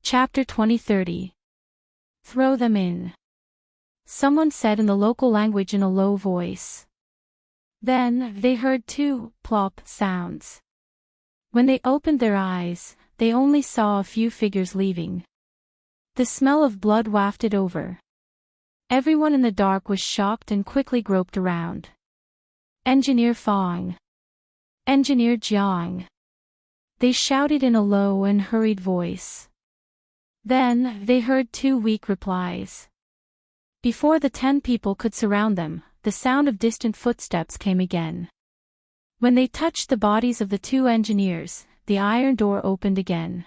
Chapter 2030. Throw them in. Someone said in the local language in a low voice. Then, they heard two plop sounds. When they opened their eyes, they only saw a few figures leaving. The smell of blood wafted over. Everyone in the dark was shocked and quickly groped around. Engineer Fong. Engineer Jiang. They shouted in a low and hurried voice. Then, they heard two weak replies. Before the 10 people could surround them, the sound of distant footsteps came again. When they touched the bodies of the two engineers, the iron door opened again.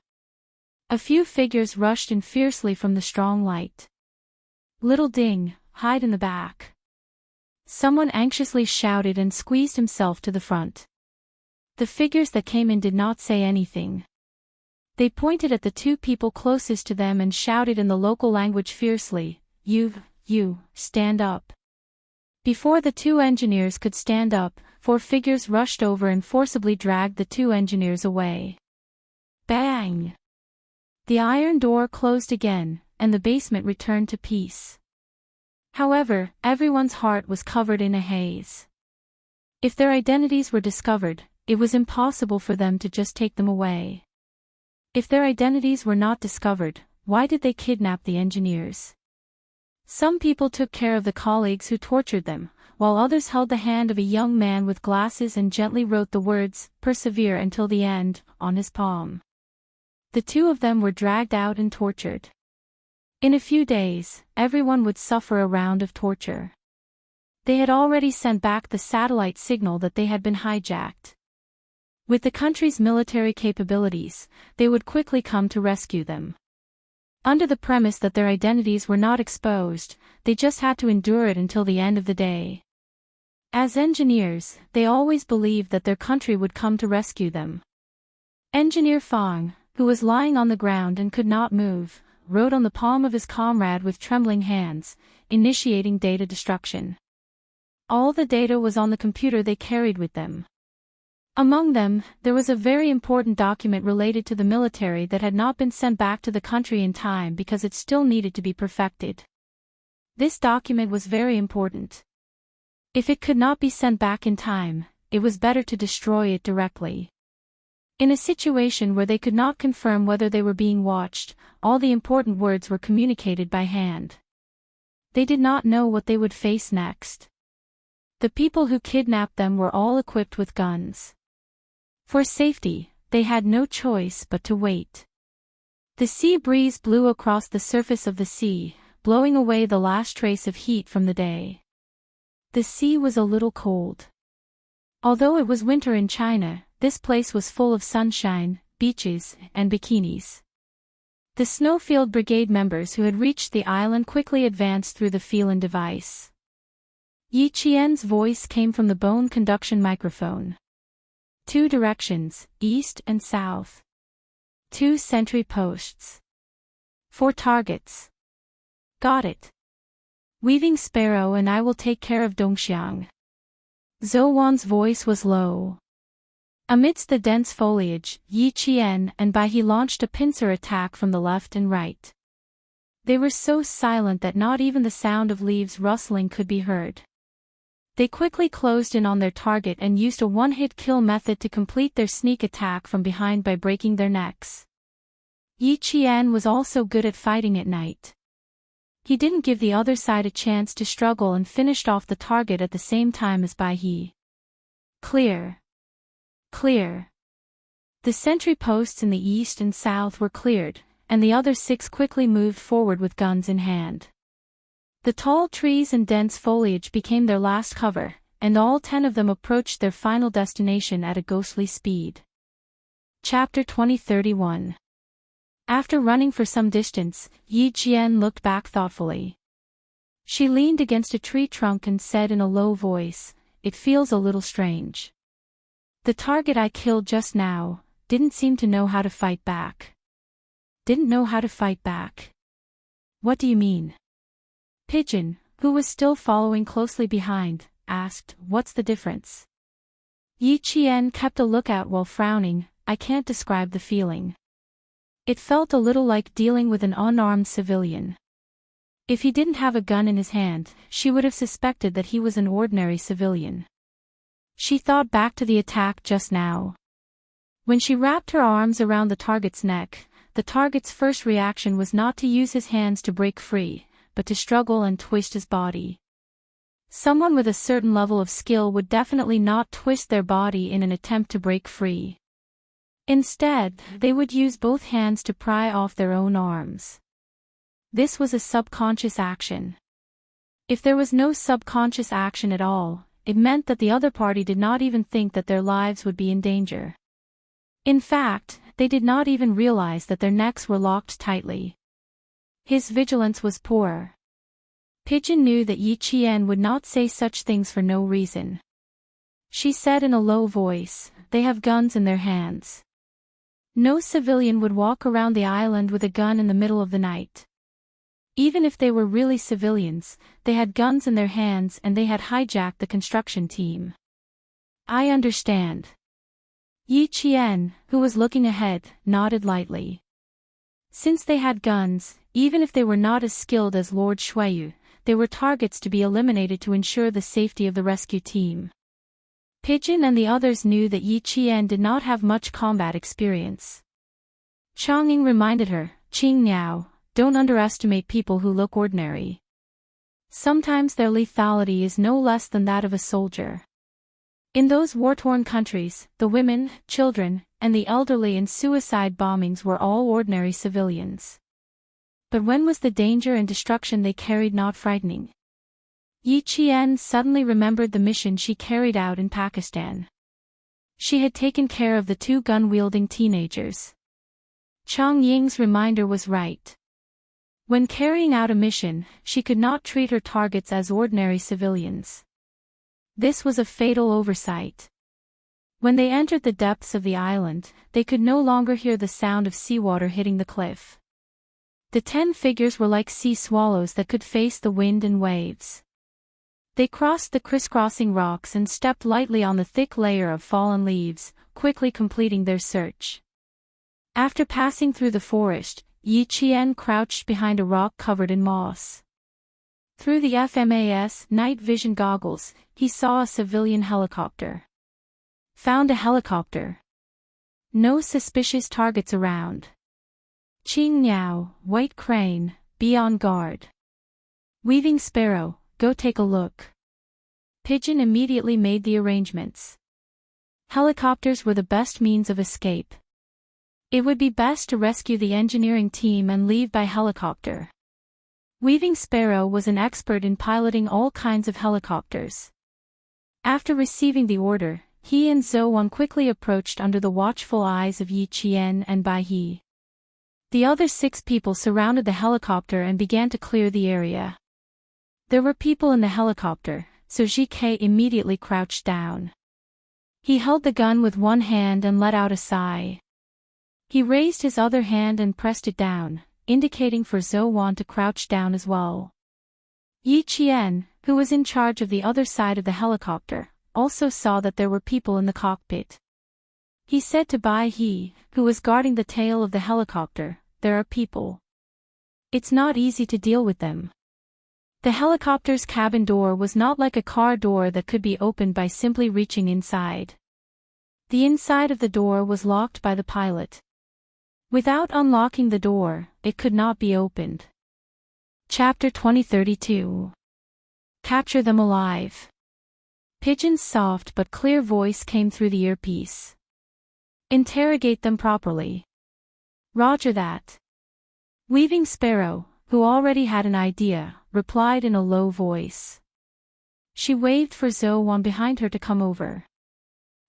A few figures rushed in fiercely from the strong light. Little Ding, hide in the back. Someone anxiously shouted and squeezed himself to the front. The figures that came in did not say anything. They pointed at the two people closest to them and shouted in the local language fiercely, You, stand up. Before the two engineers could stand up, 4 figures rushed over and forcibly dragged the 2 engineers away. Bang! The iron door closed again, and the basement returned to peace. However, everyone's heart was covered in a haze. If their identities were discovered, it was impossible for them to just take them away. If their identities were not discovered, why did they kidnap the engineers? Some people took care of the colleagues who tortured them, while others held the hand of a young man with glasses and gently wrote the words, "Persevere until the end," on his palm. The 2 of them were dragged out and tortured. In a few days, everyone would suffer a round of torture. They had already sent back the satellite signal that they had been hijacked. With the country's military capabilities, they would quickly come to rescue them. Under the premise that their identities were not exposed, they just had to endure it until the end of the day. As engineers, they always believed that their country would come to rescue them. Engineer Fong, who was lying on the ground and could not move, wrote on the palm of his comrade with trembling hands, initiating data destruction. All the data was on the computer they carried with them. Among them, there was a very important document related to the military that had not been sent back to the country in time because it still needed to be perfected. This document was very important. If it could not be sent back in time, it was better to destroy it directly. In a situation where they could not confirm whether they were being watched, all the important words were communicated by hand. They did not know what they would face next. The people who kidnapped them were all equipped with guns. For safety, they had no choice but to wait. The sea breeze blew across the surface of the sea, blowing away the last trace of heat from the day. The sea was a little cold. Although it was winter in China, this place was full of sunshine, beaches, and bikinis. The Snowfield Brigade members who had reached the island quickly advanced through the Phelan device. Yi Qian's voice came from the bone conduction microphone. 2 directions, east and south. 2 sentry posts. 4 targets. Got it. Weaving Sparrow and I will take care of Dongxiang. Zhou Wan's voice was low. Amidst the dense foliage, Yi Qian and Bai He launched a pincer attack from the left and right. They were so silent that not even the sound of leaves rustling could be heard. They quickly closed in on their target and used a one-hit kill method to complete their sneak attack from behind by breaking their necks. Yi Qian was also good at fighting at night. He didn't give the other side a chance to struggle and finished off the target at the same time as Bai He. Clear. Clear. The sentry posts in the east and south were cleared, and the other 6 quickly moved forward with guns in hand. The tall trees and dense foliage became their last cover, and all 10 of them approached their final destination at a ghostly speed. Chapter 2031. After running for some distance, Yi Qian looked back thoughtfully. She leaned against a tree trunk and said in a low voice, "It feels a little strange. The target I killed just now didn't seem to know how to fight back." Didn't know how to fight back? What do you mean? Pigeon, who was still following closely behind, asked, "What's the difference?" Yi Qian kept a lookout while frowning. "I can't describe the feeling. It felt a little like dealing with an unarmed civilian. If he didn't have a gun in his hand, she would have suspected that he was an ordinary civilian. She thought back to the attack just now. When she wrapped her arms around the target's neck, the target's first reaction was not to use his hands to break free, but to struggle and twist his body. Someone with a certain level of skill would definitely not twist their body in an attempt to break free. Instead, they would use both hands to pry off their own arms. This was a subconscious action. If there was no subconscious action at all, it meant that the other party did not even think that their lives would be in danger. In fact, they did not even realize that their necks were locked tightly. His vigilance was poor. Pigeon knew that Yi Qian would not say such things for no reason. She said in a low voice, "They have guns in their hands." No civilian would walk around the island with a gun in the middle of the night. Even if they were really civilians, they had guns in their hands and they had hijacked the construction team. "I understand." Yi Qian, who was looking ahead, nodded lightly. Since they had guns, even if they were not as skilled as Lord Shuiyu, they were targets to be eliminated to ensure the safety of the rescue team. Pigeon and the others knew that Yi Qian did not have much combat experience. Chang'ing reminded her, "Qing Niao, don't underestimate people who look ordinary. Sometimes their lethality is no less than that of a soldier." In those war-torn countries, the women, children, and the elderly in suicide bombings were all ordinary civilians. But when was the danger and destruction they carried not frightening? Yi Qian suddenly remembered the mission she carried out in Pakistan. She had taken care of the two gun-wielding teenagers. Chang Ying's reminder was right. When carrying out a mission, she could not treat her targets as ordinary civilians. This was a fatal oversight. When they entered the depths of the island, they could no longer hear the sound of seawater hitting the cliff. The 10 figures were like sea swallows that could face the wind and waves. They crossed the crisscrossing rocks and stepped lightly on the thick layer of fallen leaves, quickly completing their search. After passing through the forest, Yi Qian crouched behind a rock covered in moss. Through the FMAS night vision goggles, he saw a civilian helicopter. Found a helicopter. No suspicious targets around. Qing Niao, White Crane, be on guard. Weaving Sparrow, go take a look. Pigeon immediately made the arrangements. Helicopters were the best means of escape. It would be best to rescue the engineering team and leave by helicopter. Weaving Sparrow was an expert in piloting all kinds of helicopters. After receiving the order, he and Zhou quickly approached under the watchful eyes of Yi Qian and Bai He. The other 6 people surrounded the helicopter and began to clear the area. There were people in the helicopter, so GK immediately crouched down. He held the gun with one hand and let out a sigh. He raised his other hand and pressed it down, indicating for Zhou to crouch down as well. Yi Qian, who was in charge of the other side of the helicopter, also saw that there were people in the cockpit. He said to Bai He, who was guarding the tail of the helicopter, "There are people. It's not easy to deal with them." The helicopter's cabin door was not like a car door that could be opened by simply reaching inside. The inside of the door was locked by the pilot. Without unlocking the door, it could not be opened. Chapter 2032. Capture them alive. Pigeon's soft but clear voice came through the earpiece. Interrogate them properly. Roger that. Weaving Sparrow, who already had an idea, replied in a low voice. She waved for Zhou behind her to come over.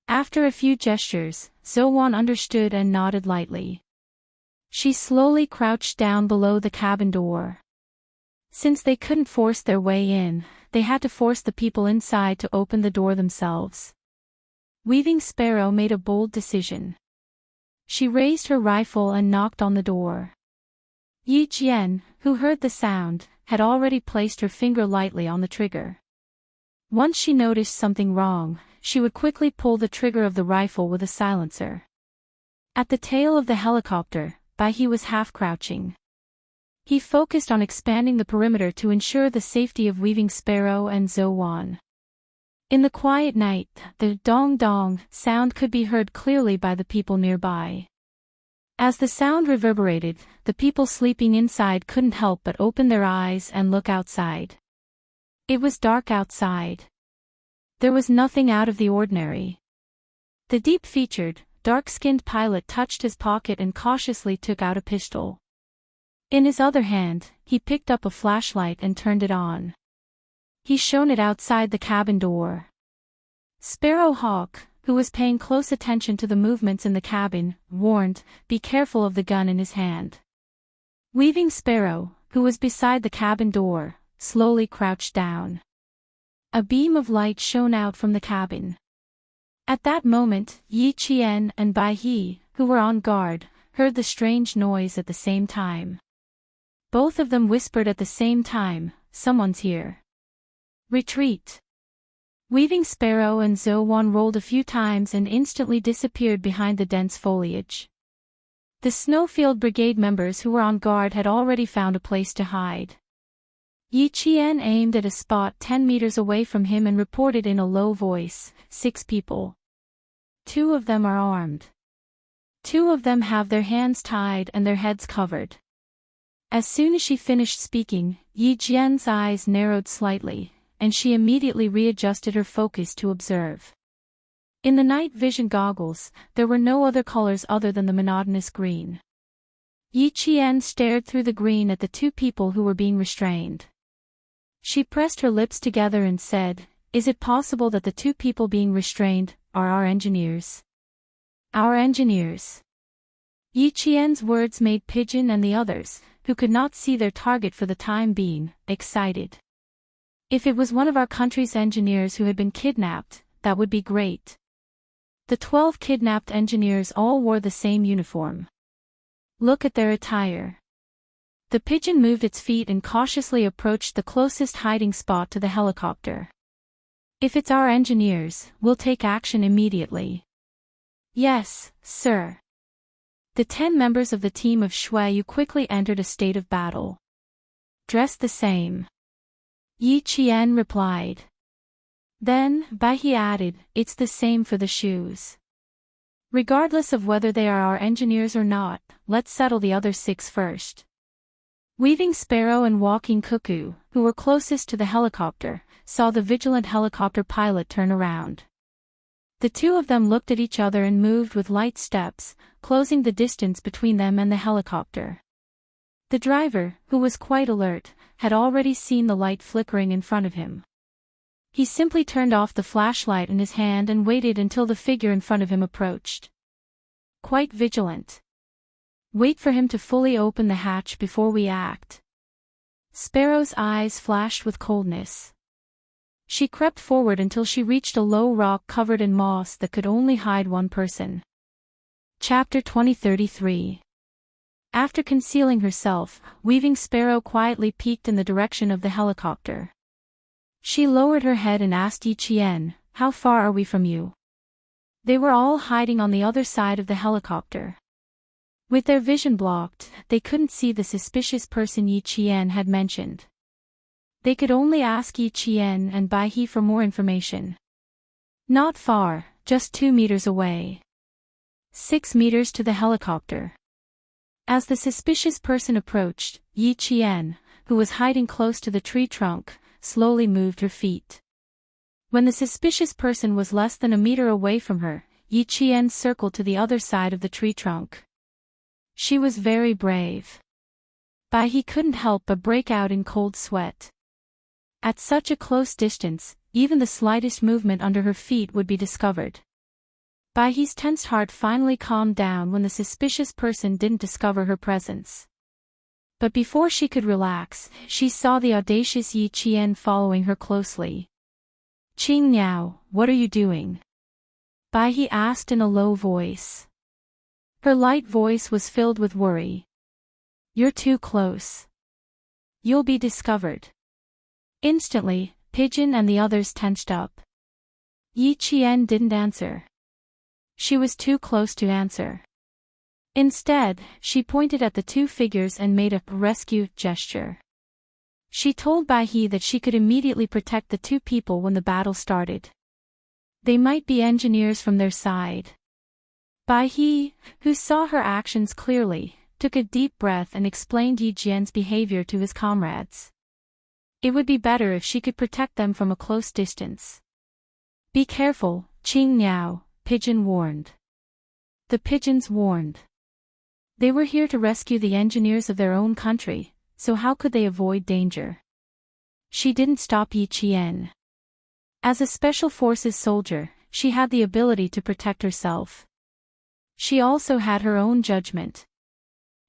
After a few gestures, Zhou understood and nodded lightly. She slowly crouched down below the cabin door. Since they couldn't force their way in, they had to force the people inside to open the door themselves. Weaving Sparrow made a bold decision. She raised her rifle and knocked on the door. Yi Qian, who heard the sound, had already placed her finger lightly on the trigger. Once she noticed something wrong, she would quickly pull the trigger of the rifle with a silencer. At the tail of the helicopter, Bai He was half-crouching. He focused on expanding the perimeter to ensure the safety of Weaving Sparrow and Zhou. In the quiet night, the dong-dong sound could be heard clearly by the people nearby. As the sound reverberated, the people sleeping inside couldn't help but open their eyes and look outside. It was dark outside. There was nothing out of the ordinary. The deep-featured, dark-skinned pilot touched his pocket and cautiously took out a pistol. In his other hand, he picked up a flashlight and turned it on. He shone it outside the cabin door. Sparrowhawk, who was paying close attention to the movements in the cabin, warned, "Be careful of the gun in his hand." Weaving Sparrow, who was beside the cabin door, slowly crouched down. A beam of light shone out from the cabin. At that moment, Yi Qian and Bai He, who were on guard, heard the strange noise at the same time. Both of them whispered at the same time, "Someone's here. Retreat." Weaving Sparrow and Zhou rolled a few times and instantly disappeared behind the dense foliage. The Snowfield Brigade members who were on guard had already found a place to hide. Yi Qian aimed at a spot 10 meters away from him and reported in a low voice, "6 people. 2 of them are armed. 2 of them have their hands tied and their heads covered." As soon as she finished speaking, Yi Qian's eyes narrowed slightly, and she immediately readjusted her focus to observe. In the night vision goggles, there were no other colors other than the monotonous green. Yi Qian stared through the green at the 2 people who were being restrained. She pressed her lips together and said, "Is it possible that the 2 people being restrained are our engineers?" "Our engineers." Yi Qian's words made Pigeon and the others, who could not see their target for the time being, excited. If it was one of our country's engineers who had been kidnapped, that would be great. The 12 kidnapped engineers all wore the same uniform. Look at their attire. The pigeon moved its feet and cautiously approached the closest hiding spot to the helicopter. "If it's our engineers, we'll take action immediately." "Yes, sir." The 10 members of the team of Shuai quickly entered a state of battle. "Dressed the same," Yi Qian replied. Then, Bai He added, "It's the same for the shoes. Regardless of whether they are our engineers or not, let's settle the other 6 first." Weaving Sparrow and Walking Cuckoo, who were closest to the helicopter, saw the vigilant helicopter pilot turn around. The 2 of them looked at each other and moved with light steps, closing the distance between them and the helicopter. The driver, who was quite alert, had already seen the light flickering in front of him. He simply turned off the flashlight in his hand and waited until the figure in front of him approached. Quite vigilant. "Wait for him to fully open the hatch before we act." Sparrow's eyes flashed with coldness. She crept forward until she reached a low rock covered in moss that could only hide 1 person. Chapter 2033. After concealing herself, Weaving Sparrow quietly peeked in the direction of the helicopter. She lowered her head and asked Yi Qian, "How far are we from you?" They were all hiding on the other side of the helicopter. With their vision blocked, they couldn't see the suspicious person Yi Qian had mentioned. They could only ask Yi Qian and Bai He for more information. "Not far, just 2 meters away. 6 meters to the helicopter." As the suspicious person approached, Yi Qian, who was hiding close to the tree trunk, slowly moved her feet. When the suspicious person was less than a meter away from her, Yi Qian circled to the other side of the tree trunk. She was very brave. Bai He couldn't help but break out in cold sweat. At such a close distance, even the slightest movement under her feet would be discovered. Bai He's tensed heart finally calmed down when the suspicious person didn't discover her presence. But before she could relax, she saw the audacious Yi Qian following her closely. "Qing Niao, what are you doing?" Bai He asked in a low voice. Her light voice was filled with worry. "You're too close. You'll be discovered." Instantly, Pigeon and the others tensed up. Yi Qian didn't answer. She was too close to answer. Instead, she pointed at the two figures and made a rescue gesture. She told Bai He that she could immediately protect the two people when the battle started. They might be engineers from their side. Bai He, who saw her actions clearly, took a deep breath and explained Yi Jian's behavior to his comrades. It would be better if she could protect them from a close distance. Be careful, Qing Niao, Pigeon warned. The pigeons warned. They were here to rescue the engineers of their own country, so how could they avoid danger? She didn't stop Yi Qian. As a special forces soldier, she had the ability to protect herself. She also had her own judgment.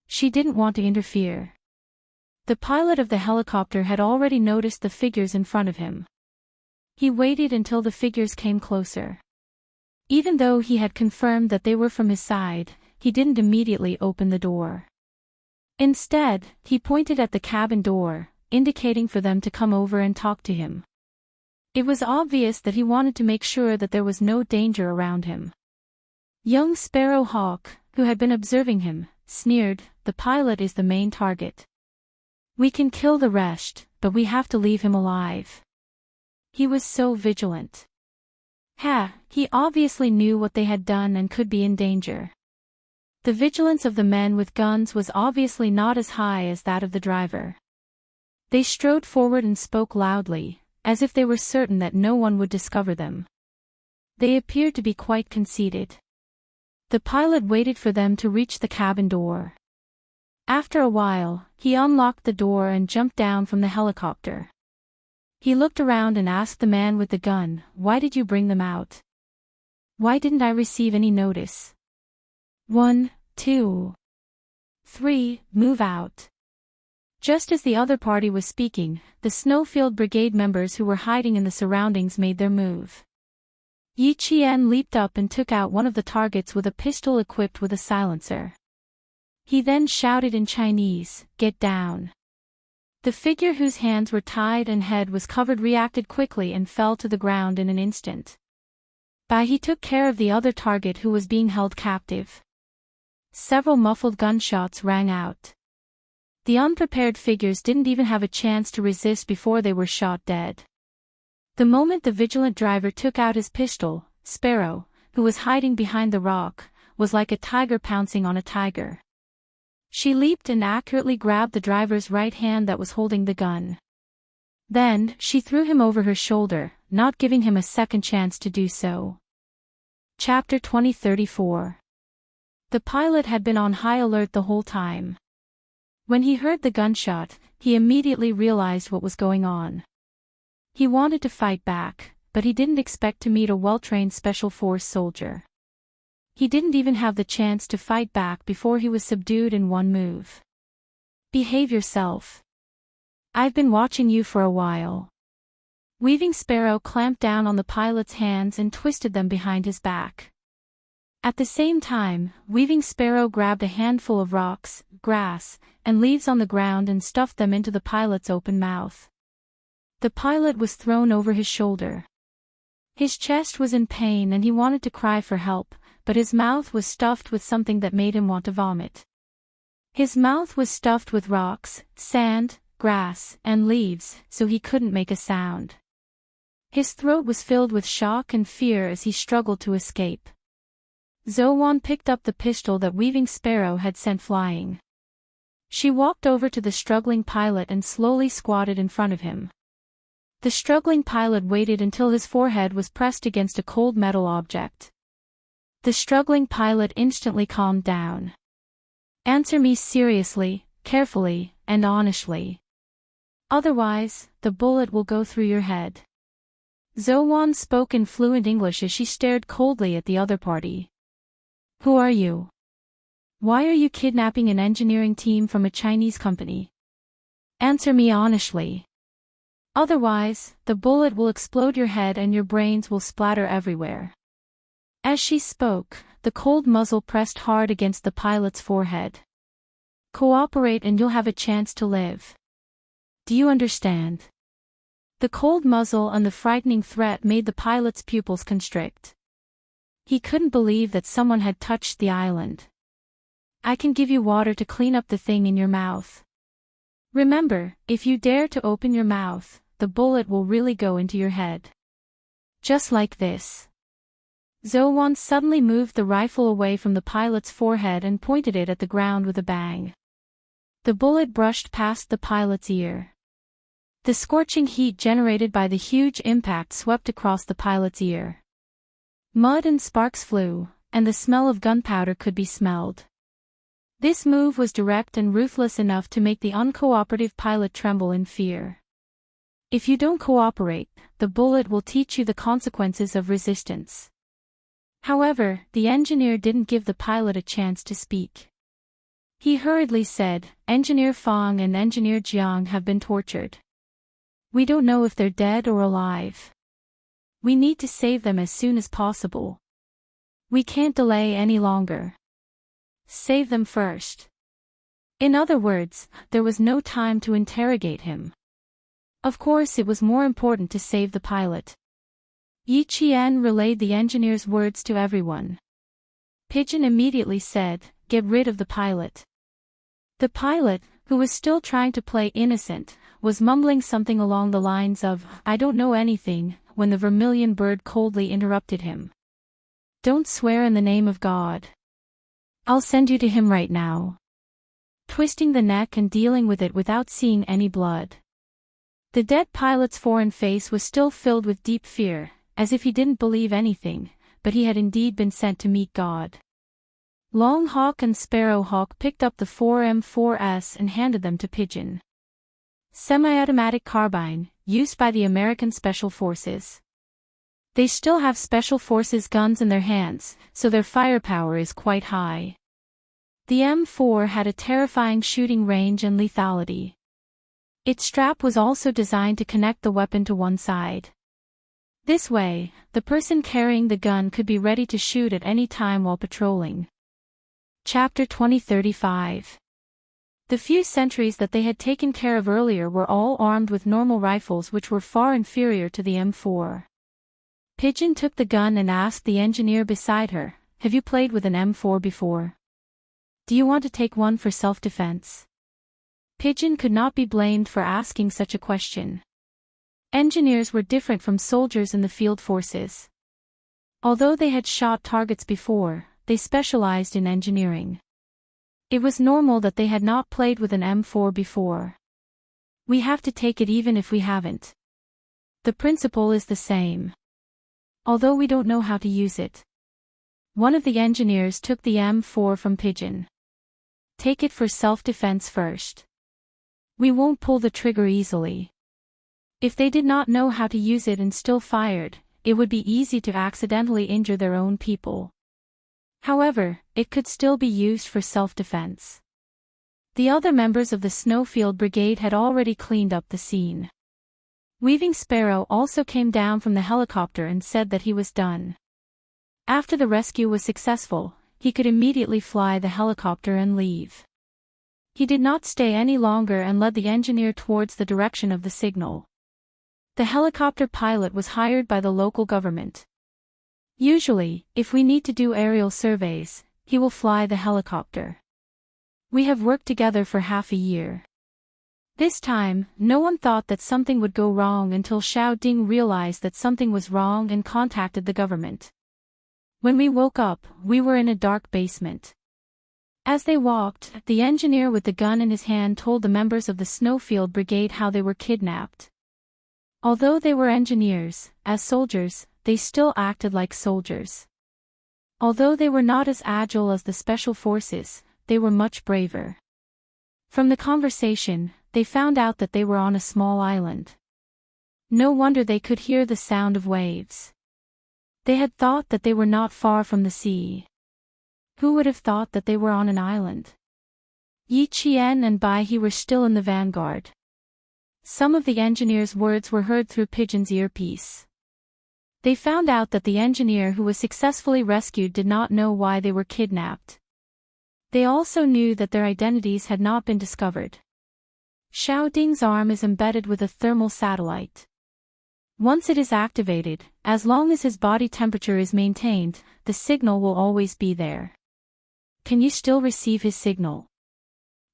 She didn't want to interfere. The pilot of the helicopter had already noticed the figures in front of him. He waited until the figures came closer. Even though he had confirmed that they were from his side, he didn't immediately open the door. Instead, he pointed at the cabin door, indicating for them to come over and talk to him. It was obvious that he wanted to make sure that there was no danger around him. Young Sparrow Hawk, who had been observing him, sneered, "The pilot is the main target. We can kill the rest, but we have to leave him alive." He was so vigilant. He obviously knew what they had done and could be in danger. The vigilance of the men with guns was obviously not as high as that of the driver. They strode forward and spoke loudly, as if they were certain that no one would discover them. They appeared to be quite conceited. The pilot waited for them to reach the cabin door. After a while, he unlocked the door and jumped down from the helicopter. He looked around and asked the man with the gun, "Why did you bring them out? Why didn't I receive any notice? 1, 2, 3, move out." Just as the other party was speaking, the Snowfield Brigade members who were hiding in the surroundings made their move. Yi Qian leaped up and took out one of the targets with a pistol equipped with a silencer. He then shouted in Chinese, "Get down." The figure whose hands were tied and head was covered reacted quickly and fell to the ground in an instant. Bai He took care of the other target who was being held captive. Several muffled gunshots rang out. The unprepared figures didn't even have a chance to resist before they were shot dead. The moment the vigilant driver took out his pistol, Sparrow, who was hiding behind the rock, was like a tiger pouncing on a tiger. She leaped and accurately grabbed the driver's right hand that was holding the gun. Then, she threw him over her shoulder, not giving him a second chance to do so. Chapter 2034. The pilot had been on high alert the whole time. When he heard the gunshot, he immediately realized what was going on. He wanted to fight back, but he didn't expect to meet a well-trained special force soldier. He didn't even have the chance to fight back before he was subdued in one move. "Behave yourself. I've been watching you for a while." Weaving Sparrow clamped down on the pilot's hands and twisted them behind his back. At the same time, Weaving Sparrow grabbed a handful of rocks, grass, and leaves on the ground and stuffed them into the pilot's open mouth. The pilot was thrown over his shoulder. His chest was in pain and he wanted to cry for help, but his mouth was stuffed with something that made him want to vomit. His mouth was stuffed with rocks, sand, grass, and leaves, so he couldn't make a sound. His throat was filled with shock and fear as he struggled to escape. Zowan picked up the pistol that Weaving Sparrow had sent flying. She walked over to the struggling pilot and slowly squatted in front of him. The struggling pilot waited until his forehead was pressed against a cold metal object. The struggling pilot instantly calmed down. "Answer me seriously, carefully, and honestly. Otherwise, the bullet will go through your head." Zowan spoke in fluent English as she stared coldly at the other party. "Who are you? Why are you kidnapping an engineering team from a Chinese company? Answer me honestly. Otherwise, the bullet will explode your head and your brains will splatter everywhere." As she spoke, the cold muzzle pressed hard against the pilot's forehead. "Cooperate and you'll have a chance to live. Do you understand?" The cold muzzle and the frightening threat made the pilot's pupils constrict. He couldn't believe that someone had touched the island. I can give you water to clean up the thing in your mouth. Remember, if you dare to open your mouth, the bullet will really go into your head. Just like this. Zo-won suddenly moved the rifle away from the pilot's forehead and pointed it at the ground with a bang. The bullet brushed past the pilot's ear. The scorching heat generated by the huge impact swept across the pilot's ear. Mud and sparks flew, and the smell of gunpowder could be smelled. This move was direct and ruthless enough to make the uncooperative pilot tremble in fear. If you don't cooperate, the bullet will teach you the consequences of resistance. However, the engineer didn't give the pilot a chance to speak. He hurriedly said, "Engineer Fong and Engineer Jiang have been tortured. We don't know if they're dead or alive. We need to save them as soon as possible. We can't delay any longer. Save them first." In other words, there was no time to interrogate him. Of course, it was more important to save the pilot. Yi Qian relayed the engineer's words to everyone. Pigeon immediately said, "Get rid of the pilot." The pilot, who was still trying to play innocent, was mumbling something along the lines of, "I don't know anything," when the vermilion bird coldly interrupted him. "Don't swear in the name of God. I'll send you to him right now." Twisting the neck and dealing with it without seeing any blood. The dead pilot's foreign face was still filled with deep fear, as if he didn't believe anything, but he had indeed been sent to meet God. Long Hawk and Sparrow Hawk picked up the 4M4S and handed them to Pigeon. Semi-automatic carbine, used by the American Special Forces. They still have Special Forces guns in their hands, so their firepower is quite high. The M4 had a terrifying shooting range and lethality. Its strap was also designed to connect the weapon to one side. This way, the person carrying the gun could be ready to shoot at any time while patrolling. Chapter 2035. The few sentries that they had taken care of earlier were all armed with normal rifles which were far inferior to the M4. Pigeon took the gun and asked the engineer beside her, "Have you played with an M4 before? Do you want to take one for self-defense?" Pigeon could not be blamed for asking such a question. Engineers were different from soldiers in the field forces. Although they had shot targets before, they specialized in engineering. It was normal that they had not played with an M4 before. We have to take it even if we haven't. The principle is the same. Although we don't know how to use it. One of the engineers took the M4 from Pigeon. Take it for self-defense first. We won't pull the trigger easily. If they did not know how to use it and still fired, it would be easy to accidentally injure their own people. However, it could still be used for self-defense. The other members of the Snowfield Brigade had already cleaned up the scene. Weaving Sparrow also came down from the helicopter and said that he was done. After the rescue was successful, he could immediately fly the helicopter and leave. He did not stay any longer and led the engineer towards the direction of the signal. The helicopter pilot was hired by the local government. Usually, if we need to do aerial surveys, he will fly the helicopter. We have worked together for half a year. This time, no one thought that something would go wrong until Xiao Ding realized that something was wrong and contacted the government. When we woke up, we were in a dark basement. As they walked, the engineer with the gun in his hand told the members of the Snowfield Brigade how they were kidnapped. Although they were engineers, as soldiers, they still acted like soldiers. Although they were not as agile as the Special Forces, they were much braver. From the conversation, they found out that they were on a small island. No wonder they could hear the sound of waves. They had thought that they were not far from the sea. Who would have thought that they were on an island? Yi Qian and Bai He were still in the vanguard. Some of the engineer's words were heard through Pigeon's earpiece. They found out that the engineer who was successfully rescued did not know why they were kidnapped. They also knew that their identities had not been discovered. Xiao Ding's arm is embedded with a thermal satellite. Once it is activated, as long as his body temperature is maintained, the signal will always be there. Can you still receive his signal?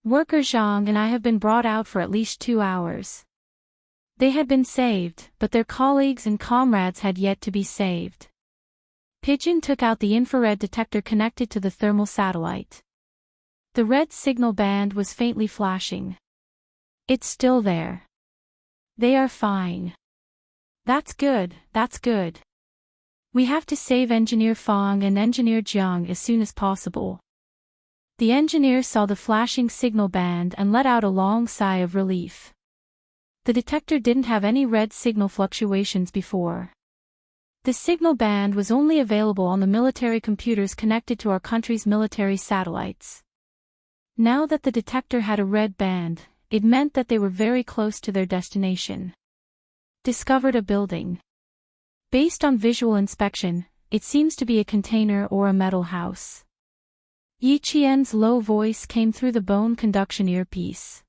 Worker Zhang and I have been brought out for at least 2 hours. They had been saved, but their colleagues and comrades had yet to be saved. Pigeon took out the infrared detector connected to the thermal satellite. The red signal band was faintly flashing. It's still there. They are fine. That's good, that's good. We have to save Engineer Fang and Engineer Jiang as soon as possible. The engineer saw the flashing signal band and let out a long sigh of relief. The detector didn't have any red signal fluctuations before. The signal band was only available on the military computers connected to our country's military satellites. Now that the detector had a red band, it meant that they were very close to their destination. Discovered a building. Based on visual inspection, it seems to be a container or a metal house. Yi Qian's low voice came through the bone conduction earpiece.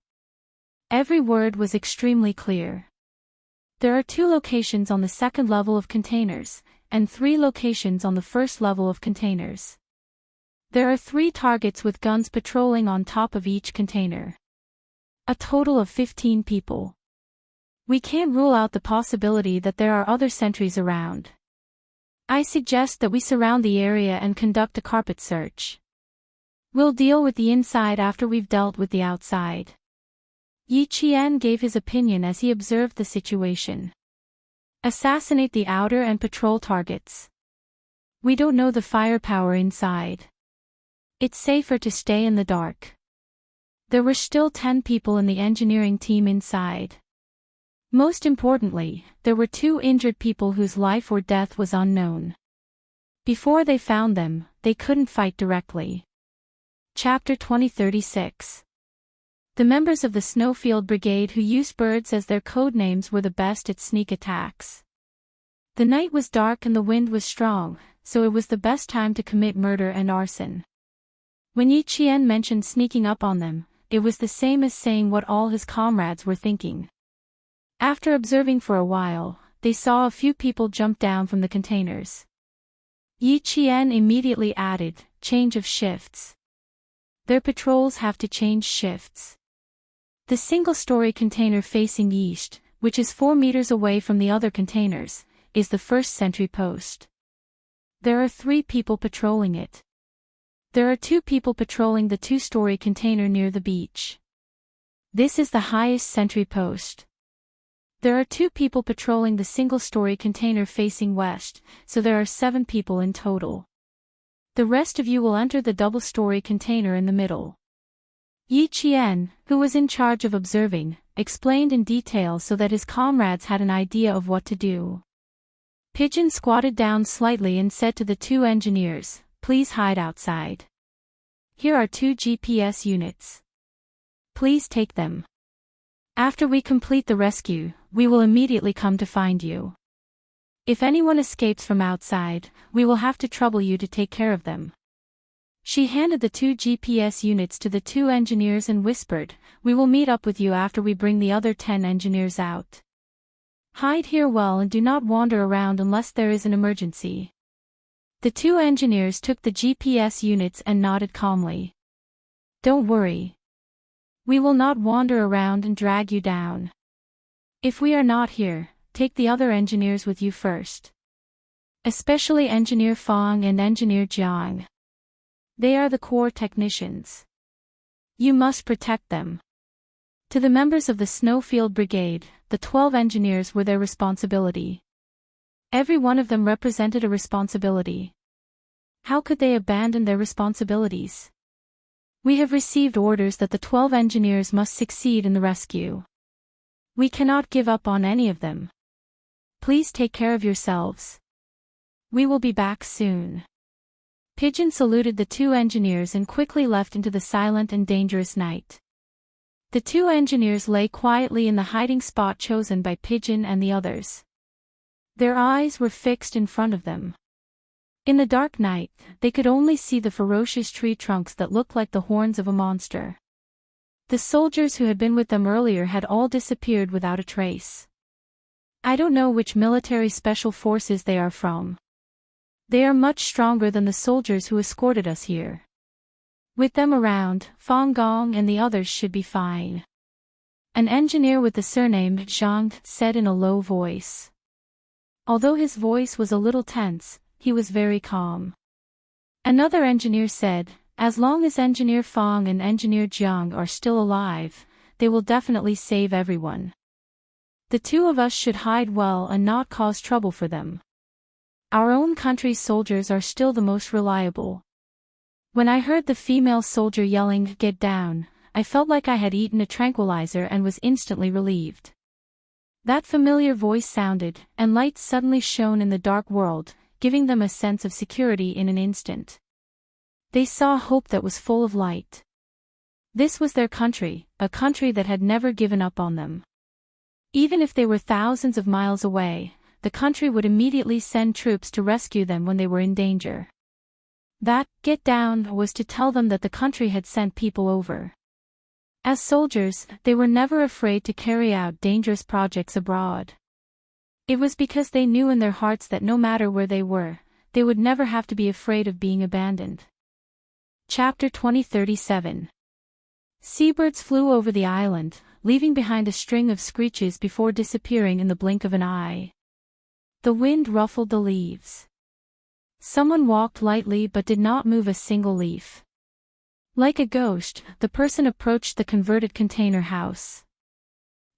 Every word was extremely clear. There are 2 locations on the second level of containers, and 3 locations on the first level of containers. There are 3 targets with guns patrolling on top of each container. A total of 15 people. We can't rule out the possibility that there are other sentries around. I suggest that we surround the area and conduct a carpet search. We'll deal with the inside after we've dealt with the outside. Yi Qian gave his opinion as he observed the situation. Assassinate the outer and patrol targets. We don't know the firepower inside. It's safer to stay in the dark. There were still 10 people in the engineering team inside. Most importantly, there were 2 injured people whose life or death was unknown. Before they found them, they couldn't fight directly. Chapter 2036. The members of the Snowfield Brigade who used birds as their code names were the best at sneak attacks. The night was dark and the wind was strong, so it was the best time to commit murder and arson. When Yi Qian mentioned sneaking up on them, it was the same as saying what all his comrades were thinking. After observing for a while, they saw a few people jump down from the containers. Yi Qian immediately added, change of shifts. Their patrols have to change shifts. The single-story container facing east, which is 4 meters away from the other containers, is the first sentry post. There are 3 people patrolling it. There are 2 people patrolling the 2-story container near the beach. This is the highest sentry post. There are 2 people patrolling the single-story container facing west, so there are 7 people in total. The rest of you will enter the double-story container in the middle. Yi Qian, who was in charge of observing, explained in detail so that his comrades had an idea of what to do. Pigeon squatted down slightly and said to the 2 engineers, please hide outside. Here are 2 GPS units. Please take them. After we complete the rescue, we will immediately come to find you. If anyone escapes from outside, we will have to trouble you to take care of them. She handed the 2 GPS units to the 2 engineers and whispered, we will meet up with you after we bring the other 10 engineers out. Hide here well and do not wander around unless there is an emergency. The 2 engineers took the GPS units and nodded calmly. Don't worry. We will not wander around and drag you down. If we are not here, take the other engineers with you first. Especially Engineer Fang and Engineer Jiang. They are the core technicians. You must protect them. To the members of the Snowfield Brigade, the 12 engineers were their responsibility. Every one of them represented a responsibility. How could they abandon their responsibilities? We have received orders that the 12 engineers must succeed in the rescue. We cannot give up on any of them. Please take care of yourselves. We will be back soon. Pigeon saluted the 2 engineers and quickly left into the silent and dangerous night. The 2 engineers lay quietly in the hiding spot chosen by Pigeon and the others. Their eyes were fixed in front of them. In the dark night, they could only see the ferocious tree trunks that looked like the horns of a monster. The soldiers who had been with them earlier had all disappeared without a trace. I don't know which military special forces they are from. They are much stronger than the soldiers who escorted us here. With them around, Fong Gong and the others should be fine. An engineer with the surname Zhang said in a low voice. Although his voice was a little tense, he was very calm. Another engineer said, as long as Engineer Fong and Engineer Jiang are still alive, they will definitely save everyone. The two of us should hide well and not cause trouble for them. Our own country's soldiers are still the most reliable. When I heard the female soldier yelling, "Get down," I felt like I had eaten a tranquilizer and was instantly relieved. That familiar voice sounded, and lights suddenly shone in the dark world, giving them a sense of security in an instant. They saw hope that was full of light. This was their country, a country that had never given up on them. Even if they were thousands of miles away, the country would immediately send troops to rescue them when they were in danger. That, "get down," was to tell them that the country had sent people over. As soldiers, they were never afraid to carry out dangerous projects abroad. It was because they knew in their hearts that no matter where they were, they would never have to be afraid of being abandoned. Chapter 2037. Seabirds flew over the island, leaving behind a string of screeches before disappearing in the blink of an eye. The wind ruffled the leaves. Someone walked lightly but did not move a single leaf. Like a ghost, the person approached the converted container house.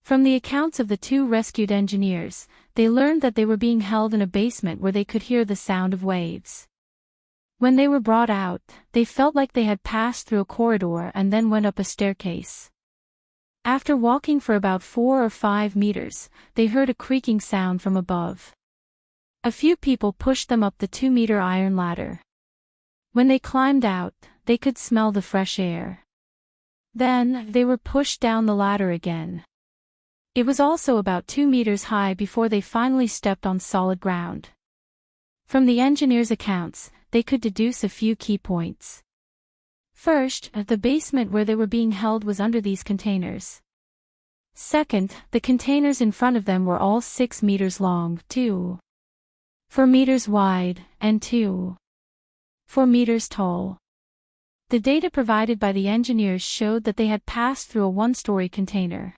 From the accounts of the two rescued engineers, they learned that they were being held in a basement where they could hear the sound of waves. When they were brought out, they felt like they had passed through a corridor and then went up a staircase. After walking for about 4 or 5 meters, they heard a creaking sound from above. A few people pushed them up the 2-meter iron ladder. When they climbed out, they could smell the fresh air. Then, they were pushed down the ladder again. It was also about 2 meters high before they finally stepped on solid ground. From the engineers' accounts, they could deduce a few key points. First, the basement where they were being held was under these containers. Second, the containers in front of them were all 6 meters long, 4 meters wide, and 4 meters tall. The data provided by the engineers showed that they had passed through a 1-story container.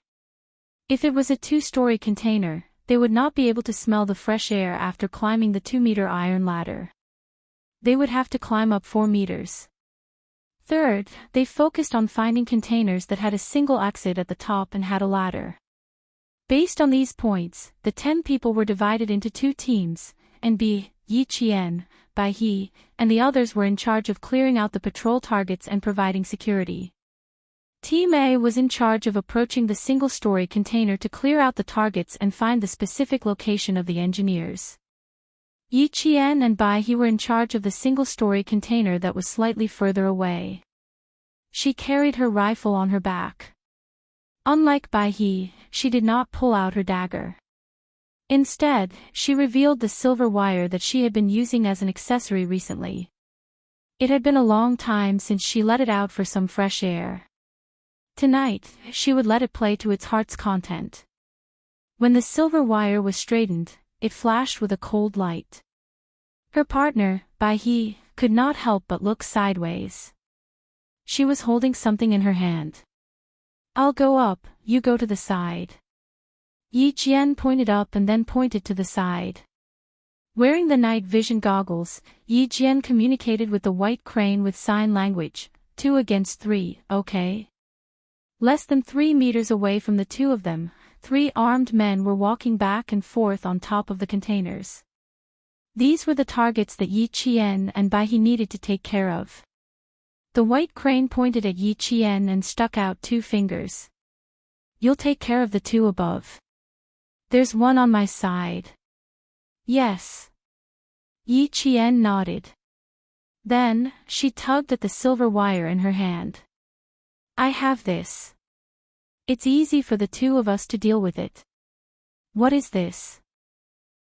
If it was a 2-story container, they would not be able to smell the fresh air after climbing the 2-meter iron ladder. They would have to climb up 4 meters. Third, they focused on finding containers that had a single exit at the top and had a ladder. Based on these points, the 10 people were divided into 2 teams, and Yi Qian, Bai He, and the others were in charge of clearing out the patrol targets and providing security. Team A was in charge of approaching the single-story container to clear out the targets and find the specific location of the engineers. Yi Qian and Bai He were in charge of the single-story container that was slightly further away. She carried her rifle on her back. Unlike Bai He, she did not pull out her dagger. Instead, she revealed the silver wire that she had been using as an accessory recently. It had been a long time since she let it out for some fresh air. Tonight, she would let it play to its heart's content. When the silver wire was straightened, it flashed with a cold light. Her partner, Bai He, could not help but look sideways. She was holding something in her hand. "I'll go up, you go to the side." Yi Qian pointed up and then pointed to the side. Wearing the night vision goggles, Yi Qian communicated with the white crane with sign language, 2 against 3, okay? Less than 3 meters away from the 2 of them, 3 armed men were walking back and forth on top of the containers. These were the targets that Yi Qian and Bai He needed to take care of. The white crane pointed at Yi Qian and stuck out 2 fingers. "You'll take care of the 2 above. There's one on my side." "Yes." Yi Qian nodded. Then, she tugged at the silver wire in her hand. "I have this. It's easy for the 2 of us to deal with it." "What is this?"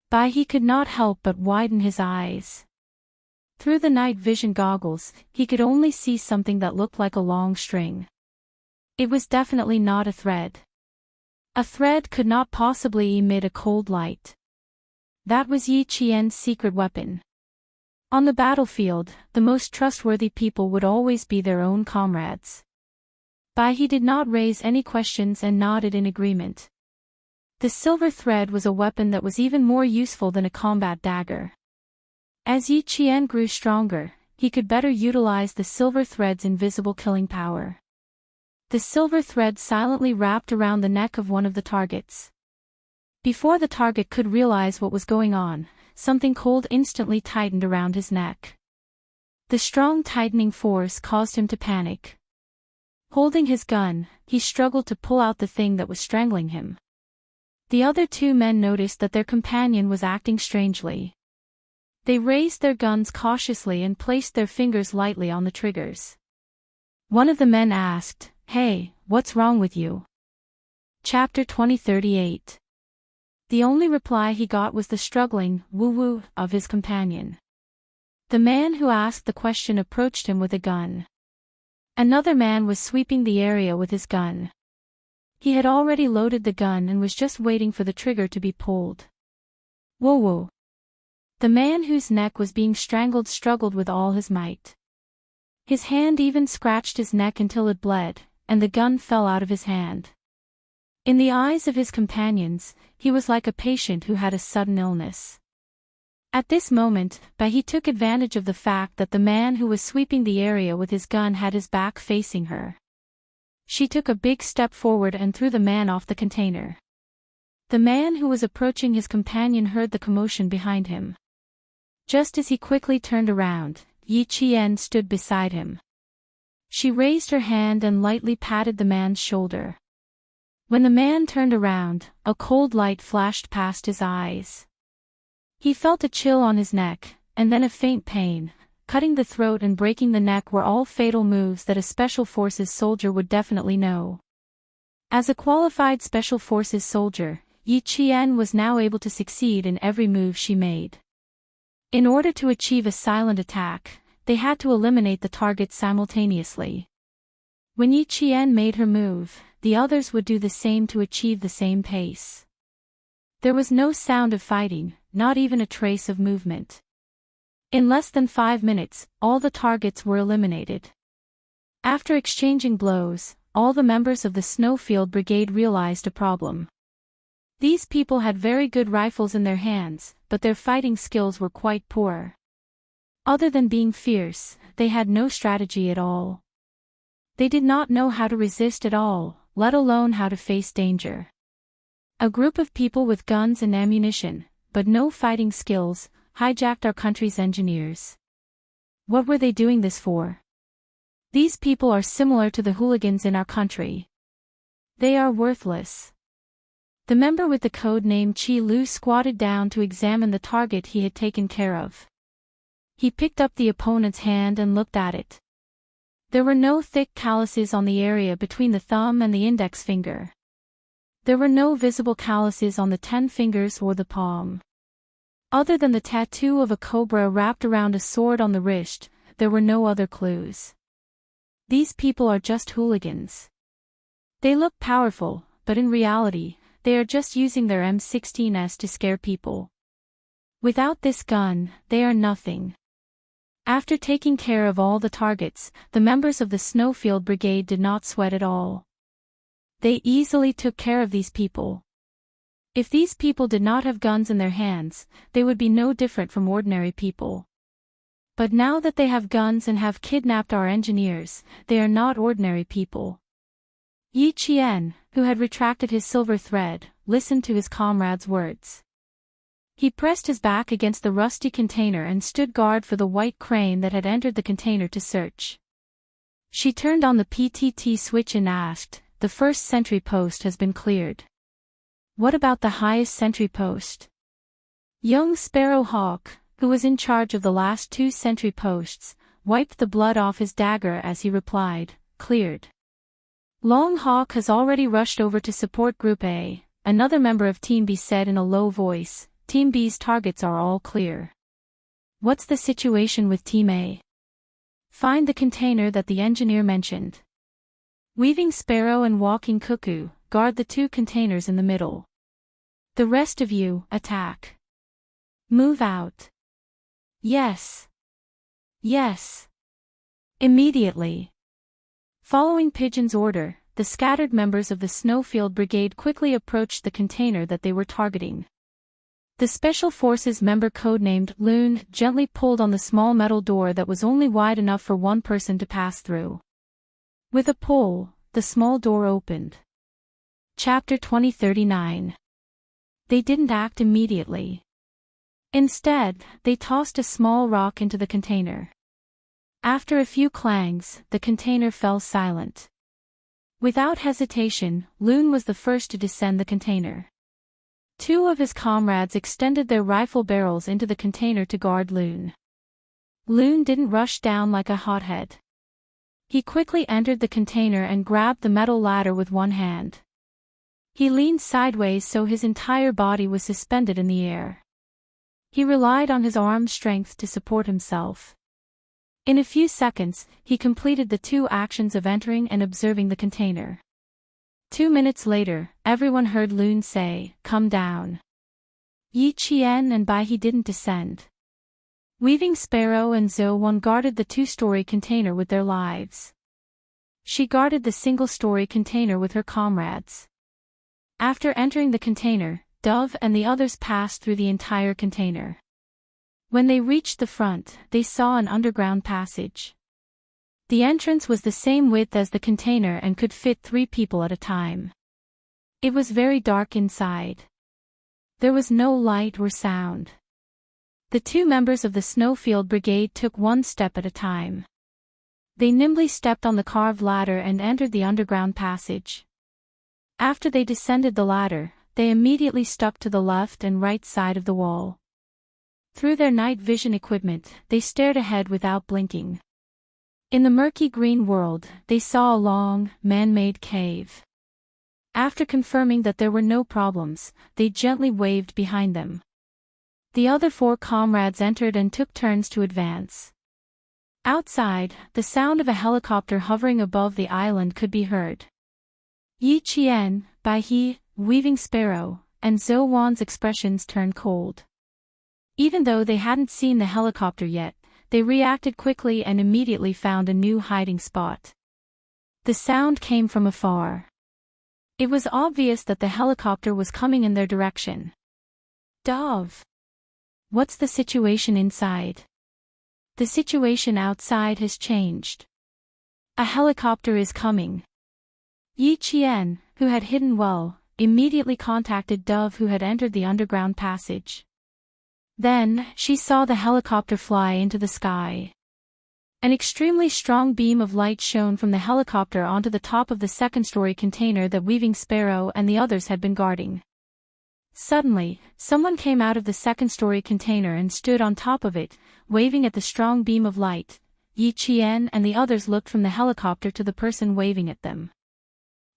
Bai He could not help but widen his eyes. Through the night vision goggles, he could only see something that looked like a long string. It was definitely not a thread. A thread could not possibly emit a cold light. That was Yi Qian's secret weapon. On the battlefield, the most trustworthy people would always be their own comrades. He did not raise any questions and nodded in agreement. The silver thread was a weapon that was even more useful than a combat dagger. As Yi Qian grew stronger, he could better utilize the silver thread's invisible killing power. The silver thread silently wrapped around the neck of one of the targets. Before the target could realize what was going on, something cold instantly tightened around his neck. The strong tightening force caused him to panic. Holding his gun, he struggled to pull out the thing that was strangling him. The other two men noticed that their companion was acting strangely. They raised their guns cautiously and placed their fingers lightly on the triggers. One of the men asked, "Hey, what's wrong with you?" Chapter 2038. The only reply he got was the struggling woo-woo of his companion. The man who asked the question approached him with a gun. Another man was sweeping the area with his gun. He had already loaded the gun and was just waiting for the trigger to be pulled. Whoa! The man whose neck was being strangled struggled with all his might. His hand even scratched his neck until it bled, and the gun fell out of his hand. In the eyes of his companions, he was like a patient who had a sudden illness. At this moment, he took advantage of the fact that the man who was sweeping the area with his gun had his back facing her. She took a big step forward and threw the man off the container. The man who was approaching his companion heard the commotion behind him. Just as he quickly turned around, Yi Qian stood beside him. She raised her hand and lightly patted the man's shoulder. When the man turned around, a cold light flashed past his eyes. He felt a chill on his neck, and then a faint pain. Cutting the throat and breaking the neck were all fatal moves that a Special Forces soldier would definitely know. As a qualified Special Forces soldier, Yi Qian was now able to succeed in every move she made. In order to achieve a silent attack, they had to eliminate the targets simultaneously. When Yi Qian made her move, the others would do the same to achieve the same pace. There was no sound of fighting, not even a trace of movement. In less than 5 minutes, all the targets were eliminated. After exchanging blows, all the members of the Snowfield Brigade realized a problem. These people had very good rifles in their hands, but their fighting skills were quite poor. Other than being fierce, they had no strategy at all. They did not know how to resist at all, let alone how to face danger. A group of people with guns and ammunition, but no fighting skills, hijacked our country's engineers. What were they doing this for? These people are similar to the hooligans in our country. They are worthless. The member with the code name Chi Lu squatted down to examine the target he had taken care of. He picked up the opponent's hand and looked at it. There were no thick calluses on the area between the thumb and the index finger. There were no visible calluses on the 10 fingers or the palm. Other than the tattoo of a cobra wrapped around a sword on the wrist, there were no other clues. These people are just hooligans. They look powerful, but in reality, they are just using their M16s to scare people. Without this gun, they are nothing. After taking care of all the targets, the members of the Snowfield Brigade did not sweat at all. They easily took care of these people. If these people did not have guns in their hands, they would be no different from ordinary people. But now that they have guns and have kidnapped our engineers, they are not ordinary people. Yi Qian, who had retracted his silver thread, listened to his comrade's words. He pressed his back against the rusty container and stood guard for the white crane that had entered the container to search. She turned on the PTT switch and asked, "The first sentry post has been cleared. What about the highest sentry post?" Young Sparrow Hawk, who was in charge of the last 2 sentry posts, wiped the blood off his dagger as he replied, "Cleared." Long Hawk has already rushed over to support Group A, another member of Team B said in a low voice. Team B's targets are all clear. What's the situation with Team A? Find the container that the engineer mentioned. Weaving Sparrow and Walking Cuckoo, guard the 2 containers in the middle. The rest of you, attack. Move out. Yes. Yes. Immediately. Following Pigeon's order, the scattered members of the Snowfield Brigade quickly approached the container that they were targeting. The Special Forces member codenamed Loon gently pulled on the small metal door that was only wide enough for one person to pass through. With a pull, the small door opened. Chapter 2039. They didn't act immediately. Instead, they tossed a small rock into the container. After a few clangs, the container fell silent. Without hesitation, Loon was the first to descend the container. Two of his comrades extended their rifle barrels into the container to guard Loon. Loon didn't rush down like a hothead. He quickly entered the container and grabbed the metal ladder with one hand. He leaned sideways so his entire body was suspended in the air. He relied on his arm strength to support himself. In a few seconds, he completed the two actions of entering and observing the container. 2 minutes later, everyone heard Loon say, "Come down." Yi Qian and Bai He didn't descend. Weaving Sparrow and Zhou Wan guarded the two-story container with their lives. She guarded the single-story container with her comrades. After entering the container, Dove and the others passed through the entire container. When they reached the front, they saw an underground passage. The entrance was the same width as the container and could fit 3 people at a time. It was very dark inside. There was no light or sound. The two members of the Snowfield Brigade took one step at a time. They nimbly stepped on the carved ladder and entered the underground passage. After they descended the ladder, they immediately stuck to the left and right side of the wall. Through their night vision equipment, they stared ahead without blinking. In the murky green world, they saw a long, man-made cave. After confirming that there were no problems, they gently waved behind them. The other 4 comrades entered and took turns to advance. Outside, the sound of a helicopter hovering above the island could be heard. Yi Qian, Bai He, Weaving Sparrow, and Zhou Wan's expressions turned cold. Even though they hadn't seen the helicopter yet, they reacted quickly and immediately found a new hiding spot. The sound came from afar. It was obvious that the helicopter was coming in their direction. Dove. What's the situation inside? The situation outside has changed. A helicopter is coming. Yi Qian, who had hidden well, immediately contacted Dove, who had entered the underground passage. Then, she saw the helicopter fly into the sky. An extremely strong beam of light shone from the helicopter onto the top of the second-story container that Weaving Sparrow and the others had been guarding. Suddenly, someone came out of the second-story container and stood on top of it, waving at the strong beam of light. Yi Qian and the others looked from the helicopter to the person waving at them.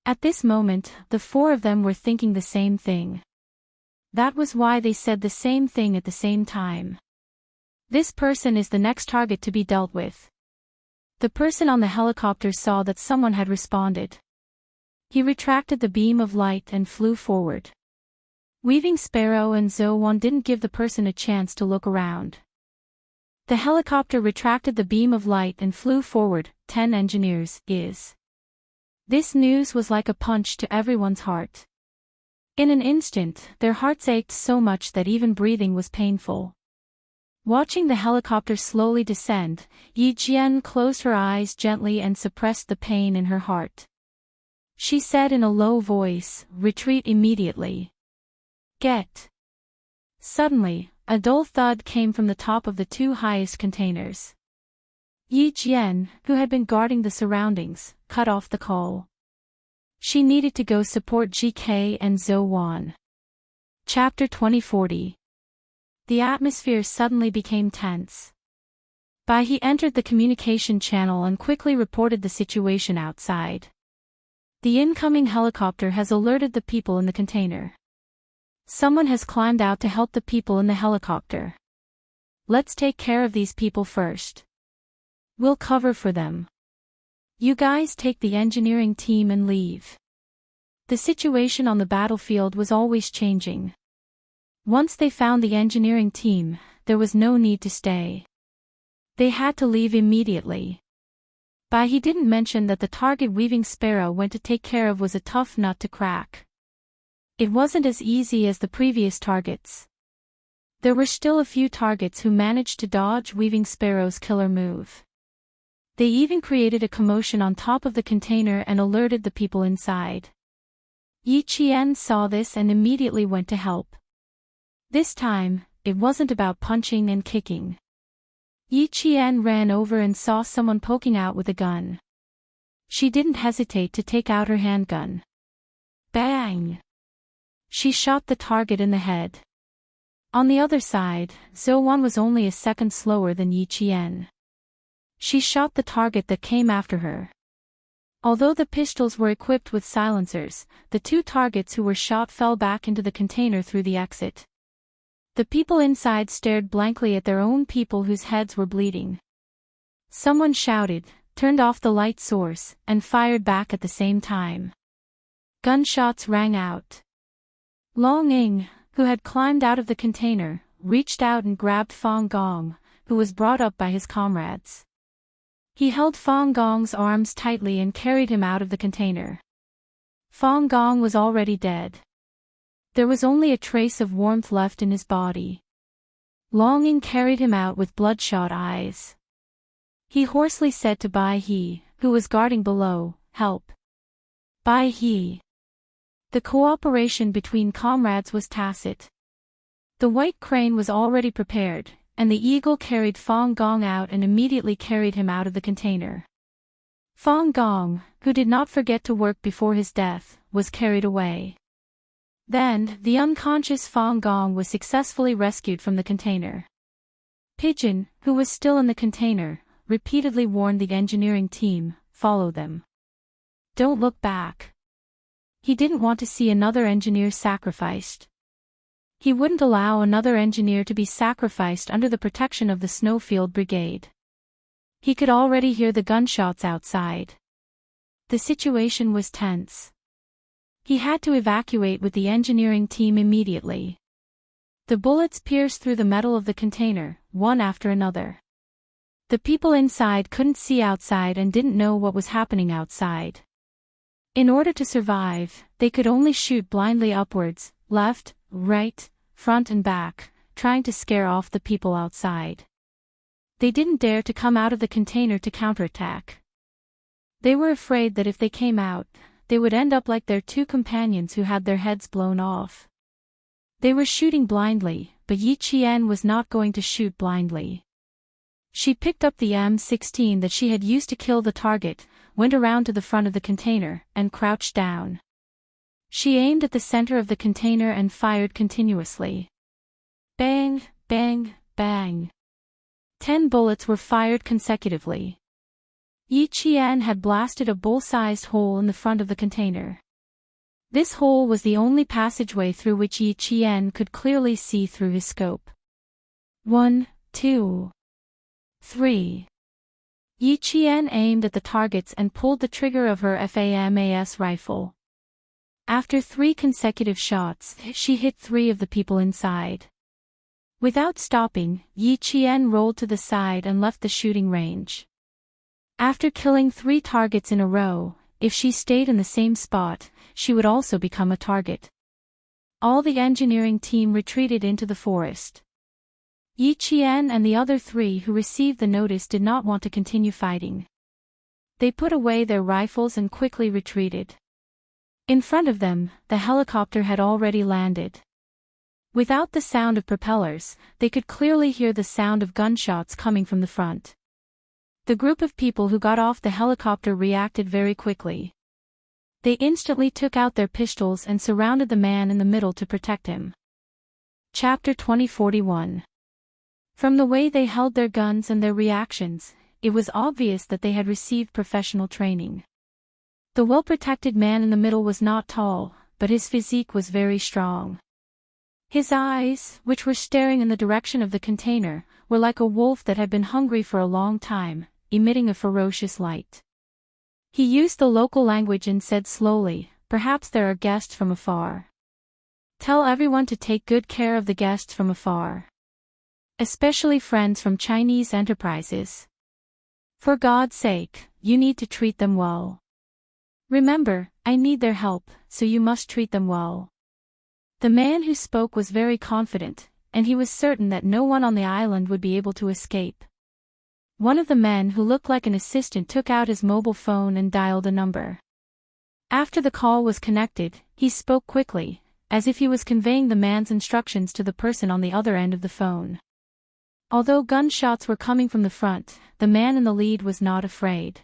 At this moment, the 4 of them were thinking the same thing. That was why they said the same thing at the same time. This person is the next target to be dealt with. The person on the helicopter saw that someone had responded. He retracted the beam of light and flew forward. Weaving Sparrow and Zhou Wan didn't give the person a chance to look around. The helicopter retracted the beam of light and flew forward. 10 engineers is. This news was like a punch to everyone's heart. In an instant, their hearts ached so much that even breathing was painful. Watching the helicopter slowly descend, Yi Qian closed her eyes gently and suppressed the pain in her heart. She said in a low voice, "Retreat immediately." Get. Suddenly, a dull thud came from the top of the 2 highest containers. Yi Qian, who had been guarding the surroundings, cut off the call. She needed to go support GK and Zhou Wan. Chapter 2040. The atmosphere suddenly became tense. Bai He entered the communication channel and quickly reported the situation outside. The incoming helicopter has alerted the people in the container. Someone has climbed out to help the people in the helicopter. Let's take care of these people first. We'll cover for them. You guys take the engineering team and leave. The situation on the battlefield was always changing. Once they found the engineering team, there was no need to stay. They had to leave immediately. But he didn't mention that the target weaving sparrow went to take care of was a tough nut to crack. It wasn't as easy as the previous targets. There were still a few targets who managed to dodge weaving sparrow's killer move. They even created a commotion on top of the container and alerted the people inside. Yi Qian saw this and immediately went to help. This time, it wasn't about punching and kicking. Yi Qian ran over and saw someone poking out with a gun. She didn't hesitate to take out her handgun. Bang! She shot the target in the head. On the other side, Zhou was only a second slower than Yi Qian. She shot the target that came after her. Although the pistols were equipped with silencers, the two targets who were shot fell back into the container through the exit. The people inside stared blankly at their own people whose heads were bleeding. Someone shouted, turned off the light source, and fired back at the same time. Gunshots rang out. Long Ying, who had climbed out of the container, reached out and grabbed Fang Gong, who was brought up by his comrades. He held Fang Gong's arms tightly and carried him out of the container. Fang Gong was already dead. There was only a trace of warmth left in his body. Long Ying carried him out with bloodshot eyes. He hoarsely said to Bai He, who was guarding below, "Help. Bai He." The cooperation between comrades was tacit. The white crane was already prepared, and the eagle carried Fang Gong out and immediately carried him out of the container. Fang Gong, who did not forget to work before his death, was carried away. Then, the unconscious Fang Gong was successfully rescued from the container. Pigeon, who was still in the container, repeatedly warned the engineering team, "Follow them. Don't look back." He didn't want to see another engineer sacrificed. He wouldn't allow another engineer to be sacrificed under the protection of the Snowfield Brigade. He could already hear the gunshots outside. The situation was tense. He had to evacuate with the engineering team immediately. The bullets pierced through the metal of the container, one after another. The people inside couldn't see outside and didn't know what was happening outside. In order to survive, they could only shoot blindly upwards, left, right, front and back, trying to scare off the people outside. They didn't dare to come out of the container to counterattack. They were afraid that if they came out, they would end up like their two companions who had their heads blown off. They were shooting blindly, but Yi Qian was not going to shoot blindly. She picked up the M16 that she had used to kill the target, went around to the front of the container, and crouched down. She aimed at the center of the container and fired continuously. Bang, bang, bang. 10 bullets were fired consecutively. Yi Qian had blasted a bull-sized hole in the front of the container. This hole was the only passageway through which Yi Qian could clearly see through his scope. 1, 2, 3. Yi Qian aimed at the targets and pulled the trigger of her FAMAS rifle. After 3 consecutive shots, she hit 3 of the people inside. Without stopping, Yi Qian rolled to the side and left the shooting range. After killing 3 targets in a row, if she stayed in the same spot, she would also become a target. All the engineering team retreated into the forest. Yi Qian and the other 3 who received the notice did not want to continue fighting. They put away their rifles and quickly retreated. In front of them, the helicopter had already landed. Without the sound of propellers, they could clearly hear the sound of gunshots coming from the front. The group of people who got off the helicopter reacted very quickly. They instantly took out their pistols and surrounded the man in the middle to protect him. Chapter 2041. From the way they held their guns and their reactions, it was obvious that they had received professional training. The well-protected man in the middle was not tall, but his physique was very strong. His eyes, which were staring in the direction of the container, were like a wolf that had been hungry for a long time, emitting a ferocious light. He used the local language and said slowly, "Perhaps there are guests from afar. Tell everyone to take good care of the guests from afar." especially friends from Chinese enterprises. For God's sake, you need to treat them well. Remember, I need their help, so you must treat them well. The man who spoke was very confident, and he was certain that no one on the island would be able to escape. One of the men who looked like an assistant took out his mobile phone and dialed a number. After the call was connected, he spoke quickly, as if he was conveying the man's instructions to the person on the other end of the phone. Although gunshots were coming from the front, the man in the lead was not afraid.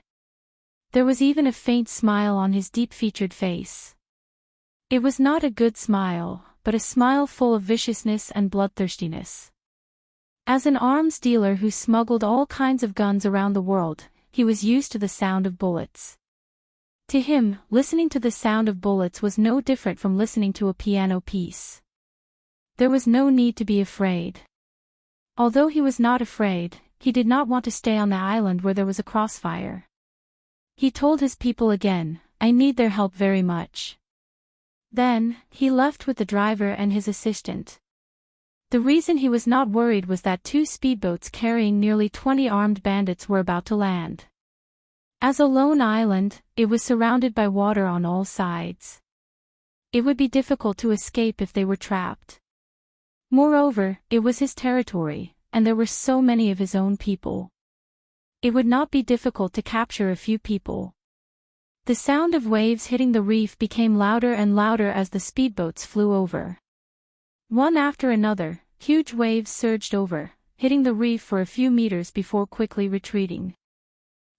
There was even a faint smile on his deep-featured face. It was not a good smile, but a smile full of viciousness and bloodthirstiness. As an arms dealer who smuggled all kinds of guns around the world, he was used to the sound of bullets. To him, listening to the sound of bullets was no different from listening to a piano piece. There was no need to be afraid. Although he was not afraid, he did not want to stay on the island where there was a crossfire. He told his people again, "I need their help very much." Then, he left with the driver and his assistant. The reason he was not worried was that 2 speedboats carrying nearly 20 armed bandits were about to land. As a lone island, it was surrounded by water on all sides. It would be difficult to escape if they were trapped. Moreover, it was his territory, and there were so many of his own people. It would not be difficult to capture a few people. The sound of waves hitting the reef became louder and louder as the speedboats flew over. One after another, huge waves surged over, hitting the reef for a few meters before quickly retreating.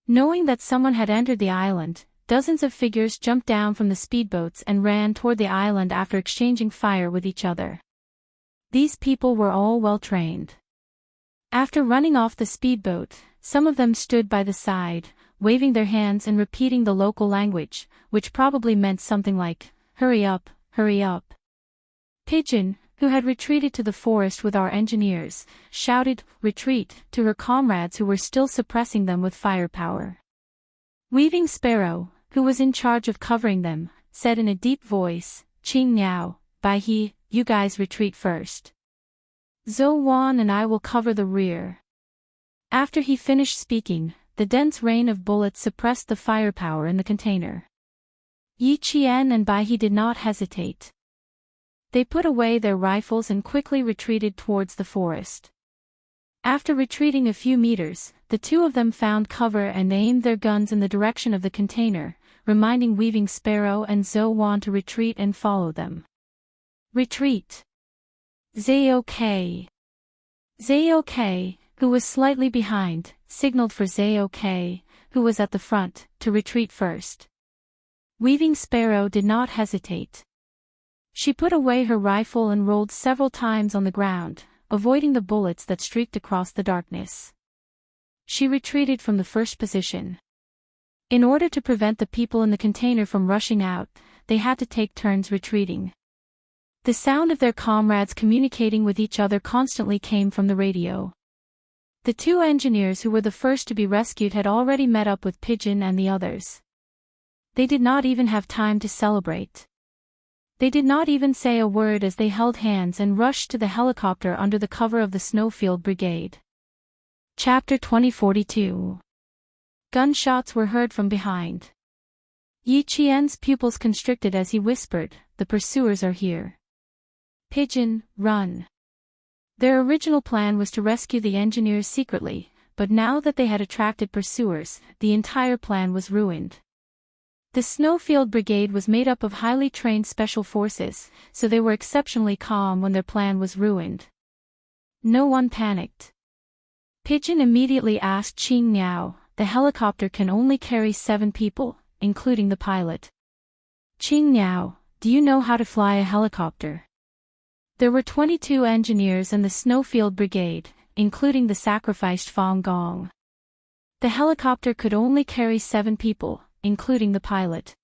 Knowing that someone had entered the island, dozens of figures jumped down from the speedboats and ran toward the island after exchanging fire with each other. These people were all well trained. After running off the speedboat, some of them stood by the side, waving their hands and repeating the local language, which probably meant something like, "Hurry up, hurry up." Pigeon, who had retreated to the forest with our engineers, shouted, "Retreat," to her comrades who were still suppressing them with firepower. Weaving Sparrow, who was in charge of covering them, said in a deep voice, "Qing Niao, Bai He, you guys retreat first. Zhou Wan and I will cover the rear." After he finished speaking, the dense rain of bullets suppressed the firepower in the container. Yi Qian and Bai He did not hesitate. They put away their rifles and quickly retreated towards the forest. After retreating a few meters, the 2 of them found cover and aimed their guns in the direction of the container, reminding Weaving Sparrow and Zhou Wan to retreat and follow them. Retreat. Zhao Ke, who was slightly behind, signaled for Zhao Ke, who was at the front, to retreat first. Weaving Sparrow did not hesitate. She put away her rifle and rolled several times on the ground, avoiding the bullets that streaked across the darkness. She retreated from the first position. In order to prevent the people in the container from rushing out, they had to take turns retreating. The sound of their comrades communicating with each other constantly came from the radio. The 2 engineers who were the first to be rescued had already met up with Pigeon and the others. They did not even have time to celebrate. They did not even say a word as they held hands and rushed to the helicopter under the cover of the Snowfield Brigade. Chapter 2042. Gunshots were heard from behind. Yi Qian's pupils constricted as he whispered, "The pursuers are here. Pigeon, run." Their original plan was to rescue the engineers secretly, but now that they had attracted pursuers, the entire plan was ruined. The Snowfield Brigade was made up of highly trained special forces, so they were exceptionally calm when their plan was ruined. No one panicked. Pigeon immediately asked Qing Niao, "The helicopter can only carry 7 people, including the pilot. Qing Niao, do you know how to fly a helicopter?" There were 22 engineers in the Snowfield Brigade, including the sacrificed Fong Gong. The helicopter could only carry 7 people, including the pilot.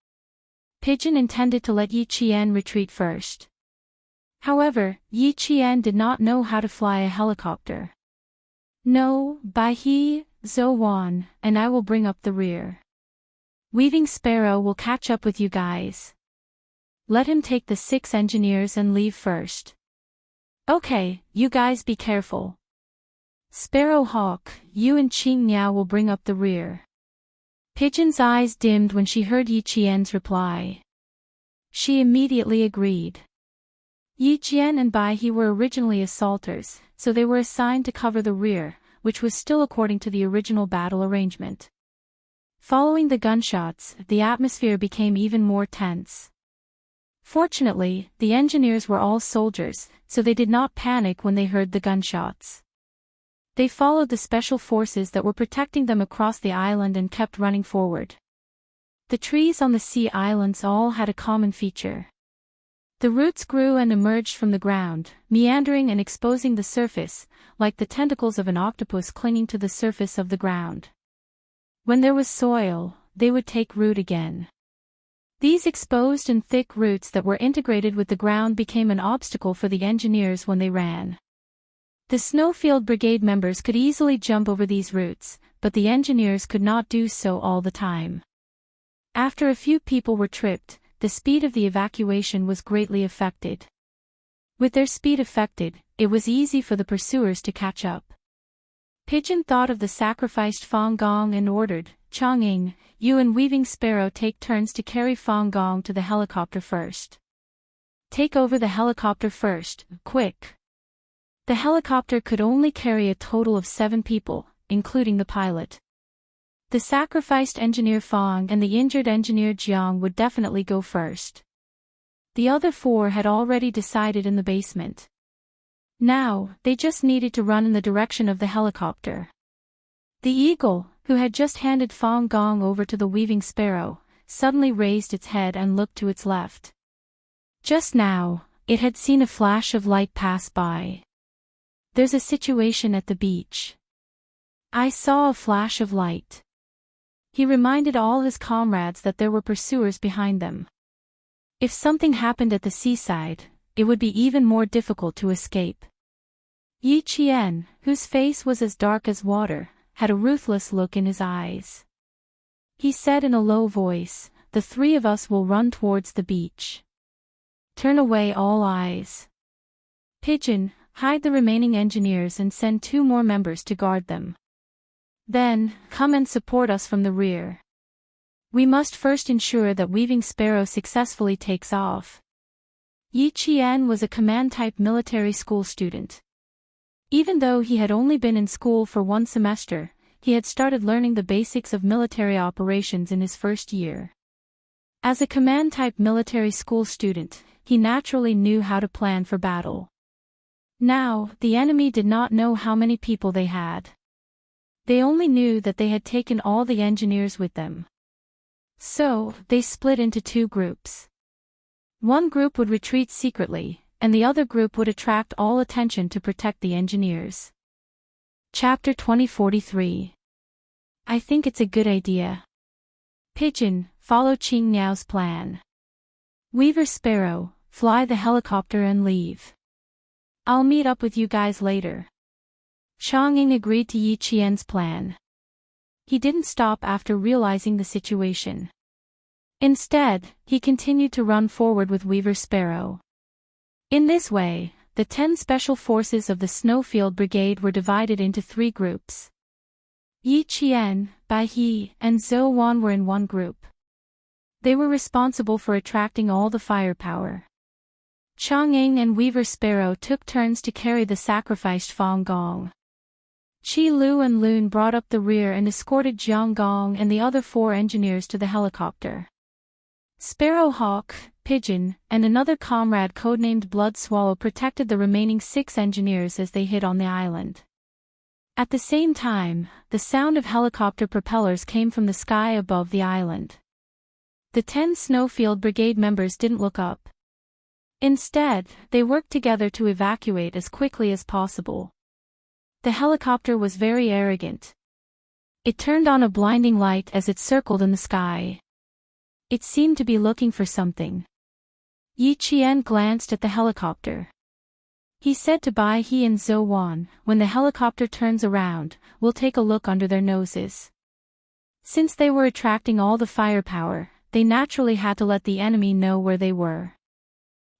Pigeon intended to let Yi Qian retreat first. However, Yi Qian did not know how to fly a helicopter. "No, Bai He, Zhou Wan, and I will bring up the rear. Weaving Sparrow will catch up with you guys. Let him take the 6 engineers and leave first. Okay, you guys be careful." Sparrowhawk, you and Qing Niao will bring up the rear. Pigeon's eyes dimmed when she heard Yi Qian's reply. She immediately agreed. Yi Qian and Bai He were originally assaulters, so they were assigned to cover the rear, which was still according to the original battle arrangement. Following the gunshots, the atmosphere became even more tense. Fortunately, the engineers were all soldiers, so they did not panic when they heard the gunshots. They followed the special forces that were protecting them across the island and kept running forward. The trees on the sea islands all had a common feature. The roots grew and emerged from the ground, meandering and exposing the surface, like the tentacles of an octopus clinging to the surface of the ground. When there was soil, they would take root again. These exposed and thick roots that were integrated with the ground became an obstacle for the engineers when they ran. The Snowfield Brigade members could easily jump over these roots, but the engineers could not do so all the time. After a few people were tripped, the speed of the evacuation was greatly affected. With their speed affected, it was easy for the pursuers to catch up. Pigeon thought of the sacrificed Fang Gong and ordered, Chang'ing, you and Weaving Sparrow take turns to carry Fang Gong to the helicopter first. Take over the helicopter first, quick. The helicopter could only carry a total of 7 people, including the pilot. The sacrificed engineer Fang and the injured engineer Jiang would definitely go first. The other 4 had already decided in the basement. Now, they just needed to run in the direction of the helicopter. The eagle, who had just handed Fang Gong over to the Weaving Sparrow, suddenly raised its head and looked to its left. Just now, it had seen a flash of light pass by. There's a situation at the beach. I saw a flash of light. He reminded all his comrades that there were pursuers behind them. If something happened at the seaside, it would be even more difficult to escape. Yi Qian, whose face was as dark as water, had a ruthless look in his eyes. He said in a low voice, the 3 of us will run towards the beach. Turn away all eyes. Pigeon, hide the remaining engineers and send 2 more members to guard them. Then, come and support us from the rear. We must first ensure that Weaving Sparrow successfully takes off. Yi Qian was a command-type military school student. Even though he had only been in school for 1 semester, he had started learning the basics of military operations in his first year. As a command-type military school student, he naturally knew how to plan for battle. Now, the enemy did not know how many people they had. They only knew that they had taken all the engineers with them. So, they split into 2 groups. One group would retreat secretly, and the other group would attract all attention to protect the engineers. Chapter 2043. I think it's a good idea. Pigeon, follow Qing Niao's plan. Weaver Sparrow, fly the helicopter and leave. I'll meet up with you guys later. Chang'ing agreed to Yi Qian's plan. He didn't stop after realizing the situation. Instead, he continued to run forward with Weaver Sparrow. In this way, the 10 special forces of the Snowfield Brigade were divided into 3 groups. Yi Qian, Bai He, and Zhou Wan were in one group. They were responsible for attracting all the firepower. Chang'ing and Weaver Sparrow took turns to carry the sacrificed Fang Gong. Qi Lu and Lun brought up the rear and escorted Jiang Gong and the other 4 engineers to the helicopter. Sparrowhawk, Pigeon, and another comrade codenamed Blood Swallow protected the remaining 6 engineers as they hid on the island. At the same time, the sound of helicopter propellers came from the sky above the island. The 10 Snowfield Brigade members didn't look up. Instead, they worked together to evacuate as quickly as possible. The helicopter was very arrogant. It turned on a blinding light as it circled in the sky. It seemed to be looking for something. Yi Qian glanced at the helicopter. He said to Bai He and Zhou Wan, when the helicopter turns around, we'll take a look under their noses. Since they were attracting all the firepower, they naturally had to let the enemy know where they were.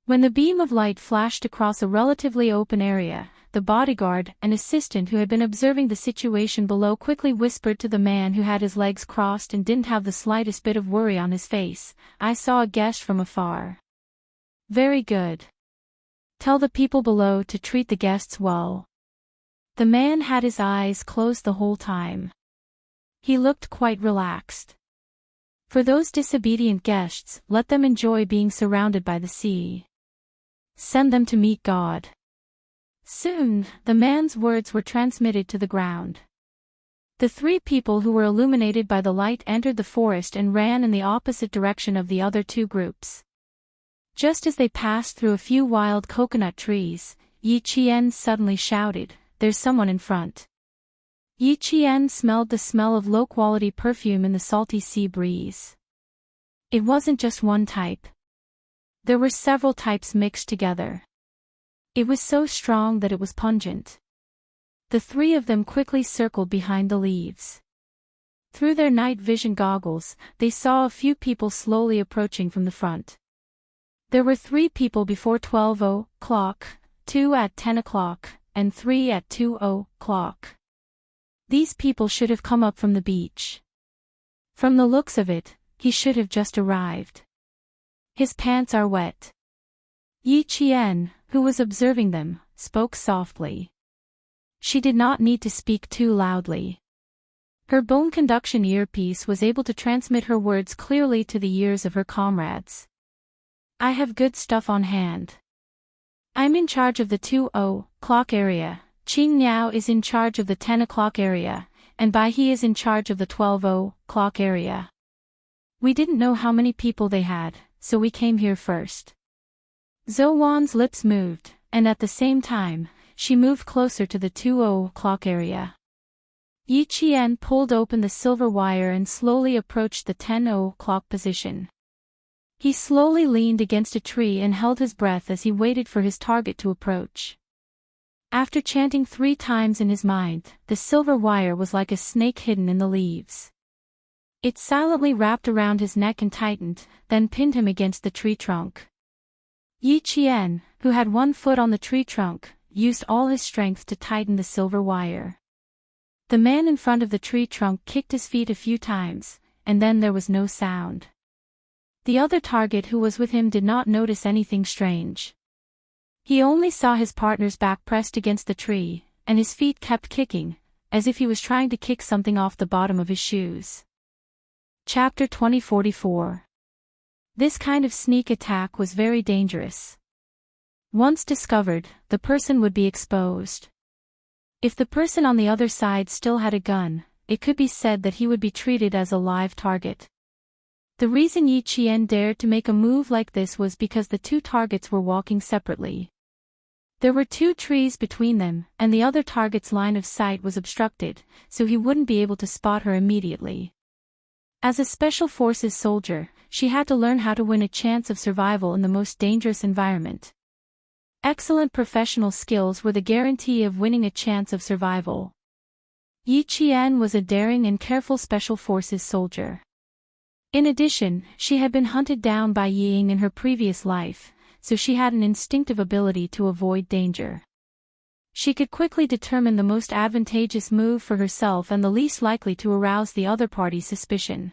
When the beam of light flashed across a relatively open area, the bodyguard and assistant who had been observing the situation below quickly whispered to the man who had his legs crossed and didn't have the slightest bit of worry on his face, "I saw a guest from afar." "Very good. Tell the people below to treat the guests well." The man had his eyes closed the whole time. He looked quite relaxed. "For those disobedient guests, let them enjoy being surrounded by the sea. Send them to meet God." Soon, the man's words were transmitted to the ground. The 3 people who were illuminated by the light entered the forest and ran in the opposite direction of the other 2 groups. Just as they passed through a few wild coconut trees, Yi Qian suddenly shouted, "There's someone in front." Yi Qian smelled the smell of low-quality perfume in the salty sea breeze. It wasn't just one type. There were several types mixed together. It was so strong that it was pungent. The 3 of them quickly circled behind the leaves. Through their night vision goggles, they saw a few people slowly approaching from the front. There were 3 people before 12 o'clock, 2 at 10 o'clock, and 3 at 2 o'clock. These people should have come up from the beach. From the looks of it, he should have just arrived. His pants are wet. Yi Qian, who was observing them, spoke softly. She did not need to speak too loudly. Her bone conduction earpiece was able to transmit her words clearly to the ears of her comrades. "I have good stuff on hand. I'm in charge of the 2 o'clock area, Qing Niao is in charge of the 10 o'clock area, and Bai He is in charge of the 12 o'clock area. We didn't know how many people they had, so we came here first." Zhou Wan's lips moved, and at the same time, she moved closer to the 2 o'clock area. Yi Qian pulled open the silver wire and slowly approached the 10 o'clock position. He slowly leaned against a tree and held his breath as he waited for his target to approach. After chanting 3 times in his mind, the silver wire was like a snake hidden in the leaves. It silently wrapped around his neck and tightened, then pinned him against the tree trunk. Yi Qian, who had 1 foot on the tree trunk, used all his strength to tighten the silver wire. The man in front of the tree trunk kicked his feet a few times, and then there was no sound. The other target who was with him did not notice anything strange. He only saw his partner's back pressed against the tree, and his feet kept kicking, as if he was trying to kick something off the bottom of his shoes. Chapter 2044. This kind of sneak attack was very dangerous. Once discovered, the person would be exposed. If the person on the other side still had a gun, it could be said that he would be treated as a live target. The reason Yi Qian dared to make a move like this was because the 2 targets were walking separately. There were 2 trees between them, and the other target's line of sight was obstructed, so he wouldn't be able to spot her immediately. As a Special Forces soldier, she had to learn how to win a chance of survival in the most dangerous environment. Excellent professional skills were the guarantee of winning a chance of survival. Yi Qian was a daring and careful Special Forces soldier. In addition, she had been hunted down by Ying in her previous life, so she had an instinctive ability to avoid danger. She could quickly determine the most advantageous move for herself and the least likely to arouse the other party's suspicion.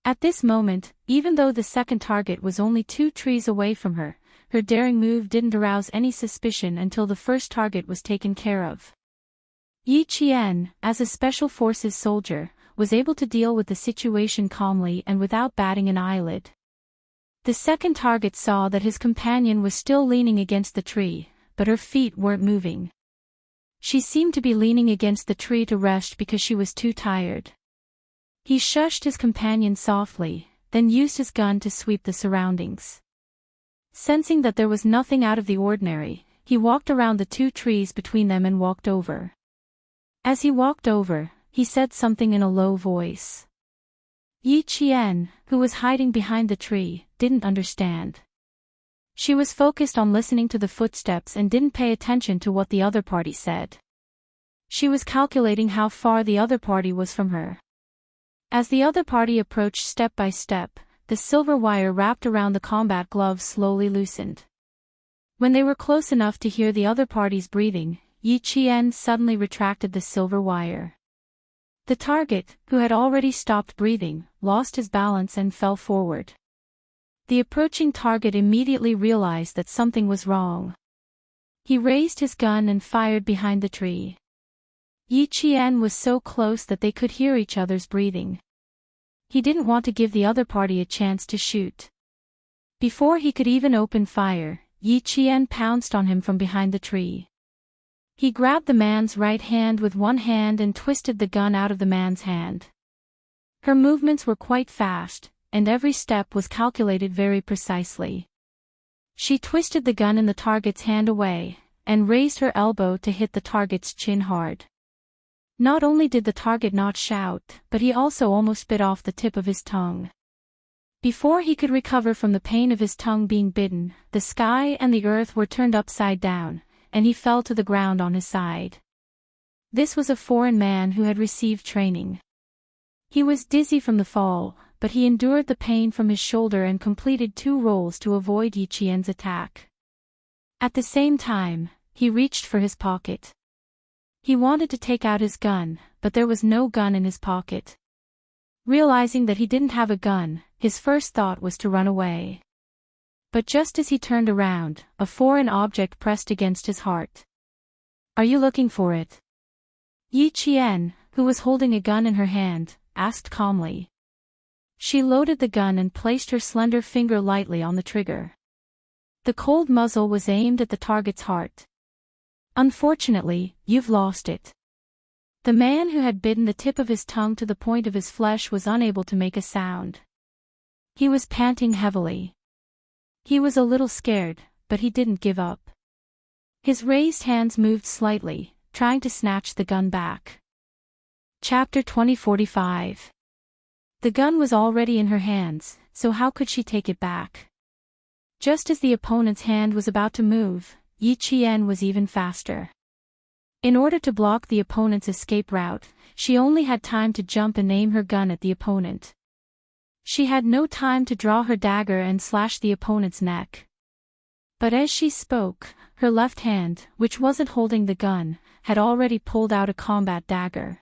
At this moment, even though the second target was only 2 trees away from her, her daring move didn't arouse any suspicion until the first target was taken care of. Yi Qian, as a Special Forces soldier, was able to deal with the situation calmly and without batting an eyelid. The second target saw that his companion was still leaning against the tree, but her feet weren't moving. She seemed to be leaning against the tree to rest because she was too tired. He shushed his companion softly, then used his gun to sweep the surroundings. Sensing that there was nothing out of the ordinary, he walked around the 2 trees between them and walked over. As he walked over, he said something in a low voice. Yi Qian, who was hiding behind the tree, didn't understand. She was focused on listening to the footsteps and didn't pay attention to what the other party said. She was calculating how far the other party was from her. As the other party approached step by step, the silver wire wrapped around the combat gloves slowly loosened. When they were close enough to hear the other party's breathing, Yi Qian suddenly retracted the silver wire. The target, who had already stopped breathing, lost his balance and fell forward. The approaching target immediately realized that something was wrong. He raised his gun and fired behind the tree. Yi Qian was so close that they could hear each other's breathing. He didn't want to give the other party a chance to shoot. Before he could even open fire, Yi Qian pounced on him from behind the tree. He grabbed the man's right hand with one hand and twisted the gun out of the man's hand. Her movements were quite fast, and every step was calculated very precisely. She twisted the gun in the target's hand away, and raised her elbow to hit the target's chin hard. Not only did the target not shout, but he also almost bit off the tip of his tongue. Before he could recover from the pain of his tongue being bitten, the sky and the earth were turned upside down, and he fell to the ground on his side. This was a foreign man who had received training. He was dizzy from the fall, but he endured the pain from his shoulder and completed 2 rolls to avoid Yi Qian's attack. At the same time, he reached for his pocket. He wanted to take out his gun, but there was no gun in his pocket. Realizing that he didn't have a gun, his first thought was to run away. But just as he turned around, a foreign object pressed against his heart. "Are you looking for it?" Yi Qian, who was holding a gun in her hand, asked calmly. She loaded the gun and placed her slender finger lightly on the trigger. The cold muzzle was aimed at the target's heart. "Unfortunately, you've lost it." The man who had bitten the tip of his tongue to the point of his flesh was unable to make a sound. He was panting heavily. He was a little scared, but he didn't give up. His raised hands moved slightly, trying to snatch the gun back. Chapter 2045. The gun was already in her hands, so how could she take it back? Just as the opponent's hand was about to move, Yi Qian was even faster. In order to block the opponent's escape route, she only had time to jump and aim her gun at the opponent. She had no time to draw her dagger and slash the opponent's neck. But as she spoke, her left hand, which wasn't holding the gun, had already pulled out a combat dagger.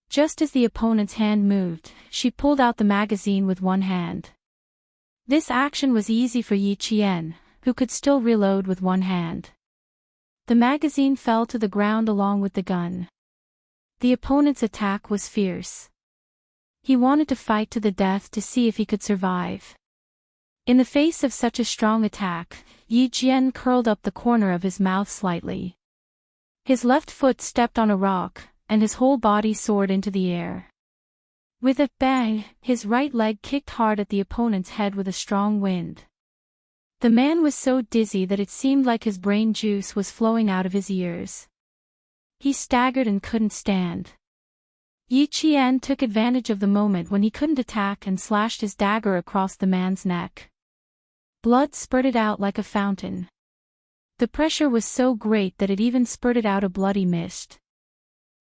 Just as the opponent's hand moved, she pulled out the magazine with one hand. This action was easy for Yi Qian, who could still reload with one hand. The magazine fell to the ground along with the gun. The opponent's attack was fierce. He wanted to fight to the death to see if he could survive. In the face of such a strong attack, Yi Qian curled up the corner of his mouth slightly. His left foot stepped on a rock, and his whole body soared into the air. With a bang, his right leg kicked hard at the opponent's head with a strong wind. The man was so dizzy that it seemed like his brain juice was flowing out of his ears. He staggered and couldn't stand. Yi Qian took advantage of the moment when he couldn't attack and slashed his dagger across the man's neck. Blood spurted out like a fountain. The pressure was so great that it even spurted out a bloody mist.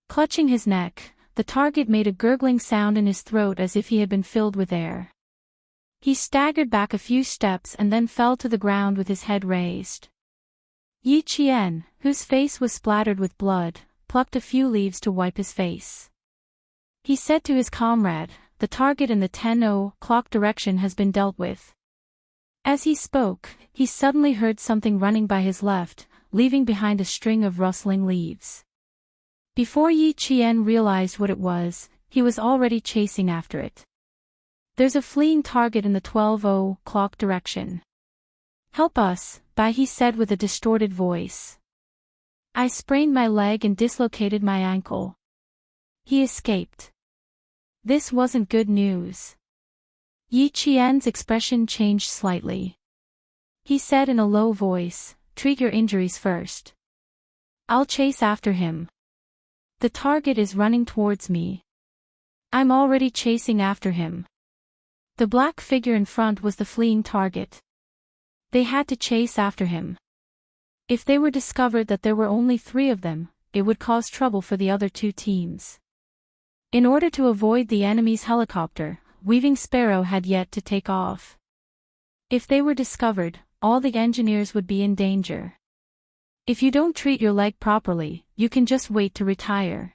Clutching his neck, the target made a gurgling sound in his throat as if he had been filled with air. He staggered back a few steps and then fell to the ground with his head raised. Yi Qian, whose face was splattered with blood, plucked a few leaves to wipe his face. He said to his comrade, "The target in the 10:00 direction has been dealt with." As he spoke, he suddenly heard something running by his left, leaving behind a string of rustling leaves. Before Yi Qian realized what it was, he was already chasing after it. "There's a fleeing target in the 12:00 direction. Help us," he said with a distorted voice. "I sprained my leg and dislocated my ankle." He escaped. This wasn't good news. Yi Qian's expression changed slightly. He said in a low voice, "Treat your injuries first. I'll chase after him. The target is running towards me. I'm already chasing after him." The black figure in front was the fleeing target. They had to chase after him. If they were discovered that there were only 3 of them, it would cause trouble for the other 2 teams. In order to avoid the enemy's helicopter, Weaving Sparrow had yet to take off. If they were discovered, all the engineers would be in danger. If you don't treat your leg properly, you can just wait to retire.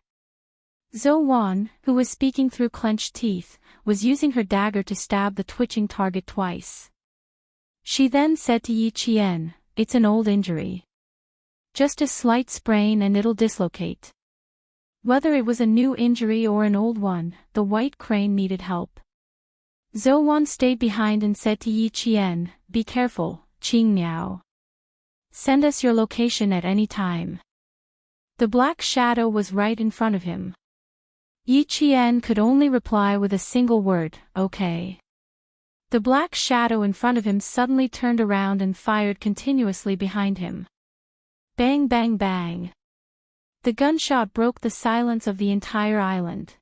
Zhou Wan, who was speaking through clenched teeth, was using her dagger to stab the twitching target twice. She then said to Yi Qian, "It's an old injury. Just a slight sprain and it'll dislocate." Whether it was a new injury or an old one, the white crane needed help. Zhou Wan stayed behind and said to Yi Qian, "Be careful, Qing Miao. Send us your location at any time." The black shadow was right in front of him. Yi Qian could only reply with a single word, "Okay." The black shadow in front of him suddenly turned around and fired continuously behind him. Bang bang bang. The gunshot broke the silence of the entire island.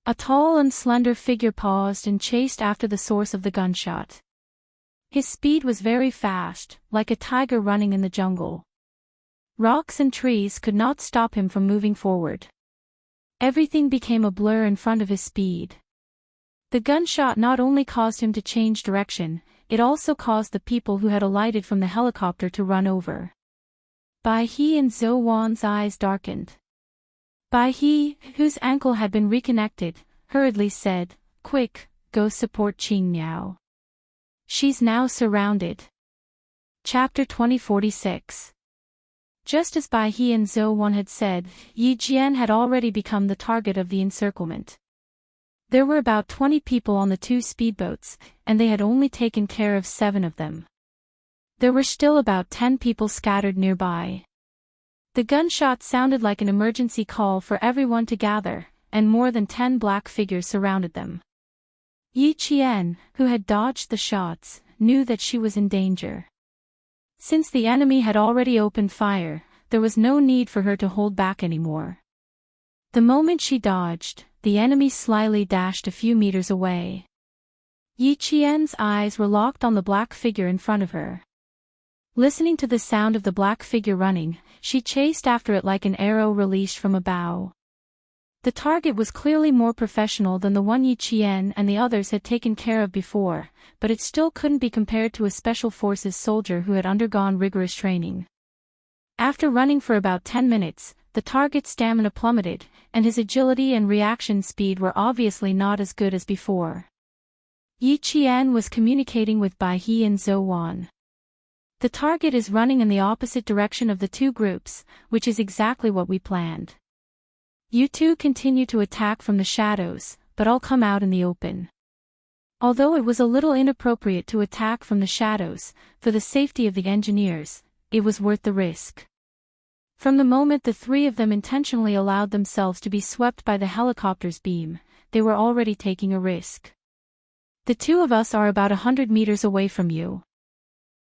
A tall and slender figure paused and chased after the source of the gunshot. His speed was very fast, like a tiger running in the jungle. Rocks and trees could not stop him from moving forward. Everything became a blur in front of his speed. The gunshot not only caused him to change direction, it also caused the people who had alighted from the helicopter to run over. Bai He and Zhou Wan's eyes darkened. Bai He, whose ankle had been reconnected, hurriedly said, "Quick, go support Qing Miao. She's now surrounded." Chapter 2046. Just as Bai He and Zhou Wan had said, Yi Jian had already become the target of the encirclement. There were about 20 people on the 2 speedboats, and they had only taken care of 7 of them. There were still about 10 people scattered nearby. The gunshot sounded like an emergency call for everyone to gather, and more than 10 black figures surrounded them. Yi Qian, who had dodged the shots, knew that she was in danger. Since the enemy had already opened fire, there was no need for her to hold back anymore. The moment she dodged, the enemy slyly dashed a few meters away. Yi Qian's eyes were locked on the black figure in front of her. Listening to the sound of the black figure running, she chased after it like an arrow released from a bow. The target was clearly more professional than the one Yi Qian and the others had taken care of before, but it still couldn't be compared to a special forces soldier who had undergone rigorous training. After running for about 10 minutes, the target's stamina plummeted, and his agility and reaction speed were obviously not as good as before. Yi Qian was communicating with Bai He and Zhou Wan. "The target is running in the opposite direction of the 2 groups, which is exactly what we planned. You 2 continue to attack from the shadows, but I'll come out in the open." Although it was a little inappropriate to attack from the shadows, for the safety of the engineers, it was worth the risk. From the moment the 3 of them intentionally allowed themselves to be swept by the helicopter's beam, they were already taking a risk. "The 2 of us are about 100 meters away from you.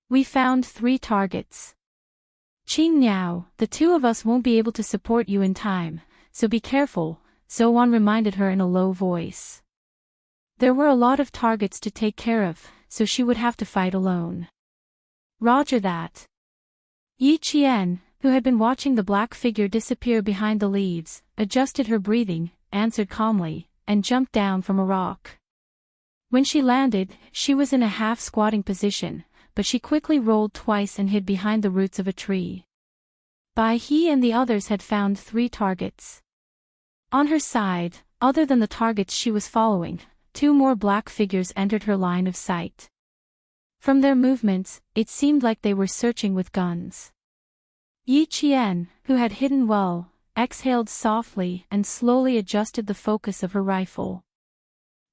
We found 3 targets. Qing Miao, the 2 of us won't be able to support you in time, so be careful," Zhou Wan reminded her in a low voice. There were a lot of targets to take care of, so she would have to fight alone. "Roger that." Yi Qian, who had been watching the black figure disappear behind the leaves, adjusted her breathing, answered calmly, and jumped down from a rock. When she landed, she was in a half-squatting position, but she quickly rolled twice and hid behind the roots of a tree. Bai He and the others had found 3 targets. On her side, other than the targets she was following, 2 more black figures entered her line of sight. From their movements, it seemed like they were searching with guns. Yi Qian, who had hidden well, exhaled softly and slowly adjusted the focus of her rifle.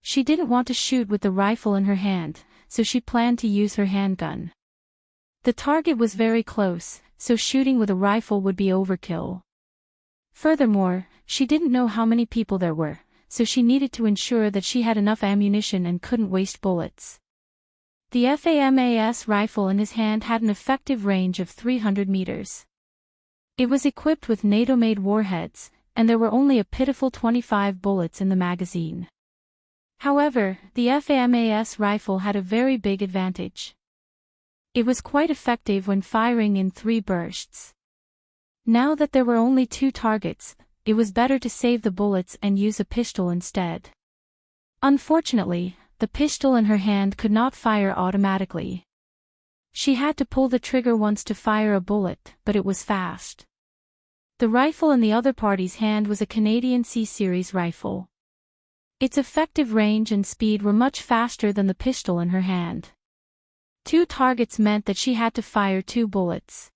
She didn't want to shoot with the rifle in her hand, so she planned to use her handgun. The target was very close, so shooting with a rifle would be overkill. Furthermore, she didn't know how many people there were, so she needed to ensure that she had enough ammunition and couldn't waste bullets. The FAMAS rifle in his hand had an effective range of 300 meters. It was equipped with NATO-made warheads, and there were only a pitiful 25 bullets in the magazine. However, the FAMAS rifle had a very big advantage. It was quite effective when firing in 3 bursts. Now that there were only 2 targets, it was better to save the bullets and use a pistol instead. Unfortunately, the pistol in her hand could not fire automatically. She had to pull the trigger once to fire a bullet, but it was fast. The rifle in the other party's hand was a Canadian C-Series rifle. Its effective range and speed were much faster than the pistol in her hand. 2 targets meant that she had to fire 2 bullets.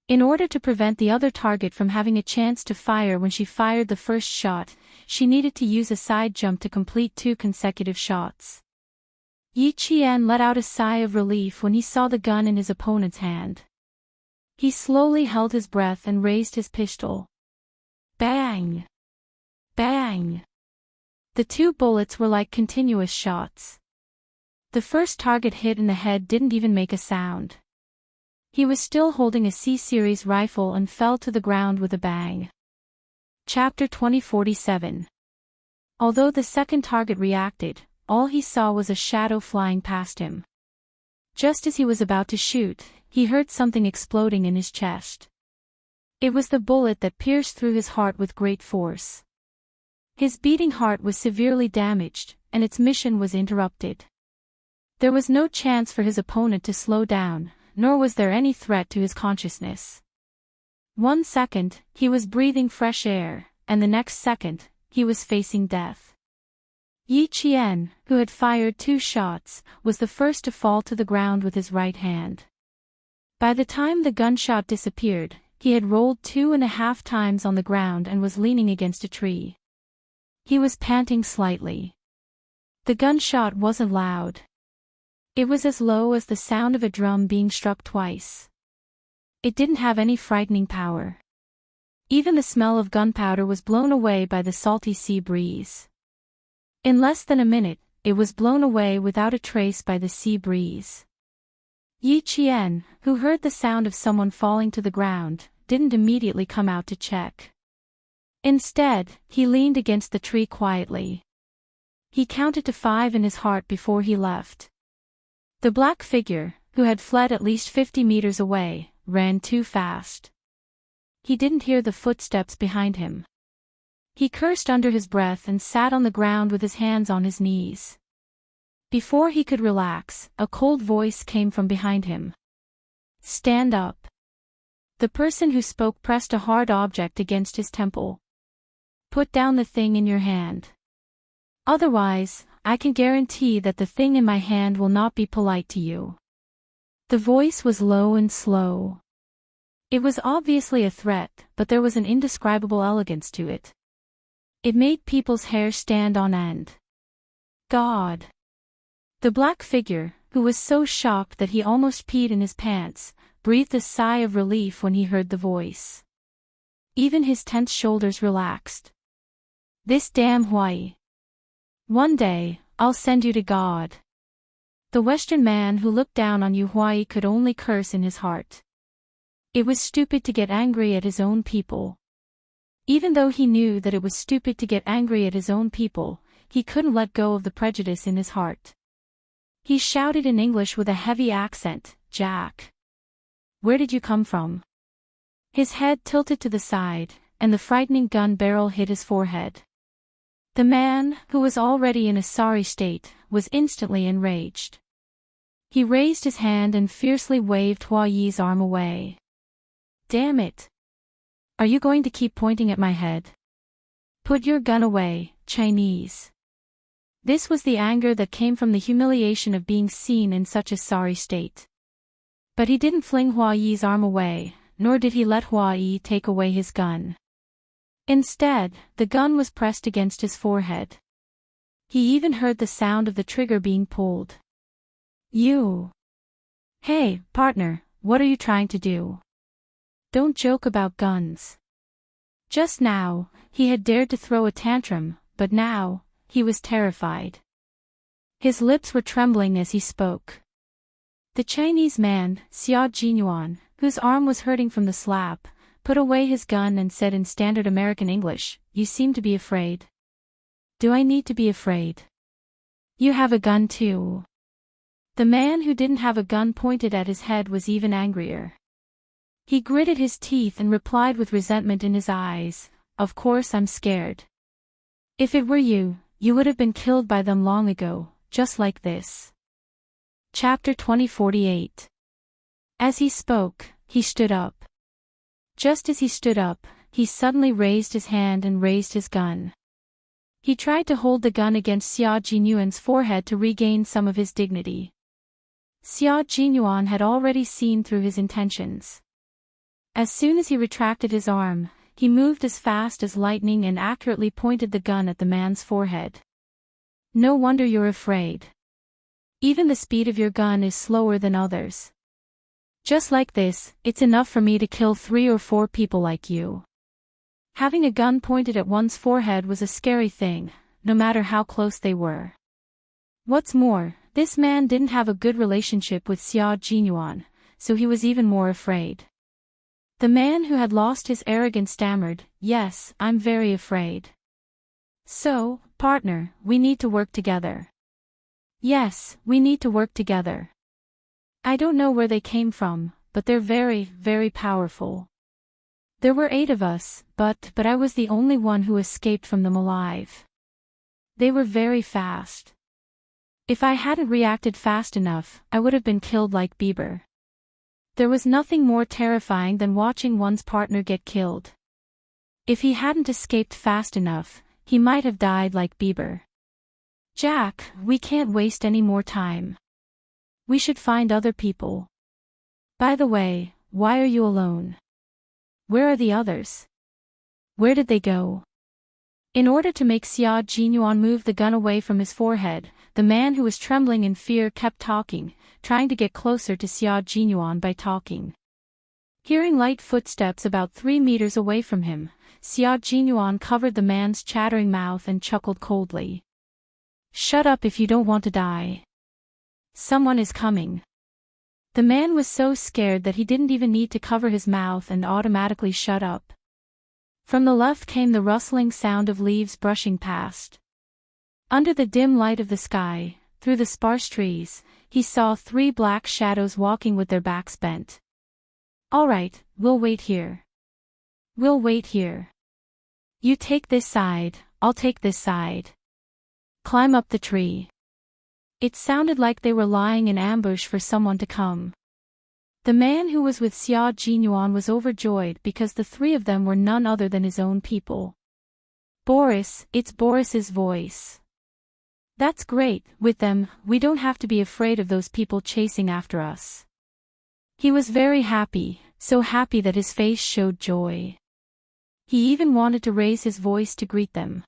In order to prevent the other target from having a chance to fire when she fired the first shot, she needed to use a side jump to complete 2 consecutive shots. Yi Qian let out a sigh of relief when he saw the gun in his opponent's hand. He slowly held his breath and raised his pistol. Bang! Bang! The 2 bullets were like continuous shots. The first target hit in the head didn't even make a sound. He was still holding a C-Series rifle and fell to the ground with a bang. Chapter 2047. Although the second target reacted, all he saw was a shadow flying past him. Just as he was about to shoot, he heard something exploding in his chest. It was the bullet that pierced through his heart with great force. His beating heart was severely damaged, and its mission was interrupted. There was no chance for his opponent to slow down, nor was there any threat to his consciousness. 1 second, he was breathing fresh air, and the next second, he was facing death. Yi Qian, who had fired 2 shots, was the first to fall to the ground with his right hand. By the time the gunshot disappeared, he had rolled 2.5 times on the ground and was leaning against a tree. He was panting slightly. The gunshot wasn't loud. It was as low as the sound of a drum being struck twice. It didn't have any frightening power. Even the smell of gunpowder was blown away by the salty sea breeze. In less than a minute, it was blown away without a trace by the sea breeze. Yi Qian, who heard the sound of someone falling to the ground, didn't immediately come out to check. Instead, he leaned against the tree quietly. He counted to 5 in his heart before he left. The black figure, who had fled at least 50 meters away, ran too fast. He didn't hear the footsteps behind him. He cursed under his breath and sat on the ground with his hands on his knees. Before he could relax, a cold voice came from behind him. Stand up. The person who spoke pressed a hard object against his temple. Put down the thing in your hand. Otherwise, I can guarantee that the thing in my hand will not be polite to you. The voice was low and slow. It was obviously a threat, but there was an indescribable elegance to it. It made people's hair stand on end. God! The black figure, who was so shocked that he almost peed in his pants, breathed a sigh of relief when he heard the voice. Even his tense shoulders relaxed. This damn Hawaii. One day, I'll send you to God. The Western man who looked down on you Hawaii could only curse in his heart. It was stupid to get angry at his own people. Even though he knew that it was stupid to get angry at his own people, he couldn't let go of the prejudice in his heart. He shouted in English with a heavy accent, Jack. Where did you come from? His head tilted to the side, and the frightening gun barrel hit his forehead. The man, who was already in a sorry state, was instantly enraged. He raised his hand and fiercely waved Hua Yi's arm away. Damn it! Are you going to keep pointing at my head? Put your gun away, Chinese. This was the anger that came from the humiliation of being seen in such a sorry state. But he didn't fling Hua Yi's arm away, nor did he let Hua Yi take away his gun. Instead, the gun was pressed against his forehead. He even heard the sound of the trigger being pulled. You! Hey, partner, what are you trying to do? Don't joke about guns. Just now, he had dared to throw a tantrum, but now, he was terrified. His lips were trembling as he spoke. The Chinese man, Xia Jinyuan, whose arm was hurting from the slap, put away his gun and said in standard American English, You seem to be afraid. Do I need to be afraid? You have a gun too. The man who didn't have a gun pointed at his head was even angrier. He gritted his teeth and replied with resentment in his eyes, Of course I'm scared. If it were you, you would have been killed by them long ago, just like this. Chapter 2048. As he spoke, he stood up. Just as he stood up, he suddenly raised his hand and raised his gun. He tried to hold the gun against Xia Jinyuan's forehead to regain some of his dignity. Xia Jinyuan had already seen through his intentions. As soon as he retracted his arm, he moved as fast as lightning and accurately pointed the gun at the man's forehead. No wonder you're afraid. Even the speed of your gun is slower than others. Just like this, it's enough for me to kill 3 or 4 people like you. Having a gun pointed at one's forehead was a scary thing, no matter how close they were. What's more, this man didn't have a good relationship with Xia Jinyuan, so he was even more afraid. The man who had lost his arrogance stammered, "Yes, I'm very afraid." "So, partner, we need to work together." "Yes, we need to work together. I don't know where they came from, but they're very, very powerful. There were 8 of us, but I was the only one who escaped from them alive. They were very fast. If I hadn't reacted fast enough, I would have been killed like Bieber. There was nothing more terrifying than watching one's partner get killed. If he hadn't escaped fast enough, he might have died like Bieber. Jack, we can't waste any more time. We should find other people. By the way, why are you alone? Where are the others? Where did they go?" In order to make Xia Jinyuan move the gun away from his forehead, the man who was trembling in fear kept talking, trying to get closer to Xia Jinyuan by talking. Hearing light footsteps about 3 meters away from him, Xia Jinyuan covered the man's chattering mouth and chuckled coldly. "Shut up if you don't want to die. Someone is coming." The man was so scared that he didn't even need to cover his mouth and automatically shut up. From the left came the rustling sound of leaves brushing past. Under the dim light of the sky, through the sparse trees, he saw 3 black shadows walking with their backs bent. "All right, we'll wait here. We'll wait here. You take this side, I'll take this side. Climb up the tree." It sounded like they were lying in ambush for someone to come. The man who was with Xia Jinyuan was overjoyed because the 3 of them were none other than his own people. "Boris, it's Boris's voice. That's great, with them, we don't have to be afraid of those people chasing after us." He was very happy, so happy that his face showed joy. He even wanted to raise his voice to greet them.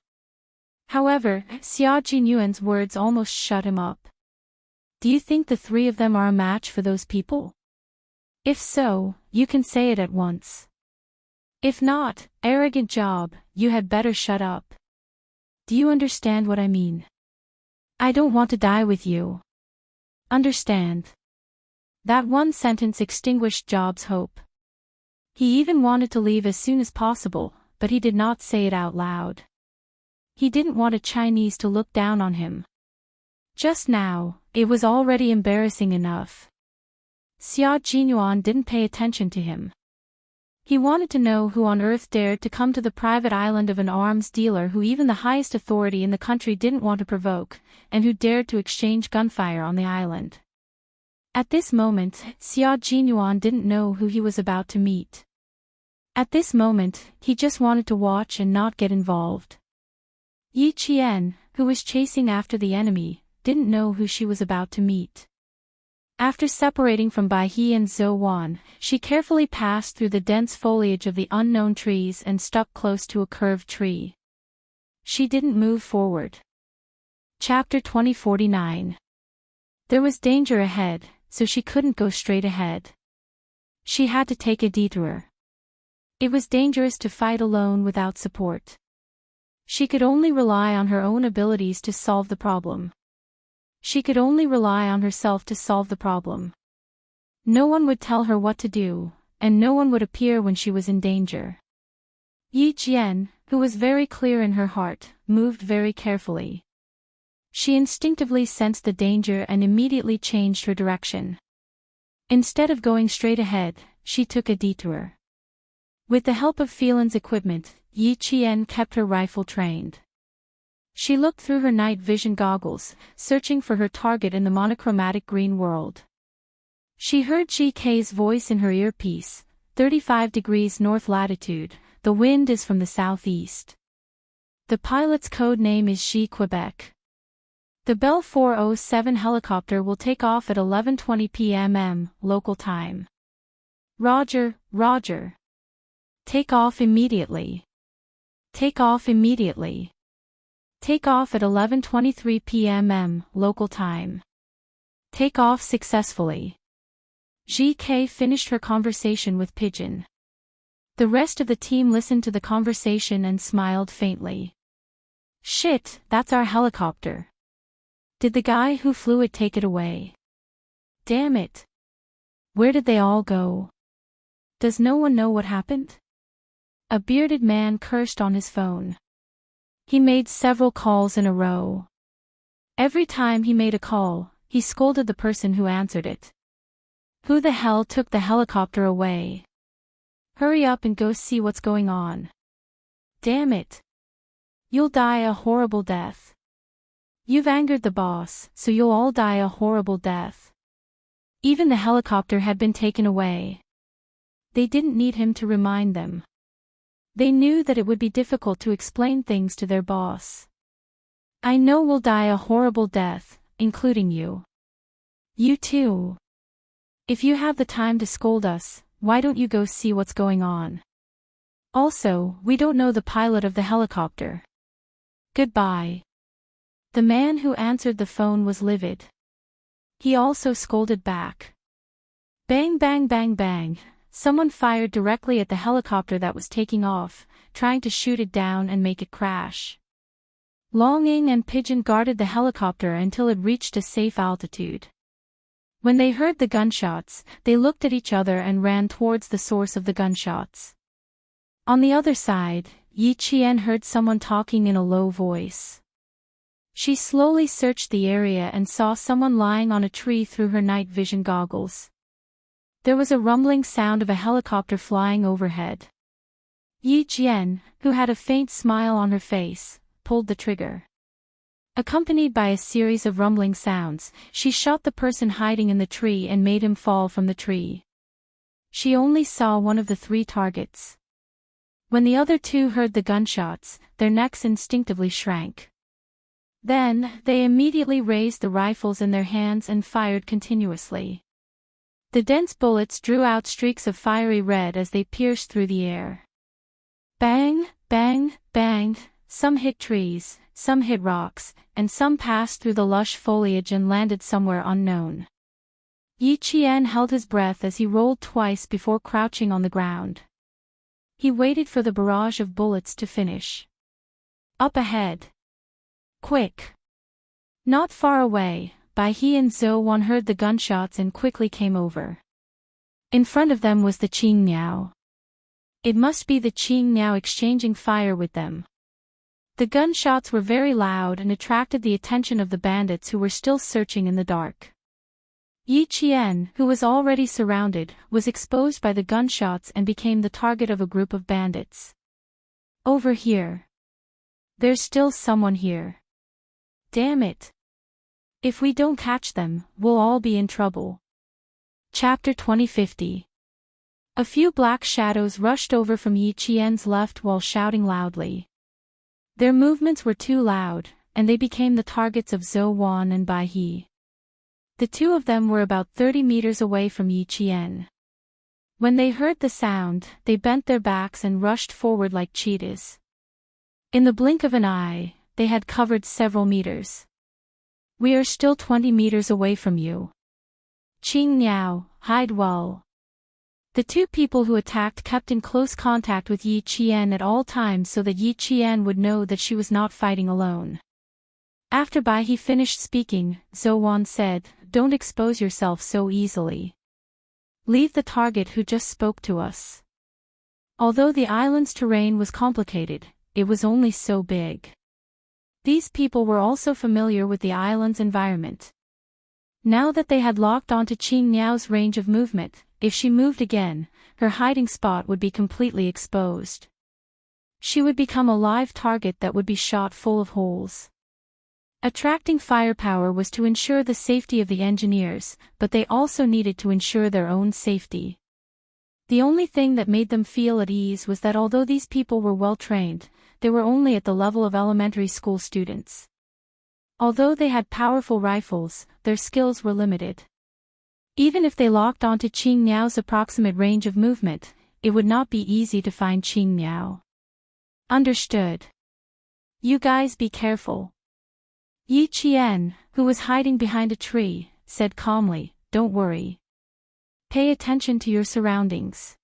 However, Xia Jinyuan's words almost shut him up. "Do you think the 3 of them are a match for those people? If so, you can say it at once. If not, arrogant job, you had better shut up. Do you understand what I mean? I don't want to die with you. Understand?" That one sentence extinguished Job's hope. He even wanted to leave as soon as possible, but he did not say it out loud. He didn't want a Chinese to look down on him. Just now, it was already embarrassing enough. Xia Jinyuan didn't pay attention to him. He wanted to know who on earth dared to come to the private island of an arms dealer who even the highest authority in the country didn't want to provoke, and who dared to exchange gunfire on the island. At this moment, Xia Jinyuan didn't know who he was about to meet. At this moment, he just wanted to watch and not get involved. Yi Qian, who was chasing after the enemy, didn't know who she was about to meet. After separating from Bai He and Zhou Wan, she carefully passed through the dense foliage of the unknown trees and stuck close to a curved tree. She didn't move forward. Chapter 2049. There was danger ahead, so she couldn't go straight ahead. She had to take a detour. It was dangerous to fight alone without support. She could only rely on her own abilities to solve the problem. She could only rely on herself to solve the problem. No one would tell her what to do, and no one would appear when she was in danger. Yi Jian, who was very clear in her heart, moved very carefully. She instinctively sensed the danger and immediately changed her direction. Instead of going straight ahead, she took a detour. With the help of Phelan's equipment, Yi Qian kept her rifle trained. She looked through her night vision goggles, searching for her target in the monochromatic green world. She heard GK's voice in her earpiece. 35 degrees north latitude, the wind is from the southeast. The pilot's code name is G Quebec. The Bell 407 helicopter will take off at 11:20 p.m. local time. Roger, Roger. Take off immediately. Take off immediately. Take off at 11:23 p.m. local time. Take off successfully. GK finished her conversation with Pigeon. The rest of the team listened to the conversation and smiled faintly. Shit, that's our helicopter. Did the guy who flew it take it away? Damn it. Where did they all go? Does no one know what happened? A bearded man cursed on his phone. He made several calls in a row. Every time he made a call, he scolded the person who answered it. Who the hell took the helicopter away? Hurry up and go see what's going on. Damn it. You'll die a horrible death. You've angered the boss, so you'll all die a horrible death. Even the helicopter had been taken away. They didn't need him to remind them. They knew that it would be difficult to explain things to their boss. I know we'll die a horrible death, including you. You too. If you have the time to scold us, why don't you go see what's going on? Also, we don't know the pilot of the helicopter. Goodbye. The man who answered the phone was livid. He also scolded back. Bang bang bang bang, someone fired directly at the helicopter that was taking off, trying to shoot it down and make it crash. Longing and Pigeon guarded the helicopter until it reached a safe altitude. When they heard the gunshots, they looked at each other and ran towards the source of the gunshots. On the other side, Yi Qian heard someone talking in a low voice. She slowly searched the area and saw someone lying on a tree through her night vision goggles. There was a rumbling sound of a helicopter flying overhead. Yi Qian, who had a faint smile on her face, pulled the trigger. Accompanied by a series of rumbling sounds, she shot the person hiding in the tree and made him fall from the tree. She only saw one of the 3 targets. When the other 2 heard the gunshots, their necks instinctively shrank. Then, they immediately raised the rifles in their hands and fired continuously. The dense bullets drew out streaks of fiery red as they pierced through the air. Bang, bang, bang, some hit trees, some hit rocks, and some passed through the lush foliage and landed somewhere unknown. Yi Qian held his breath as he rolled twice before crouching on the ground. He waited for the barrage of bullets to finish. Up ahead. Quick. Not far away, Bai He and Zhou Wan heard the gunshots and quickly came over. In front of them was the Qing Miao. It must be the Qing Miao exchanging fire with them. The gunshots were very loud and attracted the attention of the bandits who were still searching in the dark. Yi Qian, who was already surrounded, was exposed by the gunshots and became the target of a group of bandits. Over here. There's still someone here. Damn it. If we don't catch them, we'll all be in trouble. Chapter 2050. A few black shadows rushed over from Yi Qian's left while shouting loudly. Their movements were too loud, and they became the targets of Zhou Wan and Bai He. The 2 of them were about 30 meters away from Yi Qian. When they heard the sound, they bent their backs and rushed forward like cheetahs. In the blink of an eye, they had covered several meters. We are still 20 meters away from you. Qing Miao, hide well. The 2 people who attacked kept in close contact with Yi Qian at all times so that Yi Qian would know that she was not fighting alone. After Bai He finished speaking, Zhou Wan said, "Don't expose yourself so easily. Leave the target who just spoke to us." Although the island's terrain was complicated, it was only so big. These people were also familiar with the island's environment. Now that they had locked onto Qing Miao's range of movement, if she moved again, her hiding spot would be completely exposed. She would become a live target that would be shot full of holes. Attracting firepower was to ensure the safety of the engineers, but they also needed to ensure their own safety. The only thing that made them feel at ease was that although these people were well trained, they were only at the level of elementary school students. Although they had powerful rifles, their skills were limited. Even if they locked onto Qing Miao's approximate range of movement, it would not be easy to find Qing Miao. Understood. You guys be careful. Yi Qian, who was hiding behind a tree, said calmly, "Don't worry. Pay attention to your surroundings.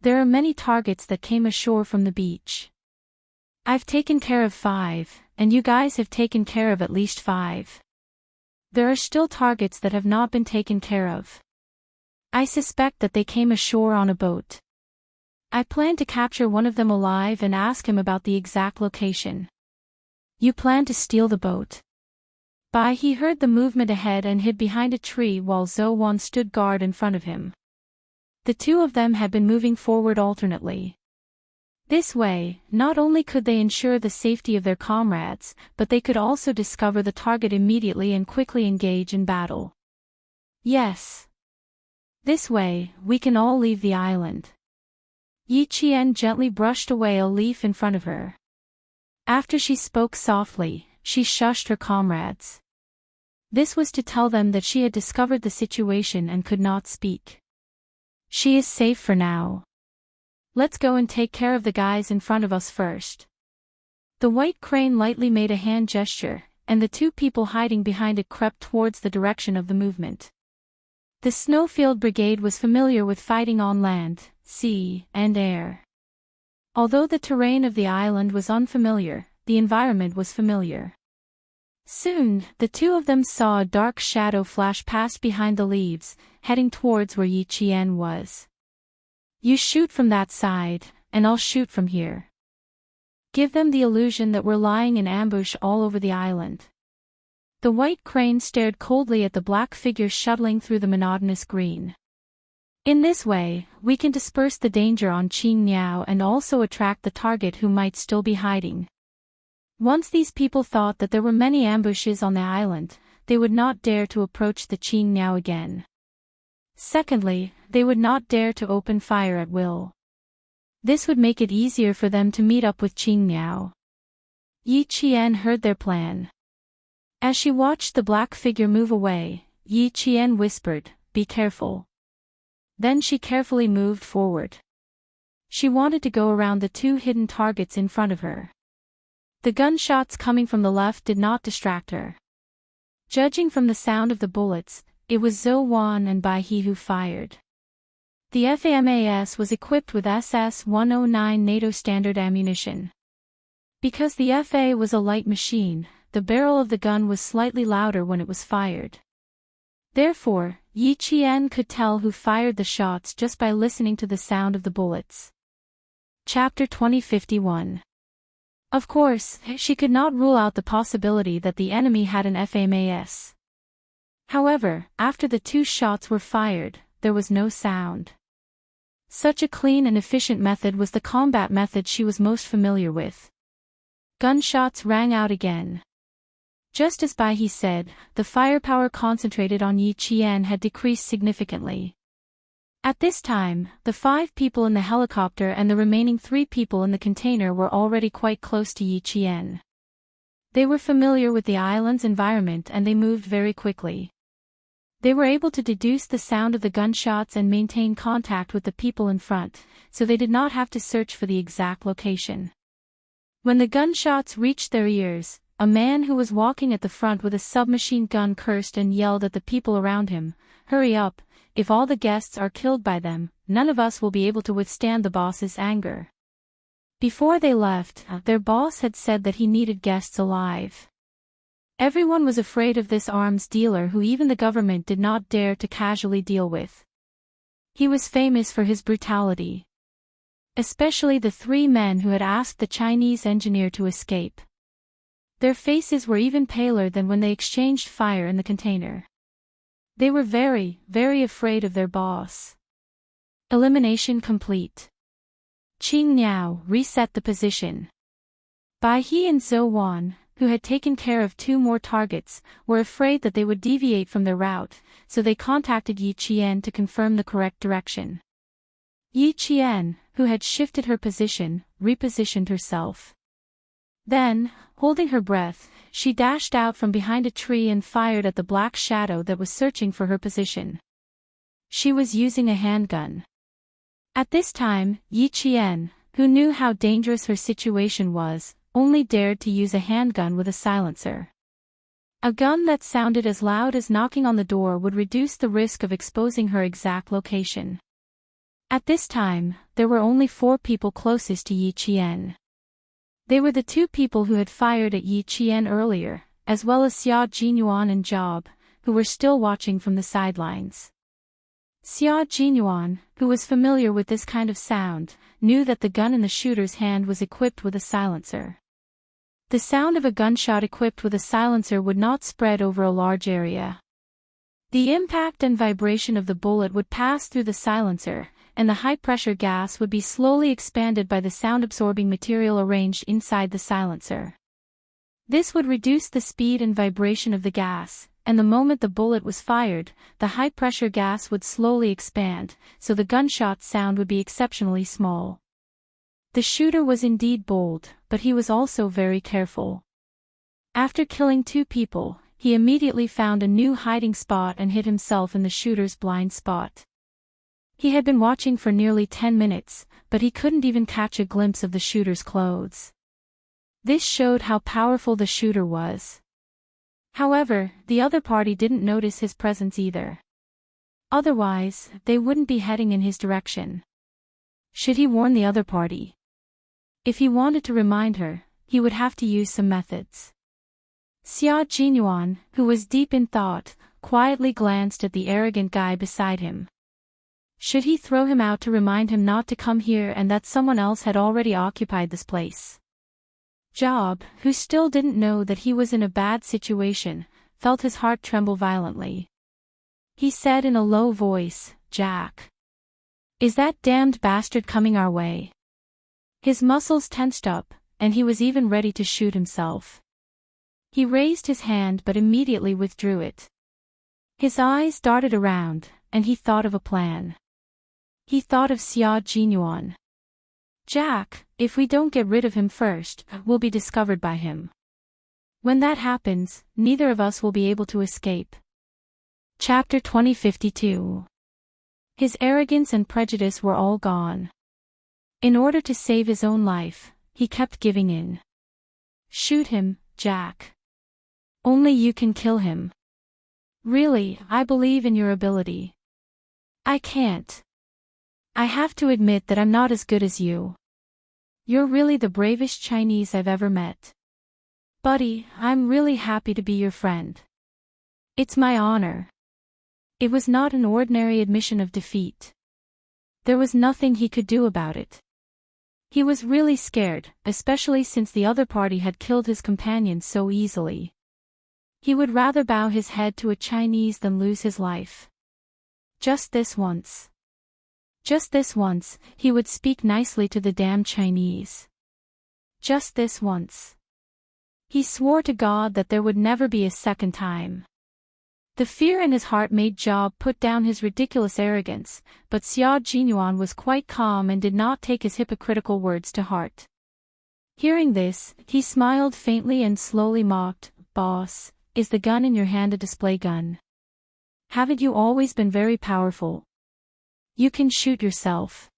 There are many targets that came ashore from the beach. I've taken care of 5, and you guys have taken care of at least 5. There are still targets that have not been taken care of. I suspect that they came ashore on a boat. I plan to capture one of them alive and ask him about the exact location." "You plan to steal the boat?" Bai He heard the movement ahead and hid behind a tree while Zhou Wan stood guard in front of him. The two of them had been moving forward alternately. This way, not only could they ensure the safety of their comrades, but they could also discover the target immediately and quickly engage in battle. "Yes. This way, we can all leave the island." Yi Qian gently brushed away a leaf in front of her. After she spoke softly, she shushed her comrades. This was to tell them that she had discovered the situation and could not speak. "She is safe for now. Let's go and take care of the guys in front of us first." The white crane lightly made a hand gesture, and the two people hiding behind it crept towards the direction of the movement. The Snowfield Brigade was familiar with fighting on land, sea, and air. Although the terrain of the island was unfamiliar, the environment was familiar. Soon, the two of them saw a dark shadow flash past behind the leaves, heading towards where Yi Qian was. "You shoot from that side, and I'll shoot from here. Give them the illusion that we're lying in ambush all over the island." The white crane stared coldly at the black figure shuttling through the monotonous green. "In this way, we can disperse the danger on Qing Miao and also attract the target who might still be hiding. Once these people thought that there were many ambushes on the island, they would not dare to approach the Qing Miao again. Secondly, they would not dare to open fire at will. This would make it easier for them to meet up with Qing Miao." Yi Qian heard their plan. As she watched the black figure move away, Yi Qian whispered, "Be careful." Then she carefully moved forward. She wanted to go around the two hidden targets in front of her. The gunshots coming from the left did not distract her. Judging from the sound of the bullets, it was Zhou Wan and Bai He who fired. The FAMAS was equipped with SS-109 NATO standard ammunition. Because the FA was a light machine, the barrel of the gun was slightly louder when it was fired. Therefore, Yi Qian could tell who fired the shots just by listening to the sound of the bullets. Chapter 2051. Of course, she could not rule out the possibility that the enemy had an FAMAS. However, after the two shots were fired, there was no sound. Such a clean and efficient method was the combat method she was most familiar with. Gunshots rang out again. Just as Bai He said, the firepower concentrated on Yi Qian had decreased significantly. At this time, the 5 people in the helicopter and the remaining 3 people in the container were already quite close to Yi Qian. They were familiar with the island's environment and they moved very quickly. They were able to deduce the sound of the gunshots and maintain contact with the people in front, so they did not have to search for the exact location. When the gunshots reached their ears, a man who was walking at the front with a submachine gun cursed and yelled at the people around him, "Hurry up, if all the guests are killed by them, none of us will be able to withstand the boss's anger." Before they left, their boss had said that he needed guests alive. Everyone was afraid of this arms dealer who even the government did not dare to casually deal with. He was famous for his brutality. Especially the 3 men who had asked the Chinese engineer to escape. Their faces were even paler than when they exchanged fire in the container. They were very, very afraid of their boss. Elimination complete. Qing Miao reset the position. Bai He and Zhou Wan, who had taken care of 2 more targets, were afraid that they would deviate from their route, so they contacted Yi Qian to confirm the correct direction. Yi Qian, who had shifted her position, repositioned herself. Then, holding her breath, she dashed out from behind a tree and fired at the black shadow that was searching for her position. She was using a handgun. At this time, Yi Qian, who knew how dangerous her situation was, only dared to use a handgun with a silencer. A gun that sounded as loud as knocking on the door would reduce the risk of exposing her exact location. At this time, there were only 4 people closest to Yi Qian. They were the 2 people who had fired at Yi Qian earlier, as well as Xia Jinyuan and Job, who were still watching from the sidelines. Xia Jinyuan, who was familiar with this kind of sound, knew that the gun in the shooter's hand was equipped with a silencer. The sound of a gunshot equipped with a silencer would not spread over a large area. The impact and vibration of the bullet would pass through the silencer, and the high-pressure gas would be slowly expanded by the sound-absorbing material arranged inside the silencer. This would reduce the speed and vibration of the gas, and the moment the bullet was fired, the high-pressure gas would slowly expand, so the gunshot sound would be exceptionally small. The shooter was indeed bold, but he was also very careful. After killing 2 people, he immediately found a new hiding spot and hid himself in the shooter's blind spot. He had been watching for nearly 10 minutes, but he couldn't even catch a glimpse of the shooter's clothes. This showed how powerful the shooter was. However, the other party didn't notice his presence either. Otherwise, they wouldn't be heading in his direction. Should he warn the other party? If he wanted to remind her, he would have to use some methods. Xia Jinyuan, who was deep in thought, quietly glanced at the arrogant guy beside him. Should he throw him out to remind him not to come here and that someone else had already occupied this place? Job, who still didn't know that he was in a bad situation, felt his heart tremble violently. He said in a low voice, "Jack. Is that damned bastard coming our way?" His muscles tensed up, and he was even ready to shoot himself. He raised his hand but immediately withdrew it. His eyes darted around, and he thought of a plan. He thought of Xia Jinyuan. "Jack, if we don't get rid of him first, we'll be discovered by him. When that happens, neither of us will be able to escape." Chapter 2052. His arrogance and prejudice were all gone. In order to save his own life, he kept giving in. "Shoot him, Jack. Only you can kill him. Really, I believe in your ability. I can't. I have to admit that I'm not as good as you. You're really the bravest Chinese I've ever met. Buddy, I'm really happy to be your friend. It's my honor." It was not an ordinary admission of defeat. There was nothing he could do about it. He was really scared, especially since the other party had killed his companion so easily. He would rather bow his head to a Chinese than lose his life. Just this once. Just this once, he would speak nicely to the damn Chinese. Just this once. He swore to God that there would never be a second time. The fear in his heart made Job put down his ridiculous arrogance, but Xia Jinyuan was quite calm and did not take his hypocritical words to heart. Hearing this, he smiled faintly and slowly mocked, "Boss, is the gun in your hand a display gun? Haven't you always been very powerful? You can shoot yourself.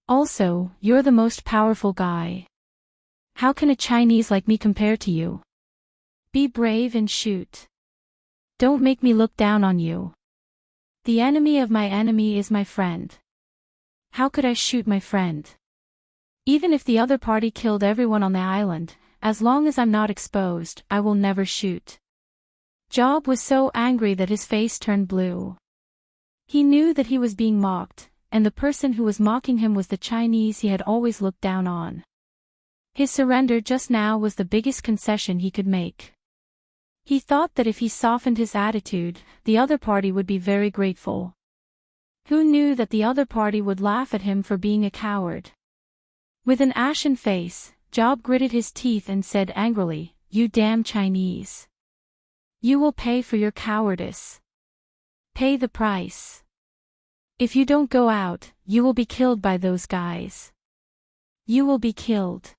Also, you're the most powerful guy. How can a Chinese like me compare to you? Be brave and shoot. Don't make me look down on you. The enemy of my enemy is my friend. How could I shoot my friend? Even if the other party killed everyone on the island, as long as I'm not exposed, I will never shoot." Job was so angry that his face turned blue. He knew that he was being mocked, and the person who was mocking him was the Chinese he had always looked down on. His surrender just now was the biggest concession he could make. He thought that if he softened his attitude, the other party would be very grateful. Who knew that the other party would laugh at him for being a coward? With an ashen face, Job gritted his teeth and said angrily, you damn Chinese. You will pay for your cowardice. Pay the price. If you don't go out, you will be killed by those guys. You will be killed.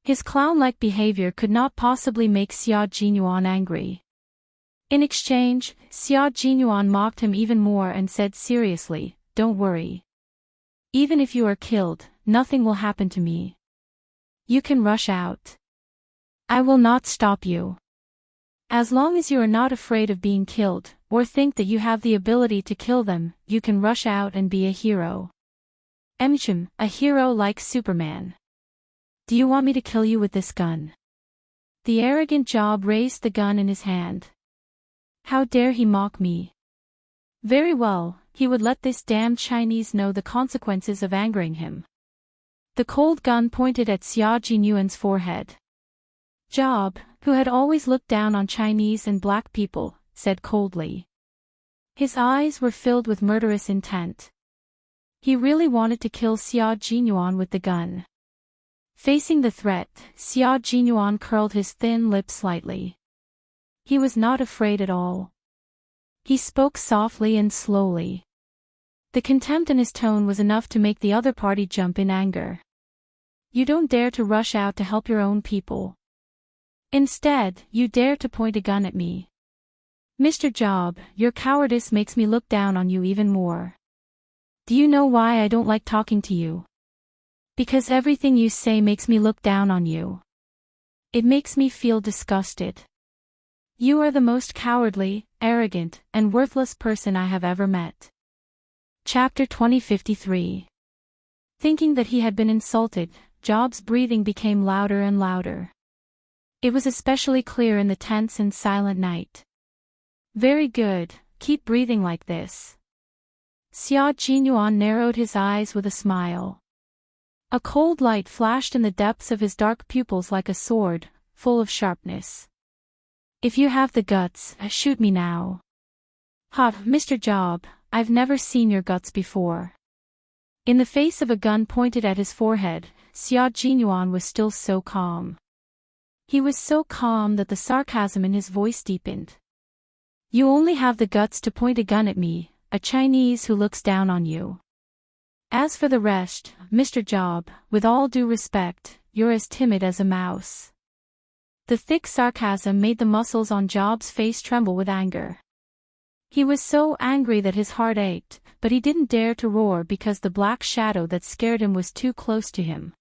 His clown-like behavior could not possibly make Xia Jinyuan angry. In exchange, Xia Jinyuan mocked him even more and said seriously, "Don't worry. Even if you are killed, nothing will happen to me. You can rush out. I will not stop you. As long as you are not afraid of being killed, or think that you have the ability to kill them, you can rush out and be a hero. A hero like Superman. Do you want me to kill you with this gun?" The arrogant Job raised the gun in his hand. How dare he mock me? Very well, he would let this damned Chinese know the consequences of angering him. The cold gun pointed at Xia Jinyuan's forehead. Job, who had always looked down on Chinese and black people, said coldly. His eyes were filled with murderous intent. He really wanted to kill Xia Jinyuan with the gun. Facing the threat, Xia Jinyuan curled his thin lips slightly. He was not afraid at all. He spoke softly and slowly. The contempt in his tone was enough to make the other party jump in anger. You don't dare to rush out to help your own people. Instead, you dare to point a gun at me. Mr. Job, your cowardice makes me look down on you even more. Do you know why I don't like talking to you? Because everything you say makes me look down on you. It makes me feel disgusted. You are the most cowardly, arrogant, and worthless person I have ever met. Chapter 2053. Thinking that he had been insulted, Job's breathing became louder and louder. It was especially clear in the tense and silent night. Very good, keep breathing like this. Xia Jinyuan narrowed his eyes with a smile. A cold light flashed in the depths of his dark pupils like a sword, full of sharpness. If you have the guts, shoot me now. Ha, Mr. Job, I've never seen your guts before. In the face of a gun pointed at his forehead, Xia Jinyuan was still so calm. He was so calm that the sarcasm in his voice deepened. You only have the guts to point a gun at me, a Chinese who looks down on you. As for the rest, Mr. Job, with all due respect, you're as timid as a mouse. The thick sarcasm made the muscles on Job's face tremble with anger. He was so angry that his heart ached, but he didn't dare to roar because the black shadow that scared him was too close to him.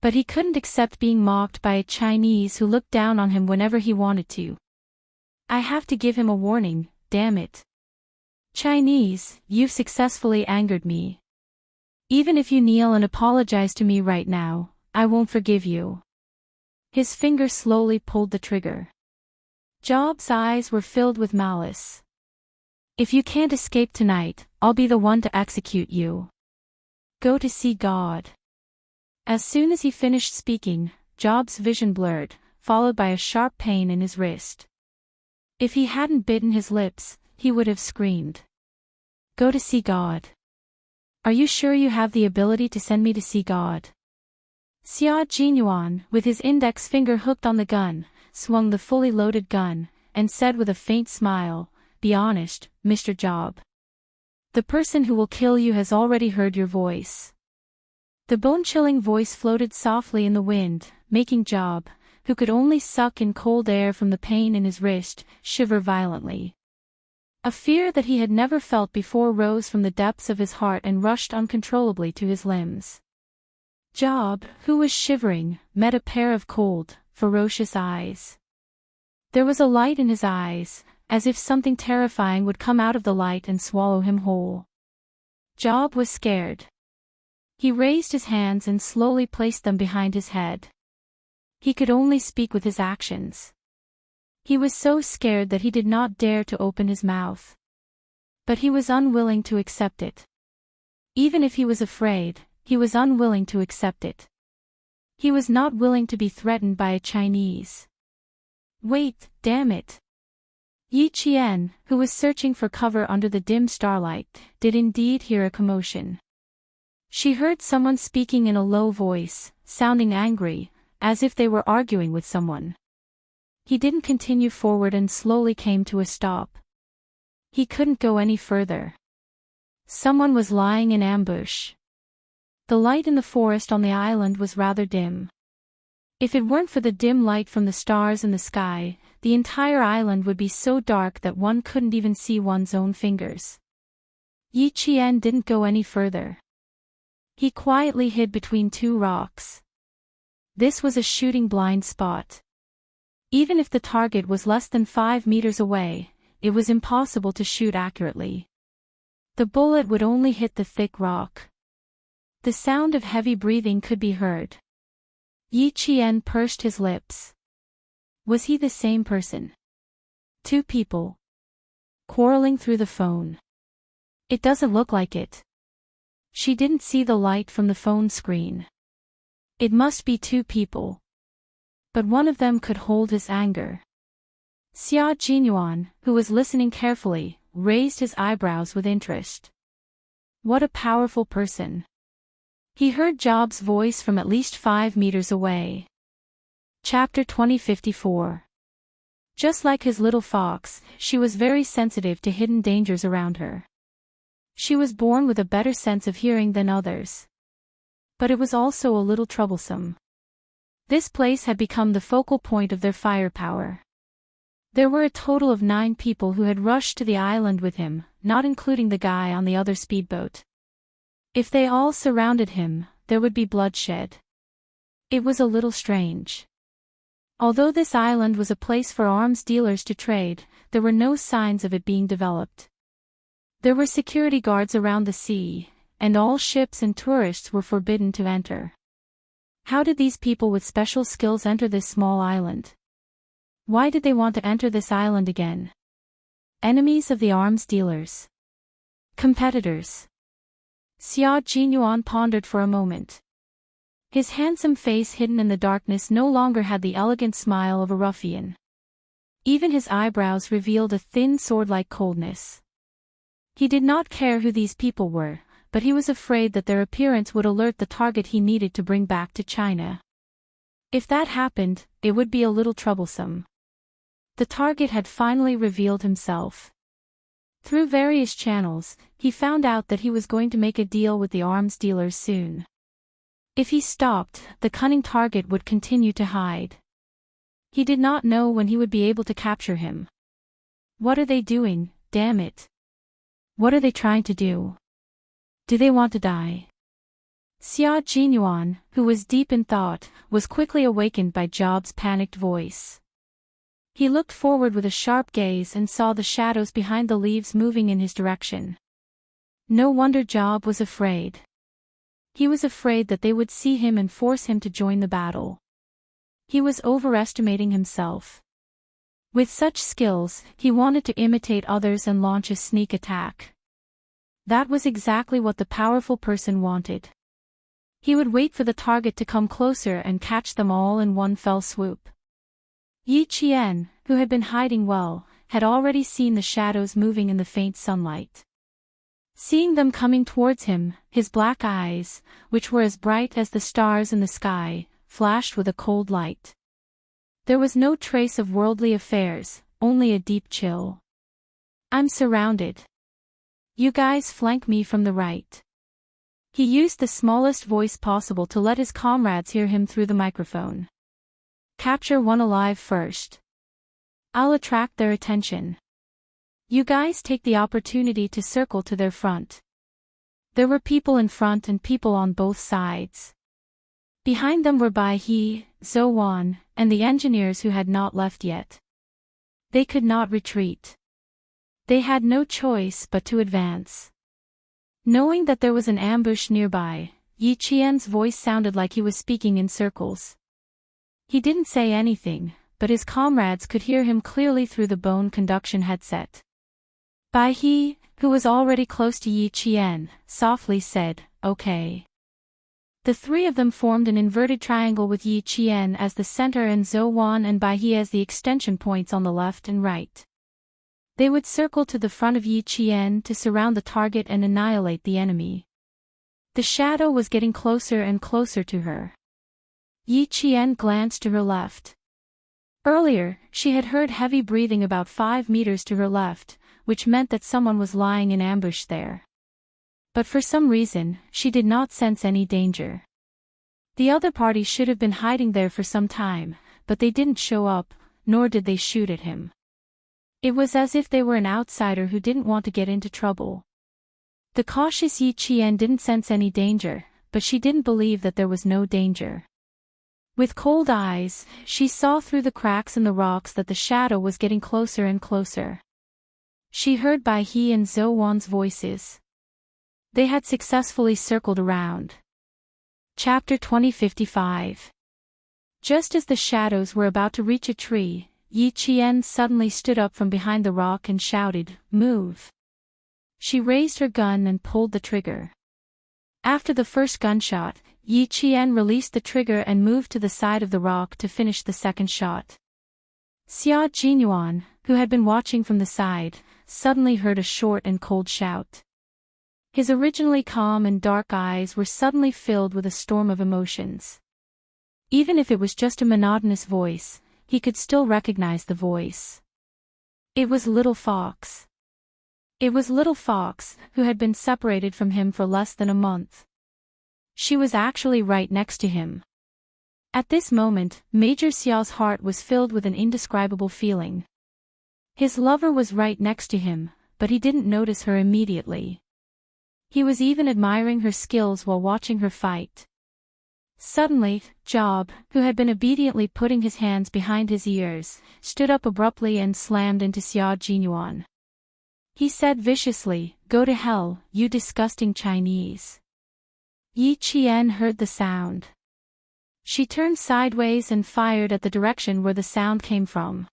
But he couldn't accept being mocked by a Chinese who looked down on him whenever he wanted to. I have to give him a warning, damn it. Chinese, you've successfully angered me. Even if you kneel and apologize to me right now, I won't forgive you. His finger slowly pulled the trigger. Job's eyes were filled with malice. If you can't escape tonight, I'll be the one to execute you. Go to see God. As soon as he finished speaking, Job's vision blurred, followed by a sharp pain in his wrist. If he hadn't bitten his lips, he would have screamed. Go to see God. Are you sure you have the ability to send me to see God? Xia Jinyuan, with his index finger hooked on the gun, swung the fully loaded gun, and said with a faint smile, Be honest, Mr. Job. The person who will kill you has already heard your voice. The bone-chilling voice floated softly in the wind, making Job, who could only suck in cold air from the pain in his wrist, shiver violently. A fear that he had never felt before rose from the depths of his heart and rushed uncontrollably to his limbs. Job, who was shivering, met a pair of cold, ferocious eyes. There was a light in his eyes, as if something terrifying would come out of the light and swallow him whole. Job was scared. He raised his hands and slowly placed them behind his head. He could only speak with his actions. He was so scared that he did not dare to open his mouth. But he was unwilling to accept it. Even if he was afraid, he was unwilling to accept it. He was not willing to be threatened by a Chinese. Wait, damn it. Yi Qian, who was searching for cover under the dim starlight, did indeed hear a commotion. She heard someone speaking in a low voice, sounding angry, as if they were arguing with someone. He didn't continue forward and slowly came to a stop. He couldn't go any further. Someone was lying in ambush. The light in the forest on the island was rather dim. If it weren't for the dim light from the stars in the sky, the entire island would be so dark that one couldn't even see one's own fingers. Yi Qian didn't go any further. He quietly hid between two rocks. This was a shooting blind spot. Even if the target was less than 5 meters away, it was impossible to shoot accurately. The bullet would only hit the thick rock. The sound of heavy breathing could be heard. Yi Qian pursed his lips. Was he the same person? Two people. Quarreling through the phone. It doesn't look like it. She didn't see the light from the phone screen. It must be two people. But one of them could hold his anger. Xia Jinyuan, who was listening carefully, raised his eyebrows with interest. What a powerful person. He heard Job's voice from at least 5 meters away. Chapter 2054. Just like his little fox, she was very sensitive to hidden dangers around her. She was born with a better sense of hearing than others. But it was also a little troublesome. This place had become the focal point of their firepower. There were a total of 9 people who had rushed to the island with him, not including the guy on the other speedboat. If they all surrounded him, there would be bloodshed. It was a little strange. Although this island was a place for arms dealers to trade, there were no signs of it being developed. There were security guards around the sea, and all ships and tourists were forbidden to enter. How did these people with special skills enter this small island? Why did they want to enter this island again? Enemies of the arms dealers. Competitors. Xia Jinyuan pondered for a moment. His handsome face hidden in the darkness no longer had the elegant smile of a ruffian. Even his eyebrows revealed a thin sword-like coldness. He did not care who these people were, but he was afraid that their appearance would alert the target he needed to bring back to China. If that happened, it would be a little troublesome. The target had finally revealed himself. Through various channels, he found out that he was going to make a deal with the arms dealers soon. If he stopped, the cunning target would continue to hide. He did not know when he would be able to capture him. What are they doing, damn it? What are they trying to do? Do they want to die? Xia Jinyuan, who was deep in thought, was quickly awakened by Job's panicked voice. He looked forward with a sharp gaze and saw the shadows behind the leaves moving in his direction. No wonder Job was afraid. He was afraid that they would see him and force him to join the battle. He was overestimating himself. With such skills, he wanted to imitate others and launch a sneak attack. That was exactly what the powerful person wanted. He would wait for the target to come closer and catch them all in one fell swoop. Yi Qian, who had been hiding well, had already seen the shadows moving in the faint sunlight. Seeing them coming towards him, his black eyes, which were as bright as the stars in the sky, flashed with a cold light. There was no trace of worldly affairs, only a deep chill. I'm surrounded. You guys flank me from the right. He used the smallest voice possible to let his comrades hear him through the microphone. Capture one alive first. I'll attract their attention. You guys take the opportunity to circle to their front. There were people in front and people on both sides. Behind them were Bai He, Zhou Wan, and the engineers who had not left yet. They could not retreat. They had no choice but to advance. Knowing that there was an ambush nearby, Yi Qian's voice sounded like he was speaking in circles. He didn't say anything, but his comrades could hear him clearly through the bone conduction headset. Bai He, who was already close to Yi Qian, softly said, "Okay." The three of them formed an inverted triangle with Yi Qian as the center and Zhou Wan and Bai He as the extension points on the left and right. They would circle to the front of Yi Qian to surround the target and annihilate the enemy. The shadow was getting closer and closer to her. Yi Qian glanced to her left. Earlier, she had heard heavy breathing about 5 meters to her left, which meant that someone was lying in ambush there. But for some reason, she did not sense any danger. The other party should have been hiding there for some time, but they didn't show up, nor did they shoot at him. It was as if they were an outsider who didn't want to get into trouble. The cautious Yi Qian didn't sense any danger, but she didn't believe that there was no danger. With cold eyes, she saw through the cracks in the rocks that the shadow was getting closer and closer. She heard Bai He and Zhou Wan's voices. They had successfully circled around. Chapter 2055. Just as the shadows were about to reach a tree, Yi Qian suddenly stood up from behind the rock and shouted, "Move!" She raised her gun and pulled the trigger. After the first gunshot, Yi Qian released the trigger and moved to the side of the rock to finish the second shot. Xia Jinyuan, who had been watching from the side, suddenly heard a short and cold shout. His originally calm and dark eyes were suddenly filled with a storm of emotions. Even if it was just a monotonous voice, he could still recognize the voice. It was Little Fox. It was Little Fox, who had been separated from him for less than a month. She was actually right next to him. At this moment, Major Xiao's heart was filled with an indescribable feeling. His lover was right next to him, but he didn't notice her immediately. He was even admiring her skills while watching her fight. Suddenly, Job, who had been obediently putting his hands behind his ears, stood up abruptly and slammed into Xia Jinyuan. He said viciously, "Go to hell, you disgusting Chinese." Yi Qian heard the sound. She turned sideways and fired at the direction where the sound came from.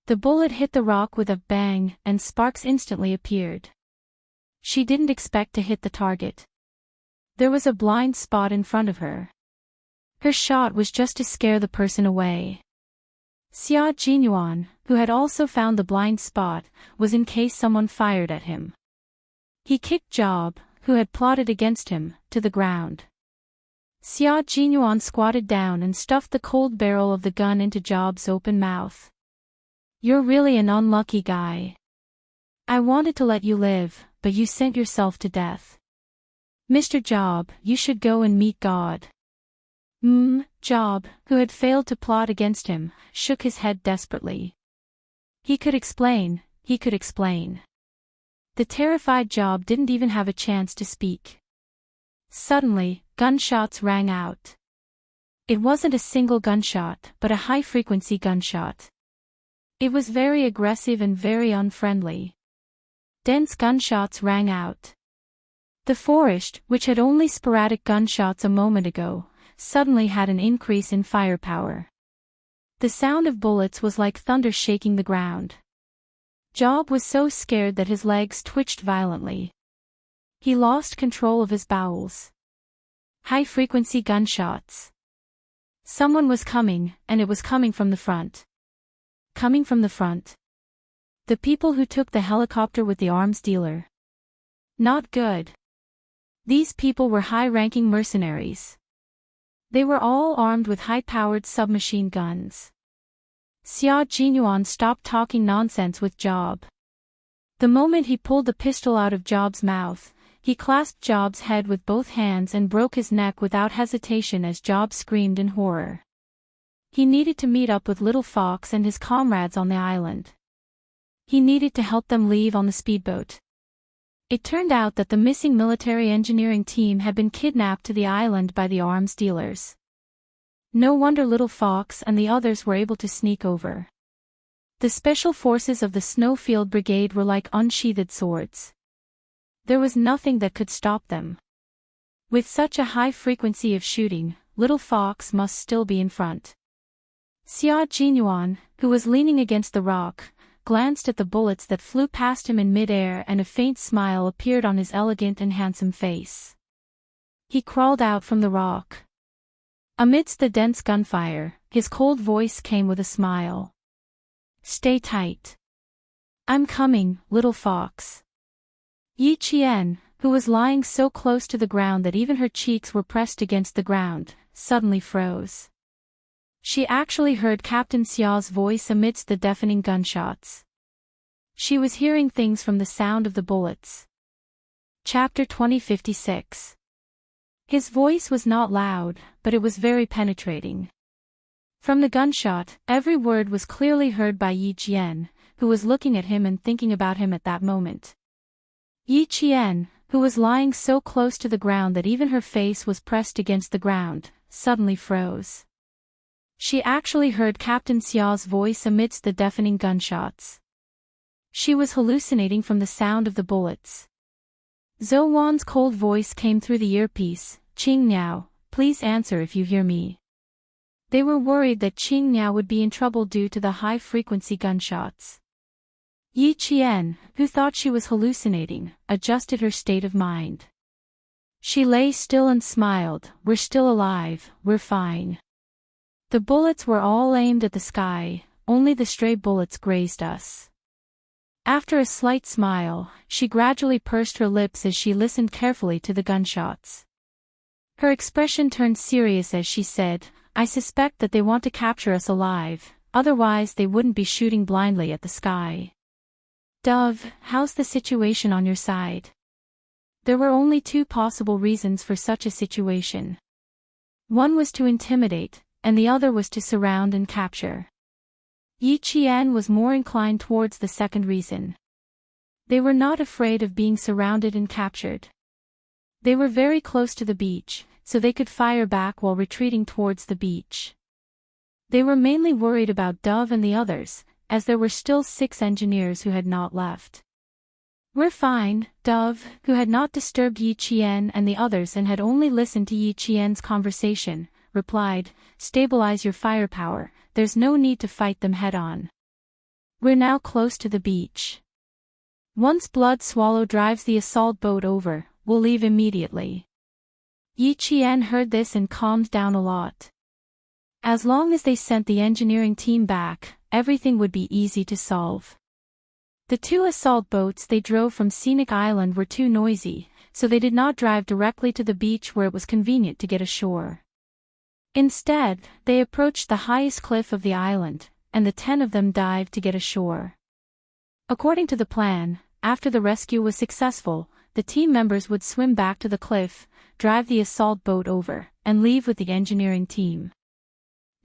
The bullet hit the rock with a bang, and sparks instantly appeared. She didn't expect to hit the target. There was a blind spot in front of her. Her shot was just to scare the person away. Xia Jinyuan, who had also found the blind spot, was in case someone fired at him. He kicked Job, who had plotted against him, to the ground. Xia Jinyuan squatted down and stuffed the cold barrel of the gun into Job's open mouth. "You're really an unlucky guy. I wanted to let you live, but you sent yourself to death. Mr. Job, you should go and meet God." Job, who had failed to plot against him, shook his head desperately. He could explain. The terrified Job didn't even have a chance to speak. Suddenly, gunshots rang out. It wasn't a single gunshot, but a high-frequency gunshot. It was very aggressive and very unfriendly. Dense gunshots rang out. The forest, which had only sporadic gunshots a moment ago, suddenly had an increase in firepower. The sound of bullets was like thunder shaking the ground. Job was so scared that his legs twitched violently. He lost control of his bowels. High-frequency gunshots. Someone was coming, and it was coming from the front. Coming from the front. The people who took the helicopter with the arms dealer. Not good. These people were high-ranking mercenaries. They were all armed with high-powered submachine guns. Xia Jinyuan stopped talking nonsense with Job. The moment he pulled the pistol out of Job's mouth, he clasped Job's head with both hands and broke his neck without hesitation as Job screamed in horror. He needed to meet up with Little Fox and his comrades on the island. He needed to help them leave on the speedboat. It turned out that the missing military engineering team had been kidnapped to the island by the arms dealers. No wonder Little Fox and the others were able to sneak over. The special forces of the Snowfield Brigade were like unsheathed swords. There was nothing that could stop them. With such a high frequency of shooting, Little Fox must still be in front. Xia Jinyuan, who was leaning against the rock, glanced at the bullets that flew past him in mid-air and a faint smile appeared on his elegant and handsome face. He crawled out from the rock. Amidst the dense gunfire, his cold voice came with a smile. "Stay tight. I'm coming, Little Fox." Yi Qian, who was lying so close to the ground that even her cheeks were pressed against the ground, suddenly froze. She actually heard Captain Xiao's voice amidst the deafening gunshots. She was hearing things from the sound of the bullets. Chapter 2056. His voice was not loud, but it was very penetrating. From the gunshot, every word was clearly heard by Yi Qian, who was looking at him and thinking about him at that moment. Yi Qian, who was lying so close to the ground that even her face was pressed against the ground, suddenly froze. She actually heard Captain Xiao's voice amidst the deafening gunshots. She was hallucinating from the sound of the bullets. Zhou Wan's cold voice came through the earpiece, "Qing Niao, please answer if you hear me." They were worried that Qing Niao would be in trouble due to the high-frequency gunshots. Yi Qian, who thought she was hallucinating, adjusted her state of mind. She lay still and smiled, "We're still alive, we're fine." The bullets were all aimed at the sky, only the stray bullets grazed us. After a slight smile, she gradually pursed her lips as she listened carefully to the gunshots. Her expression turned serious as she said, "I suspect that they want to capture us alive, otherwise they wouldn't be shooting blindly at the sky." "Dove, how's the situation on your side?" There were only two possible reasons for such a situation. One was to intimidate, and the other was to surround and capture. Yi Qian was more inclined towards the second reason. They were not afraid of being surrounded and captured. They were very close to the beach, so they could fire back while retreating towards the beach. They were mainly worried about Dove and the others, as there were still 6 engineers who had not left. "We're fine," Dove, who had not disturbed Yi Qian and the others and had only listened to Yi Qian's conversation, replied, "Stabilize your firepower, there's no need to fight them head-on. We're now close to the beach. Once Blood Swallow drives the assault boat over, we'll leave immediately." Yi Qian heard this and calmed down a lot. As long as they sent the engineering team back, everything would be easy to solve. The 2 assault boats they drove from Scenic Island were too noisy, so they did not drive directly to the beach where it was convenient to get ashore. Instead, they approached the highest cliff of the island, and the 10 of them dived to get ashore. According to the plan, after the rescue was successful, the team members would swim back to the cliff, drive the assault boat over, and leave with the engineering team.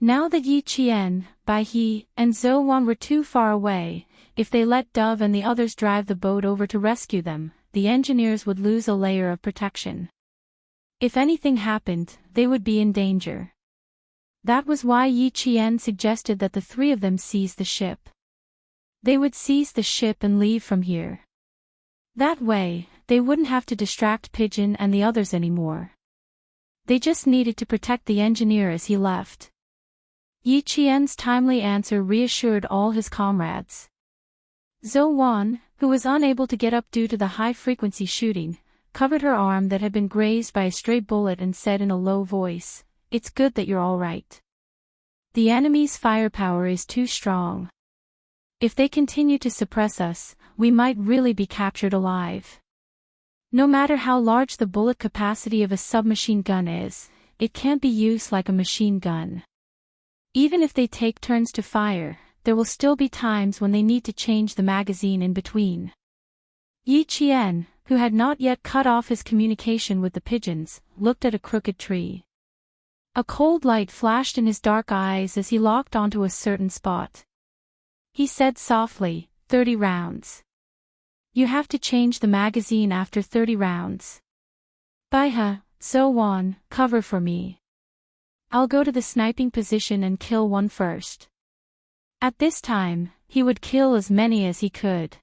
Now that Yi Qian, Bai He, and Zhou Wan were too far away, if they let Dove and the others drive the boat over to rescue them, the engineers would lose a layer of protection. If anything happened, they would be in danger. That was why Yi Qian suggested that the 3 of them seize the ship. They would seize the ship and leave from here. That way, they wouldn't have to distract Pigeon and the others anymore. They just needed to protect the engineer as he left. Yi Qian's timely answer reassured all his comrades. Zhou Wan, who was unable to get up due to the high-frequency shooting, covered her arm that had been grazed by a stray bullet and said in a low voice, "It's good that you're all right. The enemy's firepower is too strong. If they continue to suppress us, we might really be captured alive. No matter how large the bullet capacity of a submachine gun is, it can't be used like a machine gun. Even if they take turns to fire, there will still be times when they need to change the magazine in between." Yi Qian, who had not yet cut off his communication with the pigeons, looked at a crooked tree. A cold light flashed in his dark eyes as he locked onto a certain spot. He said softly, 30 rounds. You have to change the magazine after 30 rounds. Baihe, Zhou Wan, cover for me. I'll go to the sniping position and kill one first. At this time, he would kill as many as he could.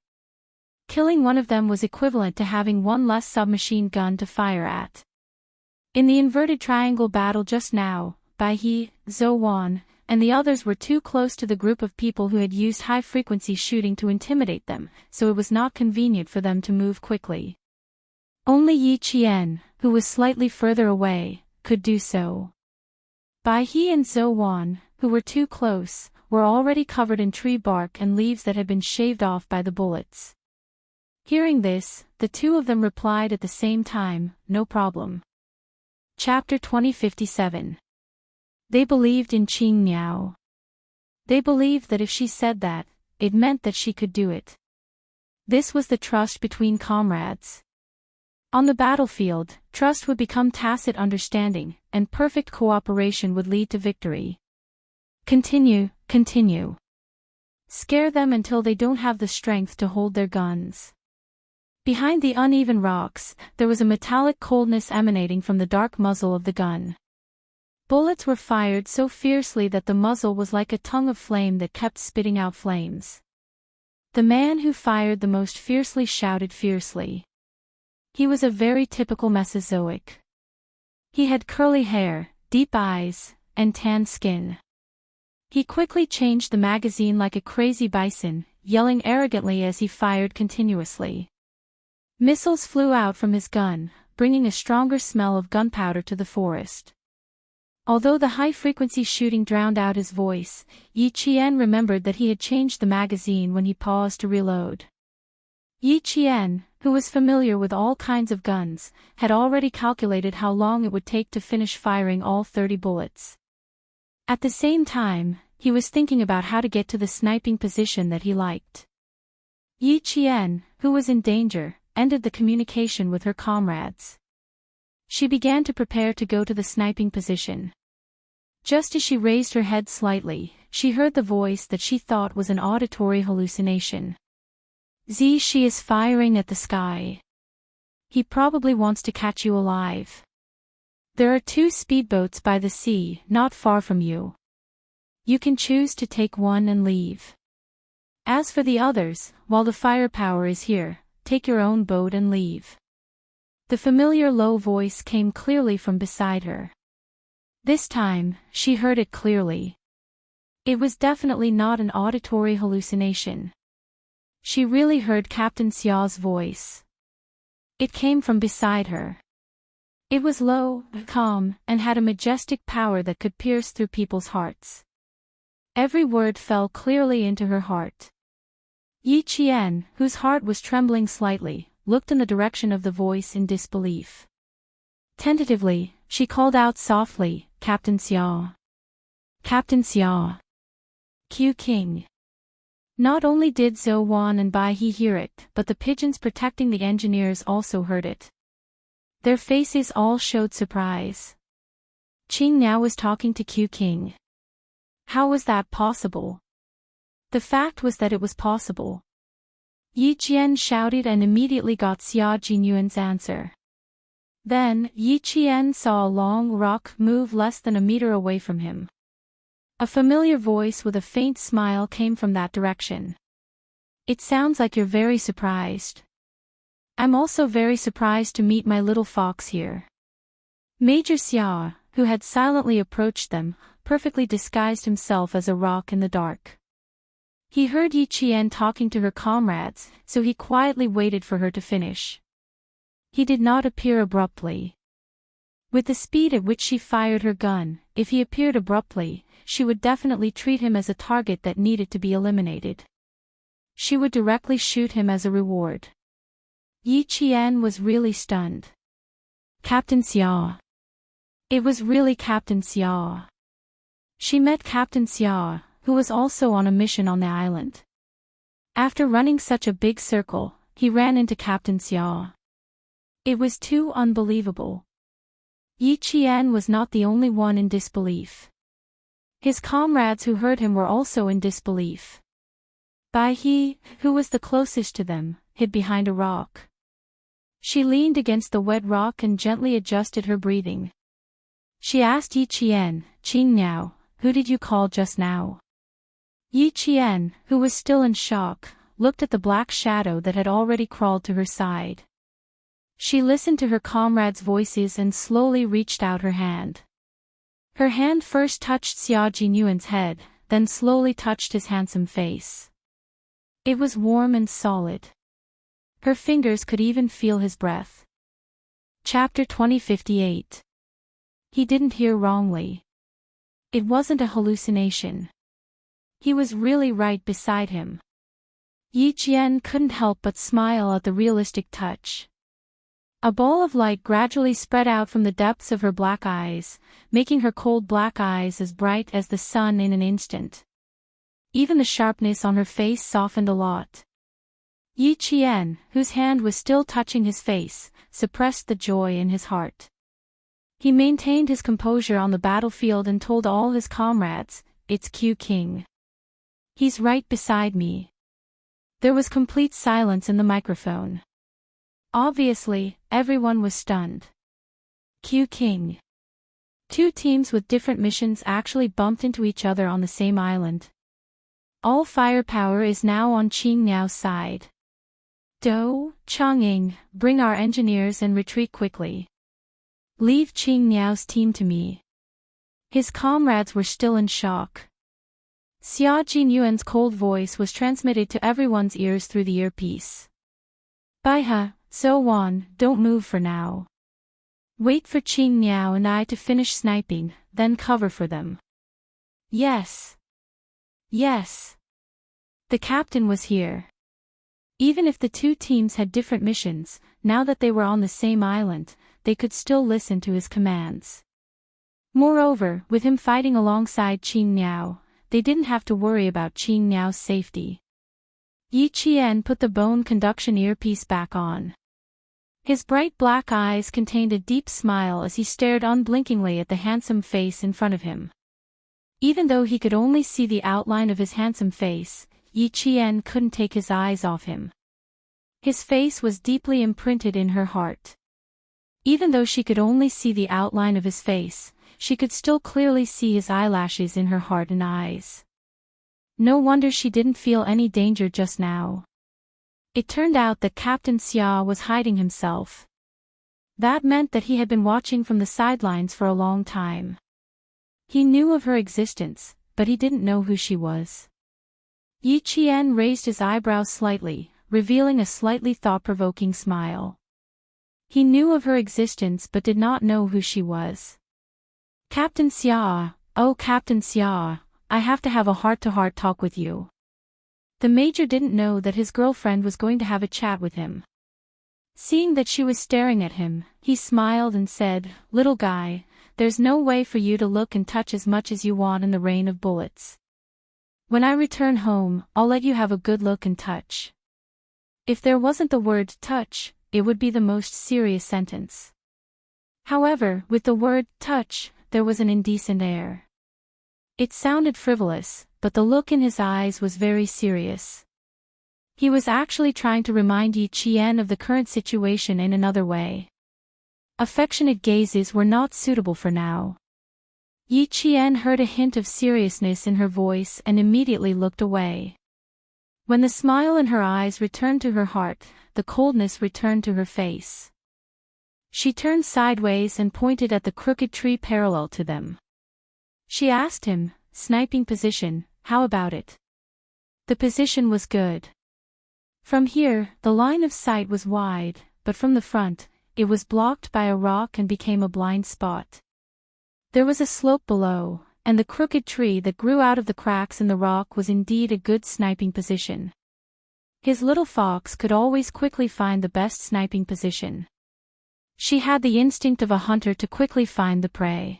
Killing one of them was equivalent to having one less submachine gun to fire at. In the inverted triangle battle just now, Baihe, Zhou Wan, and the others were too close to the group of people who had used high-frequency shooting to intimidate them, so it was not convenient for them to move quickly. Only Yi Qian, who was slightly further away, could do so. Baihe and Zhou Wan, who were too close, were already covered in tree bark and leaves that had been shaved off by the bullets. Hearing this, the 2 of them replied at the same time, "No problem." Chapter 2057. They believed in Qing Miao. They believed that if she said that, it meant that she could do it. This was the trust between comrades. On the battlefield, trust would become tacit understanding, and perfect cooperation would lead to victory. Continue, continue. Scare them until they don't have the strength to hold their guns. Behind the uneven rocks, there was a metallic coldness emanating from the dark muzzle of the gun. Bullets were fired so fiercely that the muzzle was like a tongue of flame that kept spitting out flames. The man who fired the most fiercely shouted fiercely. He was a very typical Mesozoic. He had curly hair, deep eyes, and tan skin. He quickly changed the magazine like a crazy bison, yelling arrogantly as he fired continuously. Missiles flew out from his gun, bringing a stronger smell of gunpowder to the forest. Although the high-frequency shooting drowned out his voice, Yi Qian remembered that he had changed the magazine when he paused to reload. Yi Qian, who was familiar with all kinds of guns, had already calculated how long it would take to finish firing all 30 bullets. At the same time, he was thinking about how to get to the sniping position that he liked. Yi Qian, who was in danger, ended the communication with her comrades. She began to prepare to go to the sniping position. Just as she raised her head slightly, she heard the voice that she thought was an auditory hallucination. She is firing at the sky. He probably wants to catch you alive. There are 2 speedboats by the sea, not far from you. You can choose to take one and leave. As for the others, while the firepower is here, take your own boat and leave. The familiar low voice came clearly from beside her. This time, she heard it clearly. It was definitely not an auditory hallucination. She really heard Captain Xiao's voice. It came from beside her. It was low, calm, and had a majestic power that could pierce through people's hearts. Every word fell clearly into her heart. Yi Qian, whose heart was trembling slightly, looked in the direction of the voice in disbelief. Tentatively, she called out softly, Captain Xiao. Captain Xiao. Q King. Not only did Zhou Wan and Bai He hear it, but the pigeons protecting the engineers also heard it. Their faces all showed surprise. Qing now was talking to Q King. How was that possible? The fact was that it was possible. Yi Qian shouted and immediately got Xia Jinyuan's answer. Then, Yi Qian saw a long rock move less than a meter away from him. A familiar voice with a faint smile came from that direction. It sounds like you're very surprised. I'm also very surprised to meet my little fox here. Major Xia, who had silently approached them, perfectly disguised himself as a rock in the dark. He heard Yi Qian talking to her comrades, so he quietly waited for her to finish. He did not appear abruptly. With the speed at which she fired her gun, if he appeared abruptly, she would definitely treat him as a target that needed to be eliminated. She would directly shoot him as a reward. Yi Qian was really stunned. Captain Xia. It was really Captain Xia. She met Captain Xia, who was also on a mission on the island. After running such a big circle, he ran into Captain Xia. It was too unbelievable. Yi Qian was not the only one in disbelief. His comrades who heard him were also in disbelief. Bai He, who was the closest to them, hid behind a rock. She leaned against the wet rock and gently adjusted her breathing. She asked Yi Qian, Qing Miao, who did you call just now? Yi Qian, who was still in shock, looked at the black shadow that had already crawled to her side. She listened to her comrades' voices and slowly reached out her hand. Her hand first touched Xia Jinyuan's head, then slowly touched his handsome face. It was warm and solid. Her fingers could even feel his breath. Chapter 2058. He didn't hear wrongly. It wasn't a hallucination. He was really right beside him. Yi Qian couldn't help but smile at the realistic touch. A ball of light gradually spread out from the depths of her black eyes, making her cold black eyes as bright as the sun in an instant. Even the sharpness on her face softened a lot. Yi Qian, whose hand was still touching his face, suppressed the joy in his heart. He maintained his composure on the battlefield and told all his comrades, "It's Q King. He's right beside me." There was complete silence in the microphone. Obviously, everyone was stunned. Q King. Two teams with different missions actually bumped into each other on the same island. All firepower is now on Qing Niao's side. Do, Chang'ing, bring our engineers and retreat quickly. Leave Qing Niao's team to me. His comrades were still in shock. Xia Jinyuan's cold voice was transmitted to everyone's ears through the earpiece. Baihe, So Wan, don't move for now. Wait for Qing Niao and I to finish sniping, then cover for them. Yes. Yes. The captain was here. Even if the two teams had different missions, now that they were on the same island, they could still listen to his commands. Moreover, with him fighting alongside Qing Niao, they didn't have to worry about Qing Niao's safety. Yi Qian put the bone conduction earpiece back on. His bright black eyes contained a deep smile as he stared unblinkingly at the handsome face in front of him. Even though he could only see the outline of his handsome face, Yi Qian couldn't take his eyes off him. His face was deeply imprinted in her heart. Even though she could only see the outline of his face, she could still clearly see his eyelashes in her heart and eyes. No wonder she didn't feel any danger just now. It turned out that Captain Xia was hiding himself. That meant that he had been watching from the sidelines for a long time. He knew of her existence, but he didn't know who she was. Yi Qian raised his eyebrows slightly, revealing a slightly thought-provoking smile. He knew of her existence but did not know who she was. Captain Xia, oh Captain Xia, I have to have a heart-to-heart talk with you. The major didn't know that his girlfriend was going to have a chat with him. Seeing that she was staring at him, he smiled and said, "Little guy, there's no way for you to look and touch as much as you want in the rain of bullets. When I return home, I'll let you have a good look and touch." If there wasn't the word touch, it would be the most serious sentence. However, with the word touch, there was an indecent air. It sounded frivolous, but the look in his eyes was very serious. He was actually trying to remind Yi Qian of the current situation in another way. Affectionate gazes were not suitable for now. Yi Qian heard a hint of seriousness in her voice and immediately looked away. When the smile in her eyes returned to her heart, the coldness returned to her face. She turned sideways and pointed at the crooked tree parallel to them. She asked him, "Sniping position, how about it?" The position was good. From here, the line of sight was wide, but from the front, it was blocked by a rock and became a blind spot. There was a slope below, and the crooked tree that grew out of the cracks in the rock was indeed a good sniping position. His little fox could always quickly find the best sniping position. She had the instinct of a hunter to quickly find the prey.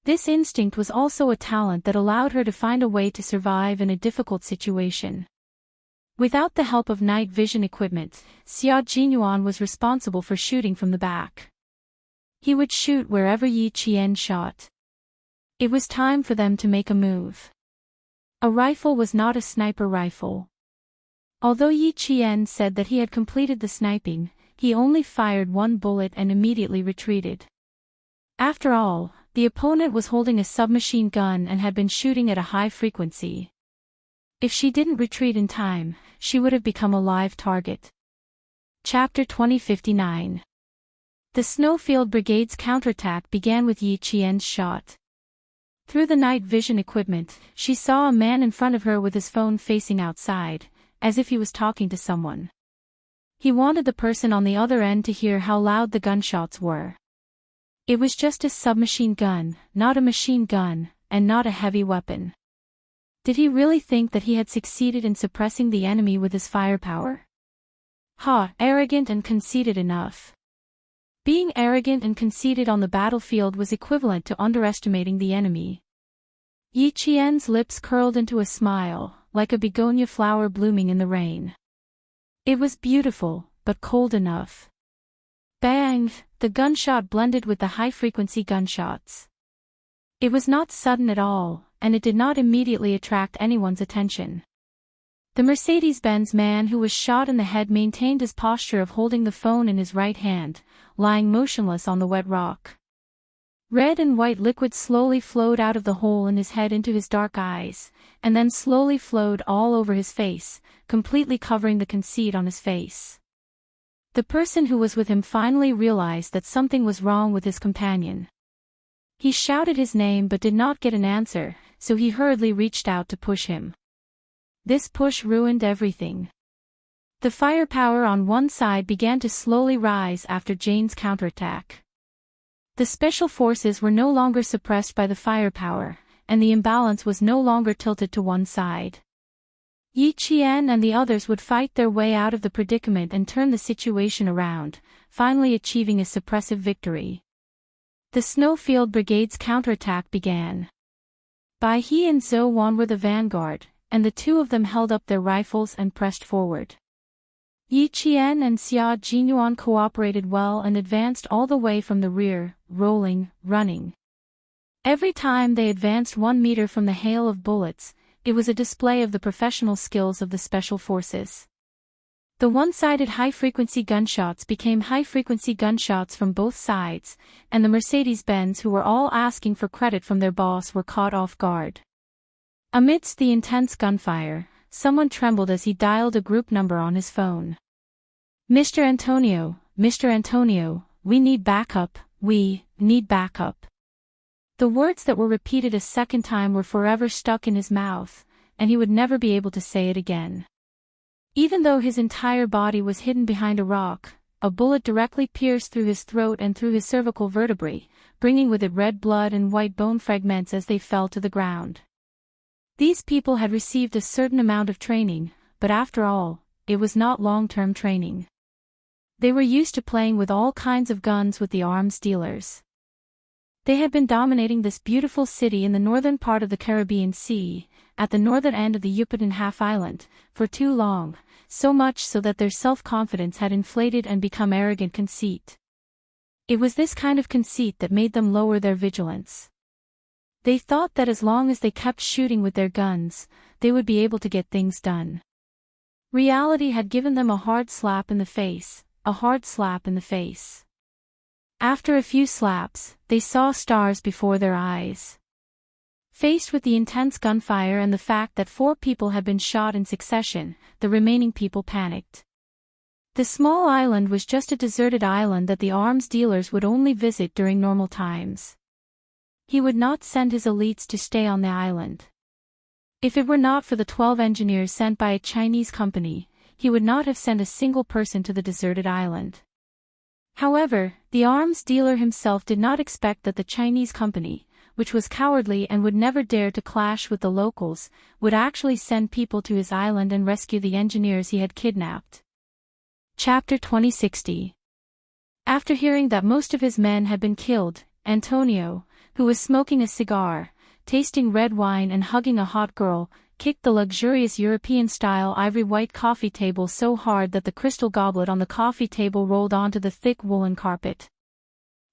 This instinct was also a talent that allowed her to find a way to survive in a difficult situation. Without the help of night vision equipment, Xia Jinyuan was responsible for shooting from the back. He would shoot wherever Yi Qian shot. It was time for them to make a move. A rifle was not a sniper rifle. Although Yi Qian said that he had completed the sniping, he only fired one bullet and immediately retreated. After all, the opponent was holding a submachine gun and had been shooting at a high frequency. If she didn't retreat in time, she would have become a live target. Chapter 2059. The Snowfield Brigade's counterattack began with Yi Qian's shot. Through the night vision equipment, she saw a man in front of her with his phone facing outside, as if he was talking to someone. He wanted the person on the other end to hear how loud the gunshots were. It was just a submachine gun, not a machine gun, and not a heavy weapon. Did he really think that he had succeeded in suppressing the enemy with his firepower? Ha, arrogant and conceited enough. Being arrogant and conceited on the battlefield was equivalent to underestimating the enemy. Yi Qian's lips curled into a smile, like a begonia flower blooming in the rain. It was beautiful, but cold enough. Bang! The gunshot blended with the high-frequency gunshots. It was not sudden at all, and it did not immediately attract anyone's attention. The Mercedes-Benz man who was shot in the head maintained his posture of holding the phone in his right hand, lying motionless on the wet rock. Red and white liquid slowly flowed out of the hole in his head into his dark eyes, and then slowly flowed all over his face, completely covering the conceit on his face. The person who was with him finally realized that something was wrong with his companion. He shouted his name but did not get an answer, so he hurriedly reached out to push him. This push ruined everything. The firepower on one side began to slowly rise after Jane's counterattack. The special forces were no longer suppressed by the firepower, and the imbalance was no longer tilted to one side. Yi Qian and the others would fight their way out of the predicament and turn the situation around, finally achieving a suppressive victory. The Snowfield Brigade's counterattack began. Bai He and Zhou Wan were the vanguard, and the two of them held up their rifles and pressed forward. Yi Qian and Xia Jinyuan cooperated well and advanced all the way from the rear, rolling, running. Every time they advanced 1 meter from the hail of bullets, it was a display of the professional skills of the special forces. The one-sided high-frequency gunshots became high-frequency gunshots from both sides, and the Mercedes-Benz who were all asking for credit from their boss were caught off guard. Amidst the intense gunfire, someone trembled as he dialed a group number on his phone. Mr. Antonio, we need backup, we need backup. The words that were repeated a second time were forever stuck in his mouth, and he would never be able to say it again. Even though his entire body was hidden behind a rock, a bullet directly pierced through his throat and through his cervical vertebrae, bringing with it red blood and white bone fragments as they fell to the ground. These people had received a certain amount of training, but after all, it was not long-term training. They were used to playing with all kinds of guns with the arms dealers. They had been dominating this beautiful city in the northern part of the Caribbean Sea, at the northern end of the Yucatan half-island, for too long, so much so that their self-confidence had inflated and become arrogant conceit. It was this kind of conceit that made them lower their vigilance. They thought that as long as they kept shooting with their guns, they would be able to get things done. Reality had given them a hard slap in the face, a hard slap in the face. After a few slaps, they saw stars before their eyes. Faced with the intense gunfire and the fact that 4 people had been shot in succession, the remaining people panicked. The small island was just a deserted island that the arms dealers would only visit during normal times. He would not send his elites to stay on the island. If it were not for the 12 engineers sent by a Chinese company, he would not have sent a single person to the deserted island. However, the arms dealer himself did not expect that the Chinese company, which was cowardly and would never dare to clash with the locals, would actually send people to his island and rescue the engineers he had kidnapped. Chapter 2060. After hearing that most of his men had been killed, Antonio, who was smoking a cigar, tasting red wine and hugging a hot girl, kicked the luxurious European-style ivory-white coffee table so hard that the crystal goblet on the coffee table rolled onto the thick woolen carpet.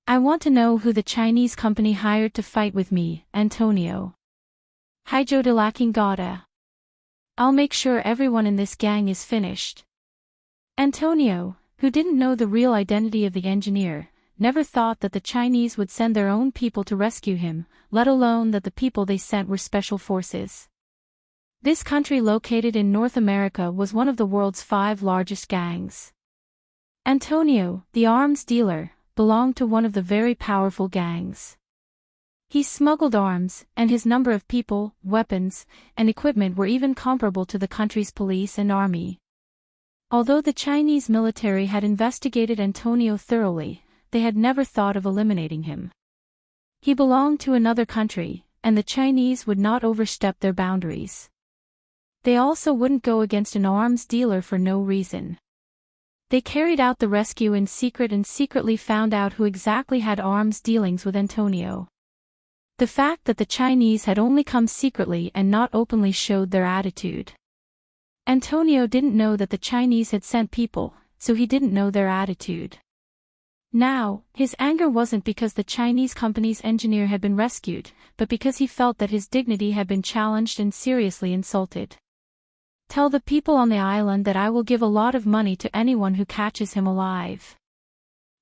I want to know who the Chinese company hired to fight with me, Antonio. Haijo de la Kingada. I'll make sure everyone in this gang is finished. Antonio, who didn't know the real identity of the engineer, never thought that the Chinese would send their own people to rescue him, let alone that the people they sent were special forces. This country located in North America was one of the world's 5 largest gangs. Antonio, the arms dealer, belonged to one of the very powerful gangs. He smuggled arms, and his number of people, weapons, and equipment were even comparable to the country's police and army. Although the Chinese military had investigated Antonio thoroughly, they had never thought of eliminating him. He belonged to another country, and the Chinese would not overstep their boundaries. They also wouldn't go against an arms dealer for no reason. They carried out the rescue in secret and secretly found out who exactly had arms dealings with Antonio. The fact that the Chinese had only come secretly and not openly showed their attitude. Antonio didn't know that the Chinese had sent people, so he didn't know their attitude. Now, his anger wasn't because the Chinese company's engineer had been rescued, but because he felt that his dignity had been challenged and seriously insulted. Tell the people on the island that I will give a lot of money to anyone who catches him alive.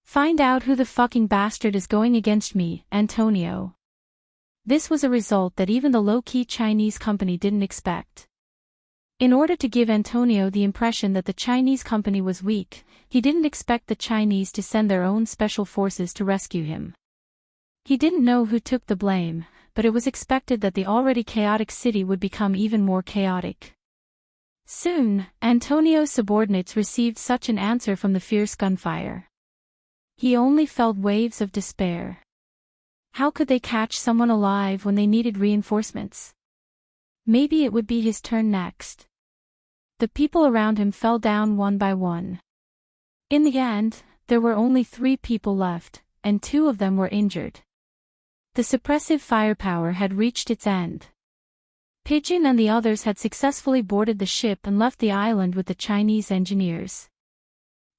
Find out who the fucking bastard is going against me, Antonio. This was a result that even the low-key Chinese company didn't expect. In order to give Antonio the impression that the Chinese company was weak, he didn't expect the Chinese to send their own special forces to rescue him. He didn't know who took the blame, but it was expected that the already chaotic city would become even more chaotic. Soon, Antonio's subordinates received such an answer from the fierce gunfire. He only felt waves of despair. How could they catch someone alive when they needed reinforcements? Maybe it would be his turn next. The people around him fell down one by one. In the end, there were only 3 people left, and 2 of them were injured. The suppressive firepower had reached its end. Pigeon and the others had successfully boarded the ship and left the island with the Chinese engineers.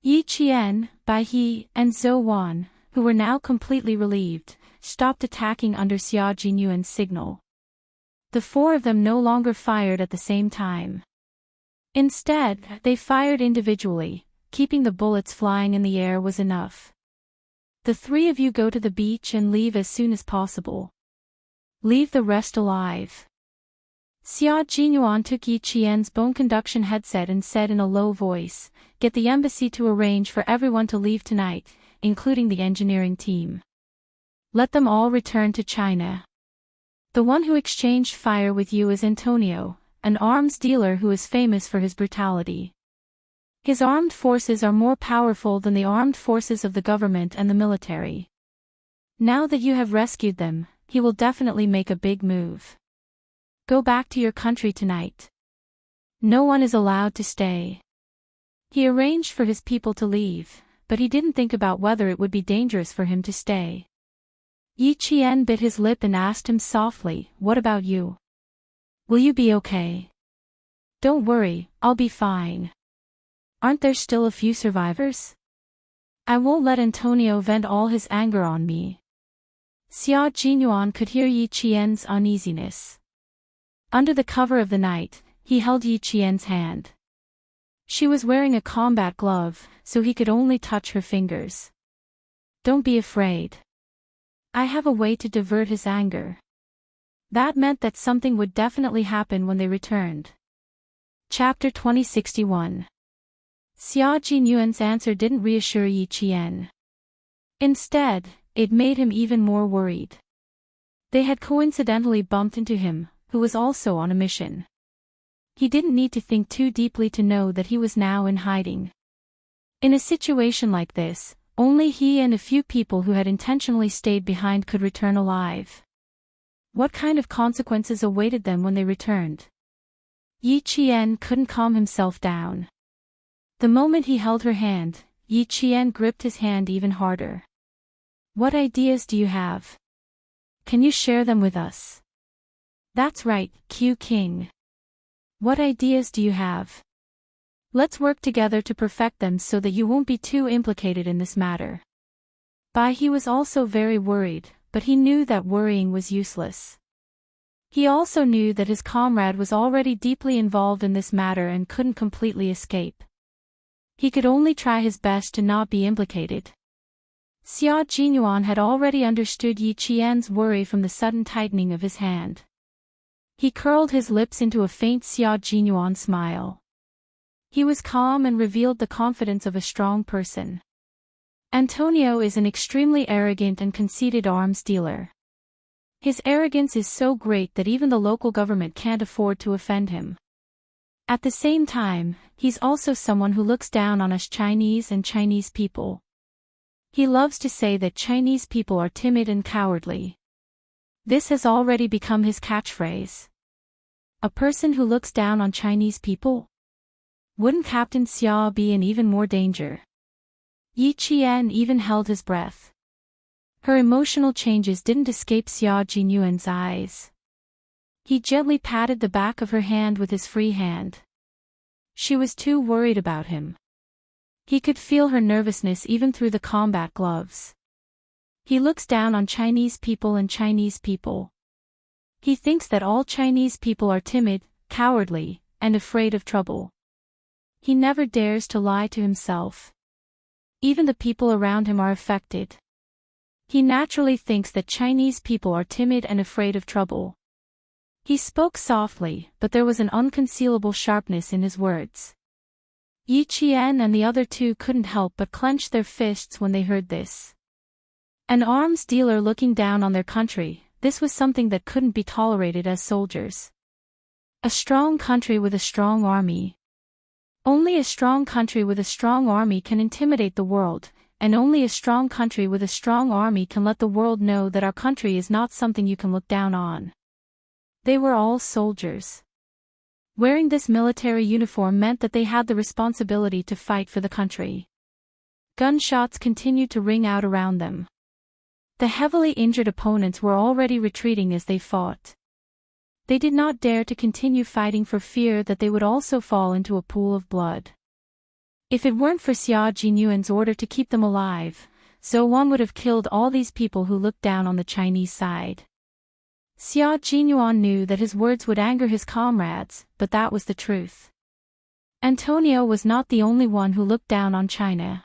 Yi Qian, Bai He, and Zhou Wan, who were now completely relieved, stopped attacking under Xia Jinyuan's signal. The 4 of them no longer fired at the same time. Instead, they fired individually. Keeping the bullets flying in the air was enough. The 3 of you go to the beach and leave as soon as possible. Leave the rest alive. Xia Jinyuan took Yi Qian's bone conduction headset and said in a low voice, "Get the embassy to arrange for everyone to leave tonight, including the engineering team. Let them all return to China. The one who exchanged fire with you is Antonio, an arms dealer who is famous for his brutality. His armed forces are more powerful than the armed forces of the government and the military. Now that you have rescued them, he will definitely make a big move. Go back to your country tonight. No one is allowed to stay." He arranged for his people to leave, but he didn't think about whether it would be dangerous for him to stay. Yi Qian bit his lip and asked him softly, "What about you? Will you be okay?" "Don't worry, I'll be fine. Aren't there still a few survivors? I won't let Antonio vent all his anger on me." Xia Jinyuan could hear Yi Qian's uneasiness. Under the cover of the night, he held Yi Qian's hand. She was wearing a combat glove, so he could only touch her fingers. "Don't be afraid. I have a way to divert his anger." That meant that something would definitely happen when they returned. Chapter 2061. Xia Jinyuan's answer didn't reassure Yi Qian. Instead, it made him even more worried. They had coincidentally bumped into him, who was also on a mission. He didn't need to think too deeply to know that he was now in hiding. In a situation like this, only he and a few people who had intentionally stayed behind could return alive. What kind of consequences awaited them when they returned? Yi Qian couldn't calm himself down. The moment he held her hand, Yi Qian gripped his hand even harder. "What ideas do you have? Can you share them with us?" "That's right, Q King. What ideas do you have? Let's work together to perfect them so that you won't be too implicated in this matter." Bai He was also very worried, but he knew that worrying was useless. He also knew that his comrade was already deeply involved in this matter and couldn't completely escape. He could only try his best to not be implicated. Xia Jinyuan had already understood Yi Qian's worry from the sudden tightening of his hand. He curled his lips into a faint Xia Jinyuan smile. He was calm and revealed the confidence of a strong person. Antonio is an extremely arrogant and conceited arms dealer. His arrogance is so great that even the local government can't afford to offend him. At the same time, he's also someone who looks down on us Chinese and Chinese people. He loves to say that Chinese people are timid and cowardly. This has already become his catchphrase. A person who looks down on Chinese people? Wouldn't Captain Xia be in even more danger? Yi Qian even held his breath. Her emotional changes didn't escape Xia Jinyuan's eyes. He gently patted the back of her hand with his free hand. She was too worried about him. He could feel her nervousness even through the combat gloves. He looks down on Chinese people and Chinese people. He thinks that all Chinese people are timid, cowardly, and afraid of trouble. He never dares to lie to himself. Even the people around him are affected. He naturally thinks that Chinese people are timid and afraid of trouble. He spoke softly, but there was an unconcealable sharpness in his words. Yi Qian and the other two couldn't help but clench their fists when they heard this. An arms dealer looking down on their country, this was something that couldn't be tolerated as soldiers. A strong country with a strong army. Only a strong country with a strong army can intimidate the world, and only a strong country with a strong army can let the world know that our country is not something you can look down on. They were all soldiers. Wearing this military uniform meant that they had the responsibility to fight for the country. Gunshots continued to ring out around them. The heavily injured opponents were already retreating as they fought. They did not dare to continue fighting for fear that they would also fall into a pool of blood. If it weren't for Xia Jinyuan's order to keep them alive, Zhou Wan would have killed all these people who looked down on the Chinese side. Xia Jinyuan knew that his words would anger his comrades, but that was the truth. Antonio was not the only one who looked down on China.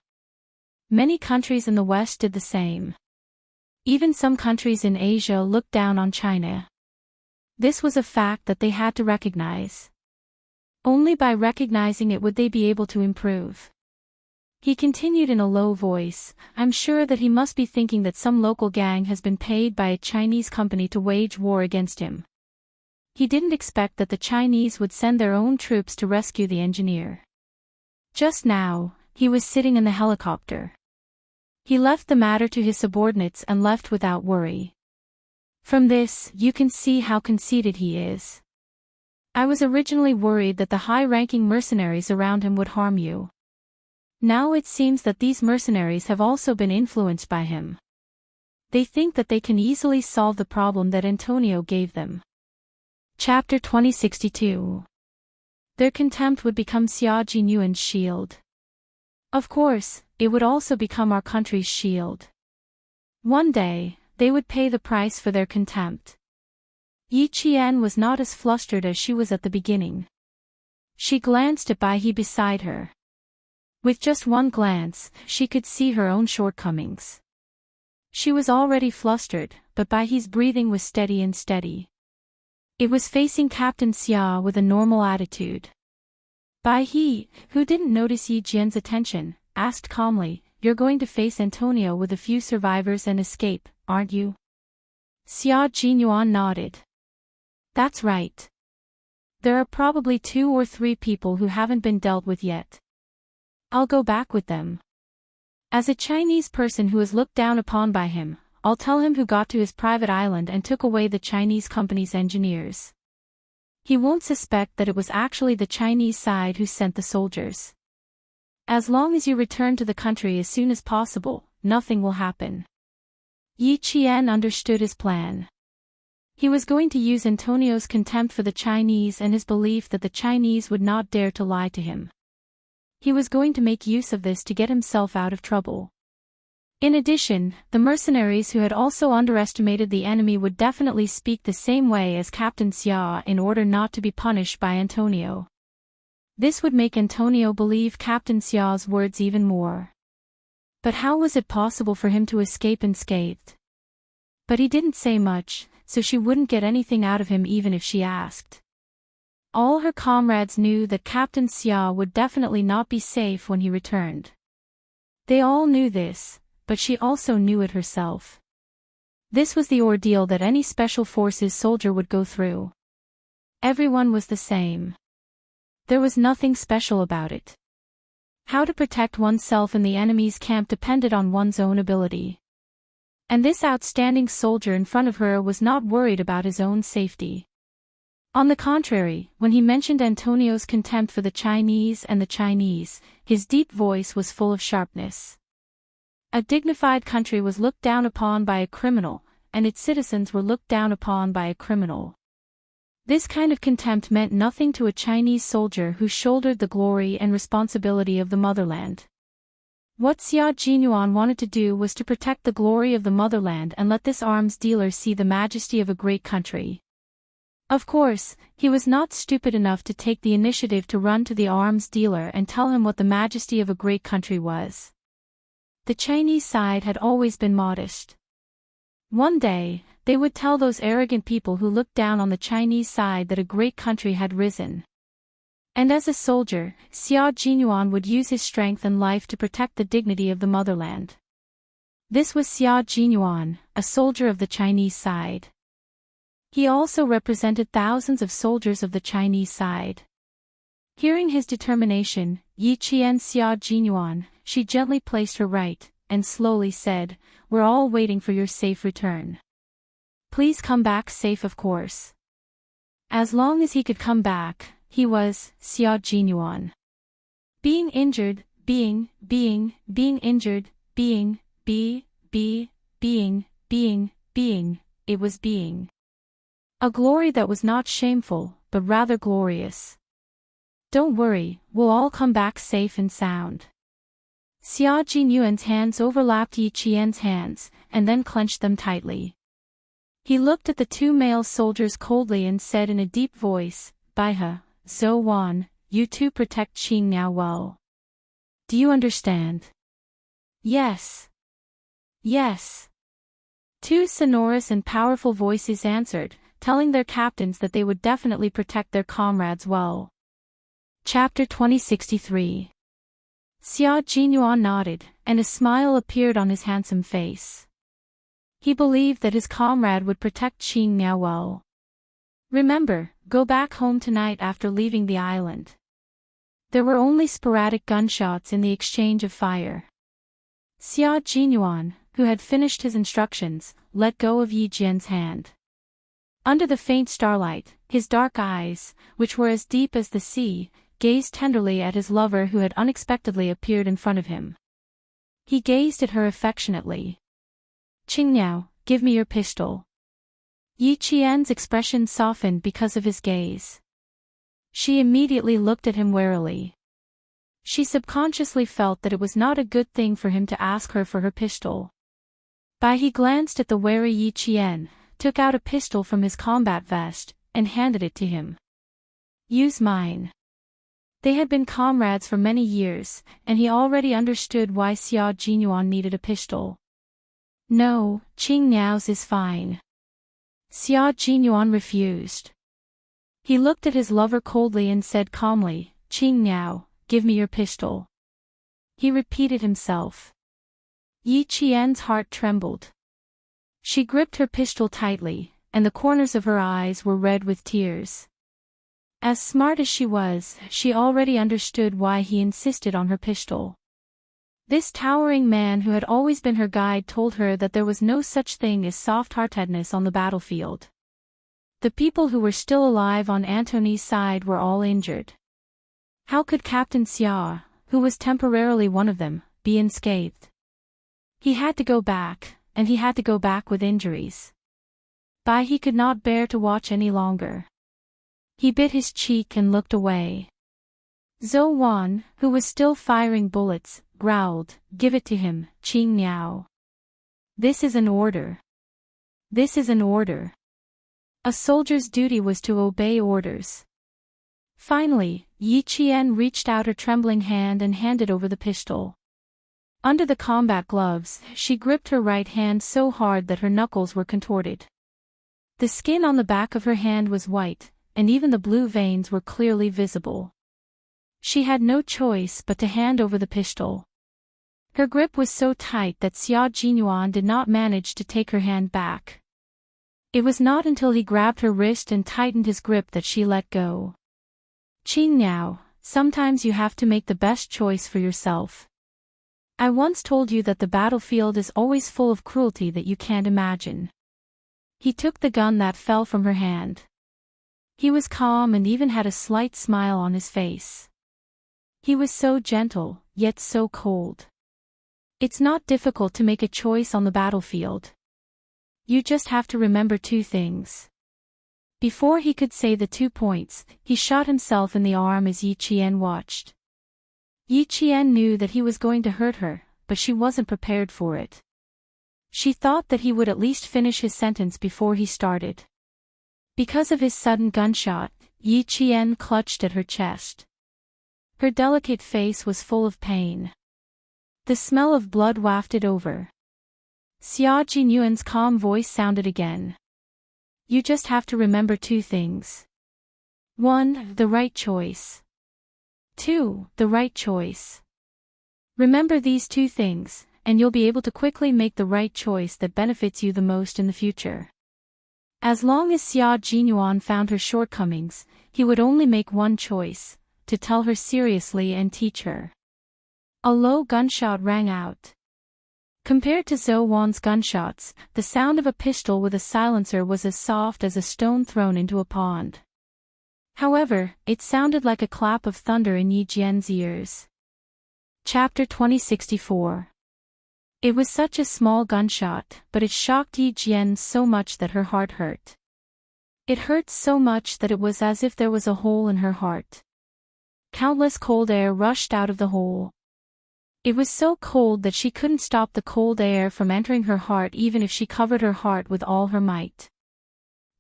Many countries in the West did the same. Even some countries in Asia looked down on China. This was a fact that they had to recognize. Only by recognizing it would they be able to improve. He continued in a low voice, "I'm sure that he must be thinking that some local gang has been paid by a Chinese company to wage war against him." He didn't expect that the Chinese would send their own troops to rescue the engineer. Just now, he was sitting in the helicopter. He left the matter to his subordinates and left without worry. From this, you can see how conceited he is. I was originally worried that the high-ranking mercenaries around him would harm you. Now it seems that these mercenaries have also been influenced by him. They think that they can easily solve the problem that Antonio gave them. Chapter 2062. Their contempt would become Xia Jinyuan's shield. Of course, it would also become our country's shield. One day, they would pay the price for their contempt. Yi Qian was not as flustered as she was at the beginning. She glanced at Bai He beside her. With just one glance, she could see her own shortcomings. She was already flustered, but Bai He's breathing was steady and steady. It was facing Captain Xia with a normal attitude. Bai He, who didn't notice Yi Jian's attention, asked calmly, "You're going to face Antonio with a few survivors and escape, aren't you?" Xia Jinyuan nodded. "That's right. There are probably 2 or 3 people who haven't been dealt with yet. I'll go back with them. As a Chinese person who is looked down upon by him, I'll tell him who got to his private island and took away the Chinese company's engineers. He won't suspect that it was actually the Chinese side who sent the soldiers. As long as you return to the country as soon as possible, nothing will happen." Yi Qian understood his plan. He was going to use Antonio's contempt for the Chinese and his belief that the Chinese would not dare to lie to him. He was going to make use of this to get himself out of trouble. In addition, the mercenaries who had also underestimated the enemy would definitely speak the same way as Captain Xia in order not to be punished by Antonio. This would make Antonio believe Captain Xia's words even more. But how was it possible for him to escape unscathed? But he didn't say much, so she wouldn't get anything out of him even if she asked. All her comrades knew that Captain Xia would definitely not be safe when he returned. They all knew this, but she also knew it herself. This was the ordeal that any special forces soldier would go through. Everyone was the same. There was nothing special about it. How to protect oneself in the enemy's camp depended on one's own ability. And this outstanding soldier in front of her was not worried about his own safety. On the contrary, when he mentioned Antonio's contempt for the Chinese and the Chinese, his deep voice was full of sharpness. A dignified country was looked down upon by a criminal, and its citizens were looked down upon by a criminal. This kind of contempt meant nothing to a Chinese soldier who shouldered the glory and responsibility of the motherland. What Xia Jinyuan wanted to do was to protect the glory of the motherland and let this arms dealer see the majesty of a great country. Of course, he was not stupid enough to take the initiative to run to the arms dealer and tell him what the majesty of a great country was. The Chinese side had always been modest. One day, they would tell those arrogant people who looked down on the Chinese side that a great country had risen. And as a soldier, Xia Jinyuan would use his strength and life to protect the dignity of the motherland. This was Xia Jinyuan, a soldier of the Chinese side. He also represented thousands of soldiers of the Chinese side. Hearing his determination, Yi Qian Xia Jinyuan, she gently placed her right, and slowly said, "We're all waiting for your safe return. Please come back safe, of course." As long as he could come back, he was Xia Jinyuan. Being injured, being injured, it was being. A glory that was not shameful, but rather glorious. "Don't worry, we'll all come back safe and sound." Xia Jinyuan's hands overlapped Yi Qian's hands, and then clenched them tightly. He looked at the two male soldiers coldly and said in a deep voice, "Baihe, Zhou Wan, you two protect Qingniao well. Do you understand?" "Yes. Yes." Two sonorous and powerful voices answered, telling their captains that they would definitely protect their comrades well. Chapter 2063. Xia Jinyuan nodded, and a smile appeared on his handsome face. He believed that his comrade would protect Qingniao well. "Remember, go back home tonight after leaving the island." There were only sporadic gunshots in the exchange of fire. Xia Jinyuan, who had finished his instructions, let go of Yi Jian's hand. Under the faint starlight, his dark eyes, which were as deep as the sea, gazed tenderly at his lover who had unexpectedly appeared in front of him. He gazed at her affectionately. "Qingniao, give me your pistol." Yi Qian's expression softened because of his gaze. She immediately looked at him warily. She subconsciously felt that it was not a good thing for him to ask her for her pistol. He glanced at the wary Yi Qian, took out a pistol from his combat vest, and handed it to him. "Use mine." They had been comrades for many years, and he already understood why Xia Jinyuan needed a pistol. "No, Qingniao's is fine." Xia Jinyuan refused. He looked at his lover coldly and said calmly, "Qingniao, give me your pistol." He repeated himself. Yi Qian's heart trembled. She gripped her pistol tightly, and the corners of her eyes were red with tears. As smart as she was, she already understood why he insisted on her pistol. This towering man who had always been her guide told her that there was no such thing as soft-heartedness on the battlefield. The people who were still alive on Antony's side were all injured. How could Captain Xia, who was temporarily one of them, be unscathed? He had to go back, and he had to go back with injuries. He could not bear to watch any longer. He bit his cheek and looked away. Zhou Wan, who was still firing bullets, growled, "Give it to him, Qingniao. This is an order. This is an order." A soldier's duty was to obey orders. Finally, Yi Qian reached out her trembling hand and handed over the pistol. Under the combat gloves, she gripped her right hand so hard that her knuckles were contorted. The skin on the back of her hand was white, and even the blue veins were clearly visible. She had no choice but to hand over the pistol. Her grip was so tight that Xia Jinyuan did not manage to take her hand back. It was not until he grabbed her wrist and tightened his grip that she let go. "Qingniao, sometimes you have to make the best choice for yourself. I once told you that the battlefield is always full of cruelty that you can't imagine." He took the gun that fell from her hand. He was calm and even had a slight smile on his face. He was so gentle, yet so cold. It's not difficult to make a choice on the battlefield. You just have to remember two things. Before he could say the 2 points, he shot himself in the arm as Yi Qian watched. Yi Qian knew that he was going to hurt her, but she wasn't prepared for it. She thought that he would at least finish his sentence before he started. Because of his sudden gunshot, Yi Qian clutched at her chest. Her delicate face was full of pain. The smell of blood wafted over. Xia Jinyuan's calm voice sounded again. You just have to remember two things. 1. The right choice. 2. The right choice. Remember these two things, and you'll be able to quickly make the right choice that benefits you the most in the future. As long as Xia Jinyuan found her shortcomings, he would only make one choice, to tell her seriously and teach her. A low gunshot rang out. Compared to Zhou Wan's gunshots, the sound of a pistol with a silencer was as soft as a stone thrown into a pond. However, it sounded like a clap of thunder in Yi Jian's ears. Chapter 2064. It was such a small gunshot, but it shocked Yi Jian so much that her heart hurt. It hurt so much that it was as if there was a hole in her heart. Countless cold air rushed out of the hole. It was so cold that she couldn't stop the cold air from entering her heart even if she covered her heart with all her might.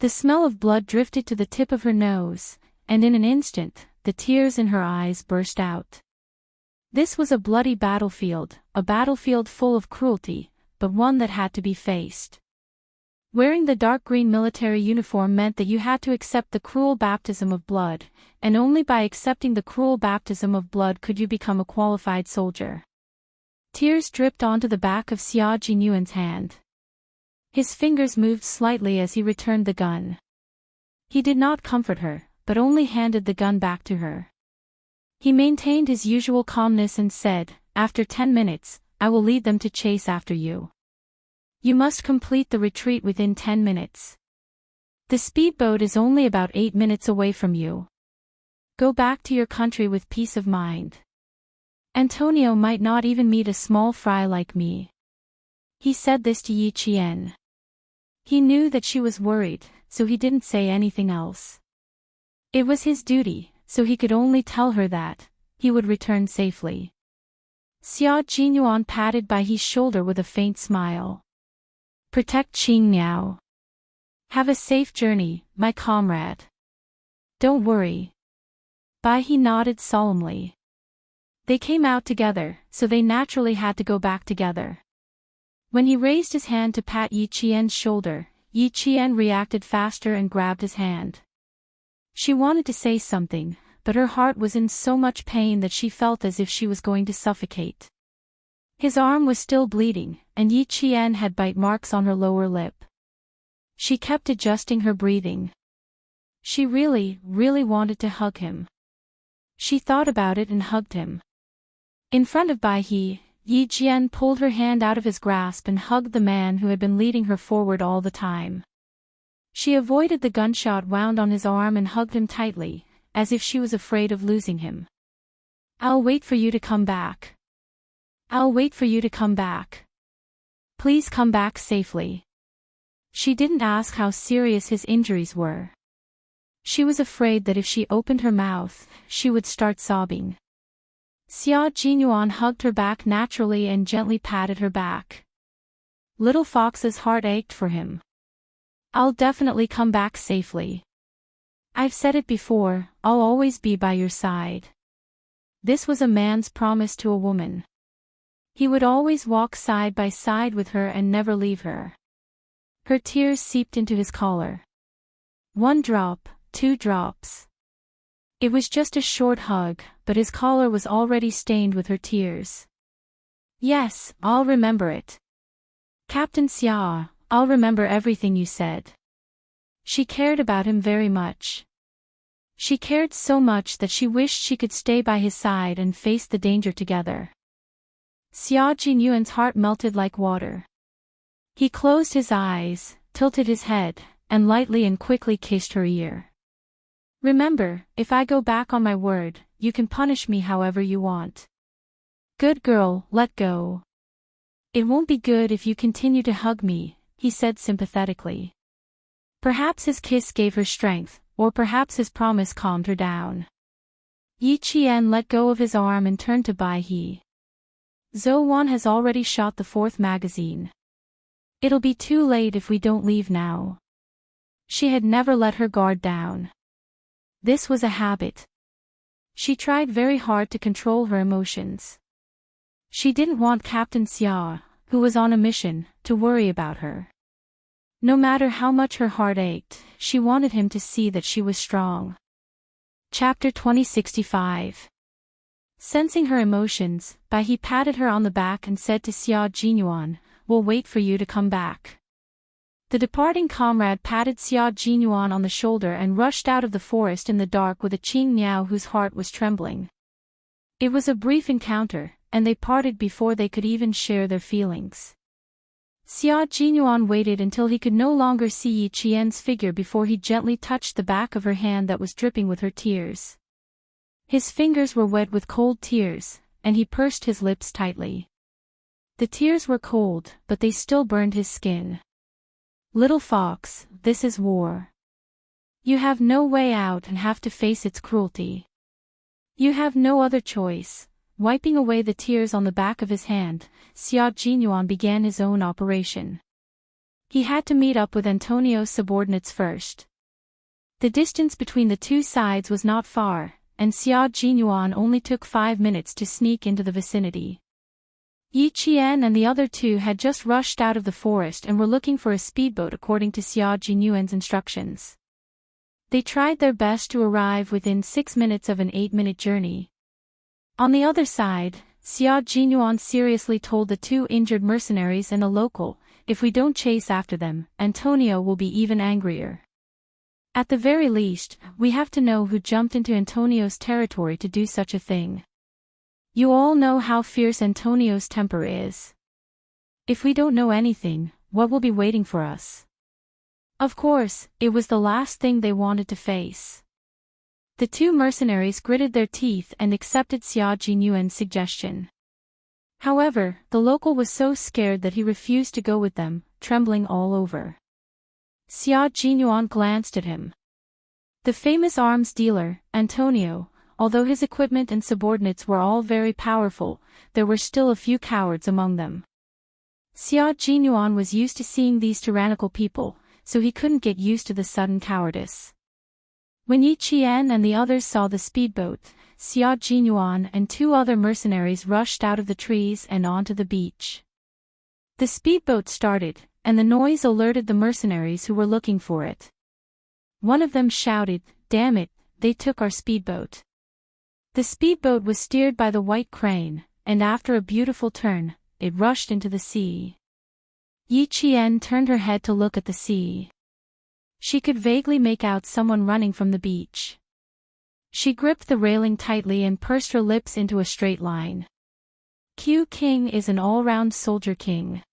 The smell of blood drifted to the tip of her nose, and in an instant, the tears in her eyes burst out. This was a bloody battlefield, a battlefield full of cruelty, but one that had to be faced. Wearing the dark green military uniform meant that you had to accept the cruel baptism of blood, and only by accepting the cruel baptism of blood could you become a qualified soldier. Tears dripped onto the back of Xia Jinyuan's hand. His fingers moved slightly as he returned the gun. He did not comfort her, but only handed the gun back to her. He maintained his usual calmness and said, "After 10 minutes, I will lead them to chase after you. You must complete the retreat within 10 minutes. The speedboat is only about 8 minutes away from you. Go back to your country with peace of mind. Antonio might not even meet a small fry like me." He said this to Yi Qian. He knew that she was worried, so he didn't say anything else. It was his duty, so he could only tell her that he would return safely. Xia Jinyuan patted by his shoulder with a faint smile. "Protect Qing Miao. Have a safe journey, my comrade. Don't worry." Bai He nodded solemnly. They came out together, so they naturally had to go back together. When he raised his hand to pat Yi Qian's shoulder, Yi Qian reacted faster and grabbed his hand. She wanted to say something, but her heart was in so much pain that she felt as if she was going to suffocate. His arm was still bleeding, and Yi Qian had bite marks on her lower lip. She kept adjusting her breathing. She really wanted to hug him. She thought about it and hugged him. In front of Bai He, Yi Jian pulled her hand out of his grasp and hugged the man who had been leading her forward all the time. She avoided the gunshot wound on his arm and hugged him tightly, as if she was afraid of losing him. "I'll wait for you to come back. I'll wait for you to come back. Please come back safely." She didn't ask how serious his injuries were. She was afraid that if she opened her mouth, she would start sobbing. Xia Jinyuan hugged her back naturally and gently patted her back. Little Fox's heart ached for him. "I'll definitely come back safely. I've said it before, I'll always be by your side." This was a man's promise to a woman. He would always walk side by side with her and never leave her. Her tears seeped into his collar. 1 drop, 2 drops. It was just a short hug, but his collar was already stained with her tears. "Yes, I'll remember it. Captain Xia, I'll remember everything you said." She cared about him very much. She cared so much that she wished she could stay by his side and face the danger together. Xia Jinyuan's heart melted like water. He closed his eyes, tilted his head, and lightly and quickly kissed her ear. "Remember, if I go back on my word, you can punish me however you want. Good girl, let go." It won't be good if you continue to hug me, he said sympathetically. Perhaps his kiss gave her strength, or perhaps his promise calmed her down. Yi Qian let go of his arm and turned to Bai He. Zhou Wan has already shot the 4th magazine. It'll be too late if we don't leave now. She had never let her guard down. This was a habit. She tried very hard to control her emotions. She didn't want Captain Xia, who was on a mission, to worry about her. No matter how much her heart ached, she wanted him to see that she was strong. Chapter 2065. Sensing her emotions, Bai He patted her on the back and said to Xia Jinyuan, "We'll wait for you to come back." The departing comrade patted Xia Jinyuan on the shoulder and rushed out of the forest in the dark with a Qing Niao whose heart was trembling. It was a brief encounter, and they parted before they could even share their feelings. Xia Jinyuan waited until he could no longer see Yi Qian's figure before he gently touched the back of her hand that was dripping with her tears. His fingers were wet with cold tears, and he pursed his lips tightly. The tears were cold, but they still burned his skin. "Little fox, this is war. You have no way out and have to face its cruelty. You have no other choice." Wiping away the tears on the back of his hand, Xia Jinyuan began his own operation. He had to meet up with Antonio's subordinates first. The distance between the two sides was not far, and Xia Jinyuan only took 5 minutes to sneak into the vicinity. Yi Qian and the other two had just rushed out of the forest and were looking for a speedboat according to Xia Jinyuan's instructions. They tried their best to arrive within 6 minutes of an 8-minute journey. On the other side, Xia Jinyuan seriously told the 2 injured mercenaries and a local, "If we don't chase after them, Antonio will be even angrier. At the very least, we have to know who jumped into Antonio's territory to do such a thing. You all know how fierce Antonio's temper is. If we don't know anything, what will be waiting for us?" Of course, it was the last thing they wanted to face. The 2 mercenaries gritted their teeth and accepted Xia Jinyuan's suggestion. However, the local was so scared that he refused to go with them, trembling all over. Xia Jinyuan glanced at him. The famous arms dealer, Antonio, although his equipment and subordinates were all very powerful, there were still a few cowards among them. Xia Jinyuan was used to seeing these tyrannical people, so he couldn't get used to the sudden cowardice. When Yi Qian and the others saw the speedboat, Xia Jinyuan and 2 other mercenaries rushed out of the trees and onto the beach. The speedboat started, and the noise alerted the mercenaries who were looking for it. One of them shouted, "Damn it, they took our speedboat." The speedboat was steered by the white crane, and after a beautiful turn, it rushed into the sea. Yi Qian turned her head to look at the sea. She could vaguely make out someone running from the beach. She gripped the railing tightly and pursed her lips into a straight line. Q King is an all-round soldier king.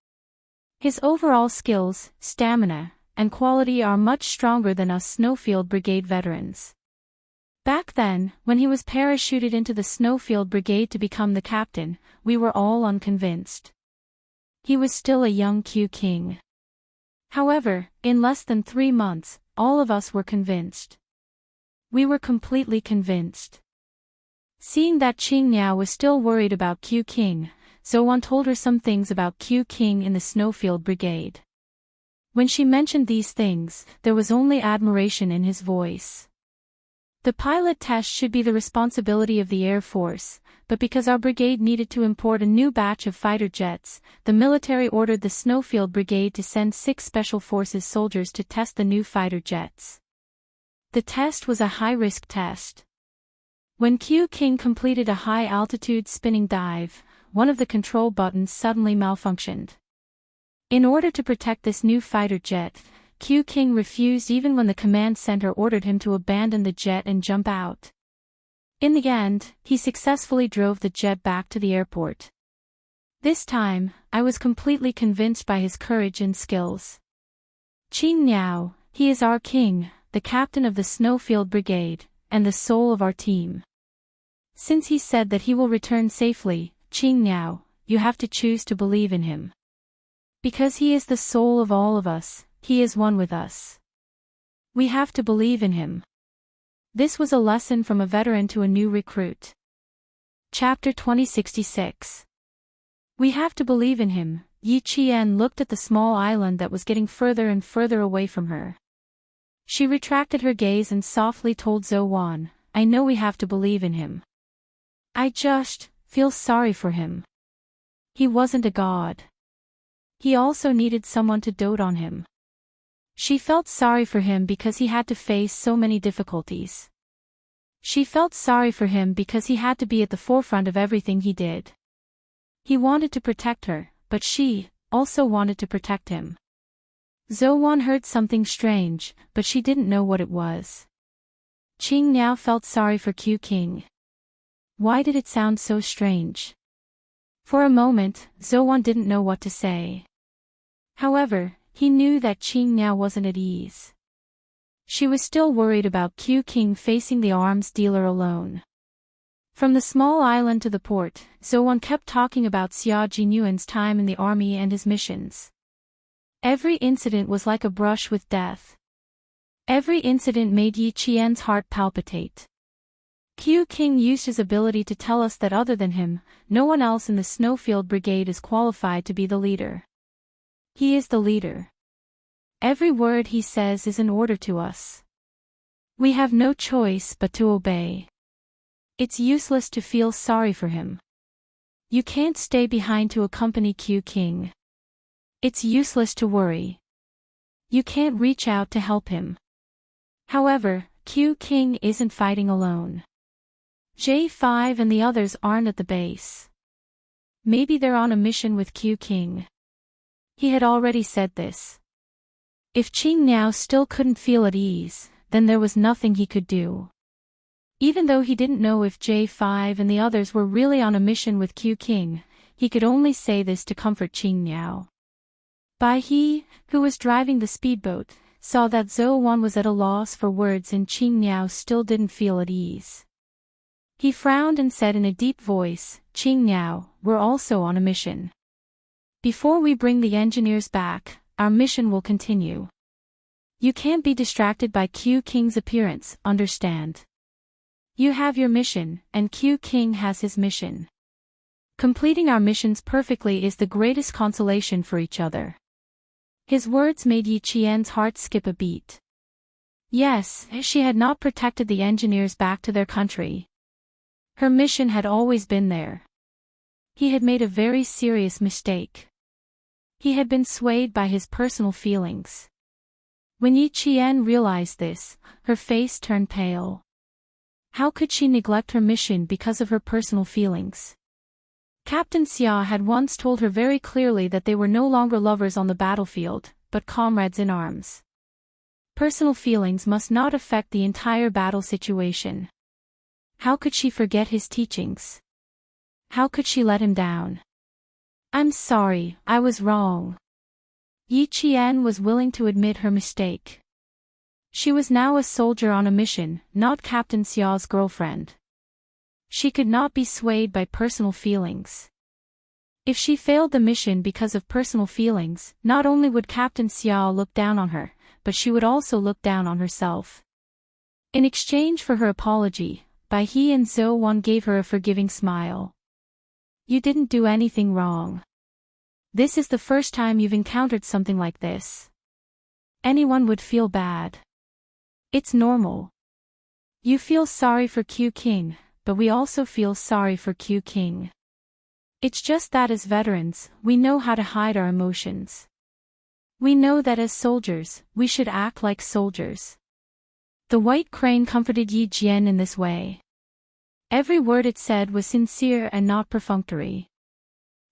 His overall skills, stamina, and quality are much stronger than us Snowfield Brigade veterans. Back then, when he was parachuted into the Snowfield Brigade to become the captain, we were all unconvinced. He was still a young Q King. However, in less than 3 months, all of us were convinced. We were completely convinced. Seeing that Qing Niao was still worried about Q King, Zhou told her some things about Q King in the Snowfield Brigade. When she mentioned these things, there was only admiration in his voice. The pilot test should be the responsibility of the Air Force, but because our brigade needed to import a new batch of fighter jets, the military ordered the Snowfield Brigade to send 6 Special Forces soldiers to test the new fighter jets. The test was a high-risk test. When Q King completed a high-altitude spinning dive, one of the control buttons suddenly malfunctioned. In order to protect this new fighter jet, Q King refused even when the command center ordered him to abandon the jet and jump out. In the end, he successfully drove the jet back to the airport. This time, I was completely convinced by his courage and skills. Qing Niao, he is our king, the captain of the Snowfield Brigade, and the soul of our team. Since he said that he will return safely, Qing Niao, you have to choose to believe in him. Because he is the soul of all of us, he is one with us. We have to believe in him. This was a lesson from a veteran to a new recruit. Chapter 2066. We have to believe in him. Yi Qian looked at the small island that was getting further and further away from her. She retracted her gaze and softly told Zhou Wan, I know we have to believe in him. I just feel sorry for him. He wasn't a god. He also needed someone to dote on him. She felt sorry for him because he had to face so many difficulties. She felt sorry for him because he had to be at the forefront of everything he did. He wanted to protect her, but she also wanted to protect him. Zhou Wan heard something strange, but she didn't know what it was. Qing now felt sorry for Q King. Why did it sound so strange? For a moment, Zhou Wan didn't know what to say. However, he knew that Qing now wasn't at ease. She was still worried about Q King facing the arms dealer alone. From the small island to the port, Zhou Wan kept talking about Xia Jinyuan's time in the army and his missions. Every incident was like a brush with death. Every incident made Yi Qian's heart palpitate. Q King used his ability to tell us that other than him, no one else in the Snowfield Brigade is qualified to be the leader. He is the leader. Every word he says is an order to us. We have no choice but to obey. It's useless to feel sorry for him. You can't stay behind to accompany Q King. It's useless to worry. You can't reach out to help him. However, Q King isn't fighting alone. J5 and the others aren't at the base. Maybe they're on a mission with Q King. He had already said this. If Qing now still couldn't feel at ease, then there was nothing he could do. Even though he didn't know if J5 and the others were really on a mission with Q King, he could only say this to comfort Qing Niao. Bai He, who was driving the speedboat, saw that Zhou Wan was at a loss for words and Qing Niao still didn't feel at ease. He frowned and said in a deep voice, Qing Niao, we're also on a mission. Before we bring the engineers back, our mission will continue. You can't be distracted by Q King's appearance, understand? You have your mission, and Q King has his mission. Completing our missions perfectly is the greatest consolation for each other. His words made Yi Qian's heart skip a beat. Yes, she had not protected the engineers back to their country. Her mission had always been there. He had made a very serious mistake. He had been swayed by his personal feelings. When Yi Qian realized this, her face turned pale. How could she neglect her mission because of her personal feelings? Captain Xia had once told her very clearly that they were no longer lovers on the battlefield, but comrades in arms. Personal feelings must not affect the entire battle situation. How could she forget his teachings? How could she let him down? I'm sorry, I was wrong. Yi Qian was willing to admit her mistake. She was now a soldier on a mission, not Captain Xiao's girlfriend. She could not be swayed by personal feelings. If she failed the mission because of personal feelings, not only would Captain Xiao look down on her, but she would also look down on herself. In exchange for her apology, Bai He and Zhou Wan gave her a forgiving smile. You didn't do anything wrong. This is the first time you've encountered something like this. Anyone would feel bad. It's normal. You feel sorry for Q King, but we also feel sorry for Q King. It's just that as veterans, we know how to hide our emotions. We know that as soldiers, we should act like soldiers. The White Crane comforted Yi Jian in this way. Every word it said was sincere and not perfunctory.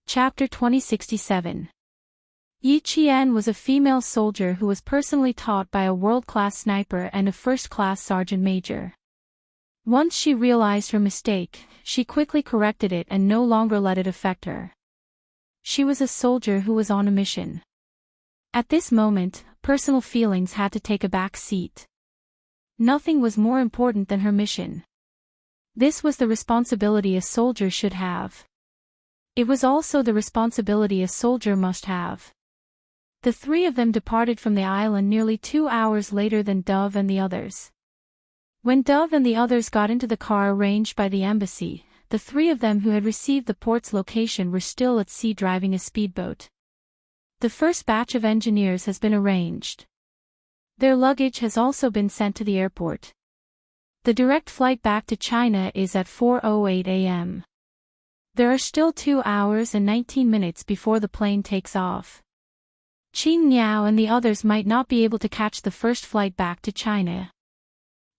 Chapter 2067. Yi Qian was a female soldier who was personally taught by a world-class sniper and a first-class sergeant major. Once she realized her mistake, she quickly corrected it and no longer let it affect her. She was a soldier who was on a mission. At this moment, personal feelings had to take a back seat. Nothing was more important than her mission. This was the responsibility a soldier should have. It was also the responsibility a soldier must have. The three of them departed from the island nearly 2 hours later than Dove and the others. When Dove and the others got into the car arranged by the embassy, the three of them who had received the port's location were still at sea driving a speedboat. The first batch of engineers has been arranged. Their luggage has also been sent to the airport. The direct flight back to China is at 4:08 a.m. There are still 2 hours and 19 minutes before the plane takes off. Qing Niao and the others might not be able to catch the first flight back to China.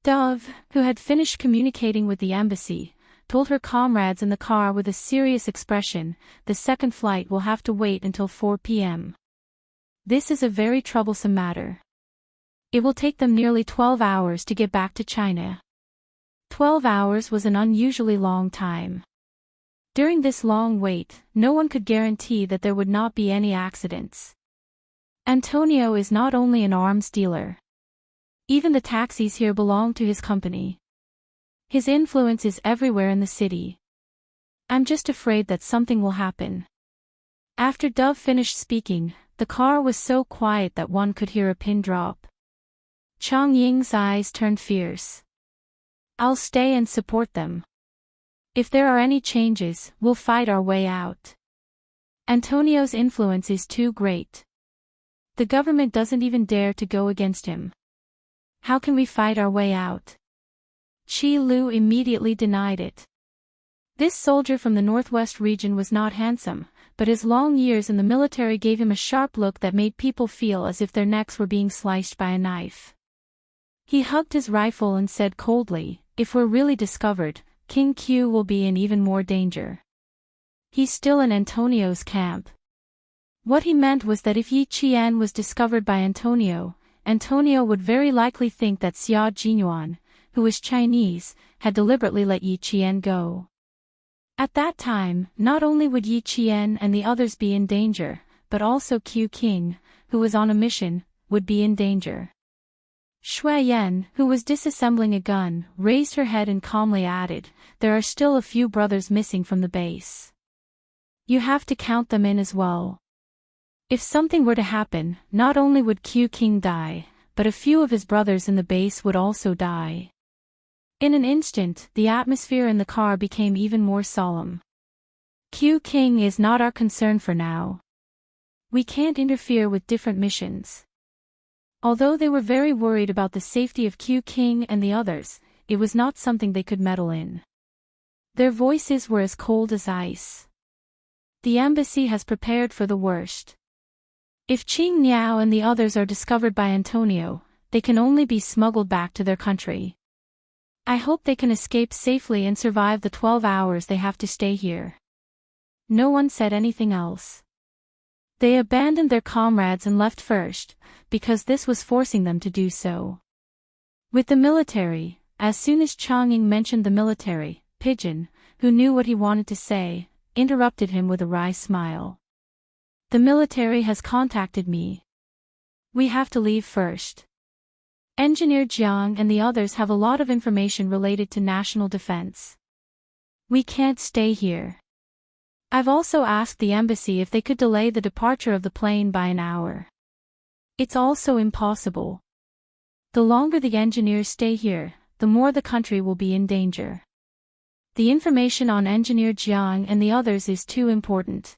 Dove, who had finished communicating with the embassy, told her comrades in the car with a serious expression, the second flight will have to wait until 4 p.m. This is a very troublesome matter. It will take them nearly 12 hours to get back to China. 12 hours was an unusually long time. During this long wait, no one could guarantee that there would not be any accidents. Antonio is not only an arms dealer. Even the taxis here belong to his company. His influence is everywhere in the city. I'm just afraid that something will happen. After Dove finished speaking, the car was so quiet that one could hear a pin drop. Chang Ying's eyes turned fierce. I'll stay and support them. If there are any changes, we'll fight our way out. Antonio's influence is too great. The government doesn't even dare to go against him. How can we fight our way out? Qi Lu immediately denied it. This soldier from the northwest region was not handsome, but his long years in the military gave him a sharp look that made people feel as if their necks were being sliced by a knife. He hugged his rifle and said coldly, if we're really discovered, King Q will be in even more danger. He's still in Antonio's camp. What he meant was that if Yi Qian was discovered by Antonio, Antonio would very likely think that Xia Jinyuan, who was Chinese, had deliberately let Yi Qian go. At that time, not only would Yi Qian and the others be in danger, but also Q King, who was on a mission, would be in danger. Shui Yan, who was disassembling a gun, raised her head and calmly added, there are still a few brothers missing from the base. You have to count them in as well. If something were to happen, not only would Q King die, but a few of his brothers in the base would also die. In an instant, the atmosphere in the car became even more solemn. Q King is not our concern for now. We can't interfere with different missions. Although they were very worried about the safety of Q King and the others, it was not something they could meddle in. Their voices were as cold as ice. The embassy has prepared for the worst. If Qing Niao and the others are discovered by Antonio, they can only be smuggled back to their country. I hope they can escape safely and survive the 12 hours they have to stay here. No one said anything else. They abandoned their comrades and left first, because this was forcing them to do so. With the military, as soon as Chang Ying mentioned the military, Pigeon, who knew what he wanted to say, interrupted him with a wry smile. The military has contacted me. We have to leave first. Engineer Jiang and the others have a lot of information related to national defense. We can't stay here. I've also asked the embassy if they could delay the departure of the plane by an hour. It's also impossible. The longer the engineers stay here, the more the country will be in danger. The information on Engineer Jiang and the others is too important.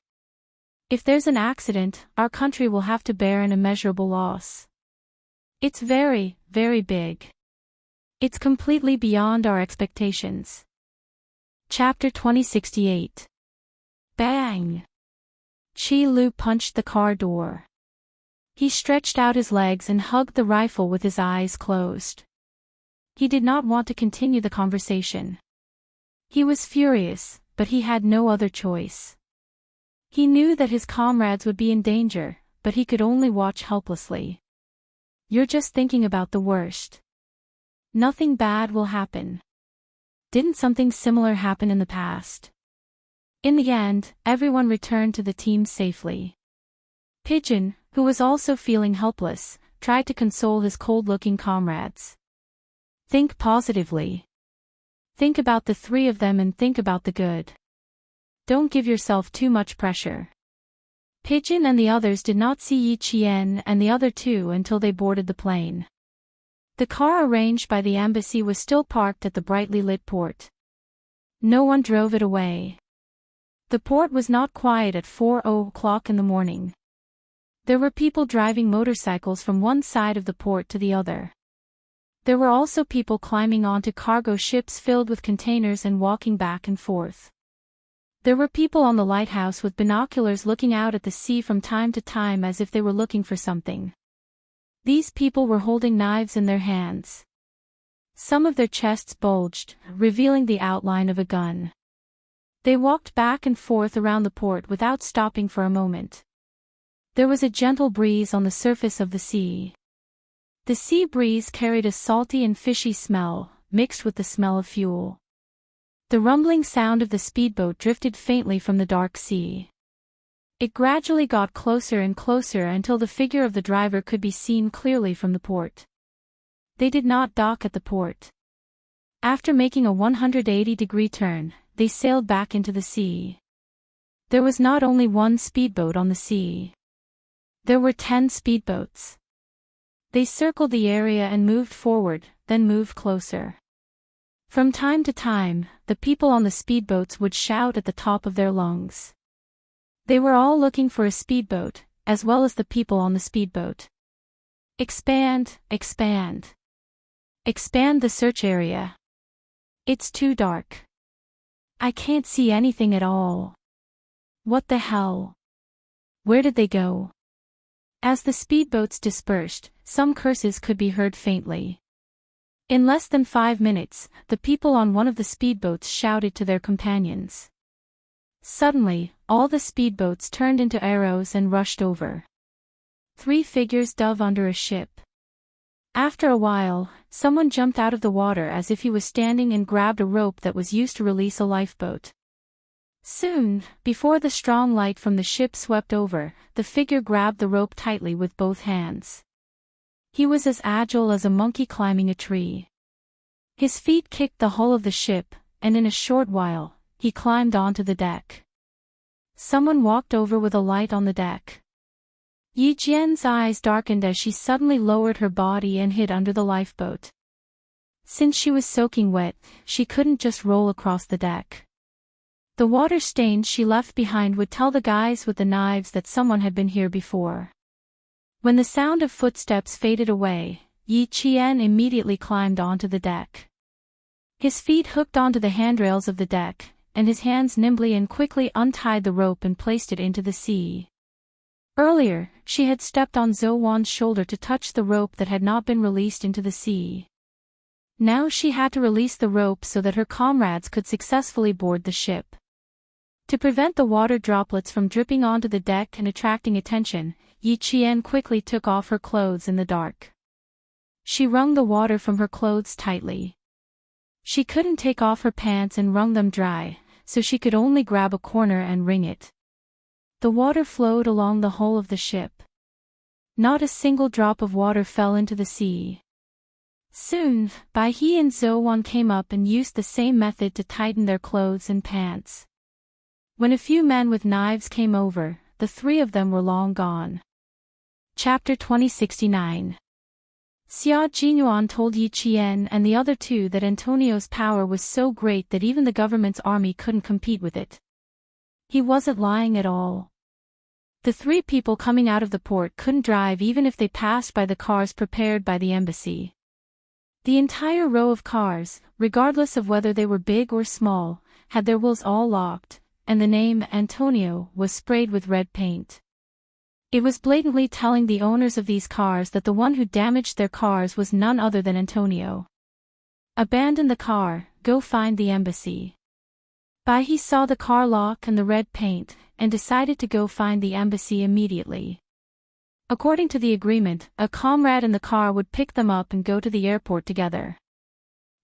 If there's an accident, our country will have to bear an immeasurable loss. It's very, very big. It's completely beyond our expectations. Chapter 2068. Bang! Qi Lu punched the car door. He stretched out his legs and hugged the rifle with his eyes closed. He did not want to continue the conversation. He was furious, but he had no other choice. He knew that his comrades would be in danger, but he could only watch helplessly. You're just thinking about the worst. Nothing bad will happen. Didn't something similar happen in the past? In the end, everyone returned to the team safely. Pigeon, who was also feeling helpless, tried to console his cold-looking comrades. Think positively. Think about the three of them and think about the good. don't give yourself too much pressure. Pigeon and the others did not see Yi Qian and the other two until they boarded the plane. The car arranged by the embassy was still parked at the brightly lit port. No one drove it away. The port was not quiet at 4:00 in the morning. There were people driving motorcycles from one side of the port to the other. There were also people climbing onto cargo ships filled with containers and walking back and forth. There were people on the lighthouse with binoculars looking out at the sea from time to time as if they were looking for something. These people were holding knives in their hands. Some of their chests bulged, revealing the outline of a gun. They walked back and forth around the port without stopping for a moment. There was a gentle breeze on the surface of the sea. The sea breeze carried a salty and fishy smell, mixed with the smell of fuel. The rumbling sound of the speedboat drifted faintly from the dark sea. It gradually got closer and closer until the figure of the driver could be seen clearly from the port. They did not dock at the port. After making a 180-degree turn, they sailed back into the sea. There was not only one speedboat on the sea. There were 10 speedboats. They circled the area and moved forward, then moved closer. From time to time, the people on the speedboats would shout at the top of their lungs. They were all looking for a speedboat, as well as the people on the speedboat. Expand, expand. Expand the search area. It's too dark. I can't see anything at all. What the hell? Where did they go? As the speedboats dispersed, some curses could be heard faintly. In less than 5 minutes, the people on one of the speedboats shouted to their companions. Suddenly, all the speedboats turned into arrows and rushed over. 3 figures dove under a ship. After a while, someone jumped out of the water as if he was standing and grabbed a rope that was used to release a lifeboat. Soon, before the strong light from the ship swept over, the figure grabbed the rope tightly with both hands. He was as agile as a monkey climbing a tree. His feet kicked the hull of the ship, and in a short while, he climbed onto the deck. Someone walked over with a light on the deck. Yi Jian's eyes darkened as she suddenly lowered her body and hid under the lifeboat. Since she was soaking wet, she couldn't just roll across the deck. The water stains she left behind would tell the guys with the knives that someone had been here before. When the sound of footsteps faded away, Yi Qian immediately climbed onto the deck. His feet hooked onto the handrails of the deck, and his hands nimbly and quickly untied the rope and placed it into the sea. Earlier, she had stepped on Zhou Wan's shoulder to touch the rope that had not been released into the sea. Now she had to release the rope so that her comrades could successfully board the ship. To prevent the water droplets from dripping onto the deck and attracting attention, Yi Qian quickly took off her clothes in the dark. She wrung the water from her clothes tightly. She couldn't take off her pants and wrung them dry, so she could only grab a corner and wring it. The water flowed along the hull of the ship. Not a single drop of water fell into the sea. Soon, Bai He and Zhou Wan came up and used the same method to tighten their clothes and pants. When a few men with knives came over, the 3 of them were long gone. Chapter 2069. Xia Jinyuan told Yi Qian and the other 2 that Antonio's power was so great that even the government's army couldn't compete with it. He wasn't lying at all. The 3 people coming out of the port couldn't drive even if they passed by the cars prepared by the embassy. The entire row of cars, regardless of whether they were big or small, had their wheels all locked, and the name Antonio was sprayed with red paint. It was blatantly telling the owners of these cars that the one who damaged their cars was none other than Antonio. Abandon the car, go find the embassy. Bai He saw the car lock and the red paint, and decided to go find the embassy immediately. According to the agreement, a comrade in the car would pick them up and go to the airport together.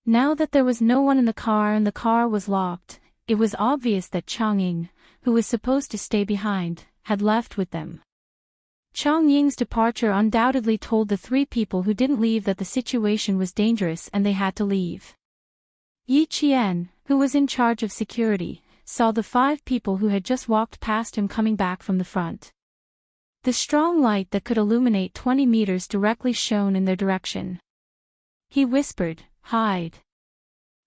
Now that there was no one in the car and the car was locked, it was obvious that Chang Ying, who was supposed to stay behind, had left with them. Chang Ying's departure undoubtedly told the 3 people who didn't leave that the situation was dangerous and they had to leave. Yi Qian, who was in charge of security, saw the 5 people who had just walked past him coming back from the front. The strong light that could illuminate 20 meters directly shone in their direction. He whispered, "Hide."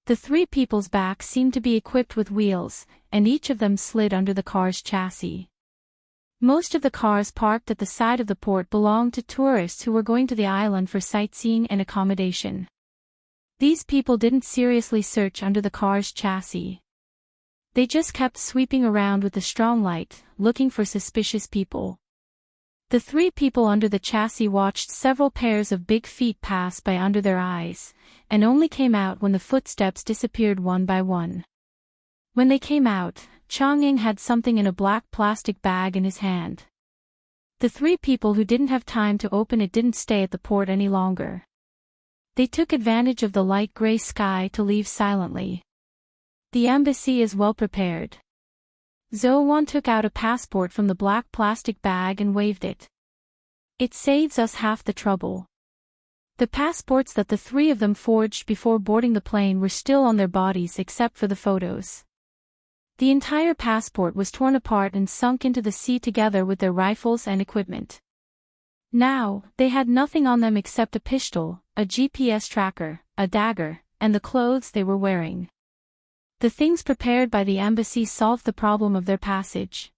The 3 people's backs seemed to be equipped with wheels, and each of them slid under the car's chassis. Most of the cars parked at the side of the port belonged to tourists who were going to the island for sightseeing and accommodation. These people didn't seriously search under the car's chassis. They just kept sweeping around with the strong light, looking for suspicious people. The 3 people under the chassis watched several pairs of big feet pass by under their eyes, and only came out when the footsteps disappeared one by one. When they came out, Chang'ing had something in a black plastic bag in his hand. The 3 people who didn't have time to open it didn't stay at the port any longer. They took advantage of the light gray sky to leave silently. The embassy is well prepared. Zhou took out a passport from the black plastic bag and waved it. It saves us half the trouble. The passports that the 3 of them forged before boarding the plane were still on their bodies except for the photos. The entire passport was torn apart and sunk into the sea together with their rifles and equipment. Now, they had nothing on them except a pistol, a GPS tracker, a dagger, and the clothes they were wearing. The things prepared by the embassy solved the problem of their passage.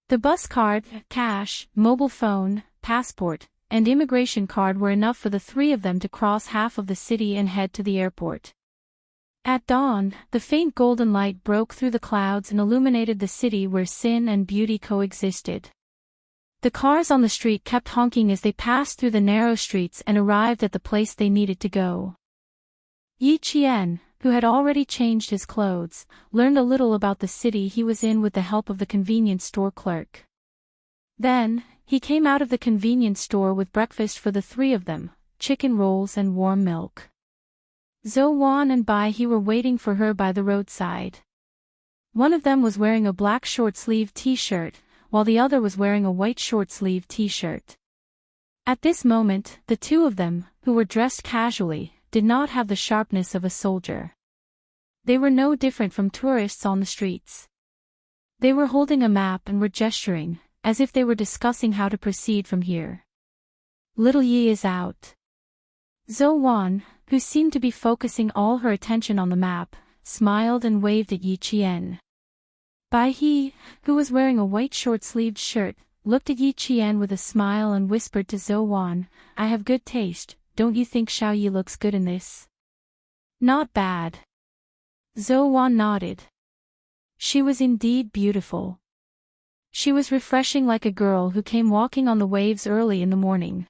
The bus card, cash, mobile phone, passport, and immigration card were enough for the 3 of them to cross half of the city and head to the airport. At dawn, the faint golden light broke through the clouds and illuminated the city where sin and beauty coexisted. The cars on the street kept honking as they passed through the narrow streets and arrived at the place they needed to go. Yi Qian, who had already changed his clothes, learned a little about the city he was in with the help of the convenience store clerk. Then, he came out of the convenience store with breakfast for the 3 of them, chicken rolls and warm milk. Zhou and Bai He were waiting for her by the roadside. One of them was wearing a black short-sleeved t-shirt, while the other was wearing a white short-sleeved t-shirt. At this moment, the 2 of them, who were dressed casually, did not have the sharpness of a soldier. They were no different from tourists on the streets. They were holding a map and were gesturing, as if they were discussing how to proceed from here. Little Yi is out. Zhou, who seemed to be focusing all her attention on the map, smiled and waved at Yi Qian. Bai He, who was wearing a white short-sleeved shirt, looked at Yi Qian with a smile and whispered to Zhou, "I have good taste, don't you think Xiao Yi looks good in this?" "Not bad." Zhou nodded. She was indeed beautiful. She was refreshing like a girl who came walking on the waves early in the morning.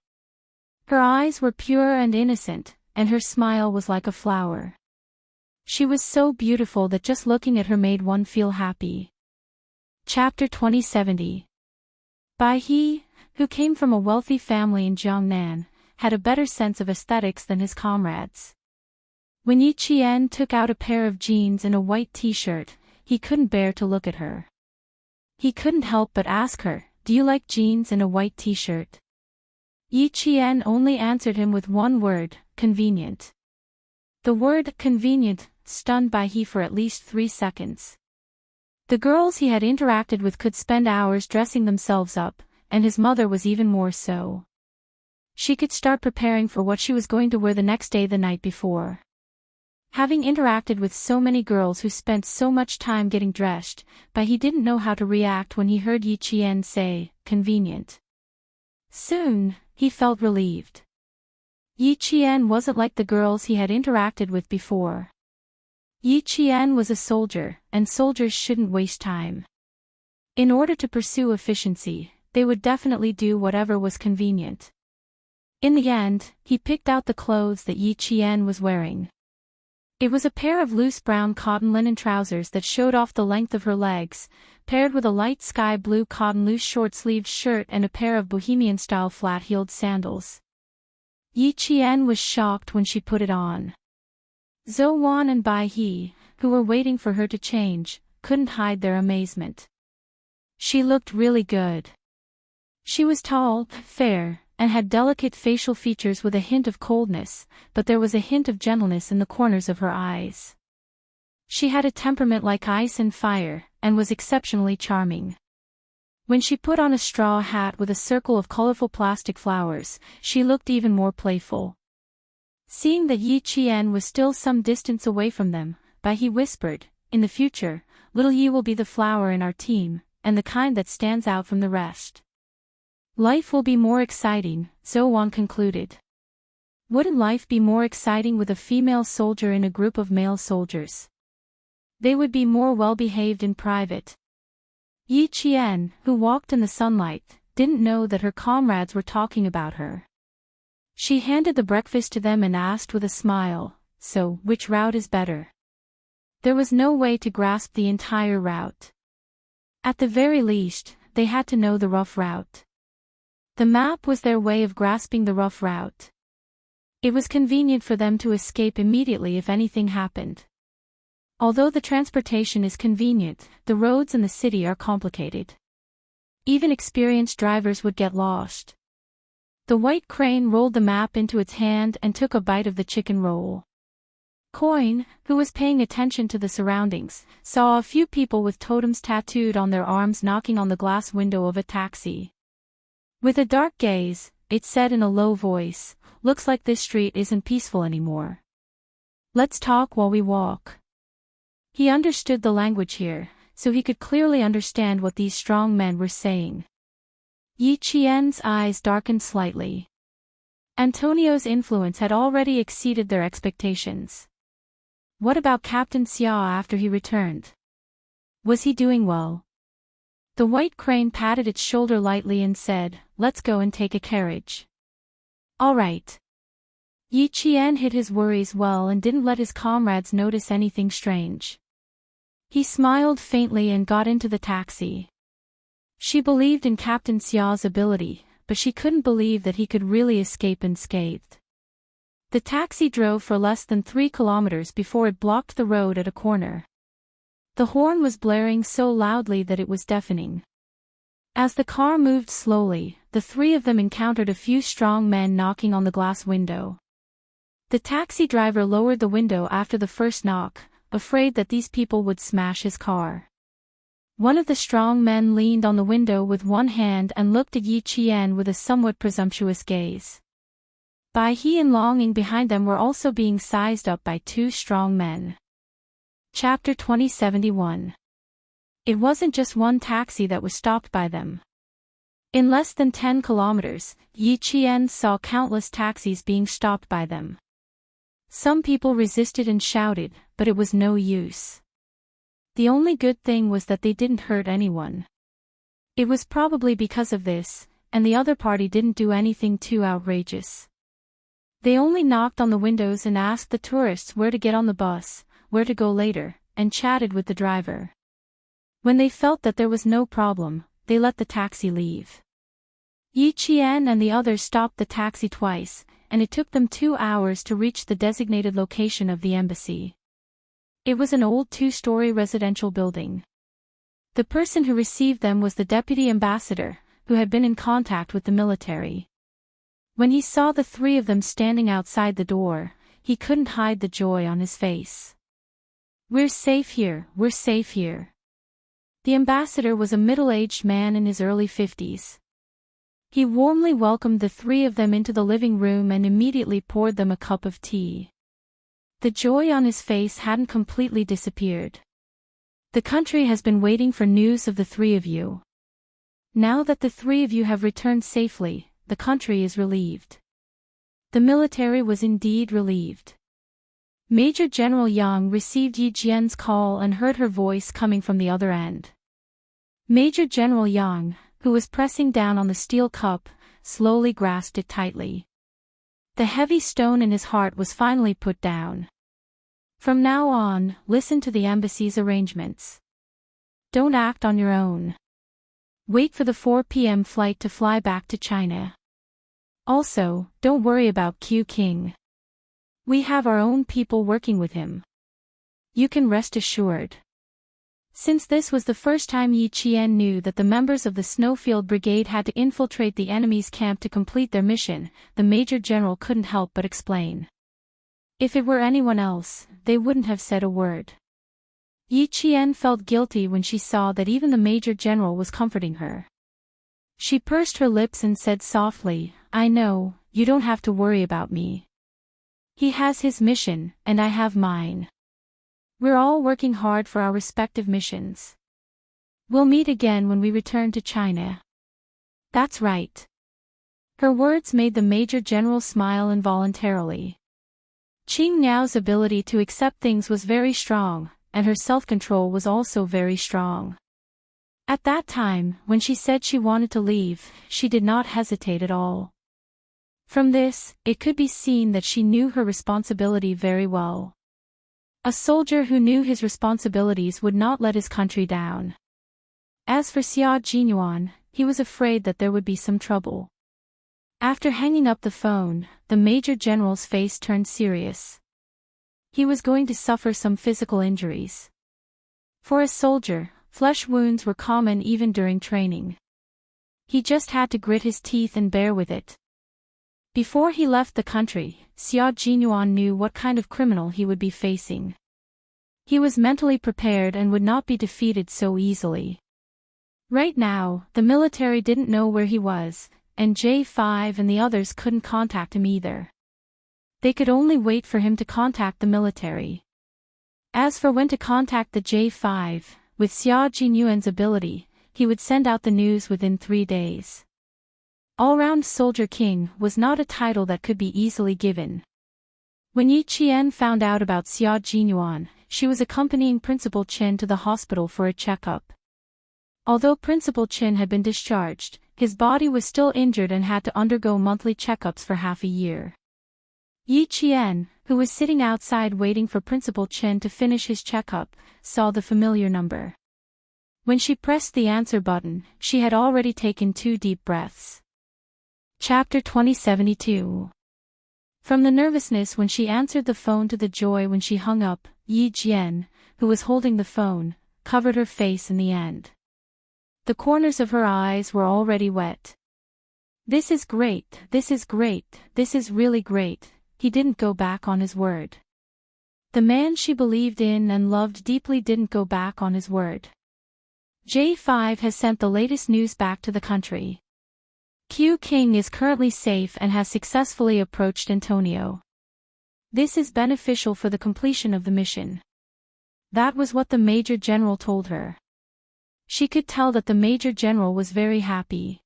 Her eyes were pure and innocent, and her smile was like a flower. She was so beautiful that just looking at her made one feel happy. Chapter 2070. Bai He, who came from a wealthy family in Jiangnan, had a better sense of aesthetics than his comrades. When Yi Qian took out a pair of jeans and a white t-shirt, he couldn't bear to look at her. He couldn't help but ask her, "Do you like jeans and a white t-shirt?" Yi Qian only answered him with one word, "Convenient." The word "convenient" stunned Bai He for at least 3 seconds. The girls he had interacted with could spend hours dressing themselves up, and his mother was even more so. She could start preparing for what she was going to wear the next day the night before. Having interacted with so many girls who spent so much time getting dressed, Bai He didn't know how to react when he heard Yi Qian say, "Convenient." Soon, he felt relieved. Yi Qian wasn't like the girls he had interacted with before. Yi Qian was a soldier, and soldiers shouldn't waste time. In order to pursue efficiency, they would definitely do whatever was convenient. In the end, he picked out the clothes that Yi Qian was wearing. It was a pair of loose brown cotton linen trousers that showed off the length of her legs, paired with a light sky blue cotton loose short-sleeved shirt and a pair of bohemian-style flat-heeled sandals. Yi Qian was shocked when she put it on. Zhou and Bai He, who were waiting for her to change, couldn't hide their amazement. She looked really good. She was tall, fair, and had delicate facial features with a hint of coldness, but there was a hint of gentleness in the corners of her eyes. She had a temperament like ice and fire, and was exceptionally charming. When she put on a straw hat with a circle of colorful plastic flowers, she looked even more playful. Seeing that Yi Qian was still some distance away from them, he whispered, "In the future, little Yi will be the flower in our team, and the kind that stands out from the rest. Life will be more exciting," Zhou concluded. Wouldn't life be more exciting with a female soldier in a group of male soldiers? They would be more well-behaved in private. Yi Qian, who walked in the sunlight, didn't know that her comrades were talking about her. She handed the breakfast to them and asked with a smile, "So, which route is better?" There was no way to grasp the entire route. At the very least, they had to know the rough route. The map was their way of grasping the rough route. It was convenient for them to escape immediately if anything happened. Although the transportation is convenient, the roads in the city are complicated. Even experienced drivers would get lost. The white crane rolled the map into its hand and took a bite of the chicken roll. Coin, who was paying attention to the surroundings, saw a few people with totems tattooed on their arms knocking on the glass window of a taxi. With a dark gaze, it said in a low voice, "Looks like this street isn't peaceful anymore. Let's talk while we walk." He understood the language here, so he could clearly understand what these strong men were saying. Yi Qian's eyes darkened slightly. Antonio's influence had already exceeded their expectations. What about Captain Xia after he returned? Was he doing well? The white crane patted its shoulder lightly and said, "Let's go and take a carriage." "All right." Yi Qian hid his worries well and didn't let his comrades notice anything strange. He smiled faintly and got into the taxi. She believed in Captain Xia's ability, but she couldn't believe that he could really escape unscathed. The taxi drove for less than 3 kilometers before it blocked the road at a corner. The horn was blaring so loudly that it was deafening. As the car moved slowly, the three of them encountered a few strong men knocking on the glass window. The taxi driver lowered the window after the first knock, afraid that these people would smash his car. One of the strong men leaned on the window with one hand and looked at Yi Qian with a somewhat presumptuous gaze. Bai He and Longing behind them were also being sized up by 2 strong men. Chapter 2071. It wasn't just one taxi that was stopped by them. In less than 10 kilometers, Yi Qian saw countless taxis being stopped by them. Some people resisted and shouted, but it was no use. The only good thing was that they didn't hurt anyone. It was probably because of this, and the other party didn't do anything too outrageous. They only knocked on the windows and asked the tourists where to get on the bus, where to go later, and chatted with the driver. When they felt that there was no problem, they let the taxi leave. Yi Qian and the others stopped the taxi twice, and it took them 2 hours to reach the designated location of the embassy. It was an old 2-story residential building. The person who received them was the deputy ambassador, who had been in contact with the military. When he saw the 3 of them standing outside the door, he couldn't hide the joy on his face. "We're safe here, we're safe here." The ambassador was a middle-aged man in his early 50s. He warmly welcomed the 3 of them into the living room and immediately poured them a cup of tea. The joy on his face hadn't completely disappeared. "The country has been waiting for news of the 3 of you. Now that the 3 of you have returned safely, the country is relieved." The military was indeed relieved. Major General Yang received Yi Qian's call and heard her voice coming from the other end. Major General Yang, who was pressing down on the steel cup, slowly grasped it tightly. The heavy stone in his heart was finally put down. From now on, listen to the embassy's arrangements. Don't act on your own. Wait for the 4 p.m. flight to fly back to China. Also, don't worry about Q King. We have our own people working with him. You can rest assured. Since this was the first time Yi Qian knew that the members of the Snowfield Brigade had to infiltrate the enemy's camp to complete their mission, the Major General couldn't help but explain. If it were anyone else, they wouldn't have said a word. Yi Qian felt guilty when she saw that even the Major General was comforting her. She pursed her lips and said softly, "I know, you don't have to worry about me. He has his mission, and I have mine. We're all working hard for our respective missions. We'll meet again when we return to China." "That's right." Her words made the Major General smile involuntarily. Qing Niao's ability to accept things was very strong, and her self-control was also very strong. At that time, when she said she wanted to leave, she did not hesitate at all. From this, it could be seen that she knew her responsibility very well. A soldier who knew his responsibilities would not let his country down. As for Xia Jinyuan, he was afraid that there would be some trouble. After hanging up the phone, the Major General's face turned serious. He was going to suffer some physical injuries. For a soldier, flesh wounds were common even during training. He just had to grit his teeth and bear with it. Before he left the country, Xia Jinyuan knew what kind of criminal he would be facing. He was mentally prepared and would not be defeated so easily. Right now, the military didn't know where he was, and J5 and the others couldn't contact him either. They could only wait for him to contact the military. As for when to contact the J5, with Xia Jinyuan's ability, he would send out the news within 3 days. All-round Soldier King was not a title that could be easily given. When Yi Qian found out about Xia Jinyuan, she was accompanying Principal Qin to the hospital for a checkup. Although Principal Qin had been discharged, his body was still injured and had to undergo monthly checkups for half a year. Yi Qian, who was sitting outside waiting for Principal Qin to finish his checkup, saw the familiar number. When she pressed the answer button, she had already taken 2 deep breaths. Chapter 2072. From the nervousness when she answered the phone to the joy when she hung up, Yi Jian, who was holding the phone, covered her face in the end. The corners of her eyes were already wet. "This is great, this is great, this is really great." He didn't go back on his word. The man she believed in and loved deeply didn't go back on his word. J5 has sent the latest news back to the country. Q King is currently safe and has successfully approached Antonio. This is beneficial for the completion of the mission. That was what the Major General told her. She could tell that the Major General was very happy.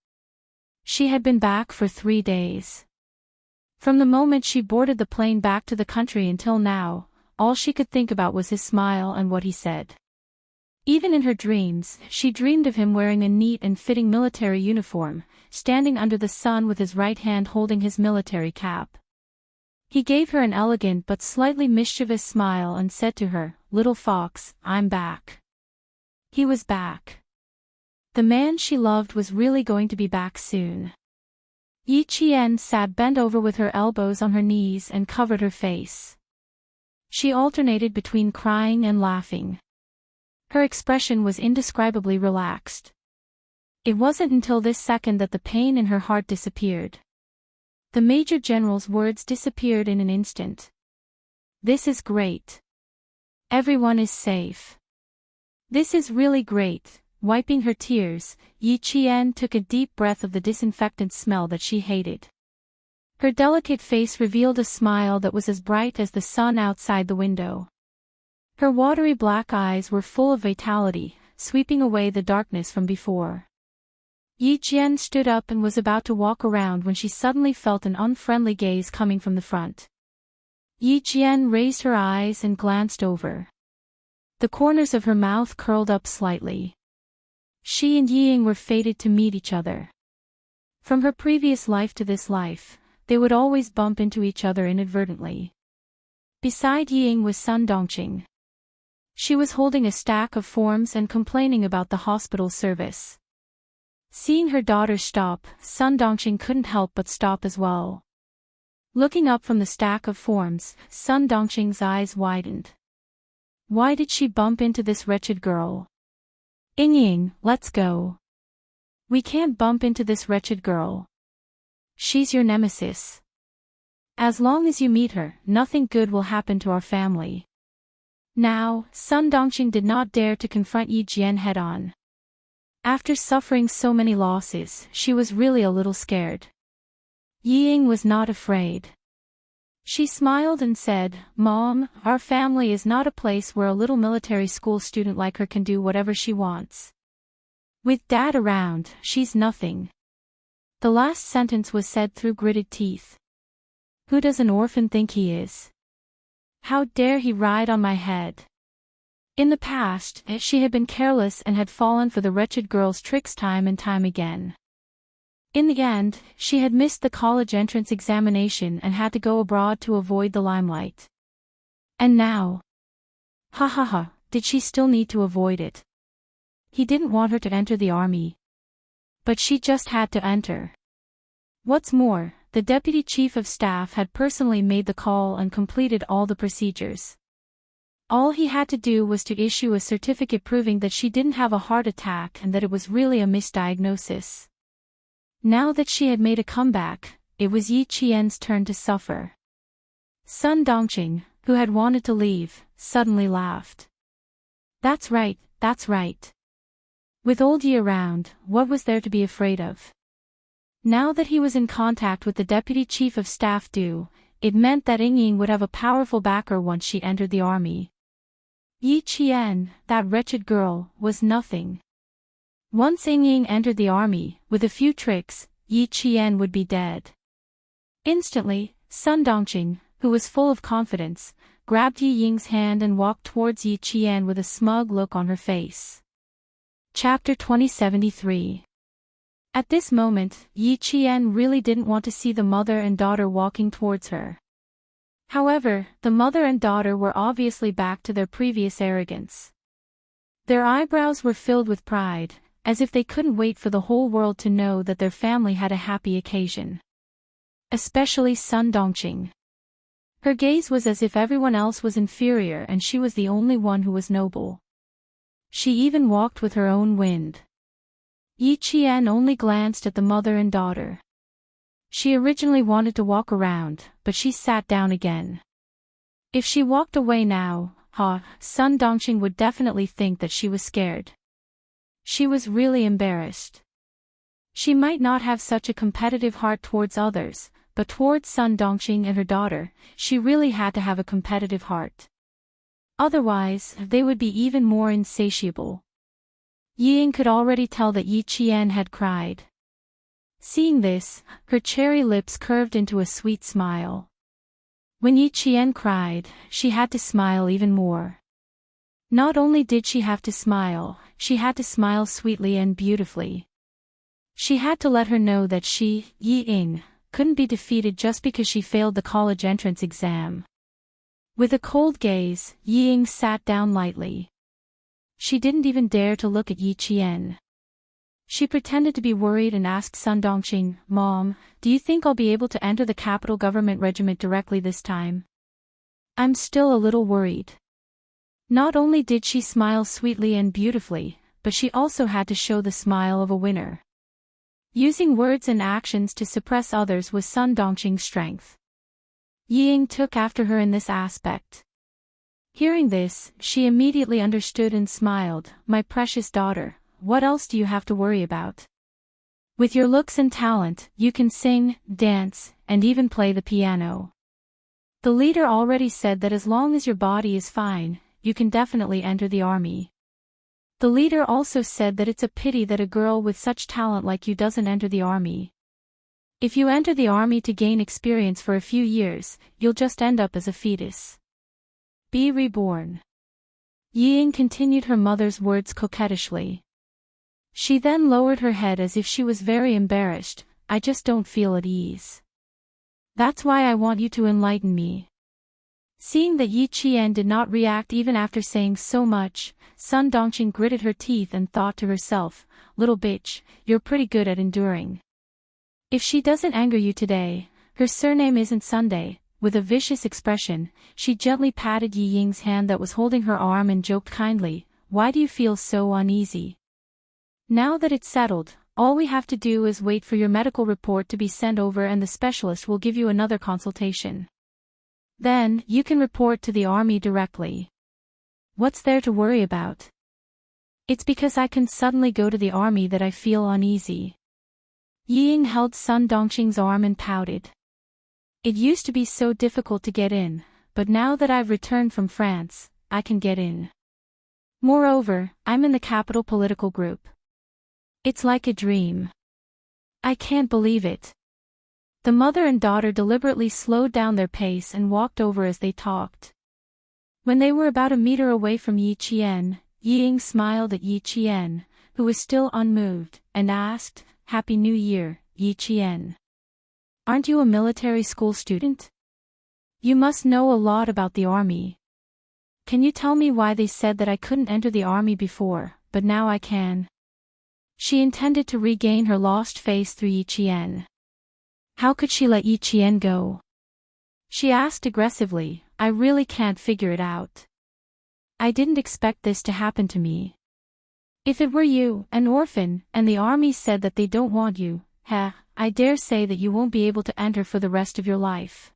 She had been back for 3 days. From the moment she boarded the plane back to the country until now, all she could think about was his smile and what he said. Even in her dreams, she dreamed of him wearing a neat and fitting military uniform, standing under the sun with his right hand holding his military cap. He gave her an elegant but slightly mischievous smile and said to her, "Little fox, I'm back." He was back. The man she loved was really going to be back soon. Yi Qian sat bent over with her elbows on her knees and covered her face. She alternated between crying and laughing. Her expression was indescribably relaxed. It wasn't until this second that the pain in her heart disappeared. The Major General's words disappeared in an instant. "This is great. Everyone is safe. This is really great." Wiping her tears, Yi Qian took a deep breath of the disinfectant smell that she hated. Her delicate face revealed a smile that was as bright as the sun outside the window. Her watery black eyes were full of vitality, sweeping away the darkness from before. Yi Qian stood up and was about to walk around when she suddenly felt an unfriendly gaze coming from the front. Yi Qian raised her eyes and glanced over. The corners of her mouth curled up slightly. She and Ying were fated to meet each other. From her previous life to this life, they would always bump into each other inadvertently. Beside Ying was Sun Dongqing. She was holding a stack of forms and complaining about the hospital service. Seeing her daughter stop, Sun Dongqing couldn't help but stop as well. Looking up from the stack of forms, Sun Dongqing's eyes widened. Why did she bump into this wretched girl? Ying, let's go. We can't bump into this wretched girl. She's your nemesis. As long as you meet her, nothing good will happen to our family. Now, Sun Dongqing did not dare to confront Yi Jian head-on. After suffering so many losses, she was really a little scared. Yi Ying was not afraid. She smiled and said, "Mom, our family is not a place where a little military school student like her can do whatever she wants. With Dad around, she's nothing." The last sentence was said through gritted teeth. Who does an orphan think he is? How dare he ride on my head? In the past, she had been careless and had fallen for the wretched girl's tricks time and time again. In the end, she had missed the college entrance examination and had to go abroad to avoid the limelight. And now? Ha ha ha, did she still need to avoid it? He didn't want her to enter the army. But she just had to enter. What's more, the deputy chief of staff had personally made the call and completed all the procedures. All he had to do was to issue a certificate proving that she didn't have a heart attack and that it was really a misdiagnosis. Now that she had made a comeback, it was Yi Qian's turn to suffer. Sun Dongqing, who had wanted to leave, suddenly laughed. That's right, that's right. With old Yi around, what was there to be afraid of? Now that he was in contact with the deputy chief of staff it meant that Ying would have a powerful backer once she entered the army. Yi Qian, that wretched girl, was nothing. Once Ying entered the army, with a few tricks, Yi Qian would be dead. Instantly, Sun Dongqing, who was full of confidence, grabbed Yi Ying's hand and walked towards Yi Qian with a smug look on her face. Chapter 2073. At this moment, Yi Qian really didn't want to see the mother and daughter walking towards her. However, the mother and daughter were obviously back to their previous arrogance. Their eyebrows were filled with pride, as if they couldn't wait for the whole world to know that their family had a happy occasion. Especially Sun Dongqing. Her gaze was as if everyone else was inferior and she was the only one who was noble. She even walked with her own wind. Yi Qian only glanced at the mother and daughter. She originally wanted to walk around, but she sat down again. If she walked away now, Sun Dongqing would definitely think that she was scared. She was really embarrassed. She might not have such a competitive heart towards others, but towards Sun Dongqing and her daughter, she really had to have a competitive heart. Otherwise, they would be even more insatiable. Yi Ying could already tell that Yi Qian had cried. Seeing this, her cherry lips curved into a sweet smile. When Yi Qian cried, she had to smile even more. Not only did she have to smile, she had to smile sweetly and beautifully. She had to let her know that she, Yi Ying, couldn't be defeated just because she failed the college entrance exam. With a cold gaze, Yi Ying sat down lightly. She didn't even dare to look at Yi Qian. She pretended to be worried and asked Sun Dongqing, "Mom, do you think I'll be able to enter the capital government regiment directly this time?" "I'm still a little worried." Not only did she smile sweetly and beautifully, but she also had to show the smile of a winner. Using words and actions to suppress others was Sun Dongqing's strength. Yi Ying took after her in this aspect. Hearing this, she immediately understood and smiled. "My precious daughter, what else do you have to worry about? With your looks and talent, you can sing, dance, and even play the piano. The leader already said that as long as your body is fine, you can definitely enter the army. The leader also said that it's a pity that a girl with such talent like you doesn't enter the army. If you enter the army to gain experience for a few years, you'll just end up as a fetus. Be reborn." Yi Ying continued her mother's words coquettishly. She then lowered her head as if she was very embarrassed. "I just don't feel at ease. That's why I want you to enlighten me." Seeing that Yi Qian did not react even after saying so much, Sun Dongqing gritted her teeth and thought to herself, "Little bitch, you're pretty good at enduring. If she doesn't anger you today, her surname isn't Sunday." With a vicious expression, she gently patted Yi Ying's hand that was holding her arm and joked kindly, "Why do you feel so uneasy? Now that it's settled, all we have to do is wait for your medical report to be sent over and the specialist will give you another consultation. Then, you can report to the army directly." What's there to worry about? It's because I can suddenly go to the army that I feel uneasy. Ying held Sun Dongqing's arm and pouted. It used to be so difficult to get in, but now that I've returned from France, I can get in. Moreover, I'm in the capital political group. It's like a dream. I can't believe it. The mother and daughter deliberately slowed down their pace and walked over as they talked. When they were about a meter away from Yi Qian, Ying smiled at Yi Qian, who was still unmoved, and asked, "Happy New Year, Yi Qian. Aren't you a military school student? You must know a lot about the army. Can you tell me why they said that I couldn't enter the army before, but now I can?" She intended to regain her lost face through Yi Qian. How could she let Yi Qian go? She asked aggressively, "I really can't figure it out. I didn't expect this to happen to me. If it were you, an orphan, and the army said that they don't want you, I dare say that you won't be able to enter for the rest of your life."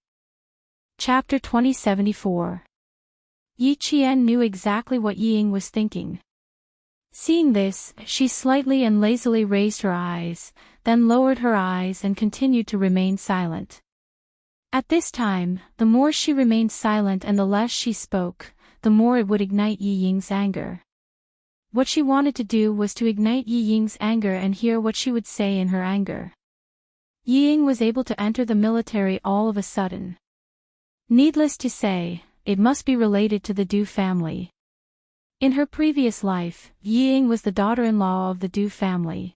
Chapter 2074. Yi Qian knew exactly what Ying was thinking. Seeing this, she slightly and lazily raised her eyes, then lowered her eyes and continued to remain silent. At this time, the more she remained silent and the less she spoke, the more it would ignite Yi Ying's anger. What she wanted to do was to ignite Yi Ying's anger and hear what she would say in her anger. Yi Ying was able to enter the military all of a sudden. Needless to say, it must be related to the Du family. In her previous life, Yi Ying was the daughter-in-law of the Du family.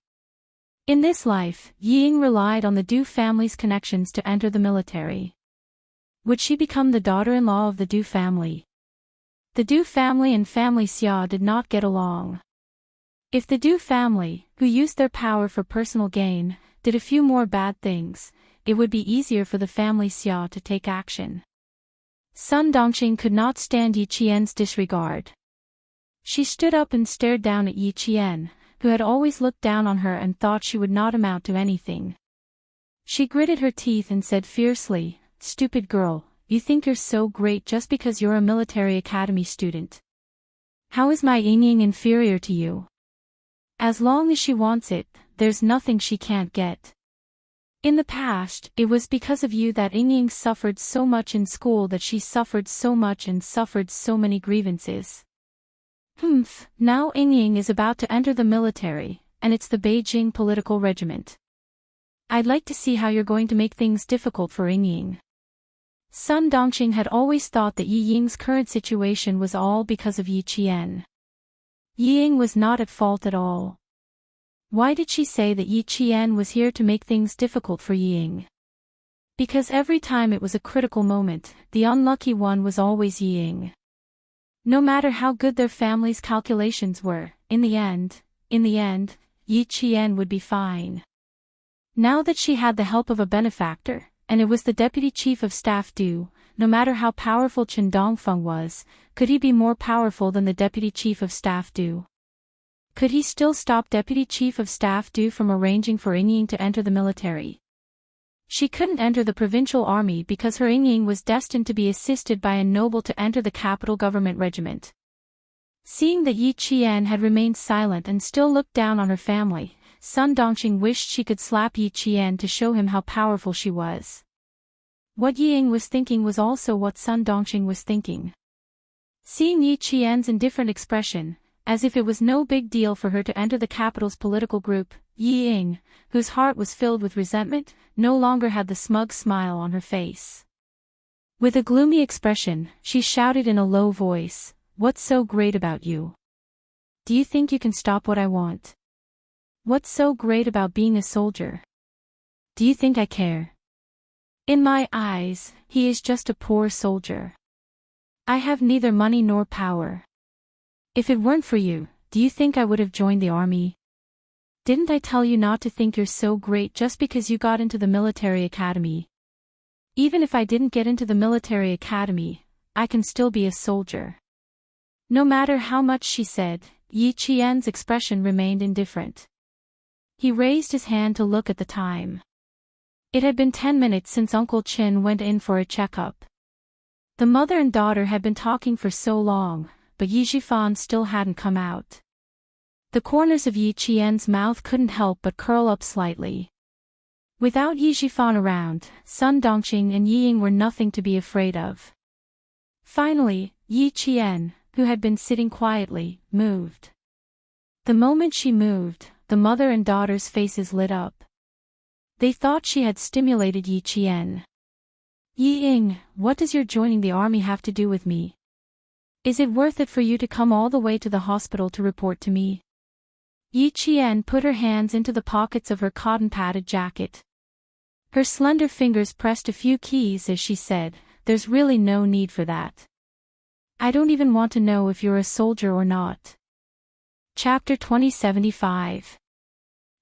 In this life, Yi Ying relied on the Du family's connections to enter the military. Would she become the daughter-in-law of the Du family? The Du family and family Xia did not get along. If the Du family, who used their power for personal gain, did a few more bad things, it would be easier for the family Xia to take action. Sun Dongqing could not stand Yi Qian's disregard. She stood up and stared down at Yi Qian, who had always looked down on her and thought she would not amount to anything. She gritted her teeth and said fiercely, "Stupid girl, you think you're so great just because you're a military academy student. How is my Ying inferior to you? As long as she wants it, there's nothing she can't get. In the past, it was because of you that Ying suffered so much in school, that she suffered so much and suffered so many grievances. Now Ying is about to enter the military, and it's the Beijing political regiment. I'd like to see how you're going to make things difficult for Ying." Sun Dongqing had always thought that Yi Ying's current situation was all because of Yi Qian. Yi Ying was not at fault at all. Why did she say that Yi Qian was here to make things difficult for Ying? Because every time it was a critical moment, the unlucky one was always Ying. No matter how good their family's calculations were, in the end, Yi Qian would be fine. Now that she had the help of a benefactor, and it was the deputy chief of staff Du, no matter how powerful Chen Dongfeng was, could he be more powerful than the deputy chief of staff Du? Could he still stop deputy chief of staff Du from arranging for Ying to enter the military? She couldn't enter the provincial army because her Ying was destined to be assisted by a noble to enter the capital government regiment. Seeing that Yi Qian had remained silent and still looked down on her family, Sun Dongqing wished she could slap Yi Qian to show him how powerful she was. What Ying was thinking was also what Sun Dongqing was thinking. Seeing Yi Qian's indifferent expression, as if it was no big deal for her to enter the capital's political group, Ying, whose heart was filled with resentment, no longer had the smug smile on her face. With a gloomy expression, she shouted in a low voice, "What's so great about you? Do you think you can stop what I want? What's so great about being a soldier? Do you think I care? In my eyes, he is just a poor soldier. I have neither money nor power. If it weren't for you, do you think I would have joined the army? Didn't I tell you not to think you're so great just because you got into the military academy? Even if I didn't get into the military academy, I can still be a soldier." No matter how much she said, Yi Qian's expression remained indifferent. He raised his hand to look at the time. It had been 10 minutes since Uncle Chin went in for a checkup. The mother and daughter had been talking for so long, but Yi Zhifan still hadn't come out. The corners of Yi Qian's mouth couldn't help but curl up slightly. Without Yi Zhifan around, Sun Dongqing and Yi Ying were nothing to be afraid of. Finally, Yi Qian, who had been sitting quietly, moved. The moment she moved, the mother and daughter's faces lit up. They thought she had stimulated Yi Qian. Yi Ying, what does your joining the army have to do with me? Is it worth it for you to come all the way to the hospital to report to me? Yi Qian put her hands into the pockets of her cotton-padded jacket. Her slender fingers pressed a few keys as she said, "There's really no need for that. I don't even want to know if you're a soldier or not." Chapter 2075.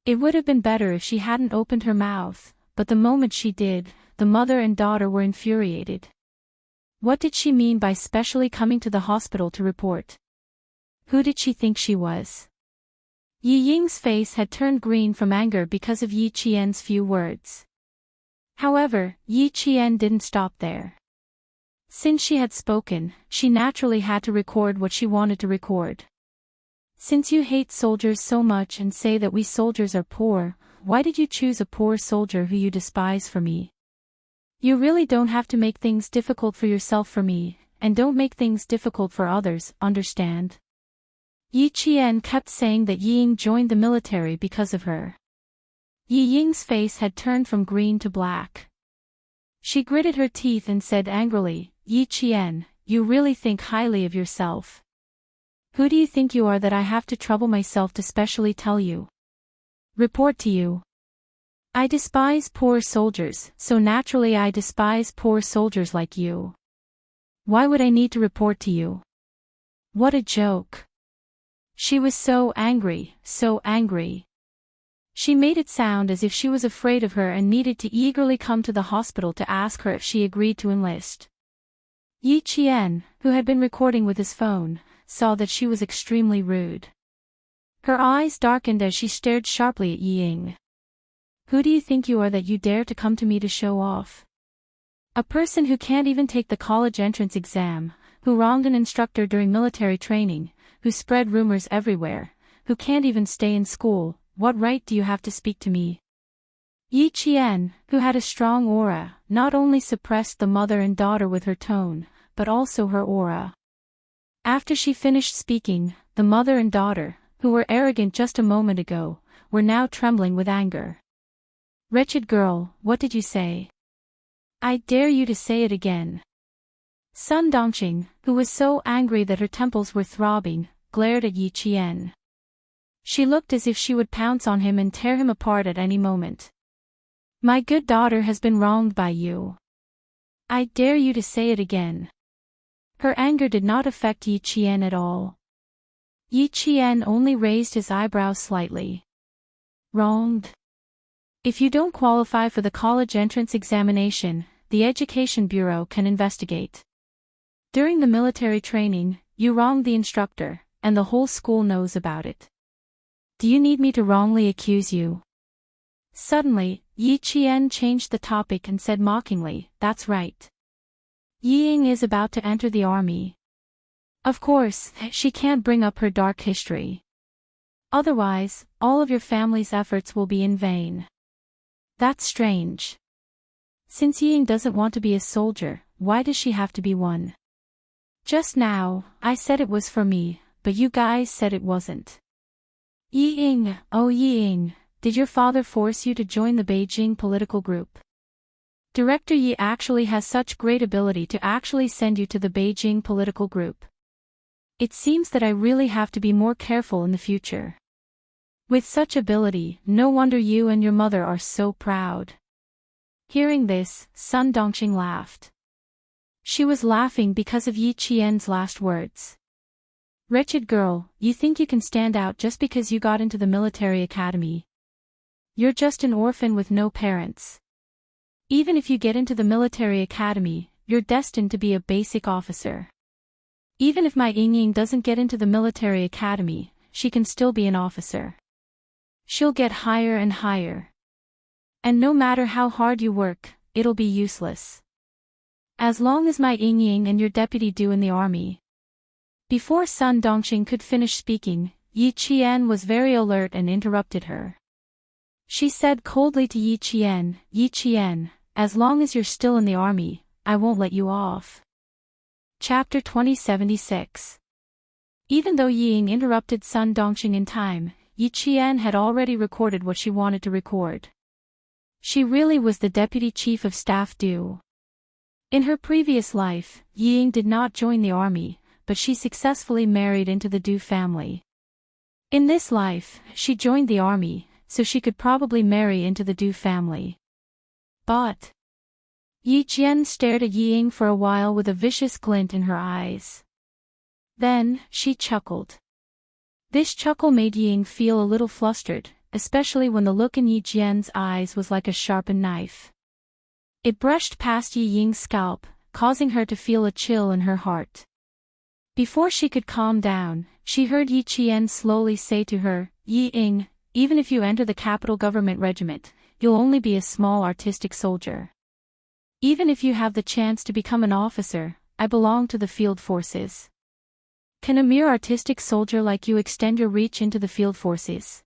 It would have been better if she hadn't opened her mouth, but the moment she did, the mother and daughter were infuriated. What did she mean by specially coming to the hospital to report? Who did she think she was? Yi Ying's face had turned green from anger because of Yi Qian's few words. However, Yi Qian didn't stop there. Since she had spoken, she naturally had to record what she wanted to record. "Since you hate soldiers so much and say that we soldiers are poor, why did you choose a poor soldier who you despise for me? You really don't have to make things difficult for yourself for me, and don't make things difficult for others, understand?" Yi Qian kept saying that Yi Ying joined the military because of her. Yi Ying's face had turned from green to black. She gritted her teeth and said angrily, "Yi Qian, you really think highly of yourself. Who do you think you are that I have to trouble myself to specially tell you? Report to you? I despise poor soldiers, so naturally I despise poor soldiers like you. Why would I need to report to you? What a joke." She was so angry, so angry. She made it sound as if she was afraid of her and needed to eagerly come to the hospital to ask her if she agreed to enlist. Yi Qian, who had been recording with his phone, saw that she was extremely rude. Her eyes darkened as she stared sharply at Yi Ying. "Who do you think you are that you dare to come to me to show off? A person who can't even take the college entrance exam, who wronged an instructor during military training, who spread rumors everywhere, who can't even stay in school. What right do you have to speak to me?" Yi Qian, who had a strong aura, not only suppressed the mother and daughter with her tone, but also her aura. After she finished speaking, the mother and daughter, who were arrogant just a moment ago, were now trembling with anger. "Wretched girl, what did you say? I dare you to say it again." Sun Dongqing, who was so angry that her temples were throbbing, glared at Yi Qian. She looked as if she would pounce on him and tear him apart at any moment. "My good daughter has been wronged by you. I dare you to say it again." Her anger did not affect Yi Qian at all. Yi Qian only raised his eyebrows slightly. "Wronged? If you don't qualify for the college entrance examination, the Education Bureau can investigate. During the military training, you wronged the instructor, and the whole school knows about it. Do you need me to wrongly accuse you?" Suddenly, Yi Qian changed the topic and said mockingly, "That's right. Yi Ying is about to enter the army. Of course, she can't bring up her dark history. Otherwise, all of your family's efforts will be in vain. That's strange. Since Yi Ying doesn't want to be a soldier, why does she have to be one? Just now, I said it was for me, but you guys said it wasn't. Yi Ying, oh Yi Ying, did your father force you to join the Beijing political group? Director Yi actually has such great ability to actually send you to the Beijing political group. It seems that I really have to be more careful in the future. With such ability, no wonder you and your mother are so proud." Hearing this, Sun Dongqing laughed. She was laughing because of Yi Qian's last words. "Wretched girl, you think you can stand out just because you got into the military academy? You're just an orphan with no parents. Even if you get into the military academy, you're destined to be a basic officer. Even if my Ying Ying doesn't get into the military academy, she can still be an officer. She'll get higher and higher. And no matter how hard you work, it'll be useless. As long as my Ying Ying and your deputy do in the army. Before Sun Dongxing could finish speaking, Yi Qian was very alert and interrupted her. She said coldly to Yi Qian, as long as you're still in the army, I won't let you off. Chapter 2076. Even though Ying interrupted Sun Dongxing in time, Yi Qian had already recorded what she wanted to record. She really was the deputy chief of staff Du. In her previous life, Ying did not join the army, but she successfully married into the Du family. In this life, she joined the army, so she could probably marry into the Du family. But Yi Qian stared at Ying for a while with a vicious glint in her eyes. Then, she chuckled. This chuckle made Ying feel a little flustered, especially when the look in Yi Qian's eyes was like a sharpened knife. It brushed past Yi Ying's scalp, causing her to feel a chill in her heart. Before she could calm down, she heard Yi Qian slowly say to her, Yi Ying, even if you enter the capital government regiment, you'll only be a small artistic soldier. Even if you have the chance to become an officer, I belong to the field forces. Can a mere artistic soldier like you extend your reach into the field forces?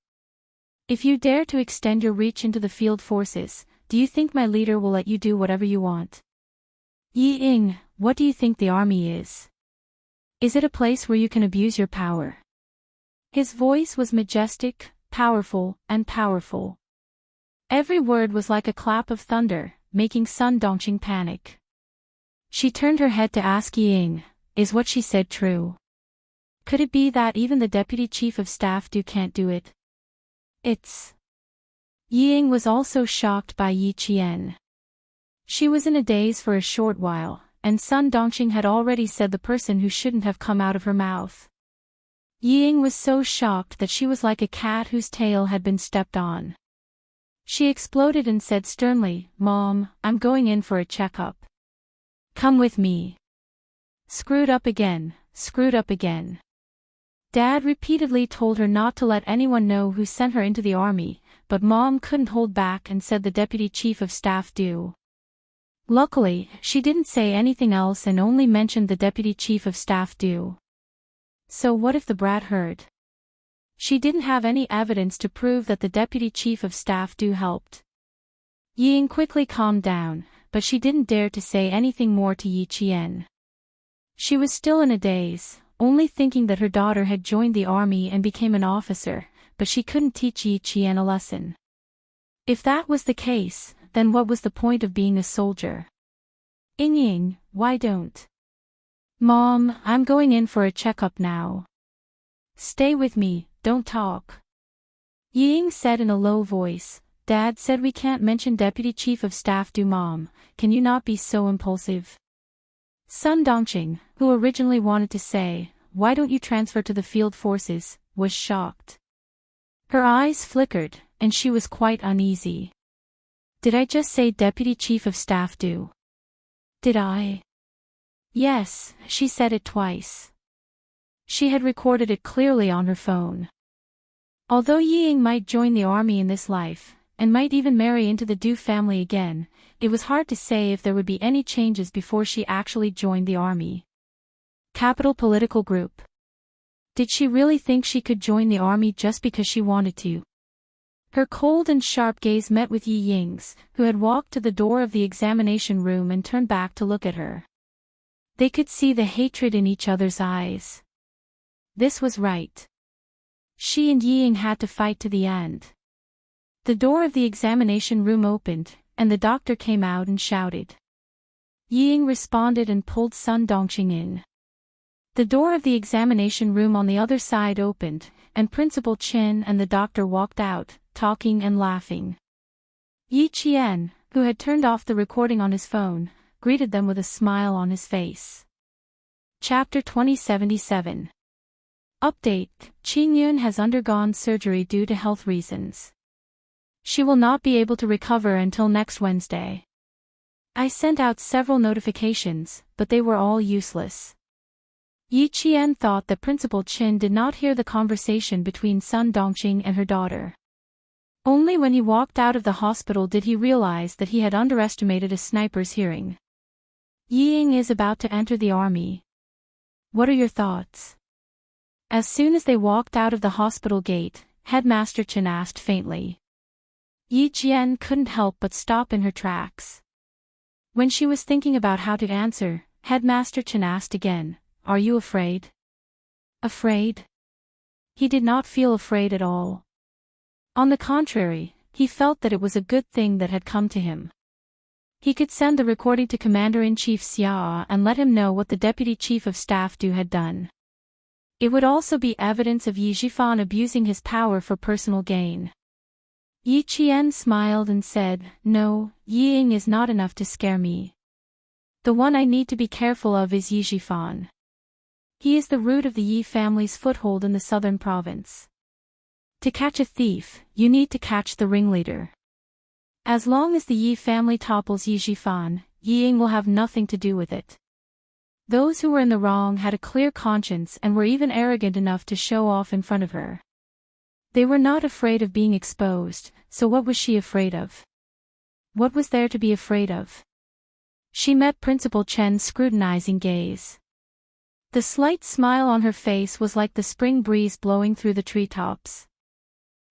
If you dare to extend your reach into the field forces, do you think my leader will let you do whatever you want? Yi Ying, what do you think the army is? Is it a place where you can abuse your power? His voice was majestic, powerful, and powerful. Every word was like a clap of thunder, making Sun Dongxing panic. She turned her head to ask Yi Ying, is what she said true? Could it be that even the deputy chief of staff can't do it? It's... Yi Ying was also shocked by Yi Qian. She was in a daze for a short while, and Sun Dongxing had already said the person who shouldn't have come out of her mouth. Yi Ying was so shocked that she was like a cat whose tail had been stepped on. She exploded and said sternly, Mom, I'm going in for a checkup. Come with me. Screwed up again, screwed up again. Dad repeatedly told her not to let anyone know who sent her into the army, but Mom couldn't hold back and said the deputy chief of staff Du. Luckily, she didn't say anything else and only mentioned the deputy chief of staff Du. So what if the brat heard? She didn't have any evidence to prove that the deputy chief of staff Du helped. Yi Ying quickly calmed down, but she didn't dare to say anything more to Yi Qian. She was still in a daze, only thinking that her daughter had joined the army and became an officer, but she couldn't teach Yi Qian a lesson. If that was the case, then what was the point of being a soldier? Ying, why don't? Mom, I'm going in for a checkup now. Stay with me, don't talk. Ying said in a low voice, Dad said we can't mention Deputy Chief of Staff Du. Mom, can you not be so impulsive? Sun Dongxing, who originally wanted to say, why don't you transfer to the field forces, was shocked. Her eyes flickered, and she was quite uneasy. Did I just say Deputy Chief of Staff Du? Did I? Yes, she said it twice. She had recorded it clearly on her phone. Although Yi Ying might join the army in this life, and might even marry into the Du family again, it was hard to say if there would be any changes before she actually joined the army. Capital Political Group. Did she really think she could join the army just because she wanted to? Her cold and sharp gaze met with Yi Ying's, who had walked to the door of the examination room and turned back to look at her. They could see the hatred in each other's eyes. This was right. She and Yi Ying had to fight to the end. The door of the examination room opened, and the doctor came out and shouted. Yi Ying responded and pulled Sun Dongxing in. The door of the examination room on the other side opened, and Principal Chen and the doctor walked out, talking and laughing. Yi Qian, who had turned off the recording on his phone, greeted them with a smile on his face. Chapter 2077. Update: Qingyun has undergone surgery due to health reasons. She will not be able to recover until next Wednesday. I sent out several notifications, but they were all useless. Yi Qian thought that Principal Chen did not hear the conversation between Sun Dongxing and her daughter. Only when he walked out of the hospital did he realize that he had underestimated a sniper's hearing. Yi Ying is about to enter the army. What are your thoughts? As soon as they walked out of the hospital gate, Headmaster Chen asked faintly. Yi Jian couldn't help but stop in her tracks. When she was thinking about how to answer, Headmaster Chen asked again, "Are you afraid?" Afraid? He did not feel afraid at all. On the contrary, he felt that it was a good thing that had come to him. He could send the recording to Commander-in-Chief Xia and let him know what the Deputy Chief of Staff Du had done. It would also be evidence of Yi Jifan abusing his power for personal gain. Yi Qian smiled and said, "No, Yi Ying is not enough to scare me. The one I need to be careful of is Yi Jifan. He is the root of the Yi family's foothold in the southern province. To catch a thief, you need to catch the ringleader. As long as the Yi family topples Yi Jifan, Yi Ying will have nothing to do with it." Those who were in the wrong had a clear conscience and were even arrogant enough to show off in front of her. They were not afraid of being exposed, so what was she afraid of? What was there to be afraid of? She met Principal Chen's scrutinizing gaze. The slight smile on her face was like the spring breeze blowing through the treetops.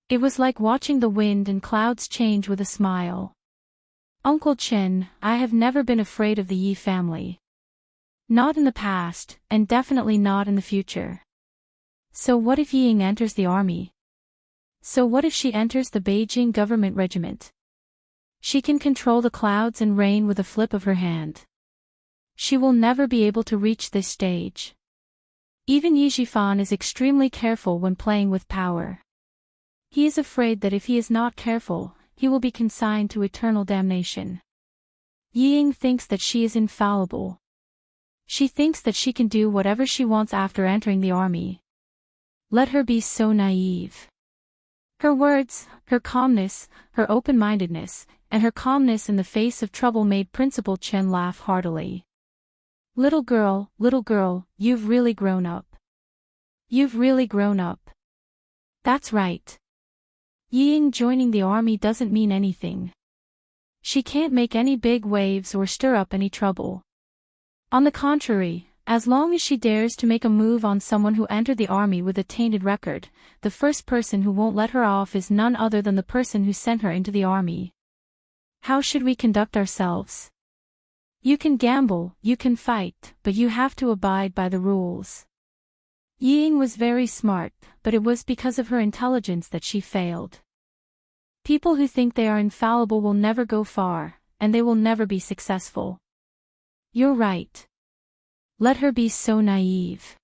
It was like watching the wind and clouds change with a smile. "Uncle Chen, I have never been afraid of the Yi family. Not in the past, and definitely not in the future. So what if Yi Ying enters the army? So what if she enters the Beijing government regiment? She can control the clouds and rain with a flip of her hand. She will never be able to reach this stage. Even Yi Jifan is extremely careful when playing with power. He is afraid that if he is not careful, he will be consigned to eternal damnation. Yi Ying thinks that she is infallible. She thinks that she can do whatever she wants after entering the army. Let her be so naive. Her words, her calmness, her open-mindedness, and her calmness in the face of trouble made Principal Chen laugh heartily. Little girl, you've really grown up. You've really grown up. That's right. Yi Ying joining the army doesn't mean anything. She can't make any big waves or stir up any trouble. On the contrary, as long as she dares to make a move on someone who entered the army with a tainted record, the first person who won't let her off is none other than the person who sent her into the army. How should we conduct ourselves? You can gamble, you can fight, but you have to abide by the rules. Yi Ying was very smart, but it was because of her intelligence that she failed. People who think they are infallible will never go far, and they will never be successful. You're right. Let her be so naive.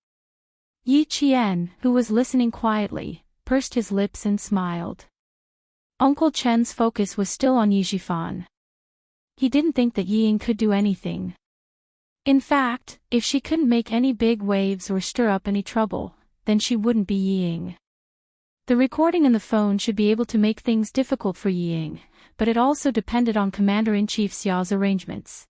Yi Qian, who was listening quietly, pursed his lips and smiled. Uncle Chen's focus was still on Yi Jifan. He didn't think that Yi Ying could do anything. In fact, if she couldn't make any big waves or stir up any trouble, then she wouldn't be Yi Ying. The recording in the phone should be able to make things difficult for Yi Ying, but it also depended on Commander-in-Chief Xiao's arrangements.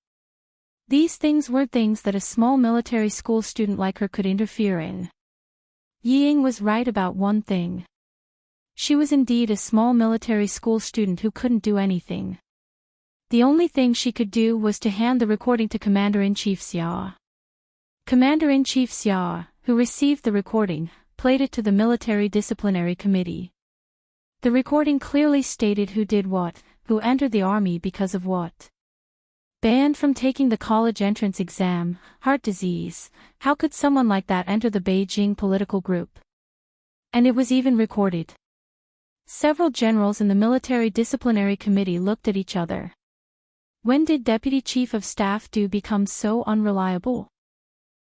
These things weren't things that a small military school student like her could interfere in. Yi Ying was right about one thing. She was indeed a small military school student who couldn't do anything. The only thing she could do was to hand the recording to Commander-in-Chief Xia. Commander-in-Chief Xia, who received the recording, played it to the Military Disciplinary Committee. The recording clearly stated who did what, who entered the army because of what. Banned from taking the college entrance exam, heart disease, how could someone like that enter the Beijing political group? And it was even recorded. Several generals in the Military Disciplinary Committee looked at each other. When did Deputy Chief of Staff Du become so unreliable?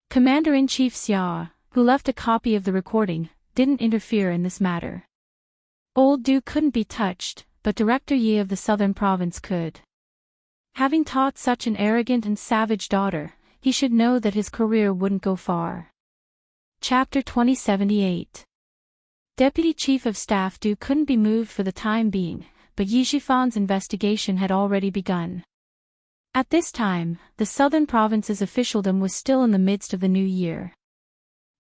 Commander-in-Chief Xia, who left a copy of the recording, didn't interfere in this matter. Old Du couldn't be touched, but Director Yi of the Southern Province could. Having taught such an arrogant and savage daughter, he should know that his career wouldn't go far. Chapter 2078. Deputy Chief of Staff Du couldn't be moved for the time being, but Yi Jifan's investigation had already begun. At this time, the Southern Province's officialdom was still in the midst of the new year.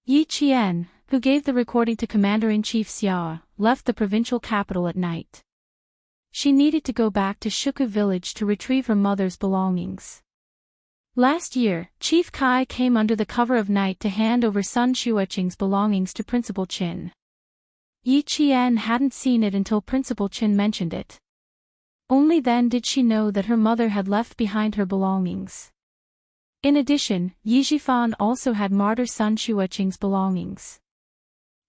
Yi Qian, who gave the recording to Commander-in-Chief Xia, left the provincial capital at night. She needed to go back to Shuku village to retrieve her mother's belongings. Last year, Chief Kai came under the cover of night to hand over Sun Xueqing's belongings to Principal Qin. Yi Qian hadn't seen it until Principal Qin mentioned it. Only then did she know that her mother had left behind her belongings. In addition, Yi Jifan also had martyr Sun Xueqing's belongings.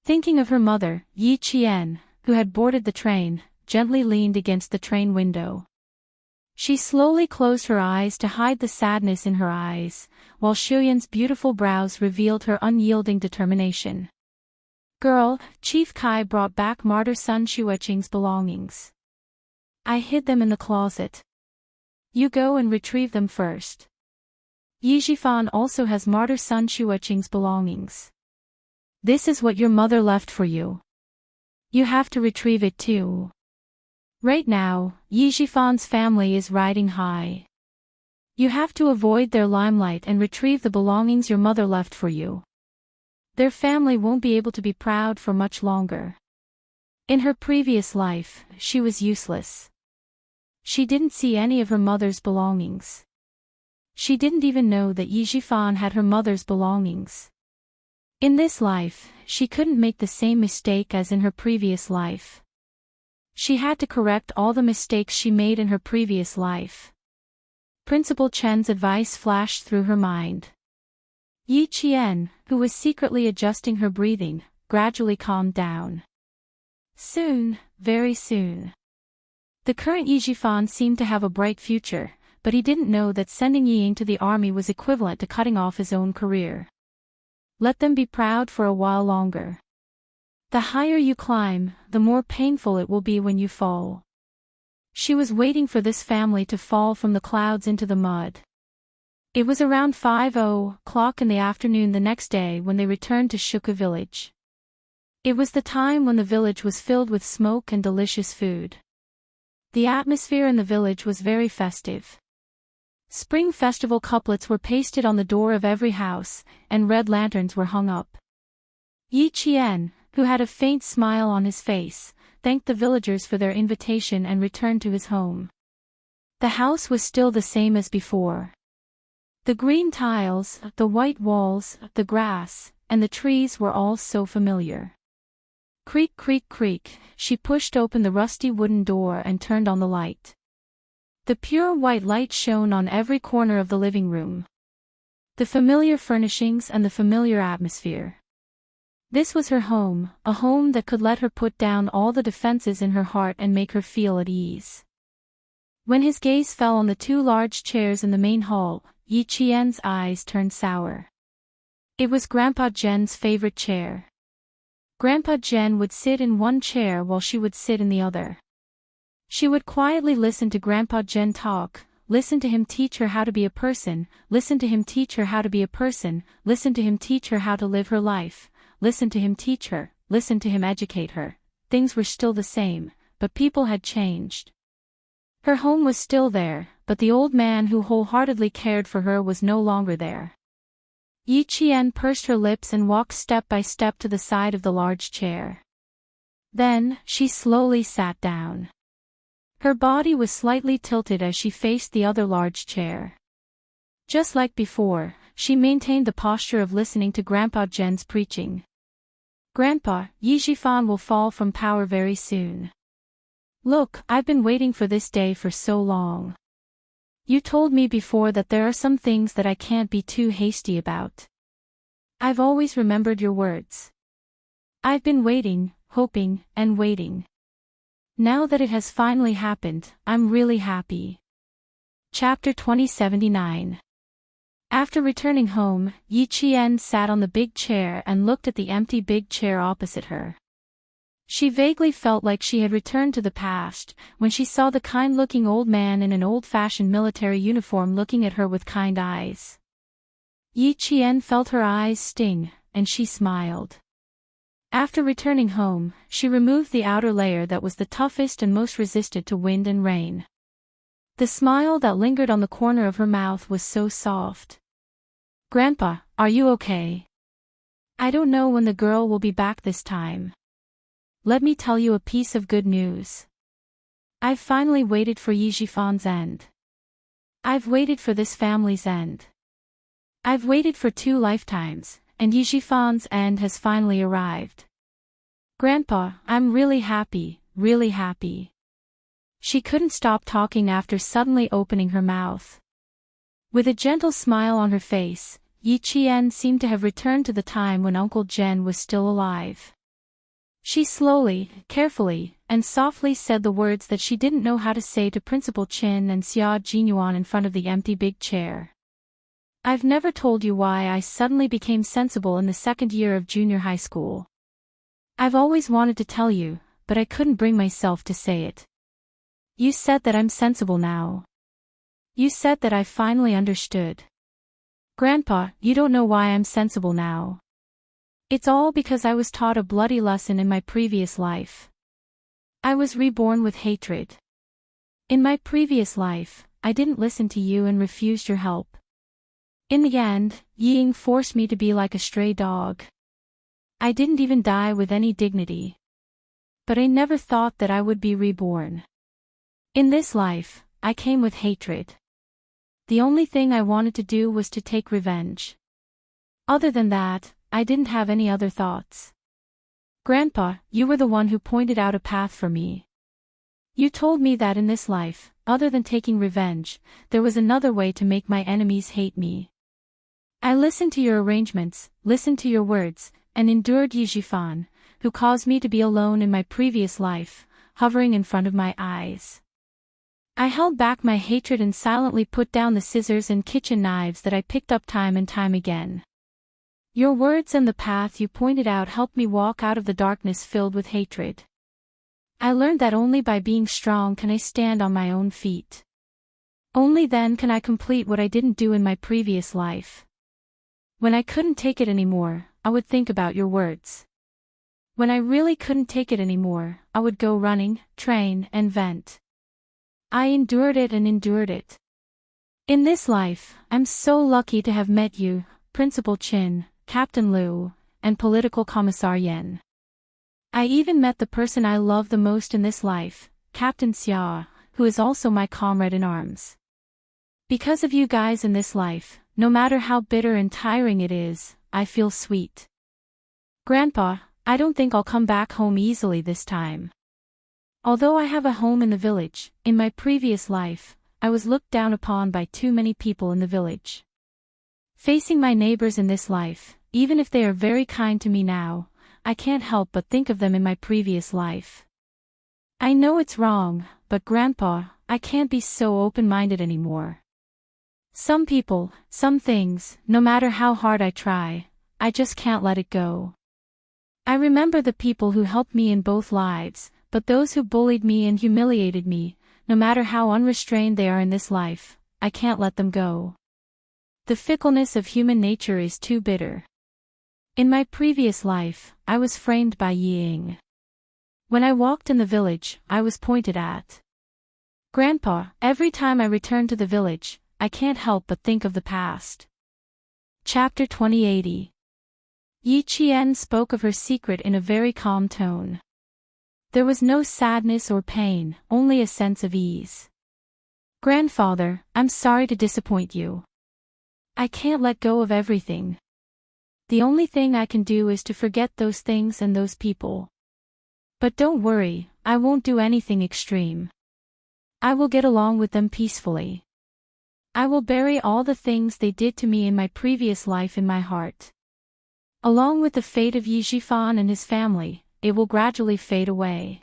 Thinking of her mother, Yi Qian, who had boarded the train, gently leaned against the train window. She slowly closed her eyes to hide the sadness in her eyes, while Xuyan's beautiful brows revealed her unyielding determination. Girl, Chief Kai brought back martyr Sun Xueqing's belongings. I hid them in the closet. You go and retrieve them first. Yi Jifan also has martyr Sun Xueqing's belongings. This is what your mother left for you. You have to retrieve it too. Right now, Yi Jifan's family is riding high. You have to avoid their limelight and retrieve the belongings your mother left for you. Their family won't be able to be proud for much longer. In her previous life, she was useless. She didn't see any of her mother's belongings. She didn't even know that Yi Jifan had her mother's belongings. In this life, she couldn't make the same mistake as in her previous life. She had to correct all the mistakes she made in her previous life. Principal Chen's advice flashed through her mind. Yi Qian, who was secretly adjusting her breathing, gradually calmed down. Soon, very soon. The current Yi Jifan seemed to have a bright future, but he didn't know that sending Yi Ying to the army was equivalent to cutting off his own career. Let them be proud for a while longer. The higher you climb, the more painful it will be when you fall. She was waiting for this family to fall from the clouds into the mud. It was around 5:00 in the afternoon the next day when they returned to Shuka village. It was the time when the village was filled with smoke and delicious food. The atmosphere in the village was very festive. Spring festival couplets were pasted on the door of every house, and red lanterns were hung up. Yi Qian, who had a faint smile on his face, thanked the villagers for their invitation and returned to his home. The house was still the same as before. The green tiles, the white walls, the grass, and the trees were all so familiar. Creak, creak, creak, she pushed open the rusty wooden door and turned on the light. The pure white light shone on every corner of the living room. The familiar furnishings and the familiar atmosphere. This was her home, a home that could let her put down all the defenses in her heart and make her feel at ease. When his gaze fell on the two large chairs in the main hall, Yi Qian's eyes turned sour. It was Grandpa Zhen's favorite chair. Grandpa Zhen would sit in one chair while she would sit in the other. She would quietly listen to Grandpa Zhen talk, listen to him teach her how to be a person, listen to him teach her how to be a person, listen to him teach her how to live her life, listen to him teach her, listen to him educate her. Things were still the same, but people had changed. Her home was still there, but the old man who wholeheartedly cared for her was no longer there. Yi Qian pursed her lips and walked step by step to the side of the large chair. Then, she slowly sat down. Her body was slightly tilted as she faced the other large chair. Just like before, she maintained the posture of listening to Grandpa Zhen's preaching. Grandpa, Yi Jifan will fall from power very soon. Look, I've been waiting for this day for so long. You told me before that there are some things that I can't be too hasty about. I've always remembered your words. I've been waiting, hoping, and waiting. Now that it has finally happened, I'm really happy. Chapter 2079. After returning home, Yi Qian sat on the big chair and looked at the empty big chair opposite her. She vaguely felt like she had returned to the past, when she saw the kind-looking old man in an old-fashioned military uniform looking at her with kind eyes. Yi Qian felt her eyes sting, and she smiled. After returning home, she removed the outer layer that was the toughest and most resistant to wind and rain. The smile that lingered on the corner of her mouth was so soft. Grandpa, are you okay? I don't know when the girl will be back this time. Let me tell you a piece of good news. I've finally waited for Yi Jifan's end. I've waited for this family's end. I've waited for 2 lifetimes, and Yijifan's end has finally arrived. Grandpa, I'm really happy, really happy. She couldn't stop talking after suddenly opening her mouth. With a gentle smile on her face, Yi Qian seemed to have returned to the time when Uncle Jen was still alive. She slowly, carefully, and softly said the words that she didn't know how to say to Principal Chin and Xia Jinyuan in front of the empty big chair. I've never told you why I suddenly became sensible in the 2nd year of junior high school. I've always wanted to tell you, but I couldn't bring myself to say it. You said that I'm sensible now. You said that I finally understood. Grandpa, you don't know why I'm sensible now. It's all because I was taught a bloody lesson in my previous life. I was reborn with hatred. In my previous life, I didn't listen to you and refused your help. In the end, Ying forced me to be like a stray dog. I didn't even die with any dignity. But I never thought that I would be reborn. In this life, I came with hatred. The only thing I wanted to do was to take revenge. Other than that, I didn't have any other thoughts. Grandpa, you were the one who pointed out a path for me. You told me that in this life, other than taking revenge, there was another way to make my enemies hate me. I listened to your arrangements, listened to your words, and endured Yijifan, who caused me to be alone in my previous life, hovering in front of my eyes. I held back my hatred and silently put down the scissors and kitchen knives that I picked up time and time again. Your words and the path you pointed out helped me walk out of the darkness filled with hatred. I learned that only by being strong can I stand on my own feet. Only then can I complete what I didn't do in my previous life. When I couldn't take it anymore, I would think about your words. When I really couldn't take it anymore, I would go running, train, and vent. I endured it and endured it. In this life, I'm so lucky to have met you, Principal Chin, Captain Liu, and Political Commissar Yen. I even met the person I love the most in this life, Captain Xia, who is also my comrade in arms. Because of you guys in this life, no matter how bitter and tiring it is, I feel sweet. Grandpa, I don't think I'll come back home easily this time. Although I have a home in the village, in my previous life, I was looked down upon by too many people in the village. Facing my neighbors in this life, even if they are very kind to me now, I can't help but think of them in my previous life. I know it's wrong, but Grandpa, I can't be so open-minded anymore. Some people, some things, no matter how hard I try, I just can't let it go. I remember the people who helped me in both lives, but those who bullied me and humiliated me, no matter how unrestrained they are in this life, I can't let them go. The fickleness of human nature is too bitter. In my previous life, I was framed by Ying. When I walked in the village, I was pointed at. Grandpa, every time I return to the village, I can't help but think of the past. Chapter 2080. Yi Qian spoke of her secret in a very calm tone. There was no sadness or pain, only a sense of ease. Grandfather, I'm sorry to disappoint you. I can't let go of everything. The only thing I can do is to forget those things and those people. But don't worry, I won't do anything extreme. I will get along with them peacefully. I will bury all the things they did to me in my previous life in my heart. Along with the fate of Yi Jifan and his family, it will gradually fade away.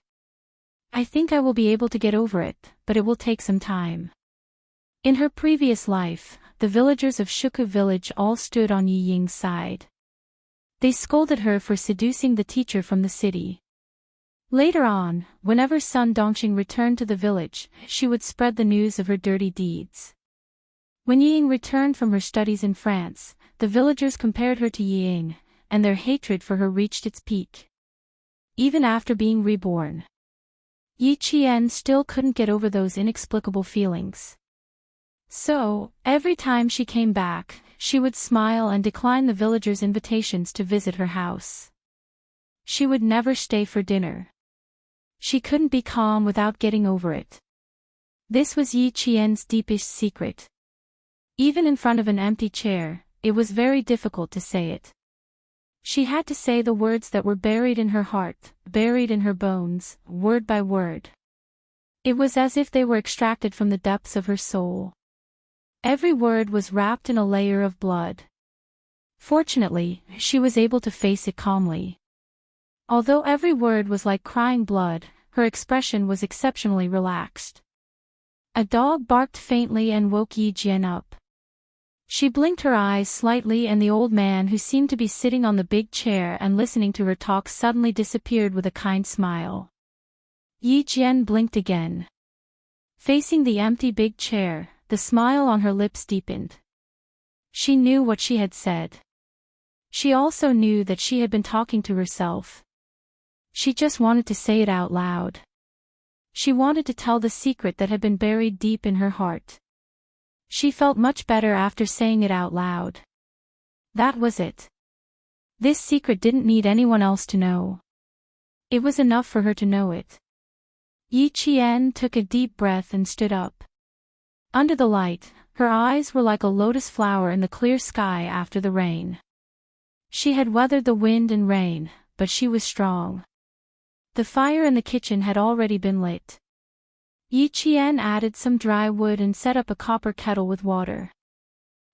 I think I will be able to get over it, but it will take some time. In her previous life, the villagers of Shuku village all stood on Yi Ying's side. They scolded her for seducing the teacher from the city. Later on, whenever Sun Dongxing returned to the village, she would spread the news of her dirty deeds. When Ying returned from her studies in France, the villagers compared her to Ying, and their hatred for her reached its peak. Even after being reborn, Yi Qian still couldn't get over those inexplicable feelings. So, every time she came back, she would smile and decline the villagers' invitations to visit her house. She would never stay for dinner. She couldn't be calm without getting over it. This was Yi Qian's deepest secret. Even in front of an empty chair, it was very difficult to say it. She had to say the words that were buried in her heart, buried in her bones, word by word. It was as if they were extracted from the depths of her soul. Every word was wrapped in a layer of blood. Fortunately, she was able to face it calmly. Although every word was like crying blood, her expression was exceptionally relaxed. A dog barked faintly and woke Yi Jian up. She blinked her eyes slightly and the old man who seemed to be sitting on the big chair and listening to her talk suddenly disappeared with a kind smile. Yi Jian blinked again. Facing the empty big chair, the smile on her lips deepened. She knew what she had said. She also knew that she had been talking to herself. She just wanted to say it out loud. She wanted to tell the secret that had been buried deep in her heart. She felt much better after saying it out loud. That was it. This secret didn't need anyone else to know. It was enough for her to know it. Yi Qian took a deep breath and stood up. Under the light, her eyes were like a lotus flower in the clear sky after the rain. She had weathered the wind and rain, but she was strong. The fire in the kitchen had already been lit. Yi Qian added some dry wood and set up a copper kettle with water.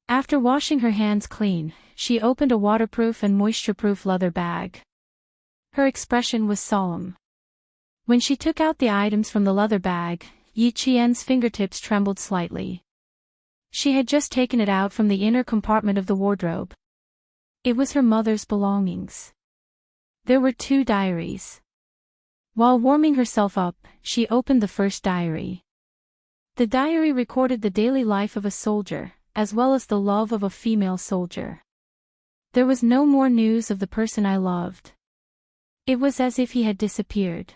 After washing her hands clean, she opened a waterproof and moisture-proof leather bag. Her expression was solemn. When she took out the items from the leather bag, Yi Qian's fingertips trembled slightly. She had just taken it out from the inner compartment of the wardrobe. It was her mother's belongings. There were 2 diaries. While warming herself up, she opened the first diary. The diary recorded the daily life of a soldier, as well as the love of a female soldier. There was no more news of the person I loved. It was as if he had disappeared.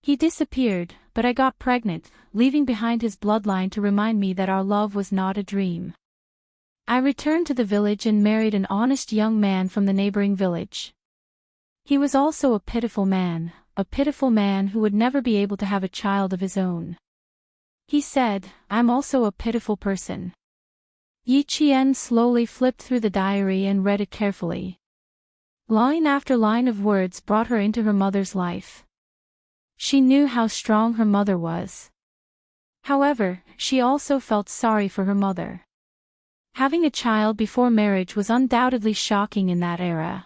He disappeared, but I got pregnant, leaving behind his bloodline to remind me that our love was not a dream. I returned to the village and married an honest young man from the neighboring village. He was also a pitiful man who would never be able to have a child of his own. He said, "I'm also a pitiful person." Yi Qian slowly flipped through the diary and read it carefully. Line after line of words brought her into her mother's life. She knew how strong her mother was. However, she also felt sorry for her mother. Having a child before marriage was undoubtedly shocking in that era.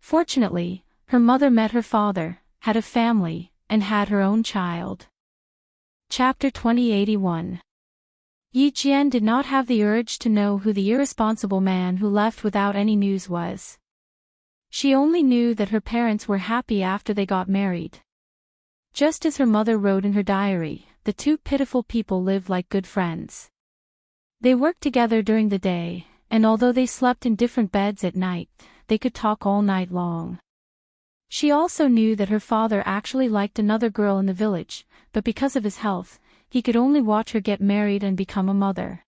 Fortunately, her mother met her father, had a family, and had her own child. Chapter 2081. Yi Jian did not have the urge to know who the irresponsible man who left without any news was. She only knew that her parents were happy after they got married. Just as her mother wrote in her diary, the 2 pitiful people lived like good friends. They worked together during the day, and although they slept in different beds at night, they could talk all night long. She also knew that her father actually liked another girl in the village, but because of his health, he could only watch her get married and become a mother.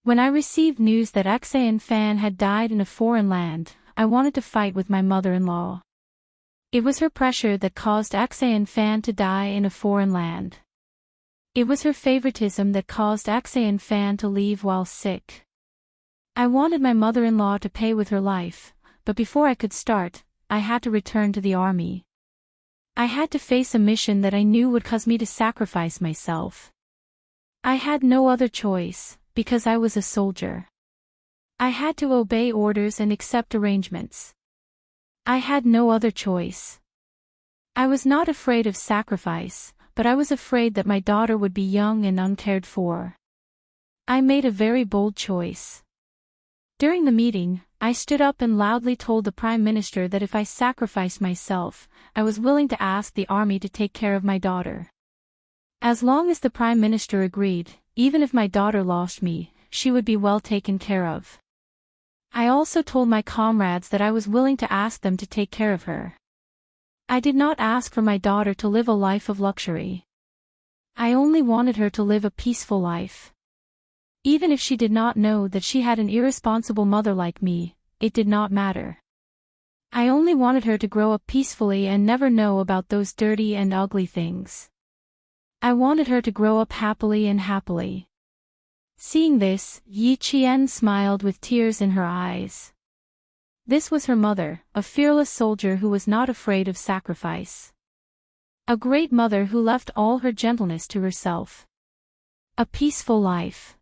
When I received news that Xan Fan had died in a foreign land, I wanted to fight with my mother-in-law. It was her pressure that caused Xan Fan to die in a foreign land. It was her favoritism that caused Xan Fan to leave while sick. I wanted my mother-in-law to pay with her life, but before I could start, I had to return to the army. I had to face a mission that I knew would cause me to sacrifice myself. I had no other choice, because I was a soldier. I had to obey orders and accept arrangements. I had no other choice. I was not afraid of sacrifice, but I was afraid that my daughter would be young and uncared for. I made a very bold choice. During the meeting, I stood up and loudly told the Prime Minister that if I sacrificed myself, I was willing to ask the army to take care of my daughter. As long as the Prime Minister agreed, even if my daughter lost me, she would be well taken care of. I also told my comrades that I was willing to ask them to take care of her. I did not ask for my daughter to live a life of luxury. I only wanted her to live a peaceful life. Even if she did not know that she had an irresponsible mother like me, it did not matter. I only wanted her to grow up peacefully and never know about those dirty and ugly things. I wanted her to grow up happily and happily. Seeing this, Yi Qian smiled with tears in her eyes. This was her mother, a fearless soldier who was not afraid of sacrifice. A great mother who left all her gentleness to herself. A peaceful life.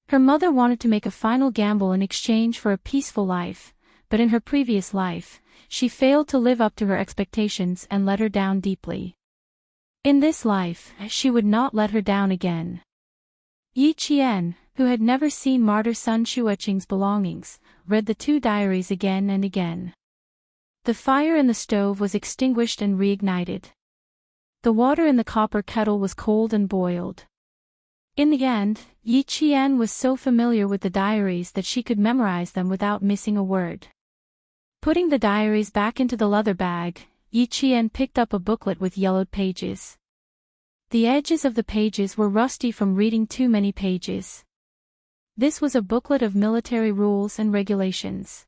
Her mother wanted to make a final gamble in exchange for a peaceful life, but in her previous life, she failed to live up to her expectations and let her down deeply. In this life, she would not let her down again. Yi Qian, who had never seen martyr Sun Xueqing's belongings, read the two diaries again and again. The fire in the stove was extinguished and reignited. The water in the copper kettle was cold and boiled. In the end, Yi Qian was so familiar with the diaries that she could memorize them without missing a word. Putting the diaries back into the leather bag, Yi Qian picked up a booklet with yellowed pages. The edges of the pages were rusty from reading too many pages. This was a booklet of military rules and regulations.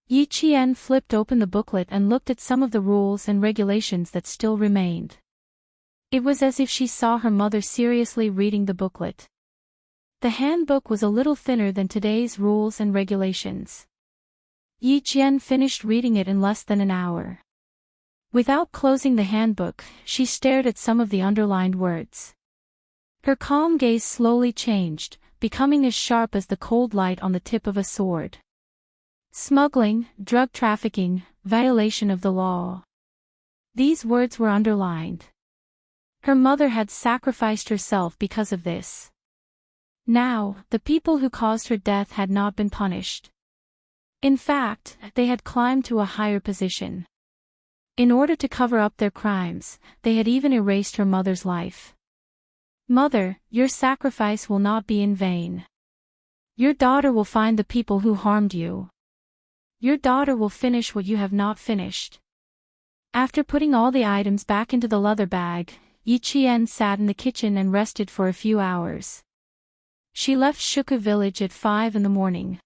Yi Qian flipped open the booklet and looked at some of the rules and regulations that still remained. It was as if she saw her mother seriously reading the booklet. The handbook was a little thinner than today's rules and regulations. Yi Qian finished reading it in less than an hour. Without closing the handbook, she stared at some of the underlined words. Her calm gaze slowly changed, becoming as sharp as the cold light on the tip of a sword. Smuggling, drug trafficking, violation of the law. These words were underlined. Her mother had sacrificed herself because of this. Now, the people who caused her death had not been punished. In fact, they had climbed to a higher position. In order to cover up their crimes, they had even erased her mother's life. Mother, your sacrifice will not be in vain. Your daughter will find the people who harmed you. Your daughter will finish what you have not finished. After putting all the items back into the leather bag, Yi Qian sat in the kitchen and rested for a few hours. She left Shuku village at 5 in the morning.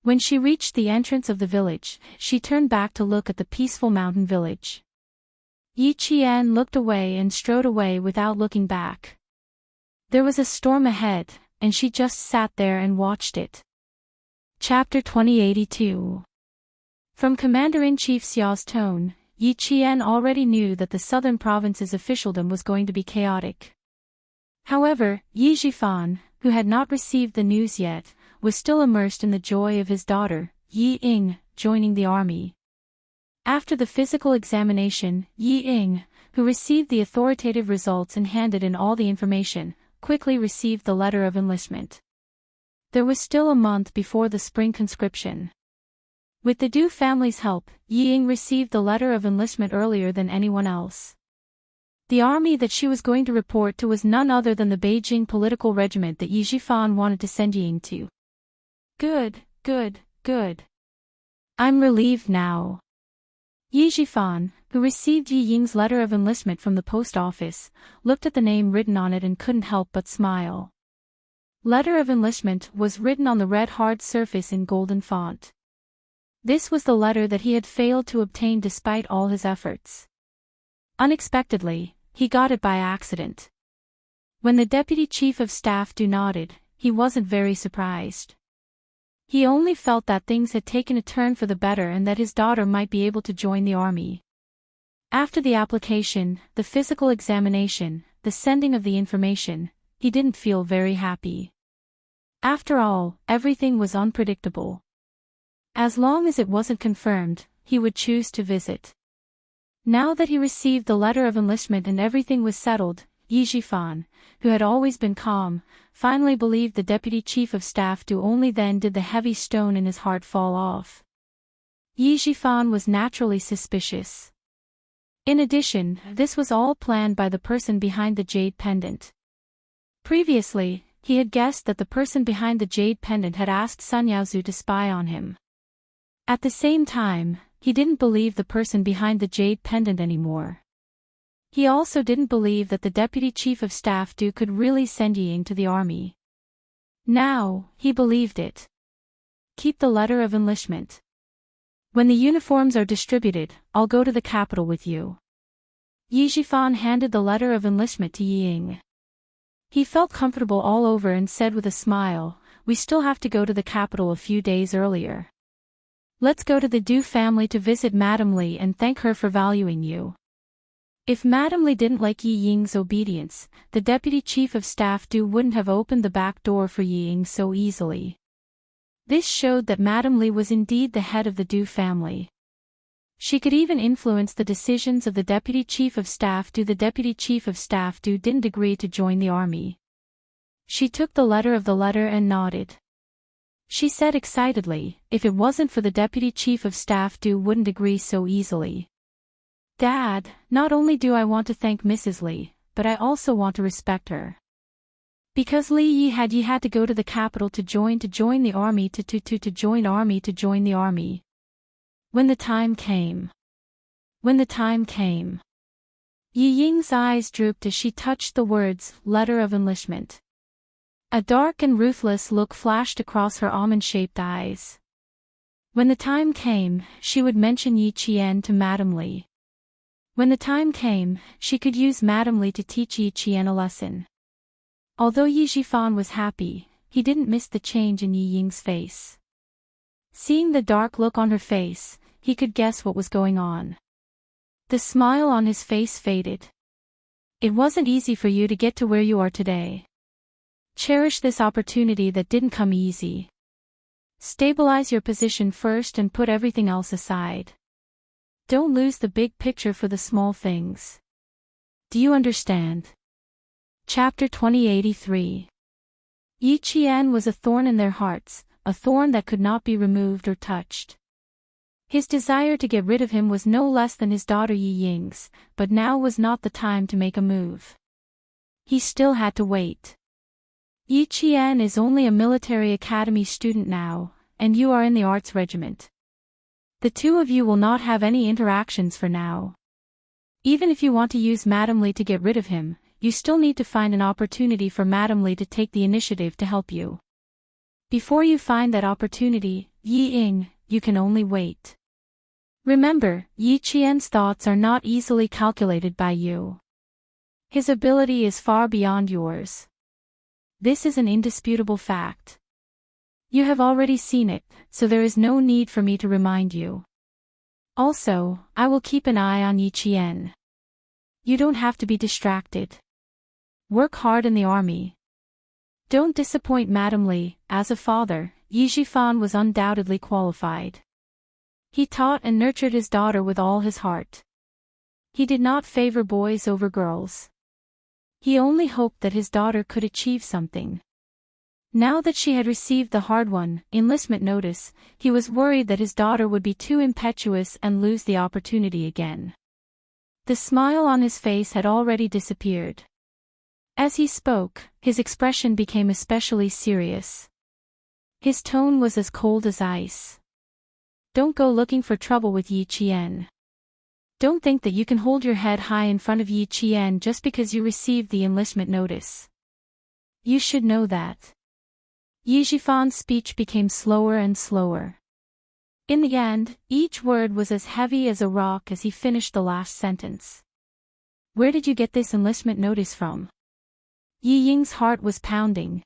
When she reached the entrance of the village, she turned back to look at the peaceful mountain village. Yi Qian looked away and strode away without looking back. There was a storm ahead, and she just sat there and watched it. Chapter 2082. From Commander-in-Chief Xiao's tone, Yi Qian already knew that the southern province's officialdom was going to be chaotic. However, Yi Zhifan, who had not received the news yet, was still immersed in the joy of his daughter, Yi Ying, joining the army. After the physical examination, Yi Ying, who received the authoritative results and handed in all the information, quickly received the letter of enlistment. There was still a month before the spring conscription. With the Du family's help, Yi Ying received the letter of enlistment earlier than anyone else. The army that she was going to report to was none other than the Beijing political regiment that Yi Zhifan wanted to send Yi Ying to. Good, good, good. I'm relieved now. Yi Zhifan, who received Yi Ying's letter of enlistment from the post office, looked at the name written on it and couldn't help but smile. Letter of enlistment was written on the red hard surface in golden font. This was the letter that he had failed to obtain despite all his efforts. Unexpectedly, he got it by accident. When the Deputy Chief of Staff nodded, he wasn't very surprised. He only felt that things had taken a turn for the better and that his daughter might be able to join the army. After the application, the physical examination, the sending of the information, he didn't feel very happy. After all, everything was unpredictable. As long as it wasn't confirmed, he would choose to visit. Now that he received the letter of enlistment and everything was settled, Yi Zhifan, who had always been calm, finally believed the Deputy Chief of Staff only then did the heavy stone in his heart fall off. Yi Zhifan was naturally suspicious. In addition, this was all planned by the person behind the jade pendant. Previously, he had guessed that the person behind the jade pendant had asked Sun Yaozu to spy on him. At the same time, he didn't believe the person behind the jade pendant anymore. He also didn't believe that the Deputy Chief of Staff could really send Yi Ying to the army. Now, he believed it. Keep the letter of enlistment. When the uniforms are distributed, I'll go to the capital with you. Yi Zhifan handed the letter of enlistment to Yi Ying. He felt comfortable all over and said with a smile, "We still have to go to the capital a few days earlier. Let's go to the Du family to visit Madame Li and thank her for valuing you." If Madame Li didn't like Yi Ying's obedience, the deputy chief of staff Du wouldn't have opened the back door for Yi Ying so easily. This showed that Madame Li was indeed the head of the Du family. She could even influence the decisions of the deputy chief of staff Du. The deputy chief of staff Du didn't agree to join the army. She took the letter and nodded. She said excitedly, "If it wasn't for the deputy chief of staff Du wouldn't agree so easily. Dad, not only do I want to thank Mrs. Li, but I also want to respect her. Because Li Yi had to go to the capital to join the army to join the army. When the time came. Yi Ying's eyes drooped as she touched the words, letter of enlistment. A dark and ruthless look flashed across her almond-shaped eyes. When the time came, she would mention Yi Qian to Madame Li. When the time came, she could use Madame Li to teach Yi Qian a lesson. Although Yi Jifan was happy, he didn't miss the change in Yi Ying's face. Seeing the dark look on her face, he could guess what was going on. The smile on his face faded. "It wasn't easy for you to get to where you are today. Cherish this opportunity that didn't come easy. Stabilize your position first and put everything else aside. Don't lose the big picture for the small things. Do you understand?" Chapter 2083. Yi Qian was a thorn in their hearts, a thorn that could not be removed or touched. His desire to get rid of him was no less than his daughter Yi Ying's, but now was not the time to make a move. He still had to wait. Yi Qian is only a military academy student now, and you are in the arts regiment. The two of you will not have any interactions for now. Even if you want to use Madame Li to get rid of him, you still need to find an opportunity for Madame Li to take the initiative to help you. Before you find that opportunity, Yi Ying, you can only wait. Remember, Yi Qian's thoughts are not easily calculated by you. His ability is far beyond yours. This is an indisputable fact. You have already seen it, so there is no need for me to remind you. Also, I will keep an eye on Yi Qian. You don't have to be distracted. Work hard in the army. Don't disappoint Madame Li. As a father, Yi Jifan was undoubtedly qualified. He taught and nurtured his daughter with all his heart. He did not favor boys over girls. He only hoped that his daughter could achieve something. Now that she had received the hard-won enlistment notice, he was worried that his daughter would be too impetuous and lose the opportunity again. The smile on his face had already disappeared. As he spoke, his expression became especially serious. His tone was as cold as ice. Don't go looking for trouble with Yi Qian. Don't think that you can hold your head high in front of Yi Qian just because you received the enlistment notice. You should know that. Yi Jifan's speech became slower and slower. In the end, each word was as heavy as a rock as he finished the last sentence. Where did you get this enlistment notice from? Yi Ying's heart was pounding.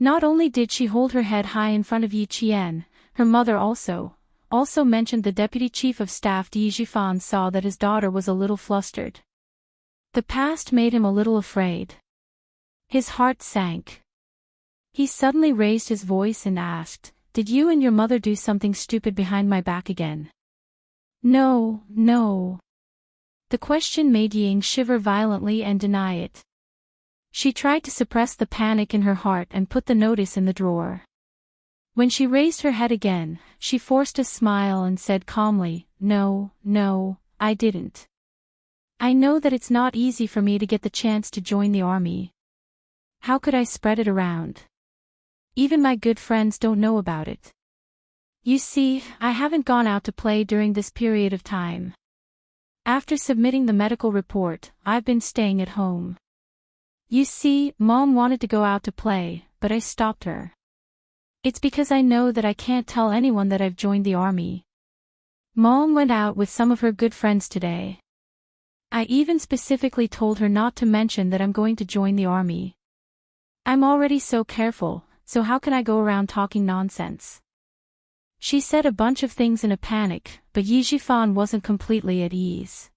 Not only did she hold her head high in front of Yi Qian, her mother also mentioned the deputy chief of staff. Yi Jifan saw that his daughter was a little flustered. The past made him a little afraid. His heart sank. He suddenly raised his voice and asked, "Did you and your mother do something stupid behind my back again?" No. The question made Ying shiver violently and deny it. She tried to suppress the panic in her heart and put the notice in the drawer. When she raised her head again, she forced a smile and said calmly, No, I didn't. I know that it's not easy for me to get the chance to join the army. How could I spread it around? Even my good friends don't know about it. You see, I haven't gone out to play during this period of time. After submitting the medical report, I've been staying at home. You see, Mom wanted to go out to play, but I stopped her. It's because I know that I can't tell anyone that I've joined the army. Mom went out with some of her good friends today. I even specifically told her not to mention that I'm going to join the army. I'm already so careful, so how can I go around talking nonsense? She said a bunch of things in a panic, but Yi Jifan wasn't completely at ease.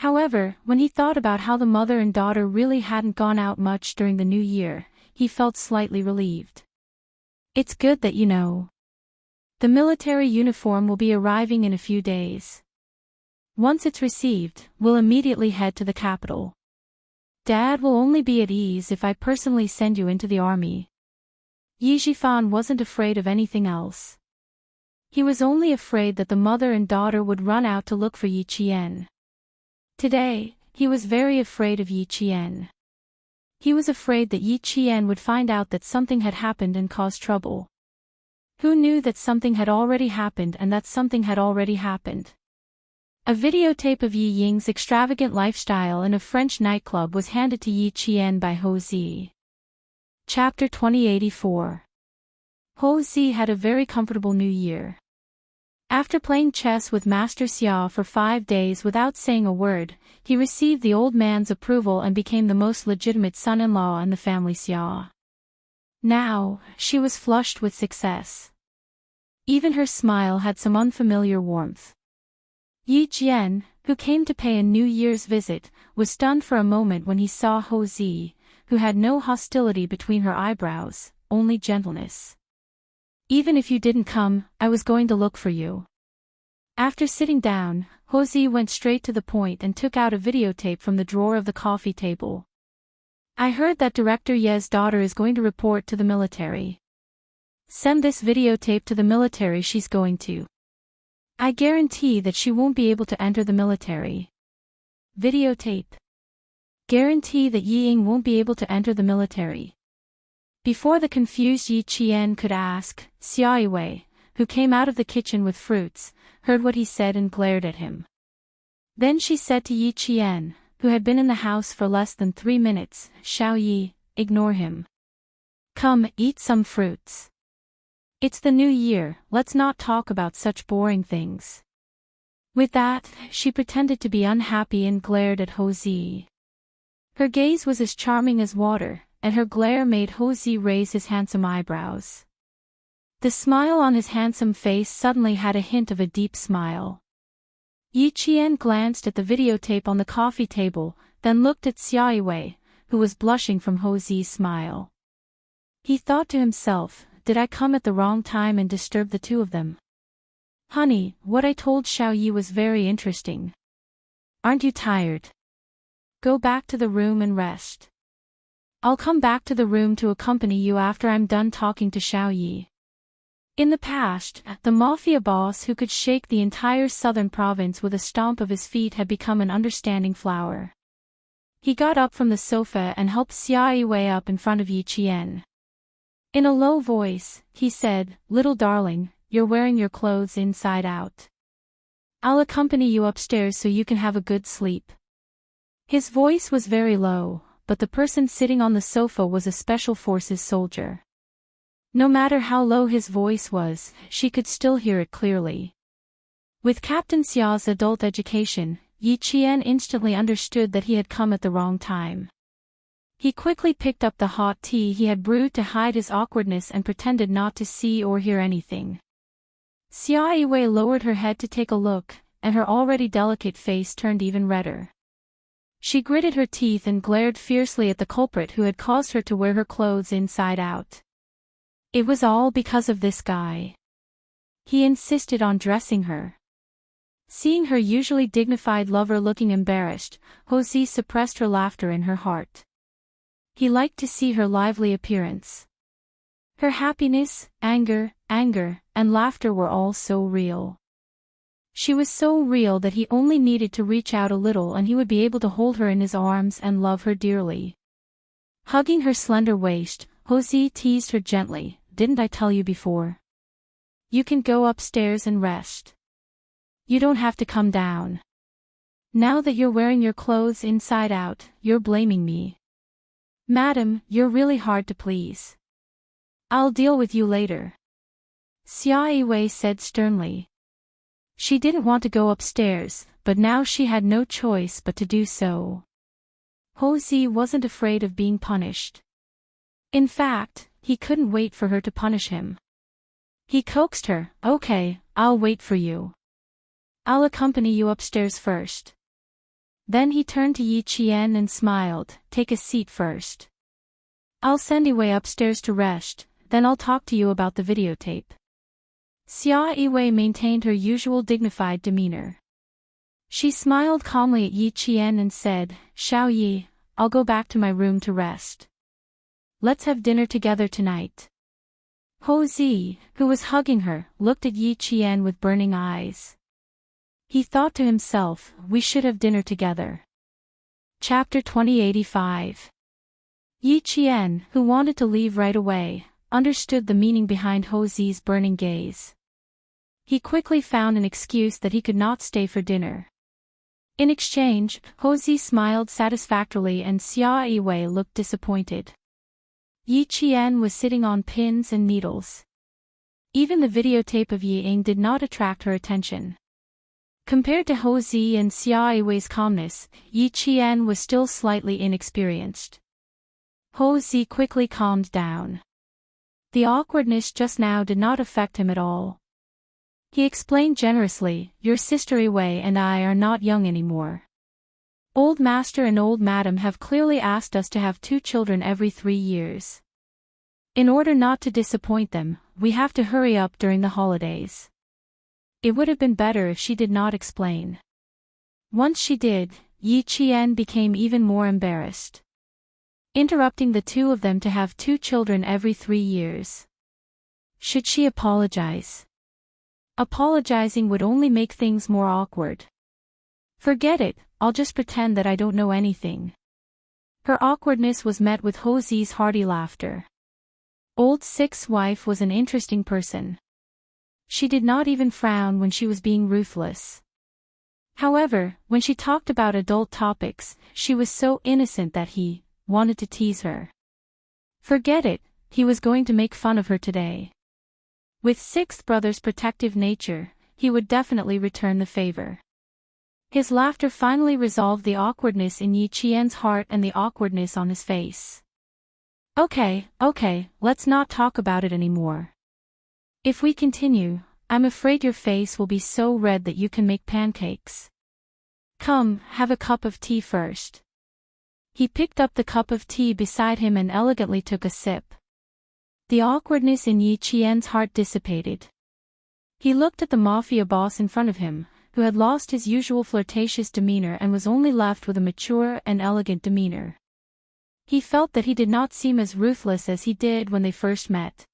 However, when he thought about how the mother and daughter really hadn't gone out much during the new year, he felt slightly relieved. It's good that you know. The military uniform will be arriving in a few days. Once it's received, we'll immediately head to the capital. Dad will only be at ease if I personally send you into the army. Yi Jifan wasn't afraid of anything else. He was only afraid that the mother and daughter would run out to look for Yi Qian. Today, he was very afraid of Yi Qian. He was afraid that Yi Qian would find out that something had happened and cause trouble. Who knew that something had already happened and that something had already happened? A videotape of Yi Ying's extravagant lifestyle in a French nightclub was handed to Yi Qian by Ho Zi. Chapter 2084. Ho Zi had a very comfortable new year. After playing chess with Master Xia for 5 days without saying a word, he received the old man's approval and became the most legitimate son-in-law in the family Xia. Now, she was flushed with success. Even her smile had some unfamiliar warmth. Yi Jian, who came to pay a New Year's visit, was stunned for a moment when he saw Ho Zi, who had no hostility between her eyebrows, only gentleness. Even if you didn't come, I was going to look for you. After sitting down, Ho Zi went straight to the point and took out a videotape from the drawer of the coffee table. I heard that Director Ye's daughter is going to report to the military. Send this videotape to the military she's going to. I guarantee that she won't be able to enter the military. Videotape. Guarantee that Yi Ying won't be able to enter the military. Before the confused Yi Qian could ask, Xia Yiwei, who came out of the kitchen with fruits, heard what he said and glared at him. Then she said to Yi Qian, who had been in the house for less than 3 minutes, Xiao Yi, ignore him. Come, eat some fruits. It's the new year, let's not talk about such boring things. With that, she pretended to be unhappy and glared at Ho Zi. Her gaze was as charming as water, and her glare made Ho Zi raise his handsome eyebrows. The smile on his handsome face suddenly had a hint of a deep smile. Yi Qian glanced at the videotape on the coffee table, then looked at Xia Yiwei, who was blushing from Ho Zi's smile. He thought to himself, did I come at the wrong time and disturb the two of them? Honey, what I told Xiao Yi was very interesting. Aren't you tired? Go back to the room and rest. I'll come back to the room to accompany you after I'm done talking to Xiao Yi. In the past, the mafia boss who could shake the entire southern province with a stomp of his feet had become an understanding flower. He got up from the sofa and helped Xia Yiwei up in front of Yi Qian. In a low voice, he said, little darling, you're wearing your clothes inside out. I'll accompany you upstairs so you can have a good sleep. His voice was very low, but the person sitting on the sofa was a special forces soldier. No matter how low his voice was, she could still hear it clearly. With Captain Xia's adult education, Yi Qian instantly understood that he had come at the wrong time. He quickly picked up the hot tea he had brewed to hide his awkwardness and pretended not to see or hear anything. Xia Yiwei lowered her head to take a look, and her already delicate face turned even redder. She gritted her teeth and glared fiercely at the culprit who had caused her to wear her clothes inside out. It was all because of this guy. He insisted on dressing her. Seeing her usually dignified lover looking embarrassed, Ho Zi suppressed her laughter in her heart. He liked to see her lively appearance. Her happiness, anger, and laughter were all so real. She was so real that he only needed to reach out a little and he would be able to hold her in his arms and love her dearly. Hugging her slender waist, Ho Zi teased her gently, didn't I tell you before? You can go upstairs and rest. You don't have to come down. Now that you're wearing your clothes inside out, you're blaming me. Madam, you're really hard to please. I'll deal with you later. Xia Yiwei said sternly. She didn't want to go upstairs, but now she had no choice but to do so. Ho Zi wasn't afraid of being punished. In fact, he couldn't wait for her to punish him. He coaxed her, "Okay, I'll wait for you. I'll accompany you upstairs first." Then he turned to Yi Qian and smiled, "Take a seat first. I'll send Yiwei upstairs to rest, then I'll talk to you about the videotape." Xia Yiwei maintained her usual dignified demeanor. She smiled calmly at Yi Qian and said, "Xiao Yi, I'll go back to my room to rest. Let's have dinner together tonight." Ho Zi, who was hugging her, looked at Yi Qian with burning eyes. He thought to himself, "We should have dinner together." Chapter 2085. Yi Qian, who wanted to leave right away, understood the meaning behind Ho Zi's burning gaze. He quickly found an excuse that he could not stay for dinner. In exchange, Ho Zi smiled satisfactorily and Xia Yiwei looked disappointed. Yi Qian was sitting on pins and needles. Even the videotape of Yi Ying did not attract her attention. Compared to Ho Zi and Xia Yiwei's calmness, Yi Qian was still slightly inexperienced. Ho Zi quickly calmed down. The awkwardness just now did not affect him at all. He explained generously, "Your sister Yiwei and I are not young anymore. Old Master and Old Madam have clearly asked us to have 2 children every 3 years. In order not to disappoint them, we have to hurry up during the holidays." It would have been better if she did not explain. Once she did, Yi Qian became even more embarrassed. Interrupting the two of them to have 2 children every 3 years. Should she apologize? Apologizing would only make things more awkward. "Forget it, I'll just pretend that I don't know anything." Her awkwardness was met with Ho Zi's hearty laughter. Old Six's wife was an interesting person. She did not even frown when she was being ruthless. However, when she talked about adult topics, she was so innocent that he wanted to tease her. Forget it, he was going to make fun of her today. With Sixth brother's protective nature, he would definitely return the favor. His laughter finally resolved the awkwardness in Yi Qian's heart and the awkwardness on his face. Okay, let's not talk about it anymore. If we continue, I'm afraid your face will be so red that you can make pancakes. Come, have a cup of tea first." He picked up the cup of tea beside him and elegantly took a sip. The awkwardness in Yi Qian's heart dissipated. He looked at the mafia boss in front of him, who had lost his usual flirtatious demeanor and was only left with a mature and elegant demeanor. He felt that he did not seem as ruthless as he did when they first met.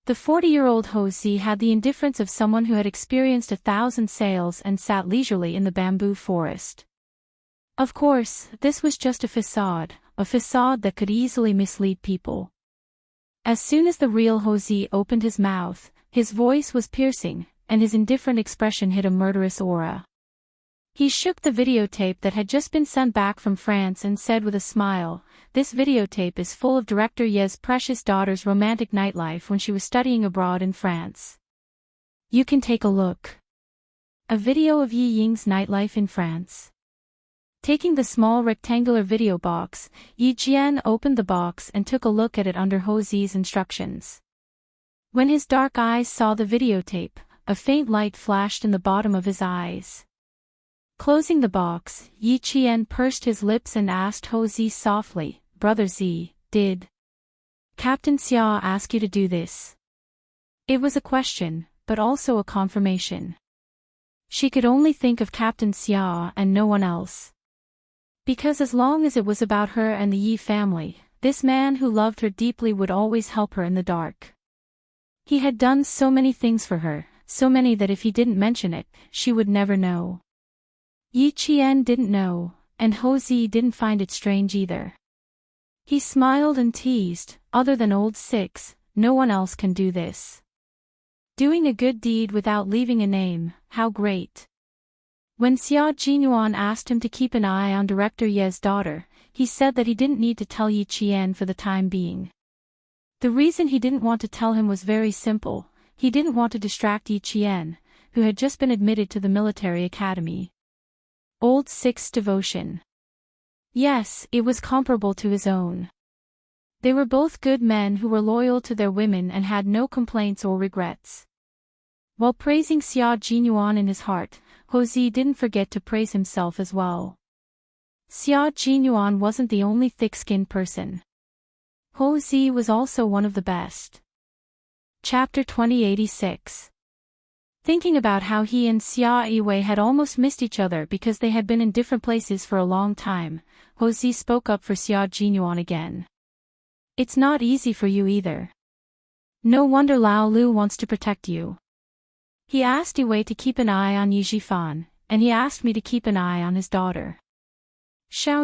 The 40-year-old Ho Zi had the indifference of someone who had experienced 1,000 sails and sat leisurely in the bamboo forest. Of course, this was just a facade that could easily mislead people. As soon as the real Ho Zi opened his mouth, his voice was piercing, and his indifferent expression hid a murderous aura. He shook the videotape that had just been sent back from France and said with a smile, "This videotape is full of Director Ye's precious daughter's romantic nightlife when she was studying abroad in France. You can take a look." A video of Yi Ying's nightlife in France. Taking the small rectangular video box, Yi Qian opened the box and took a look at it under Ho Zi's instructions. When his dark eyes saw the videotape, a faint light flashed in the bottom of his eyes. Closing the box, Yi Qian pursed his lips and asked Ho Zi softly, "Brother Zi, did Captain Xia ask you to do this?" It was a question, but also a confirmation. She could only think of Captain Xia and no one else. Because as long as it was about her and the Yi family, this man who loved her deeply would always help her in the dark. He had done so many things for her, so many that if he didn't mention it, she would never know. Yi Qian didn't know, and Ho Zi didn't find it strange either. He smiled and teased, "Other than old Six, no one else can do this. Doing a good deed without leaving a name, how great." When Xia Jinyuan asked him to keep an eye on Director Ye's daughter, he said that he didn't need to tell Yi Qian for the time being. The reason he didn't want to tell him was very simple: he didn't want to distract Yi Qian, who had just been admitted to the military academy. Old Six's devotion. Yes, it was comparable to his own. They were both good men who were loyal to their women and had no complaints or regrets. While praising Xia Jinyuan in his heart, He didn't forget to praise himself as well. Xia Jinyuan wasn't the only thick-skinned person. He was also one of the best. Chapter 2086. Thinking about how he and Xia Yiwei had almost missed each other because they had been in different places for a long time, He spoke up for Xia Jinyuan again. It's not easy for you either. No wonder Lao Lu wants to protect you. He asked Yiwei to keep an eye on Yi Jifan, and he asked me to keep an eye on his daughter. Xiao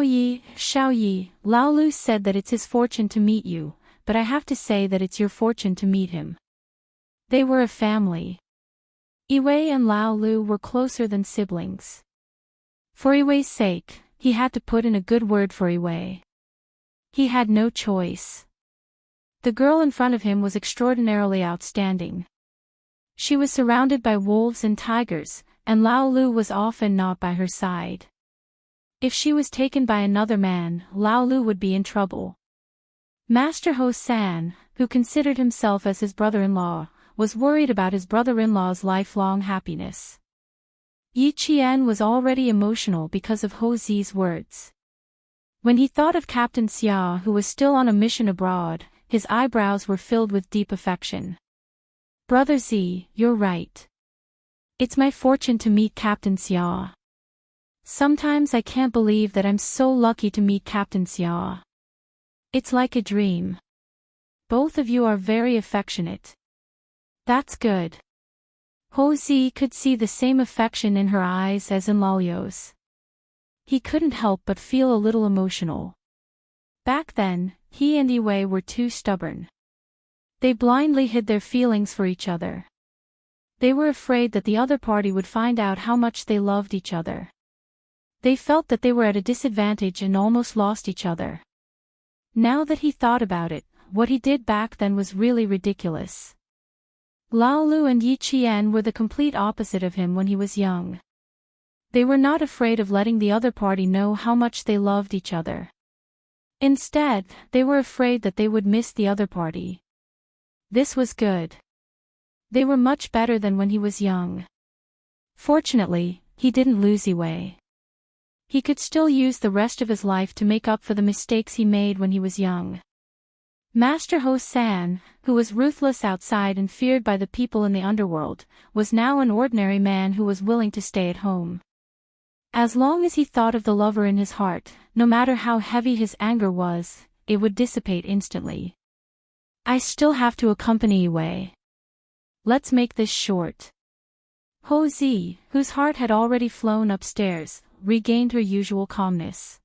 Yi, Lao Lu said that it's his fortune to meet you, but I have to say that it's your fortune to meet him. They were a family. Yiwei and Lao Lu were closer than siblings. For Yiwei's sake, he had to put in a good word for Yiwei. He had no choice. The girl in front of him was extraordinarily outstanding. She was surrounded by wolves and tigers, and Lao Lu was often not by her side. If she was taken by another man, Lao Lu would be in trouble. Master Ho San, who considered himself as his brother-in-law, was worried about his brother-in-law's lifelong happiness. Yi Qian was already emotional because of Ho Zi's words. When he thought of Captain Xia, who was still on a mission abroad, his eyebrows were filled with deep affection. Brother Z, you're right. It's my fortune to meet Captain Xia. Sometimes I can't believe that I'm so lucky to meet Captain Xia. It's like a dream. Both of you are very affectionate. That's good. Ho Zi could see the same affection in her eyes as in Lalio's. He couldn't help but feel a little emotional. Back then, he and Yiwei were too stubborn. They blindly hid their feelings for each other. They were afraid that the other party would find out how much they loved each other. They felt that they were at a disadvantage and almost lost each other. Now that he thought about it, what he did back then was really ridiculous. Lao Lu and Yi Qian were the complete opposite of him when he was young. They were not afraid of letting the other party know how much they loved each other. Instead, they were afraid that they would miss the other party. This was good. They were much better than when he was young. Fortunately, he didn't lose Yiwei. He could still use the rest of his life to make up for the mistakes he made when he was young. Master Ho San, who was ruthless outside and feared by the people in the underworld, was now an ordinary man who was willing to stay at home. As long as he thought of the lover in his heart, no matter how heavy his anger was, it would dissipate instantly. I still have to accompany Yiwei. Let's make this short. Ho Zi, whose heart had already flown upstairs, regained her usual calmness.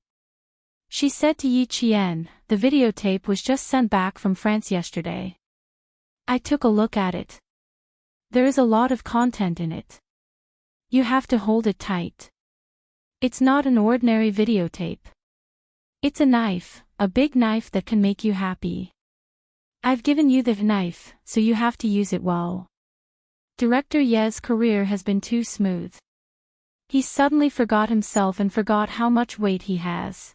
She said to Yi Qian, the videotape was just sent back from France yesterday. I took a look at it. There is a lot of content in it. You have to hold it tight. It's not an ordinary videotape. It's a knife, a big knife that can make you happy. I've given you the knife, so you have to use it well. Director Ye's career has been too smooth. He suddenly forgot himself and forgot how much weight he has.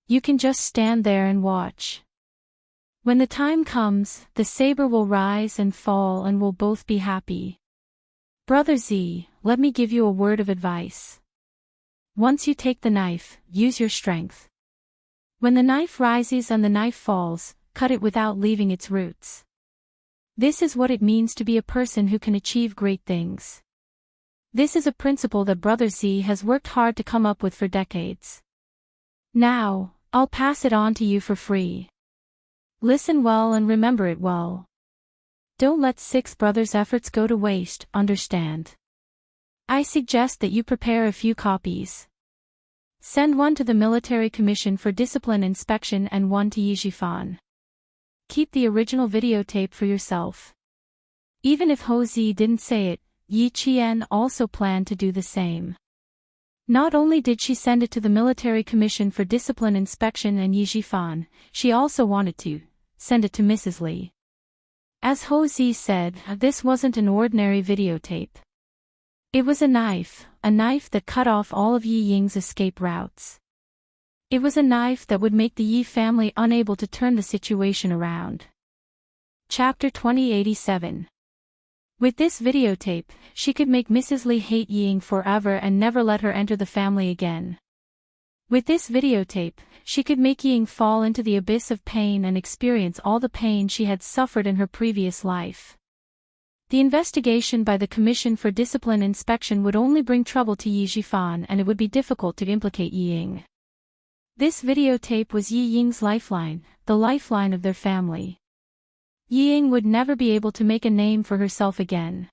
You can just stand there and watch. When the time comes, the saber will rise and fall and we'll both be happy. Brother Z, let me give you a word of advice. Once you take the knife, use your strength. When the knife rises and the knife falls, cut it without leaving its roots. This is what it means to be a person who can achieve great things. This is a principle that Brother Z has worked hard to come up with for decades. Now, I'll pass it on to you for free. Listen well and remember it well. Don't let Six Brothers' efforts go to waste, understand? I suggest that you prepare a few copies. Send one to the Military Commission for Discipline Inspection and one to Yi Jifan. Keep the original videotape for yourself. Even if Ho Zi didn't say it, Yi Qian also planned to do the same. Not only did she send it to the Military Commission for Discipline Inspection and Yi Jifan, she also wanted to send it to Mrs. Li. As Ho Zi said, this wasn't an ordinary videotape. It was a knife that cut off all of Yi Ying's escape routes. It was a knife that would make the Yi family unable to turn the situation around. Chapter 2087. With this videotape, she could make Mrs. Li hate Ying forever and never let her enter the family again. With this videotape, she could make Ying fall into the abyss of pain and experience all the pain she had suffered in her previous life. The investigation by the Commission for Discipline Inspection would only bring trouble to Yi Jifan, and it would be difficult to implicate Ying. This videotape was Yi Ying's lifeline, the lifeline of their family. Ying would never be able to make a name for herself again.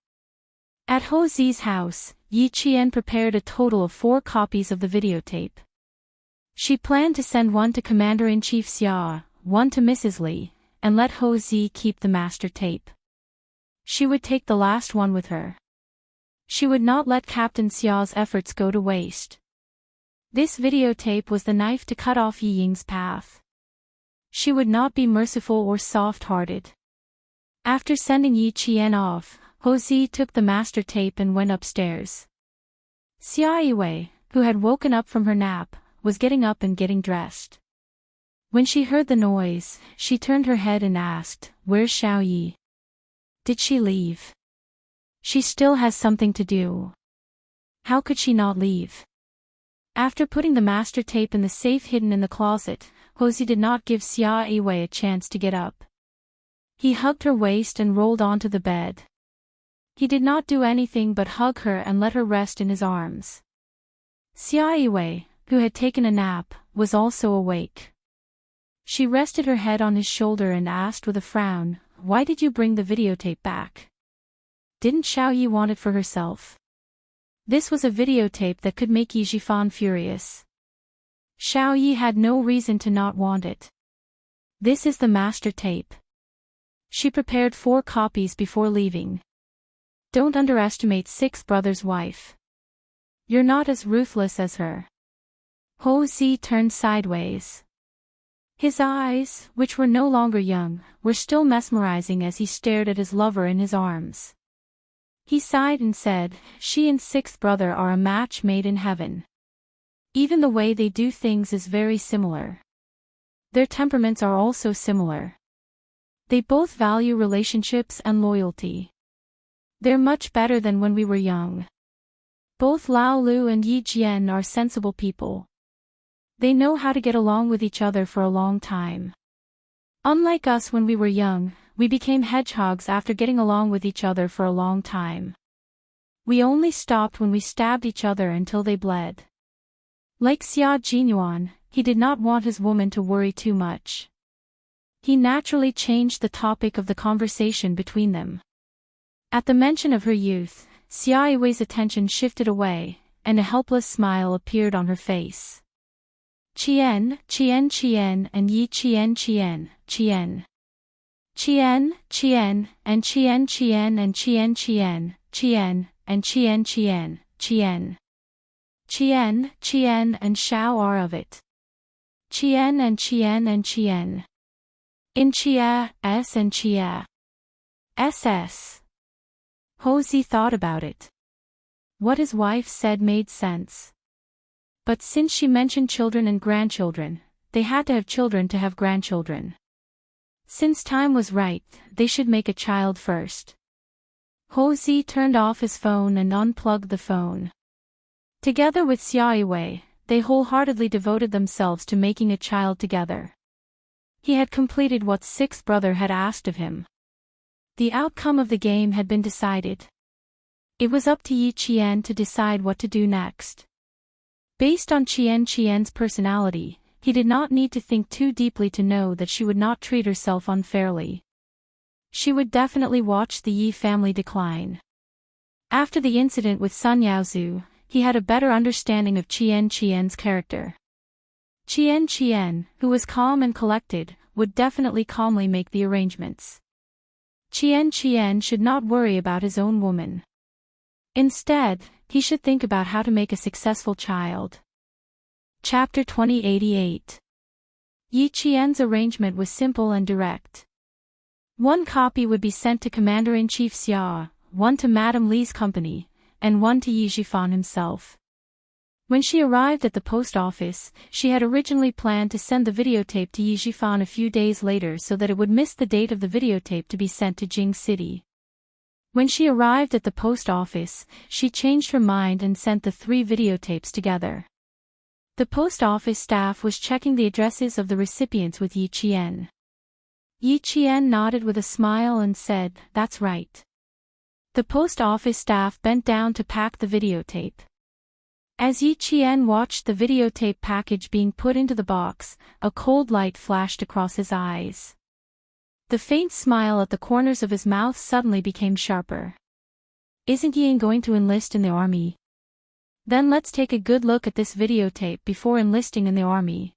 At Ho Zi's house, Yi Qian prepared a total of 4 copies of the videotape. She planned to send one to Commander-in-Chief Xia, one to Mrs. Li, and let Ho Zi keep the master tape. She would take the last one with her. She would not let Captain Xia's efforts go to waste. This videotape was the knife to cut off Yi Ying's path. She would not be merciful or soft-hearted. After sending Yi Qian off, Ho Zi took the master tape and went upstairs. Xia Yiwei, who had woken up from her nap, was getting up and getting dressed. When she heard the noise, she turned her head and asked, "Where's Xiao Yi? Did she leave? She still has something to do. How could she not leave?" After putting the master tape in the safe hidden in the closet, Ho Zi did not give Xia Yiwei a chance to get up. He hugged her waist and rolled onto the bed. He did not do anything but hug her and let her rest in his arms. Xia Yiwei, who had taken a nap, was also awake. She rested her head on his shoulder and asked with a frown, "Why did you bring the videotape back? Didn't Xiao Yi want it for herself?" This was a videotape that could make Yi Jifan furious. Xiao Yi had no reason to not want it. This is the master tape. She prepared 4 copies before leaving. Don't underestimate Sixth Brother's wife. You're not as ruthless as her. Ho Zi turned sideways. His eyes, which were no longer young, were still mesmerizing as he stared at his lover in his arms. He sighed and said, "She and Sixth Brother are a match made in heaven. Even the way they do things is very similar. Their temperaments are also similar. They both value relationships and loyalty. They're much better than when we were young. Both Lao Lu and Yi Jian are sensible people. They know how to get along with each other for a long time. Unlike us when we were young, we became hedgehogs after getting along with each other for a long time. We only stopped when we stabbed each other until they bled." Like Xia Jinyuan, he did not want his woman to worry too much. He naturally changed the topic of the conversation between them. At the mention of her youth, Xia Yiwei's attention shifted away, and a helpless smile appeared on her face. "Qian, Qian, Qian, and Yi Qian, Qian, Qian. Qian, Qian, and Qian, Qian, and Qian, Qian, Qian, and Qian, Qian, Qian. Qian, Qian, and Xiao are of it. Qian and Qian and Qian. In Chia, S and Chia. SS." Ho Zi thought about it. What his wife said made sense. But since she mentioned children and grandchildren, they had to have children to have grandchildren. Since time was right, they should make a child first. Ho Zi turned off his phone and unplugged the phone. Together with Xia Yiwei, they wholeheartedly devoted themselves to making a child together. He had completed what Sixth Brother had asked of him. The outcome of the game had been decided. It was up to Yi Qian to decide what to do next. Based on Qian's personality, he did not need to think too deeply to know that she would not treat herself unfairly. She would definitely watch the Yi family decline. After the incident with Sun Yaozu, he had a better understanding of Qian's character. Qian, who was calm and collected, would definitely calmly make the arrangements. Qian should not worry about his own woman. Instead, he should think about how to make a successful child. Chapter 2088. Yi Qian's arrangement was simple and direct. 1 copy would be sent to Commander-in-Chief Xia, 1 to Madame Li's company, and 1 to Yi Jifan himself. When she arrived at the post office, she had originally planned to send the videotape to Yijifan a few days later so that it would miss the date of the videotape to be sent to Jing City. When she arrived at the post office, she changed her mind and sent the 3 videotapes together. The post office staff was checking the addresses of the recipients with Yi Qian. Yi Qian nodded with a smile and said, "That's right." The post office staff bent down to pack the videotape. As Yi Qian watched the videotape package being put into the box, a cold light flashed across his eyes. The faint smile at the corners of his mouth suddenly became sharper. "Isn't Yin going to enlist in the army? Then let's take a good look at this videotape before enlisting in the army."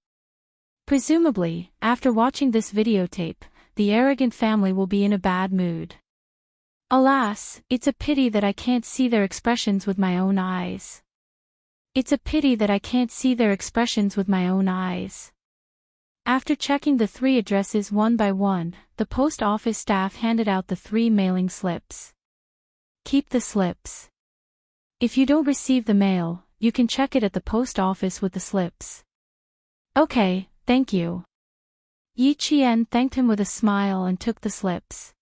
Presumably, after watching this videotape, the arrogant family will be in a bad mood. Alas, it's a pity that I can't see their expressions with my own eyes. It's a pity that I can't see their expressions with my own eyes. After checking the 3 addresses one by one, the post office staff handed out the 3 mailing slips. "Keep the slips. If you don't receive the mail, you can check it at the post office with the slips." "Okay, thank you." Yi Qian thanked him with a smile and took the slips.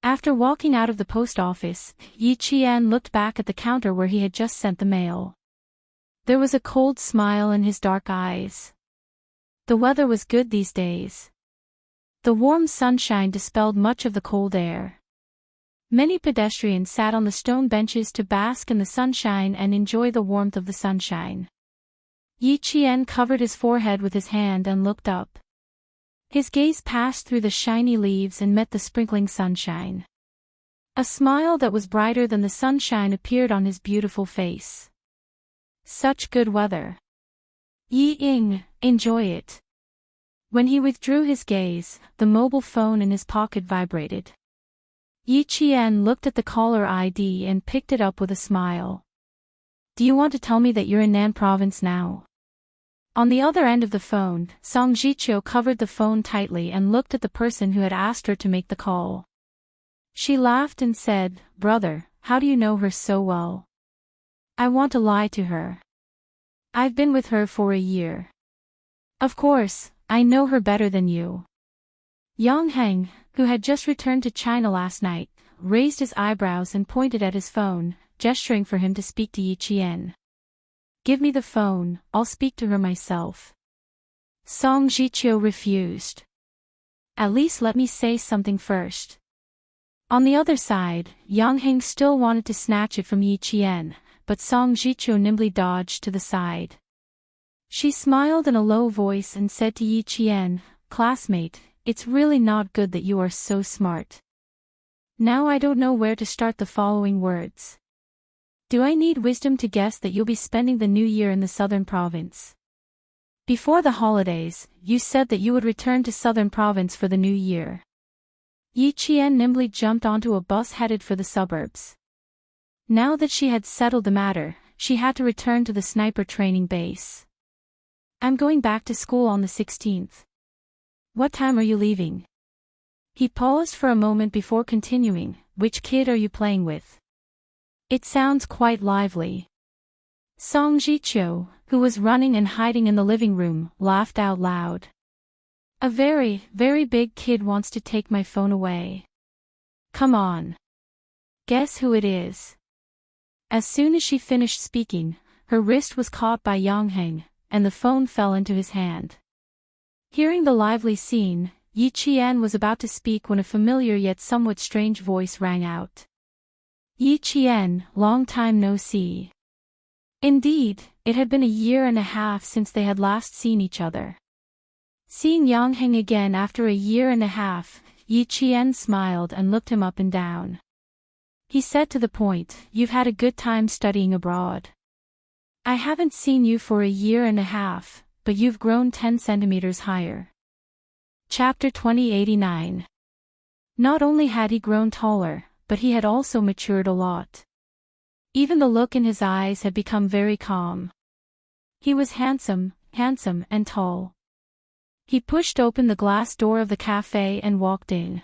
After walking out of the post office, Yi Qian looked back at the counter where he had just sent the mail. There was a cold smile in his dark eyes. The weather was good these days. The warm sunshine dispelled much of the cold air. Many pedestrians sat on the stone benches to bask in the sunshine and enjoy the warmth of the sunshine. Yi Qian covered his forehead with his hand and looked up. His gaze passed through the shiny leaves and met the sprinkling sunshine. A smile that was brighter than the sunshine appeared on his beautiful face. Such good weather. Yi Ying, enjoy it. When he withdrew his gaze, the mobile phone in his pocket vibrated. Yi Qian looked at the caller ID and picked it up with a smile. "Do you want to tell me that you're in Nan province now?" On the other end of the phone, Song Jiqiu covered the phone tightly and looked at the person who had asked her to make the call. She laughed and said, "Brother, how do you know her so well?" "I want to lie to her. I've been with her for a year." "Of course, I know her better than you." Yang Heng, who had just returned to China last night, raised his eyebrows and pointed at his phone, gesturing for him to speak to Yi Qian. "Give me the phone, I'll speak to her myself." Song Jiqiu refused. "At least let me say something first." On the other side, Yang Heng still wanted to snatch it from Yi Qian, but Song Jiqiu nimbly dodged to the side. She smiled in a low voice and said to Yi Qian, "Classmate, it's really not good that you are so smart. Now I don't know where to start the following words. Do I need wisdom to guess that you'll be spending the new year in the southern province? Before the holidays, you said that you would return to southern province for the new year." Yi Qian nimbly jumped onto a bus headed for the suburbs. Now that she had settled the matter, she had to return to the sniper training base. "I'm going back to school on the 16th. What time are you leaving?" He paused for a moment before continuing, "Which kid are you playing with? It sounds quite lively." Song Jiqiu, who was running and hiding in the living room, laughed out loud. "A very, very big kid wants to take my phone away. Come on. Guess who it is?" As soon as she finished speaking, her wrist was caught by Yang Heng, and the phone fell into his hand. Hearing the lively scene, Yi Qian was about to speak when a familiar yet somewhat strange voice rang out. "Yi Qian, long time no see." Indeed, it had been a year and a half since they had last seen each other. Seeing Yang Heng again after a year and a half, Yi Qian smiled and looked him up and down. He said to the point, "You've had a good time studying abroad. I haven't seen you for a year and a half, but you've grown 10 centimeters higher." Chapter 2089. Not only had he grown taller, but he had also matured a lot. Even the look in his eyes had become very calm. He was handsome and tall. He pushed open the glass door of the cafe and walked in.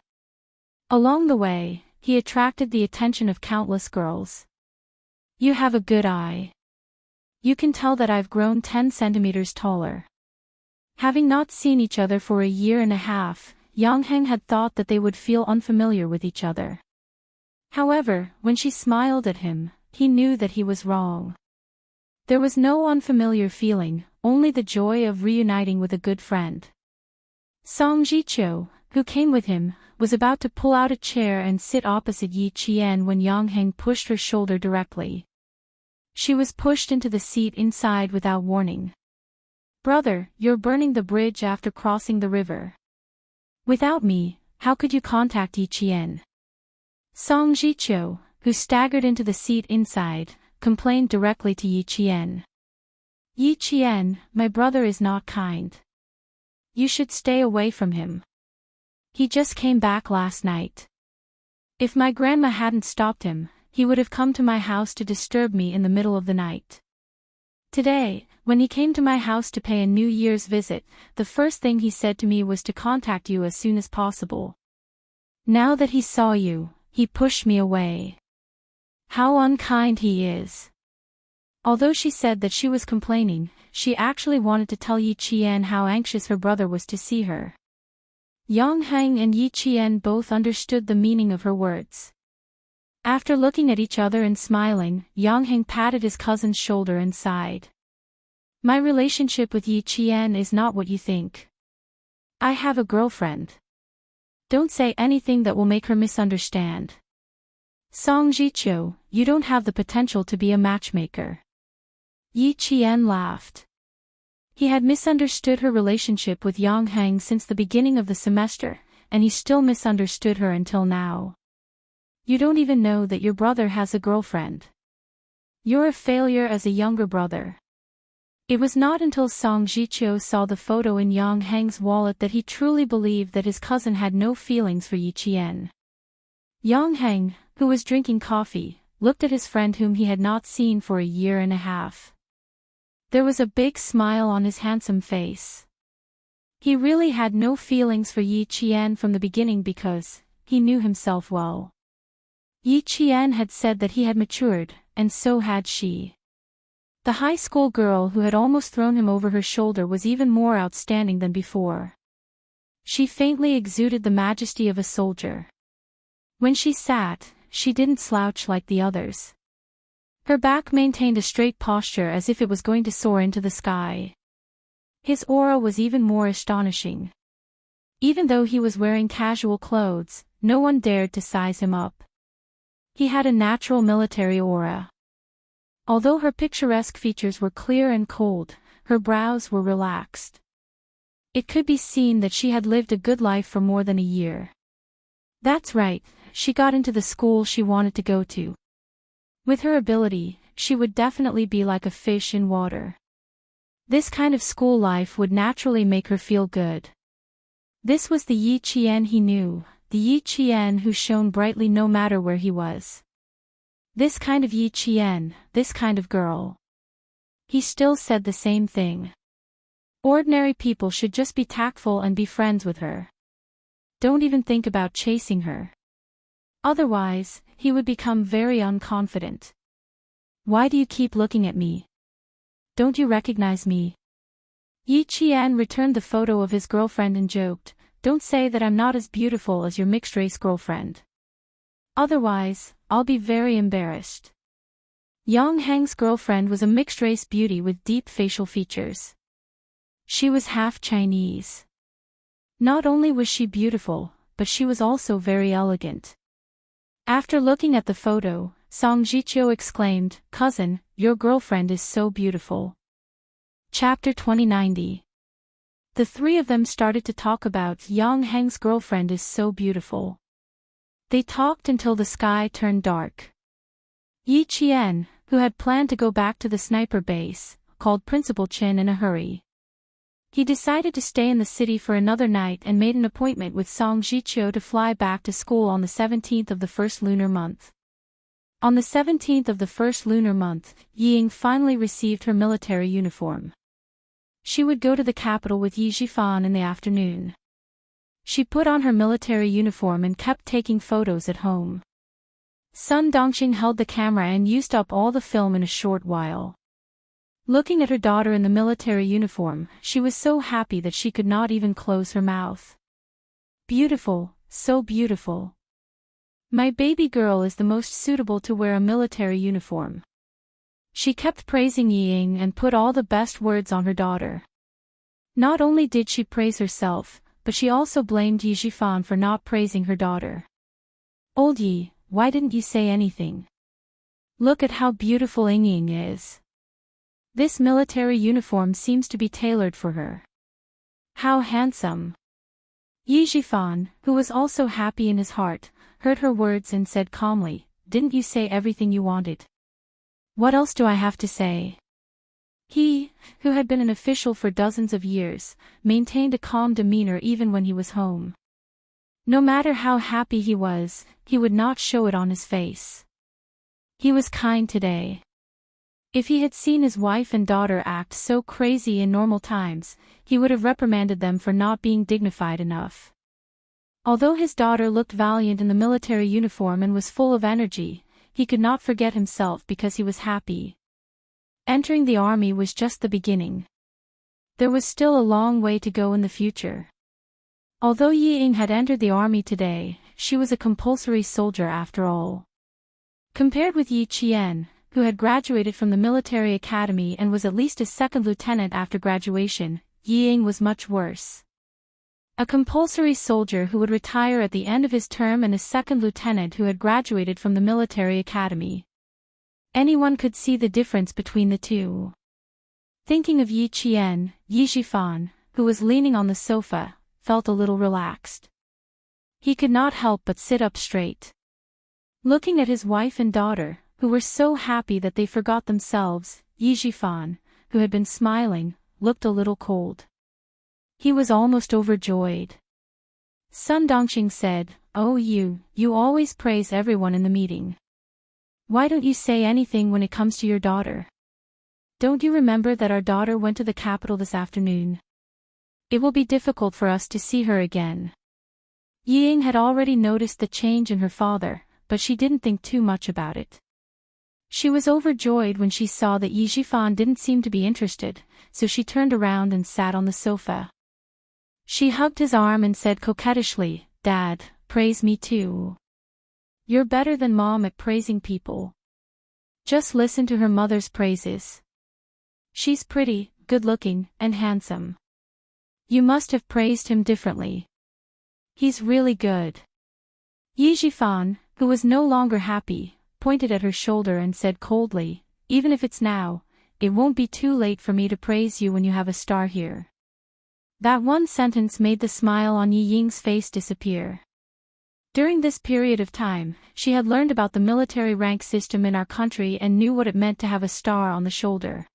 Along the way, he attracted the attention of countless girls. "You have a good eye." You can tell that I've grown 10 centimeters taller. Having not seen each other for a year and a half, Yang Heng had thought that they would feel unfamiliar with each other. However, when she smiled at him, he knew that he was wrong. There was no unfamiliar feeling, only the joy of reuniting with a good friend. Song Jiqiu, who came with him, was about to pull out a chair and sit opposite Yi Qian when Yang Heng pushed her shoulder directly. She was pushed into the seat inside without warning. Brother, you're burning the bridge after crossing the river. Without me, how could you contact Yi Qian? Song Jiqiu, who staggered into the seat inside, complained directly to Yi Qian. Yi Qian, my brother is not kind. You should stay away from him. He just came back last night. If my grandma hadn't stopped him, he would have come to my house to disturb me in the middle of the night. Today, when he came to my house to pay a New Year's visit, the first thing he said to me was to contact you as soon as possible. Now that he saw you, he pushed me away. How unkind he is. Although she said that she was complaining, she actually wanted to tell Yi Qian how anxious her brother was to see her. Yang Heng and Yi Qian both understood the meaning of her words. After looking at each other and smiling, Yang Heng patted his cousin's shoulder and sighed. My relationship with Yi Qian is not what you think. I have a girlfriend. Don't say anything that will make her misunderstand. Song Jiqiu, you don't have the potential to be a matchmaker. Yi Qian laughed. He had misunderstood her relationship with Yang Heng since the beginning of the semester, and he still misunderstood her until now. You don't even know that your brother has a girlfriend. You're a failure as a younger brother. It was not until Song Jiqiu saw the photo in Yang Heng's wallet that he truly believed that his cousin had no feelings for Yi Qian. Yang Heng, who was drinking coffee, looked at his friend whom he had not seen for a year and a half. There was a big smile on his handsome face. He really had no feelings for Yi Qian from the beginning because he knew himself well. Yi Qian had said that he had matured, and so had she. The high school girl who had almost thrown him over her shoulder was even more outstanding than before. She faintly exuded the majesty of a soldier. When she sat, she didn't slouch like the others. Her back maintained a straight posture as if it was going to soar into the sky. His aura was even more astonishing. Even though he was wearing casual clothes, no one dared to size him up. He had a natural military aura. Although her picturesque features were clear and cold, her brows were relaxed. It could be seen that she had lived a good life for more than a year. That's right, she got into the school she wanted to go to. With her ability, she would definitely be like a fish in water. This kind of school life would naturally make her feel good. This was the Yi Qian he knew, the Yi Qian who shone brightly no matter where he was. This kind of Yi Qian, this kind of girl. He still said the same thing. Ordinary people should just be tactful and be friends with her. Don't even think about chasing her. Otherwise, he would become very unconfident. Why do you keep looking at me? Don't you recognize me? Yi Qian returned the photo of his girlfriend and joked, don't say that I'm not as beautiful as your mixed-race girlfriend. Otherwise, I'll be very embarrassed. Yang Heng's girlfriend was a mixed-race beauty with deep facial features. She was half Chinese. Not only was she beautiful, but she was also very elegant. After looking at the photo, Song Jiqiu exclaimed, Cousin, your girlfriend is so beautiful. Chapter 2090. The three of them started to talk about Yang Heng's girlfriend is so beautiful. They talked until the sky turned dark. Yi Qian, who had planned to go back to the sniper base, called Principal Chin in a hurry. He decided to stay in the city for another night and made an appointment with Song Jiqiu to fly back to school on the 17th of the first lunar month. On the 17th of the first lunar month, Ying finally received her military uniform. She would go to the capital with Yi Zhifan in the afternoon. She put on her military uniform and kept taking photos at home. Sun Dongxing held the camera and used up all the film in a short while. Looking at her daughter in the military uniform, she was so happy that she could not even close her mouth. Beautiful, so beautiful. My baby girl is the most suitable to wear a military uniform. She kept praising Ying and put all the best words on her daughter. Not only did she praise herself, but she also blamed Yi Zhifan for not praising her daughter. Old Yi, why didn't you say anything? Look at how beautiful Ying is. This military uniform seems to be tailored for her. How handsome. Yi Zhifan, who was also happy in his heart, heard her words and said calmly, "Didn't you say everything you wanted? What else do I have to say?" He, who had been an official for dozens of years, maintained a calm demeanor even when he was home. No matter how happy he was, he would not show it on his face. He was kind today. If he had seen his wife and daughter act so crazy in normal times, he would have reprimanded them for not being dignified enough. Although his daughter looked valiant in the military uniform and was full of energy, he could not forget himself because he was happy. Entering the army was just the beginning. There was still a long way to go in the future. Although Yi Ying had entered the army today, she was a compulsory soldier after all. Compared with Yi Qian, who had graduated from the military academy and was at least a second lieutenant after graduation, Yi Ying was much worse. A compulsory soldier who would retire at the end of his term and a second lieutenant who had graduated from the military academy. Anyone could see the difference between the two. Thinking of Yi Qian, Yi Zhifan, who was leaning on the sofa, felt a little relaxed. He could not help but sit up straight. Looking at his wife and daughter, who were so happy that they forgot themselves, Yi Zhifan, who had been smiling, looked a little cold. He was almost overjoyed. Sun Dongxing said, "Oh you always praise everyone in the meeting. Why don't you say anything when it comes to your daughter? Don't you remember that our daughter went to the capital this afternoon? It will be difficult for us to see her again." Yi Ying had already noticed the change in her father, but she didn't think too much about it. She was overjoyed when she saw that Yi Zhifan didn't seem to be interested, so she turned around and sat on the sofa. She hugged his arm and said coquettishly, "Dad, praise me too. You're better than Mom at praising people. Just listen to her mother's praises. She's pretty, good-looking, and handsome. You must have praised him differently. He's really good." Yi Zhifan, who was no longer happy, pointed at her shoulder and said coldly, "Even if it's now, it won't be too late for me to praise you when you have a star here." That one sentence made the smile on Yi Ying's face disappear. During this period of time, she had learned about the military rank system in our country and knew what it meant to have a star on the shoulder.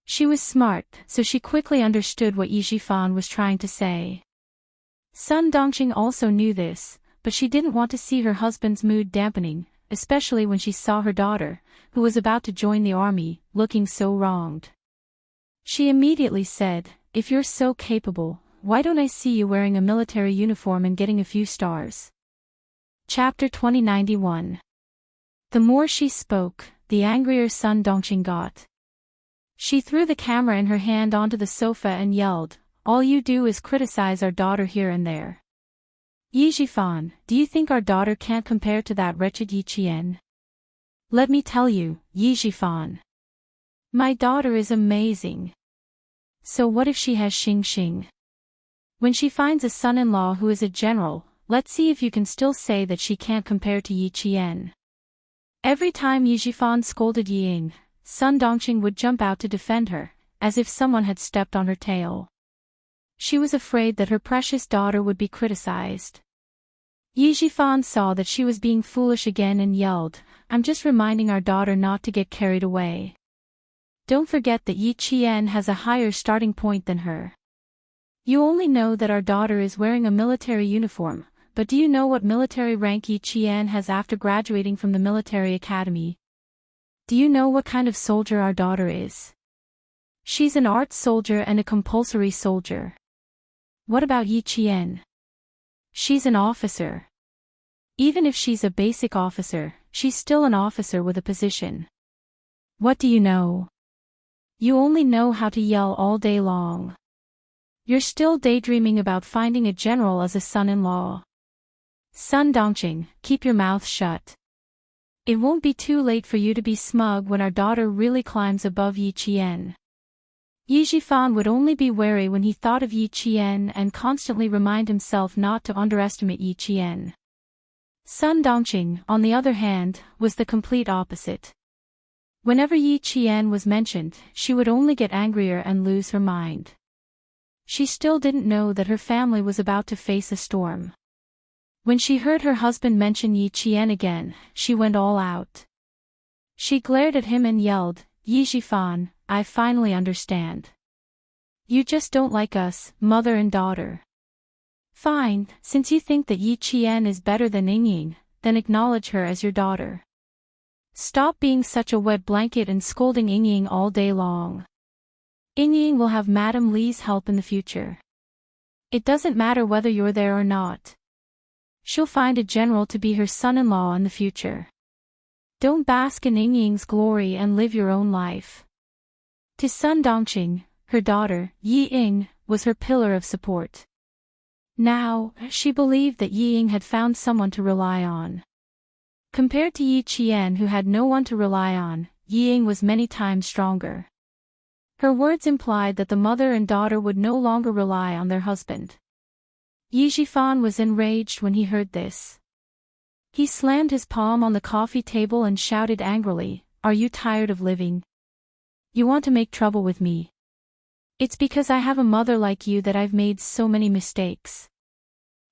She was smart, so she quickly understood what Yi Zhifan was trying to say. Sun Dongxing also knew this, but she didn't want to see her husband's mood dampening, especially when she saw her daughter, who was about to join the army, looking so wronged. She immediately said, "If you're so capable, why don't I see you wearing a military uniform and getting a few stars?" Chapter 2091. The more she spoke, the angrier Sun Dongxing got. She threw the camera in her hand onto the sofa and yelled, "All you do is criticize our daughter here and there. Yi Zhifan, do you think our daughter can't compare to that wretched Yi Qian? Let me tell you, Yi Zhifan. My daughter is amazing. So what if she has Xing Xing? When she finds a son-in-law who is a general, let's see if you can still say that she can't compare to Yi Qian." Every time Yi Zhifan scolded Yi Ying, Sun Dongxing would jump out to defend her, as if someone had stepped on her tail. She was afraid that her precious daughter would be criticized. Yi Zhifan saw that she was being foolish again and yelled, "I'm just reminding our daughter not to get carried away. Don't forget that Yi Qian has a higher starting point than her. You only know that our daughter is wearing a military uniform, but do you know what military rank Yi Qian has after graduating from the military academy? Do you know what kind of soldier our daughter is? She's an art soldier and a compulsory soldier. What about Yi Qian? She's an officer. Even if she's a basic officer, she's still an officer with a position. What do you know?" You only know how to yell all day long. You're still daydreaming about finding a general as a son-in-law. Sun Dongqing, keep your mouth shut. It won't be too late for you to be smug when our daughter really climbs above Yi Qian. Yi Jifan would only be wary when he thought of Yi Qian and constantly remind himself not to underestimate Yi Qian. Sun Dongqing, on the other hand, was the complete opposite. Whenever Yi Qian was mentioned, she would only get angrier and lose her mind. She still didn't know that her family was about to face a storm. When she heard her husband mention Yi Qian again, she went all out. She glared at him and yelled, "Yi Jifan, I finally understand. You just don't like us, mother and daughter. Fine, since you think that Yi Qian is better than Yingying, then acknowledge her as your daughter. Stop being such a wet blanket and scolding Yingying all day long. Yingying will have Madame Li's help in the future. It doesn't matter whether you're there or not. She'll find a general to be her son-in-law in the future. Don't bask in Yingying's glory and live your own life." To Sun Dongqing, her daughter, Yi Ying, was her pillar of support. Now, she believed that Yi Ying had found someone to rely on. Compared to Yi Qian, who had no one to rely on, Yi Ying was many times stronger. Her words implied that the mother and daughter would no longer rely on their husband. Yi Jifan was enraged when he heard this. He slammed his palm on the coffee table and shouted angrily, "Are you tired of living? You want to make trouble with me? It's because I have a mother like you that I've made so many mistakes."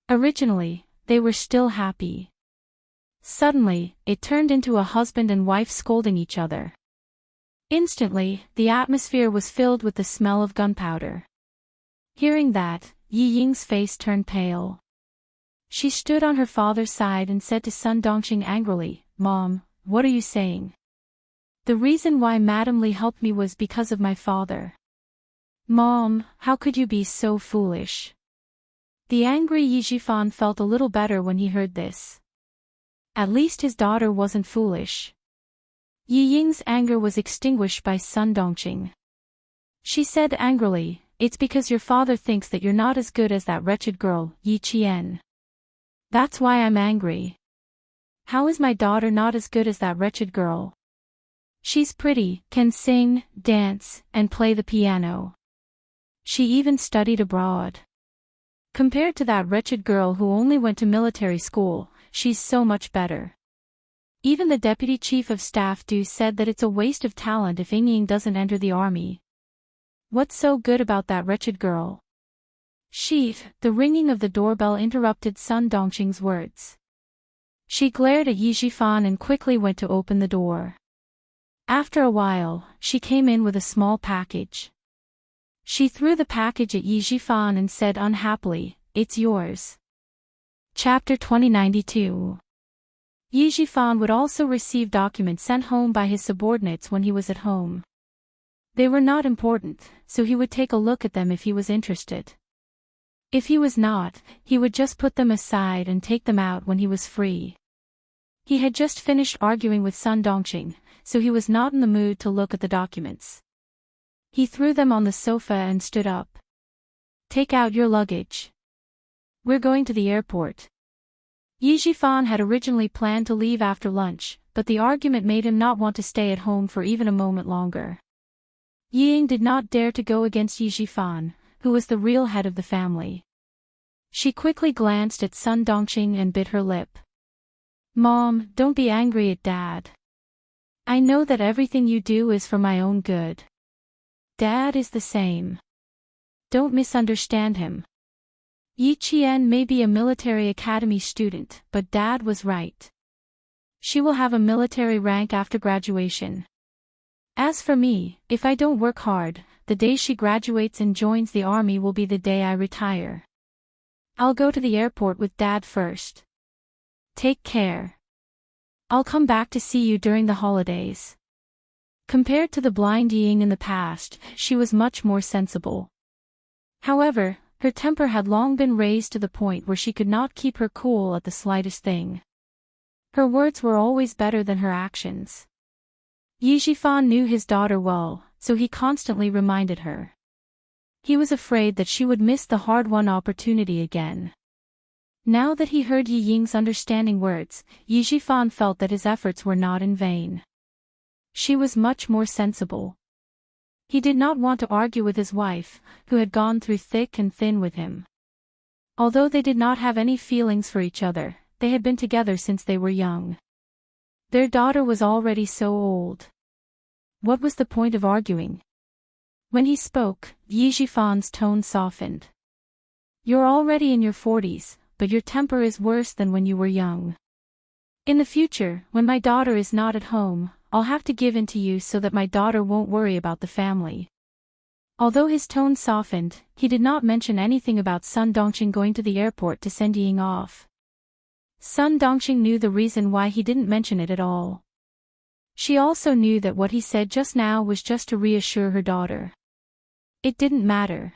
Originally, they were still happy. Suddenly, it turned into a husband and wife scolding each other. Instantly, the atmosphere was filled with the smell of gunpowder. Hearing that, Yi Ying's face turned pale. She stood on her father's side and said to Sun Dongqing angrily, "Mom, what are you saying? The reason why Madame Li helped me was because of my father. Mom, how could you be so foolish?" The angry Yi Jifan felt a little better when he heard this. At least his daughter wasn't foolish. Yi Ying's anger was extinguished by Sun Dongqing. She said angrily, "It's because your father thinks that you're not as good as that wretched girl, Yi Qian. That's why I'm angry. How is my daughter not as good as that wretched girl? She's pretty, can sing, dance, and play the piano. She even studied abroad. Compared to that wretched girl who only went to military school, she's so much better. Even the deputy chief of staff said that it's a waste of talent if Yingying doesn't enter the army. What's so good about that wretched girl?" The ringing of the doorbell interrupted Sun Dongqing's words. She glared at Yi Jifan and quickly went to open the door. After a while, she came in with a small package. She threw the package at Yi Jifan and said unhappily, "It's yours." Chapter 2092. Yi Jifan would also receive documents sent home by his subordinates when he was at home. They were not important, so he would take a look at them if he was interested. If he was not, he would just put them aside and take them out when he was free. He had just finished arguing with Sun Dongqing, so he was not in the mood to look at the documents. He threw them on the sofa and stood up. "Take out your luggage. We're going to the airport." Yi Jifan had originally planned to leave after lunch, but the argument made him not want to stay at home for even a moment longer. Yi Ying did not dare to go against Yi Jifan, who was the real head of the family. She quickly glanced at Sun Dongqing and bit her lip. "Mom, don't be angry at Dad. I know that everything you do is for my own good. Dad is the same. Don't misunderstand him. Yi Qian may be a military academy student, but Dad was right. She will have a military rank after graduation. As for me, if I don't work hard, the day she graduates and joins the army will be the day I retire. I'll go to the airport with Dad first. Take care. I'll come back to see you during the holidays." Compared to the blind Ying in the past, she was much more sensible. However, her temper had long been raised to the point where she could not keep her cool at the slightest thing. Her words were always better than her actions. Yi Jifan knew his daughter well, so he constantly reminded her. He was afraid that she would miss the hard-won opportunity again. Now that he heard Yi Ying's understanding words, Yi Jifan felt that his efforts were not in vain. She was much more sensible. He did not want to argue with his wife, who had gone through thick and thin with him. Although they did not have any feelings for each other, they had been together since they were young. Their daughter was already so old. What was the point of arguing? When he spoke, Yi Jifan's tone softened. You're already in your 40s, but your temper is worse than when you were young. In the future, when my daughter is not at home, I'll have to give in to you so that my daughter won't worry about the family. Although his tone softened, he did not mention anything about Sun Dongqing going to the airport to send Ying off. Sun Dongqing knew the reason why he didn't mention it at all. She also knew that what he said just now was just to reassure her daughter. It didn't matter.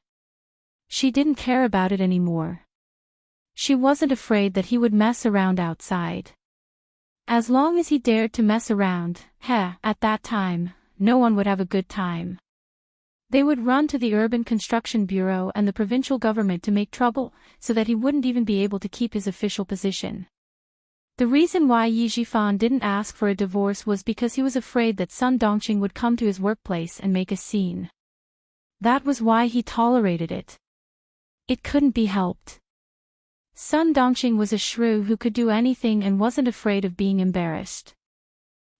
She didn't care about it anymore. She wasn't afraid that he would mess around outside. As long as he dared to mess around, at that time, no one would have a good time. They would run to the Urban Construction Bureau and the provincial government to make trouble, so that he wouldn't even be able to keep his official position. The reason why Yi Jifan didn't ask for a divorce was because he was afraid that Sun Dongqing would come to his workplace and make a scene. That was why he tolerated it. It couldn't be helped. Sun Dongqing was a shrew who could do anything and wasn't afraid of being embarrassed.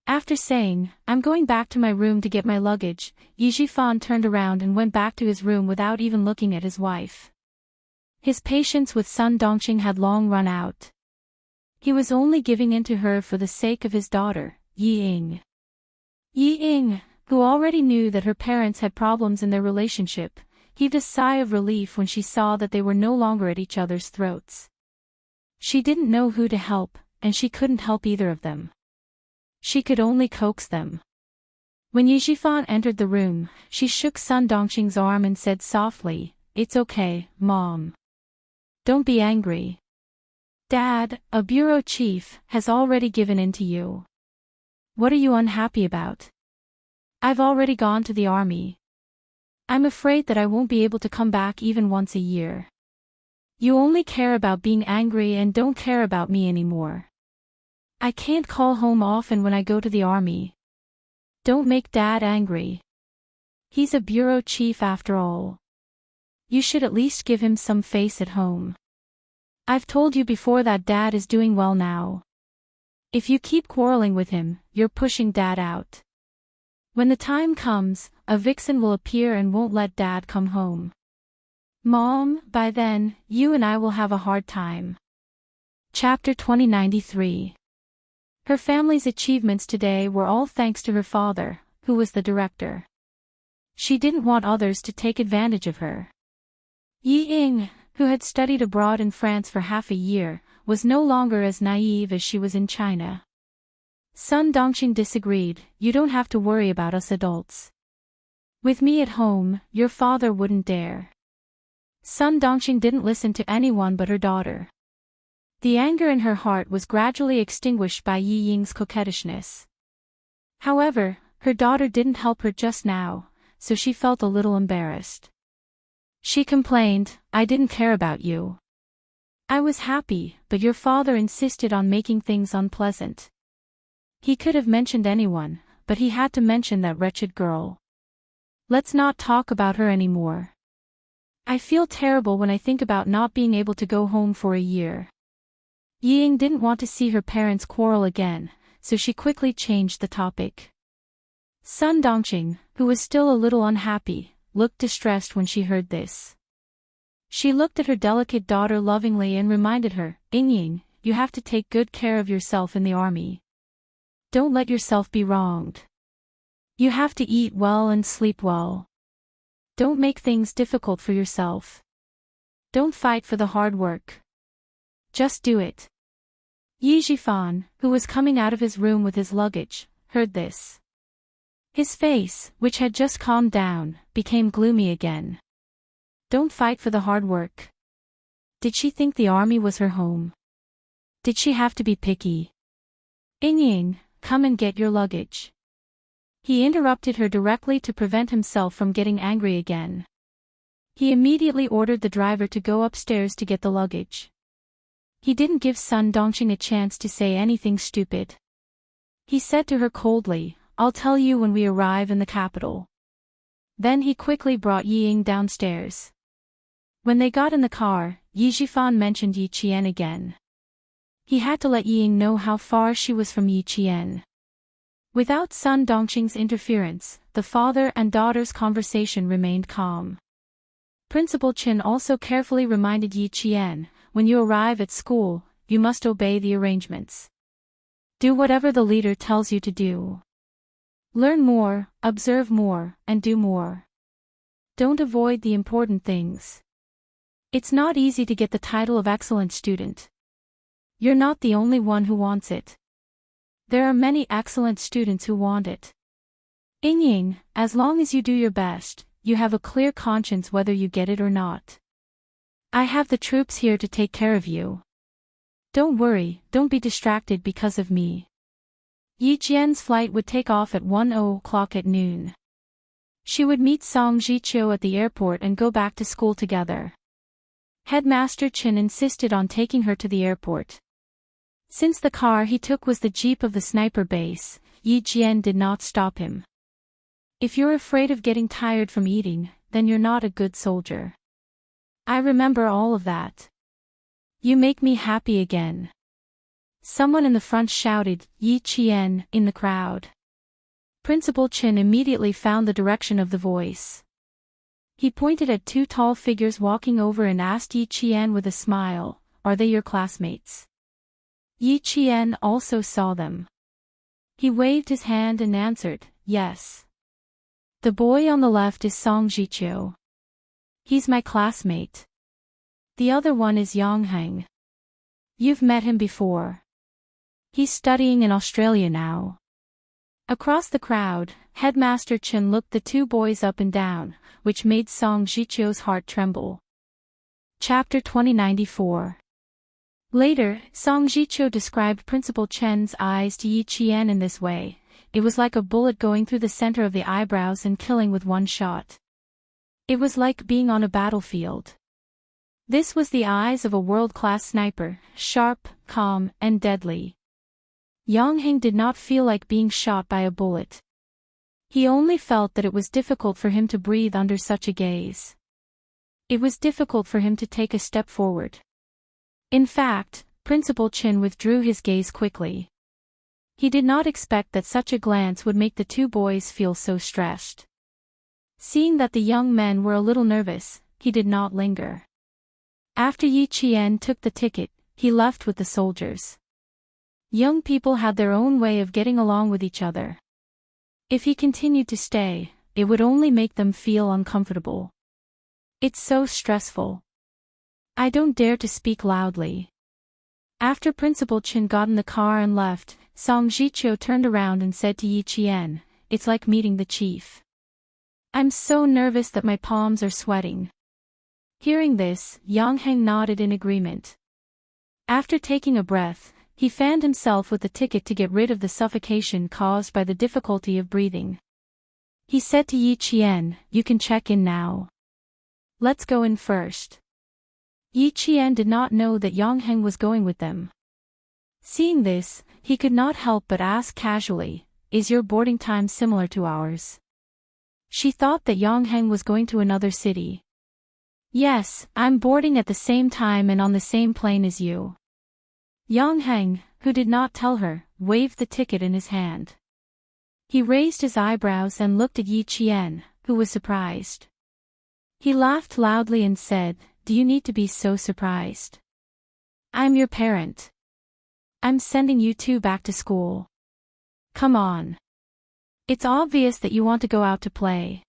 After saying, "I'm going back to my room to get my luggage," Yi Jifan turned around and went back to his room without even looking at his wife. His patience with Sun Dongqing had long run out. He was only giving in to her for the sake of his daughter, Yi Ying. Yi Ying, who already knew that her parents had problems in their relationship, heaved a sigh of relief when she saw that they were no longer at each other's throats. She didn't know who to help, and she couldn't help either of them. She could only coax them. When Yi Jifan entered the room, she shook Sun Dongqing's arm and said softly, "It's okay, Mom. Don't be angry. Dad, a bureau chief, has already given in to you. What are you unhappy about? I've already gone to the army. I'm afraid that I won't be able to come back even once a year. You only care about being angry and don't care about me anymore. I can't call home often when I go to the army. Don't make Dad angry. He's a bureau chief after all. You should at least give him some face at home. I've told you before that Dad is doing well now. If you keep quarreling with him, you're pushing Dad out. When the time comes, a vixen will appear and won't let Dad come home. Mom, by then, you and I will have a hard time." Chapter 2093. Her family's achievements today were all thanks to her father, who was the director. She didn't want others to take advantage of her. Yi Ying, who had studied abroad in France for half a year, was no longer as naive as she was in China. Sun Dongqing disagreed. "You don't have to worry about us adults. With me at home, your father wouldn't dare." Sun Dongqing didn't listen to anyone but her daughter. The anger in her heart was gradually extinguished by Yi Ying's coquettishness. However, her daughter didn't help her just now, so she felt a little embarrassed. She complained, "I didn't care about you. I was happy, but your father insisted on making things unpleasant. He could have mentioned anyone, but he had to mention that wretched girl. Let's not talk about her anymore. I feel terrible when I think about not being able to go home for a year." Yi Ying didn't want to see her parents quarrel again, so she quickly changed the topic. Sun Dongqing, who was still a little unhappy, looked distressed when she heard this. She looked at her delicate daughter lovingly and reminded her, "Ying, you have to take good care of yourself in the army. Don't let yourself be wronged. You have to eat well and sleep well. Don't make things difficult for yourself. Don't fight for the hard work. Just do it." Yi Jifan, who was coming out of his room with his luggage, heard this. His face, which had just calmed down, became gloomy again. Don't fight for the hard work. Did she think the army was her home? Did she have to be picky? Ying, come and get your luggage. He interrupted her directly to prevent himself from getting angry again. He immediately ordered the driver to go upstairs to get the luggage. He didn't give Sun Dongqing a chance to say anything stupid. He said to her coldly, "I'll tell you when we arrive in the capital." Then he quickly brought Yi Ying downstairs. When they got in the car, Yi Zhifan mentioned Yi Qian again. He had to let Yi Ying know how far she was from Yi Qian. Without Sun Dongqing's interference, the father and daughter's conversation remained calm. Principal Chen also carefully reminded Yi Qian, "When you arrive at school, you must obey the arrangements. Do whatever the leader tells you to do. Learn more, observe more, and do more. Don't avoid the important things. It's not easy to get the title of excellent student. You're not the only one who wants it. There are many excellent students who want it. Ying, as long as you do your best, you have a clear conscience whether you get it or not. I have the troops here to take care of you. Don't worry, don't be distracted because of me." Yi Qian's flight would take off at 1:00 at noon. She would meet Song Zhiqiu at the airport and go back to school together. Headmaster Chen insisted on taking her to the airport. Since the car he took was the jeep of the sniper base, Yi Qian did not stop him. "If you're afraid of getting tired from eating, then you're not a good soldier. I remember all of that. You make me happy again." Someone in the front shouted, "Yi Qian," in the crowd. Principal Chen immediately found the direction of the voice. He pointed at two tall figures walking over and asked Yi Qian with a smile, "Are they your classmates?" Yi Qian also saw them. He waved his hand and answered, "Yes. The boy on the left is Song Zhiqiu. He's my classmate. The other one is Yangheng. You've met him before. He's studying in Australia now." Across the crowd, Headmaster Chen looked the two boys up and down, which made Song Zhiqiu's heart tremble. Chapter 2094. Later, Song Zhiqiu described Principal Chen's eyes to Yi Qian in this way: "It was like a bullet going through the center of the eyebrows and killing with one shot. It was like being on a battlefield." This was the eyes of a world-class sniper, sharp, calm, and deadly. Yangheng did not feel like being shot by a bullet. He only felt that it was difficult for him to breathe under such a gaze. It was difficult for him to take a step forward. In fact, Principal Chen withdrew his gaze quickly. He did not expect that such a glance would make the two boys feel so stressed. Seeing that the young men were a little nervous, he did not linger. After Yi Qian took the ticket, he left with the soldiers. Young people had their own way of getting along with each other. If he continued to stay, it would only make them feel uncomfortable. It's so stressful. I don't dare to speak loudly. After Principal Chen got in the car and left, Song Zhiqiu turned around and said to Yi Qian, "It's like meeting the chief. I'm so nervous that my palms are sweating." Hearing this, Yangheng nodded in agreement. After taking a breath, he fanned himself with the ticket to get rid of the suffocation caused by the difficulty of breathing. He said to Yi Qian, "You can check in now. Let's go in first." Yi Qian did not know that Yangheng was going with them. Seeing this, he could not help but ask casually, "Is your boarding time similar to ours?" She thought that Yangheng was going to another city. "Yes, I'm boarding at the same time and on the same plane as you." Yangheng, who did not tell her, waved the ticket in his hand. He raised his eyebrows and looked at Yi Qian, who was surprised. He laughed loudly and said, "Do you need to be so surprised? I'm your parent. I'm sending you two back to school. Come on. It's obvious that you want to go out to play."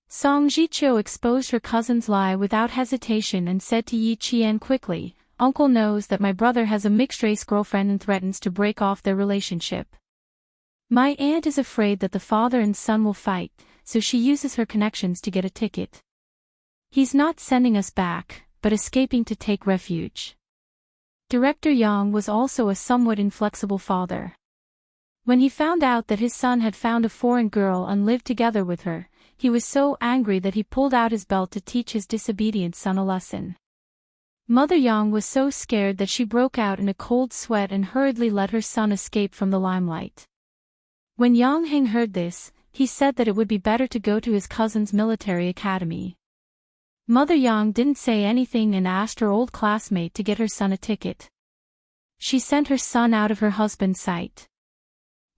Song Zhiqiu exposed her cousin's lie without hesitation and said to Yi Qian quickly, "Uncle knows that my brother has a mixed-race girlfriend and threatens to break off their relationship. My aunt is afraid that the father and son will fight, so she uses her connections to get a ticket. He's not sending us back, but escaping to take refuge." Director Yang was also a somewhat inflexible father. When he found out that his son had found a foreign girl and lived together with her, he was so angry that he pulled out his belt to teach his disobedient son a lesson. Mother Yang was so scared that she broke out in a cold sweat and hurriedly let her son escape from the limelight. When Yang Heng heard this, he said that it would be better to go to his cousin's military academy. Mother Yang didn't say anything and asked her old classmate to get her son a ticket. She sent her son out of her husband's sight.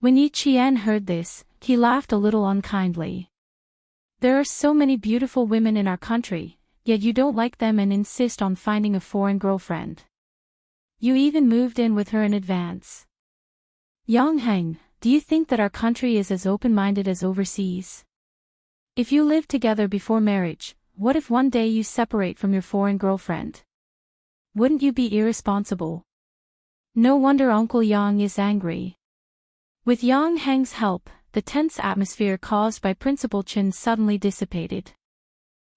When Yi Qian heard this, he laughed a little unkindly. There are so many beautiful women in our country, yet you don't like them and insist on finding a foreign girlfriend. You even moved in with her in advance. Yang Heng, do you think that our country is as open-minded as overseas? If you live together before marriage, what if one day you separate from your foreign girlfriend? Wouldn't you be irresponsible? No wonder Uncle Yang is angry. With Yang Heng's help, the tense atmosphere caused by Principal Chen suddenly dissipated.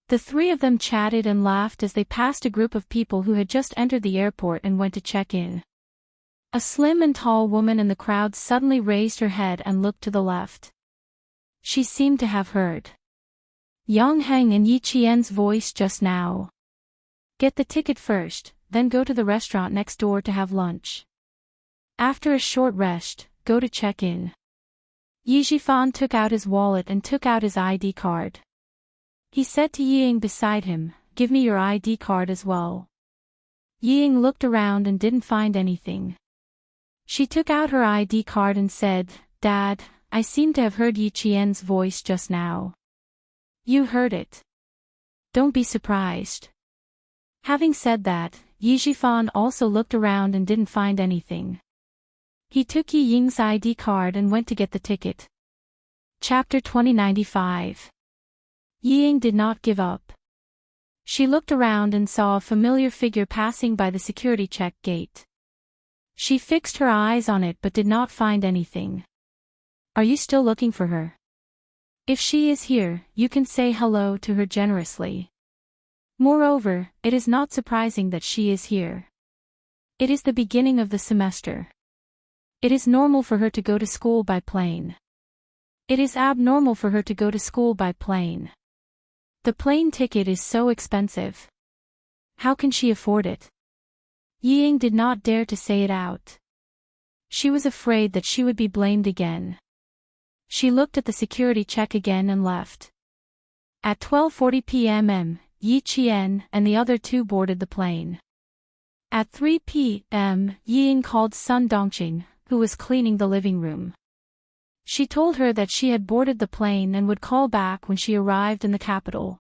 The three of them chatted and laughed as they passed a group of people who had just entered the airport and went to check in. A slim and tall woman in the crowd suddenly raised her head and looked to the left. She seemed to have heard Yang Heng and Yi Qian's voice just now. Get the ticket first, then go to the restaurant next door to have lunch. After a short rest, go to check-in. Yi Zhifan took out his wallet and took out his ID card. He said to Ying beside him, "Give me your ID card as well." Ying looked around and didn't find anything. She took out her ID card and said, "Dad, I seem to have heard Yi Qian's voice just now." "You heard it. Don't be surprised." Having said that, Yi Zhifan also looked around and didn't find anything. He took Yi Ying's ID card and went to get the ticket. Chapter 2095. Yi Ying did not give up. She looked around and saw a familiar figure passing by the security check gate. She fixed her eyes on it but did not find anything. "Are you still looking for her? If she is here, you can say hello to her generously. Moreover, it is not surprising that she is here. It is the beginning of the semester. It is normal for her to go to school by plane. It is abnormal for her to go to school by plane. The plane ticket is so expensive. How can she afford it?" Yi Ying did not dare to say it out. She was afraid that she would be blamed again. She looked at the security check again and left. At 12:40 p.m. Yi Qian and the other two boarded the plane. At 3 p.m., Yi Ying called Sun Dongqing, who was cleaning the living room. She told her that she had boarded the plane and would call back when she arrived in the capital.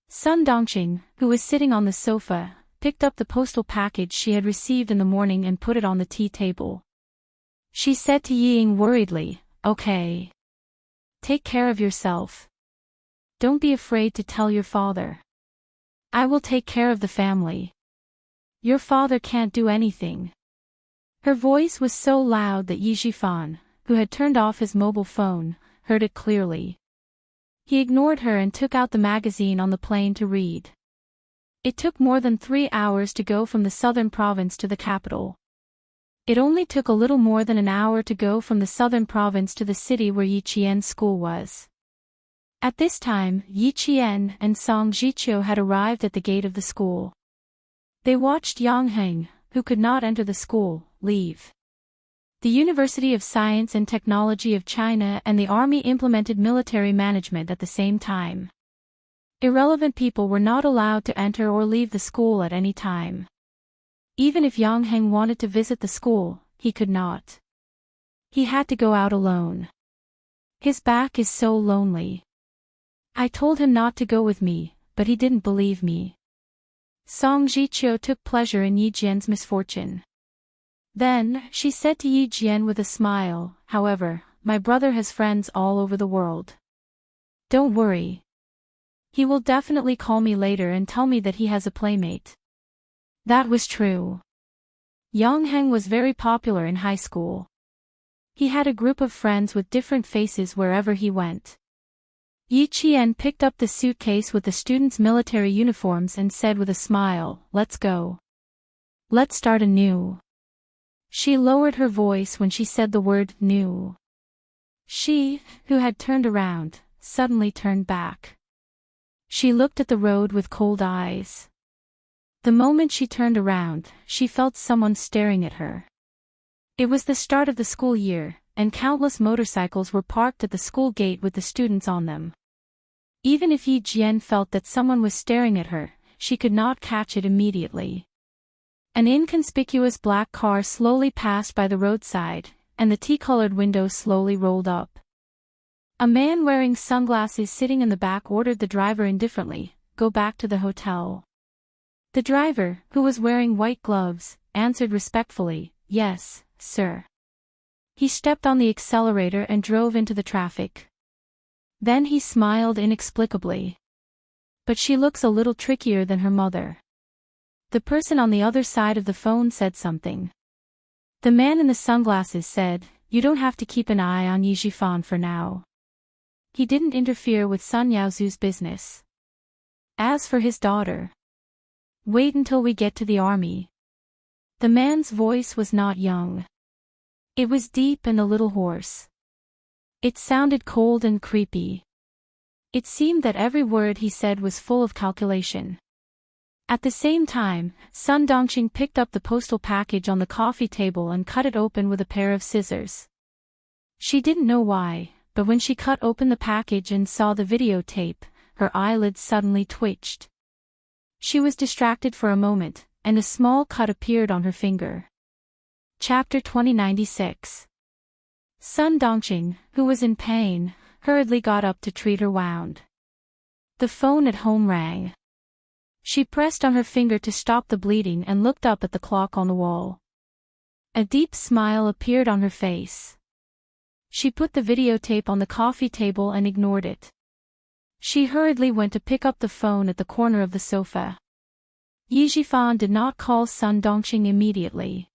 Sun Dongqing, who was sitting on the sofa, picked up the postal package she had received in the morning and put it on the tea table. She said to Yi Ying worriedly, "Okay. Take care of yourself. Don't be afraid to tell your father. I will take care of the family. Your father can't do anything." Her voice was so loud that Yi Zhifan, who had turned off his mobile phone, heard it clearly. He ignored her and took out the magazine on the plane to read. It took more than 3 hours to go from the southern province to the capital. It only took a little more than an hour to go from the southern province to the city where Yi Qian's school was. At this time, Yi Qian and Song Zhiqiu had arrived at the gate of the school. They watched Yang Heng, who could not enter the school, leave. The University of Science and Technology of China and the Army implemented military management at the same time. Irrelevant people were not allowed to enter or leave the school at any time. Even if Yang Heng wanted to visit the school, he could not. He had to go out alone. His back is so lonely. I told him not to go with me, but he didn't believe me. Song Zhiqiu took pleasure in Yi Jian's misfortune. Then, she said to Yi Jian with a smile, "However, my brother has friends all over the world. Don't worry. He will definitely call me later and tell me that he has a playmate." That was true. Yang Heng was very popular in high school. He had a group of friends with different faces wherever he went. Yi Qian picked up the suitcase with the students' military uniforms and said with a smile, "Let's go. Let's start anew." She lowered her voice when she said the word new. She, who had turned around, suddenly turned back. She looked at the road with cold eyes. The moment she turned around, she felt someone staring at her. It was the start of the school year, and countless motorcycles were parked at the school gate with the students on them. Even if Yi Jian felt that someone was staring at her, she could not catch it immediately. An inconspicuous black car slowly passed by the roadside, and the tea-colored window slowly rolled up. A man wearing sunglasses sitting in the back ordered the driver indifferently, "Go back to the hotel." The driver, who was wearing white gloves, answered respectfully, "Yes, sir." He stepped on the accelerator and drove into the traffic. Then he smiled inexplicably. But she looks a little trickier than her mother. The person on the other side of the phone said something. The man in the sunglasses said, "You don't have to keep an eye on Yi Jifan for now." He didn't interfere with Sun Yaozu's business. As for his daughter, wait until we get to the army. The man's voice was not young. It was deep and a little hoarse. It sounded cold and creepy. It seemed that every word he said was full of calculation. At the same time, Sun Dongqing picked up the postal package on the coffee table and cut it open with a pair of scissors. She didn't know why, but when she cut open the package and saw the videotape, her eyelids suddenly twitched. She was distracted for a moment, and a small cut appeared on her finger. Chapter 2096. Sun Dongqing, who was in pain, hurriedly got up to treat her wound. The phone at home rang. She pressed on her finger to stop the bleeding and looked up at the clock on the wall. A deep smile appeared on her face. She put the videotape on the coffee table and ignored it. She hurriedly went to pick up the phone at the corner of the sofa. Yi Jifan did not call Sun Dongqing immediately.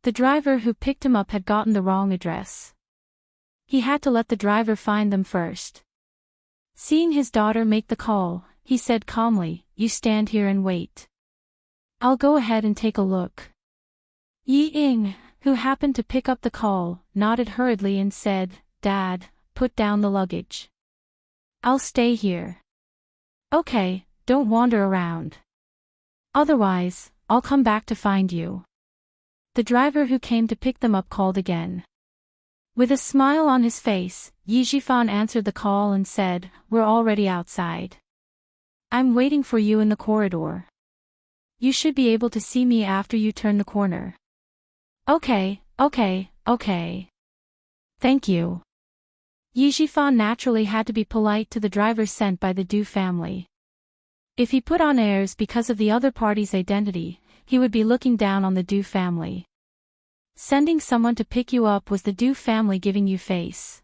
The driver who picked him up had gotten the wrong address. He had to let the driver find them first. Seeing his daughter make the call, he said calmly, "You stand here and wait. I'll go ahead and take a look." Yi Ying, who happened to pick up the call, nodded hurriedly and said, "Dad, put down the luggage. I'll stay here." "Okay, don't wander around. Otherwise, I'll come back to find you." The driver who came to pick them up called again. With a smile on his face, Yi Jifan answered the call and said, "We're already outside. I'm waiting for you in the corridor. You should be able to see me after you turn the corner." Okay. Thank you." Yi Jifan naturally had to be polite to the driver sent by the Du family. If he put on airs because of the other party's identity, he would be looking down on the Du family. Sending someone to pick you up was the Du family giving you face.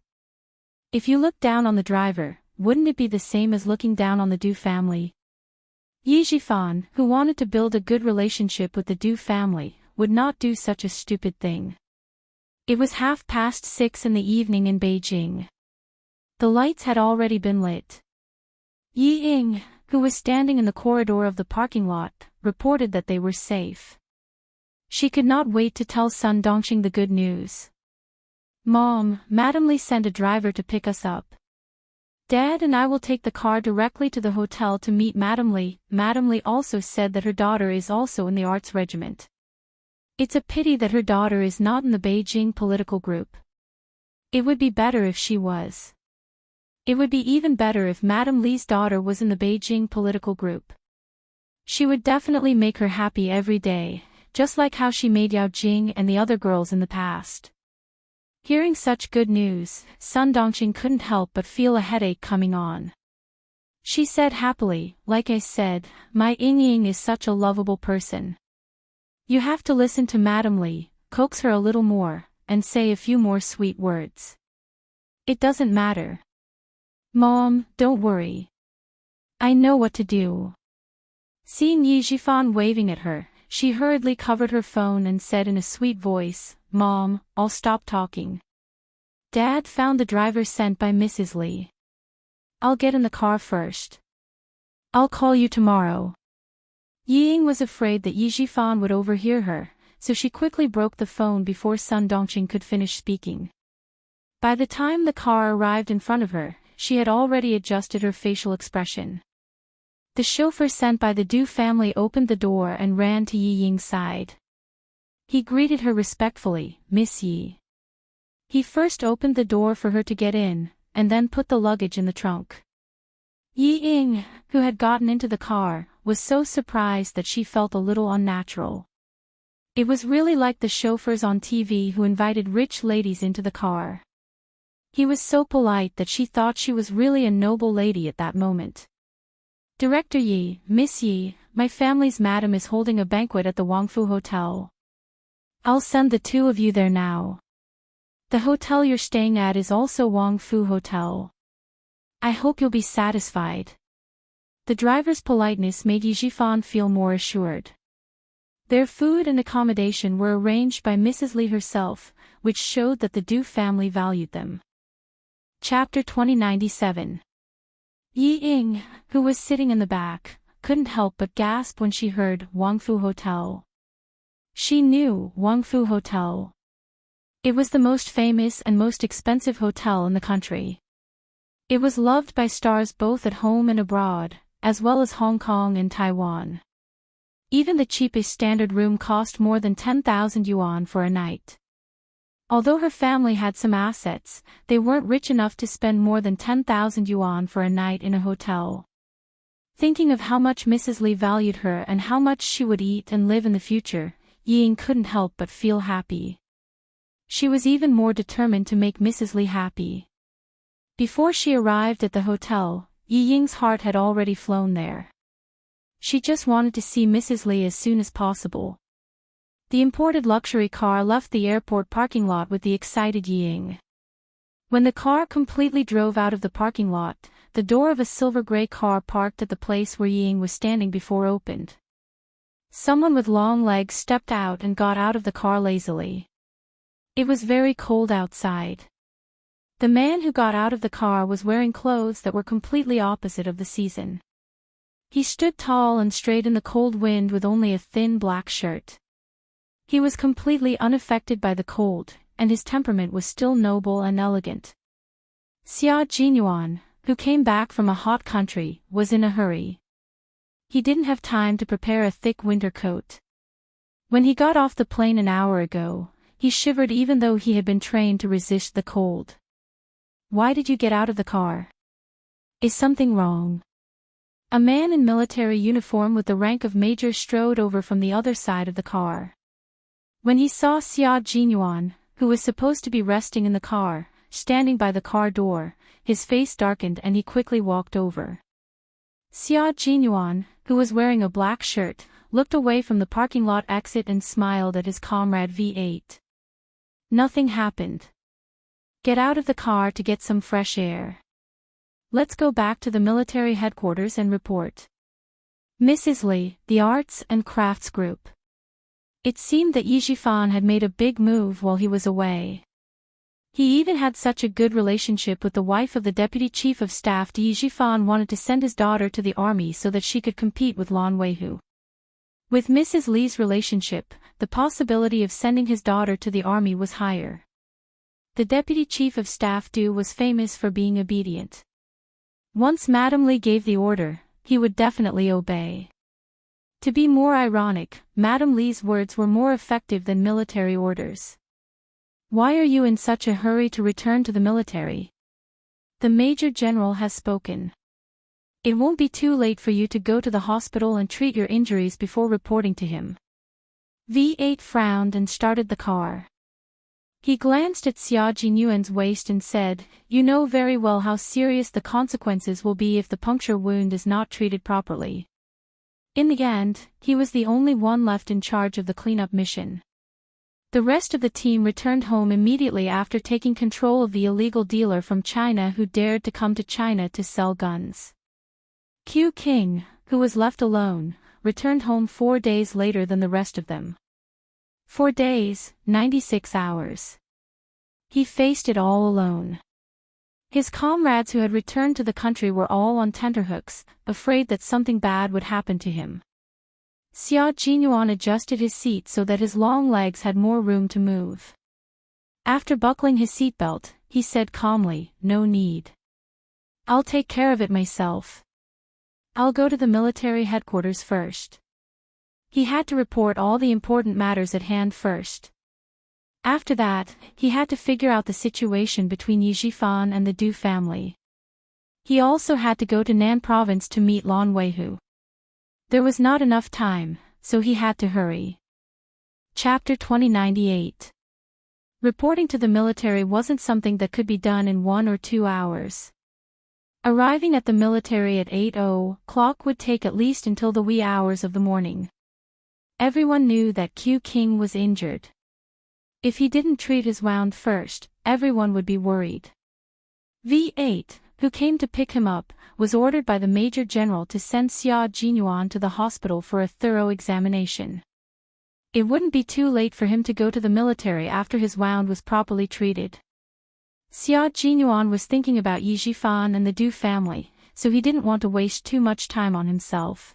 If you looked down on the driver, wouldn't it be the same as looking down on the Du family? Yi Jifan, who wanted to build a good relationship with the Du family, would not do such a stupid thing. It was 6:30 in the evening in Beijing. The lights had already been lit. Yi Ying, who was standing in the corridor of the parking lot, reported that they were safe. She could not wait to tell Sun Dongqing the good news. "Mom, Madam Li sent a driver to pick us up. Dad and I will take the car directly to the hotel to meet Madam Li. Madam Li also said that her daughter is also in the arts regiment. It's a pity that her daughter is not in the Beijing political group. It would be better if she was. It would be even better if Madam Li's daughter was in the Beijing political group. She would definitely make her happy every day, just like how she made Yao Jing and the other girls in the past." Hearing such good news, Sun Dongqing couldn't help but feel a headache coming on. She said happily, "Like I said, my Ying Ying is such a lovable person. You have to listen to Madam Li, coax her a little more, and say a few more sweet words. It doesn't matter. Mom, don't worry. I know what to do." Seeing Yi Jifan waving at her, she hurriedly covered her phone and said in a sweet voice, "Mom, I'll stop talking. Dad found the driver sent by Mrs. Li. I'll get in the car first. I'll call you tomorrow." Yi Ying was afraid that Yi Jifan would overhear her, so she quickly broke the phone before Sun Dongqing could finish speaking. By the time the car arrived in front of her, she had already adjusted her facial expression. The chauffeur sent by the Du family opened the door and ran to Yi Ying's side. He greeted her respectfully, "Miss Yi." He first opened the door for her to get in, and then put the luggage in the trunk. Yi Ying, who had gotten into the car, was so surprised that she felt a little unnatural. It was really like the chauffeurs on TV who invited rich ladies into the car. He was so polite that she thought she was really a noble lady at that moment. "Director Yi, Miss Yi, my family's madam is holding a banquet at the Wangfu Hotel. I'll send the two of you there now. The hotel you're staying at is also Wangfu Hotel. I hope you'll be satisfied." The driver's politeness made Yi Jifan feel more assured. Their food and accommodation were arranged by Mrs. Li herself, which showed that the Du family valued them. Chapter 2097. Yi Ying, who was sitting in the back, couldn't help but gasp when she heard Wangfu Hotel. She knew Wangfu Hotel. It was the most famous and most expensive hotel in the country. It was loved by stars both at home and abroad, as well as Hong Kong and Taiwan. Even the cheapest standard room cost more than 10,000 yuan for a night. Although her family had some assets, they weren't rich enough to spend more than 10,000 yuan for a night in a hotel. Thinking of how much Mrs. Li valued her and how much she would eat and live in the future, Yi Ying couldn't help but feel happy. She was even more determined to make Mrs. Li happy. Before she arrived at the hotel, Yi Ying's heart had already flown there. She just wanted to see Mrs. Li as soon as possible. The imported luxury car left the airport parking lot with the excited Yi Ying. When the car completely drove out of the parking lot, the door of a silver-gray car parked at the place where Yi Ying was standing before opened. Someone with long legs stepped out and got out of the car lazily. It was very cold outside. The man who got out of the car was wearing clothes that were completely opposite of the season. He stood tall and straight in the cold wind with only a thin black shirt. He was completely unaffected by the cold, and his temperament was still noble and elegant. Xia Jinyuan, who came back from a hot country, was in a hurry. He didn't have time to prepare a thick winter coat. When he got off the plane an hour ago, he shivered even though he had been trained to resist the cold. "Why did you get out of the car? Is something wrong?" A man in military uniform with the rank of major strode over from the other side of the car. When he saw Xia Jinyuan, who was supposed to be resting in the car, standing by the car door, his face darkened and he quickly walked over. Xia Jinyuan, who was wearing a black shirt, looked away from the parking lot exit and smiled at his comrade V8. "Nothing happened. Get out of the car to get some fresh air. Let's go back to the military headquarters and report." Mrs. Li, the Arts and Crafts Group. It seemed that Yi Jifan had made a big move while he was away. He even had such a good relationship with the wife of the deputy chief of staff. Yi Jifan wanted to send his daughter to the army so that she could compete with Lan Weihu. With Mrs. Li's relationship, the possibility of sending his daughter to the army was higher. The deputy chief of staff Du was famous for being obedient. Once Madame Li gave the order, he would definitely obey. To be more ironic, Madame Li's words were more effective than military orders. "Why are you in such a hurry to return to the military? The Major General has spoken. It won't be too late for you to go to the hospital and treat your injuries before reporting to him." V8 frowned and started the car. He glanced at Xia Jinyuan's waist and said, "You know very well how serious the consequences will be if the puncture wound is not treated properly." In the end, he was the only one left in charge of the cleanup mission. The rest of the team returned home immediately after taking control of the illegal dealer from China who dared to come to China to sell guns. Q King, who was left alone, returned home 4 days later than the rest of them. 4 days, 96 hours. He faced it all alone. His comrades who had returned to the country were all on tenterhooks, afraid that something bad would happen to him. Xia Jinyuan adjusted his seat so that his long legs had more room to move. After buckling his seatbelt, he said calmly, "No need. I'll take care of it myself. I'll go to the military headquarters first." He had to report all the important matters at hand first. After that, he had to figure out the situation between Yi Jifan and the Du family. He also had to go to Nan province to meet Lan Weihu. There was not enough time, so he had to hurry. Chapter 2098. Reporting to the military wasn't something that could be done in 1 or 2 hours. Arriving at the military at 8:00 would take at least until the wee hours of the morning. Everyone knew that Q King was injured. If he didn't treat his wound first, everyone would be worried. V8, who came to pick him up, was ordered by the Major General to send Xia Jinyuan to the hospital for a thorough examination. It wouldn't be too late for him to go to the military after his wound was properly treated. Xia Jinyuan was thinking about Yi Jifan and the Du family, so he didn't want to waste too much time on himself.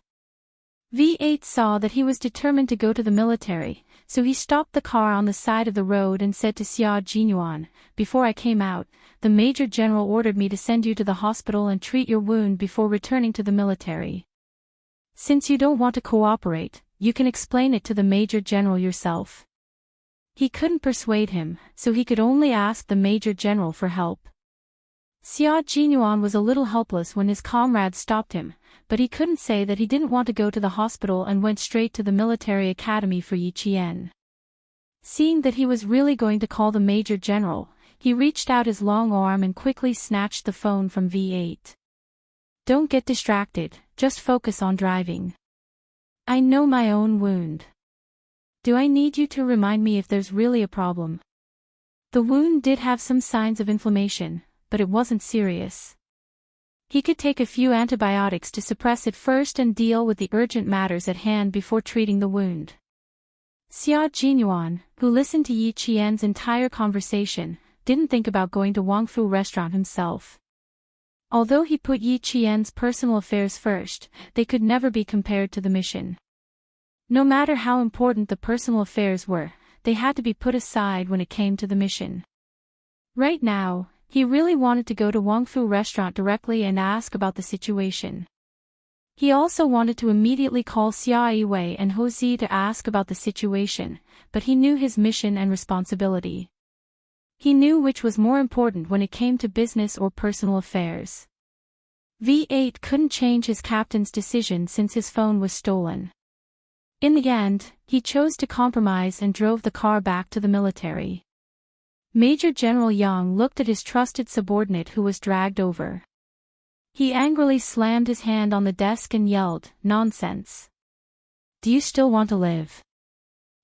V8 saw that he was determined to go to the military, so he stopped the car on the side of the road and said to Xia Jinyuan, "Before I came out, the Major General ordered me to send you to the hospital and treat your wound before returning to the military. Since you don't want to cooperate, you can explain it to the Major General yourself." He couldn't persuade him, so he could only ask the Major General for help. Xia Jinyuan was a little helpless when his comrades stopped him, but he couldn't say that he didn't want to go to the hospital and went straight to the military academy for Yi Qian. Seeing that he was really going to call the Major General, he reached out his long arm and quickly snatched the phone from V8. "Don't get distracted, just focus on driving. I know my own wound. Do I need you to remind me if there's really a problem?" The wound did have some signs of inflammation, but it wasn't serious. He could take a few antibiotics to suppress it first and deal with the urgent matters at hand before treating the wound. Xia Jinyuan, who listened to Yi Qian's entire conversation, didn't think about going to Wangfu restaurant himself. Although he put Yi Qian's personal affairs first, they could never be compared to the mission. No matter how important the personal affairs were, they had to be put aside when it came to the mission. Right now, he really wanted to go to Wangfu restaurant directly and ask about the situation. He also wanted to immediately call Xia Yiwei and Ho Zi to ask about the situation, but he knew his mission and responsibility. He knew which was more important when it came to business or personal affairs. V8 couldn't change his captain's decision since his phone was stolen. In the end, he chose to compromise and drove the car back to the military. Major General Yang looked at his trusted subordinate who was dragged over. He angrily slammed his hand on the desk and yelled, "Nonsense! Do you still want to live?"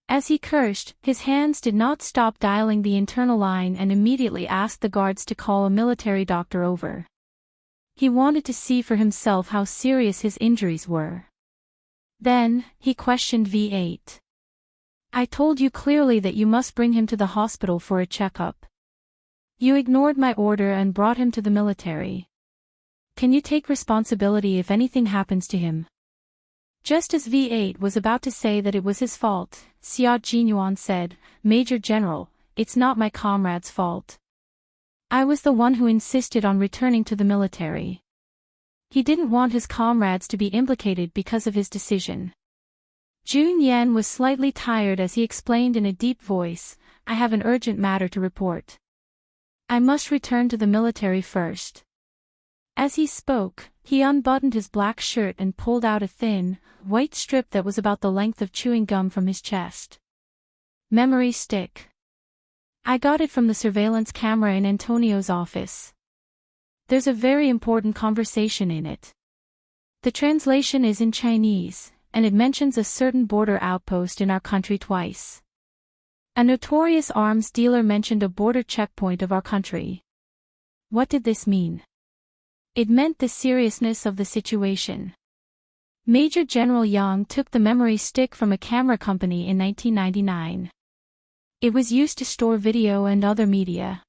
As he cursed, his hands did not stop dialing the internal line and immediately asked the guards to call a military doctor over. He wanted to see for himself how serious his injuries were. Then, he questioned V8. "I told you clearly that you must bring him to the hospital for a checkup. You ignored my order and brought him to the military. Can you take responsibility if anything happens to him?" Just as V8 was about to say that it was his fault, Xia Jinyuan said, "Major General, it's not my comrade's fault. I was the one who insisted on returning to the military. He didn't want his comrades to be implicated because of his decision." Jun Yan was slightly tired as he explained in a deep voice, "I have an urgent matter to report. I must return to the military first." As he spoke, he unbuttoned his black shirt and pulled out a thin, white strip that was about the length of chewing gum from his chest. "Memory stick. I got it from the surveillance camera in Antonio's office. There's a very important conversation in it. The translation is in Chinese, and it mentions a certain border outpost in our country twice. A notorious arms dealer mentioned a border checkpoint of our country." What did this mean? It meant the seriousness of the situation. Major General Yang took the memory stick from a camera company in 1999. It was used to store video and other media.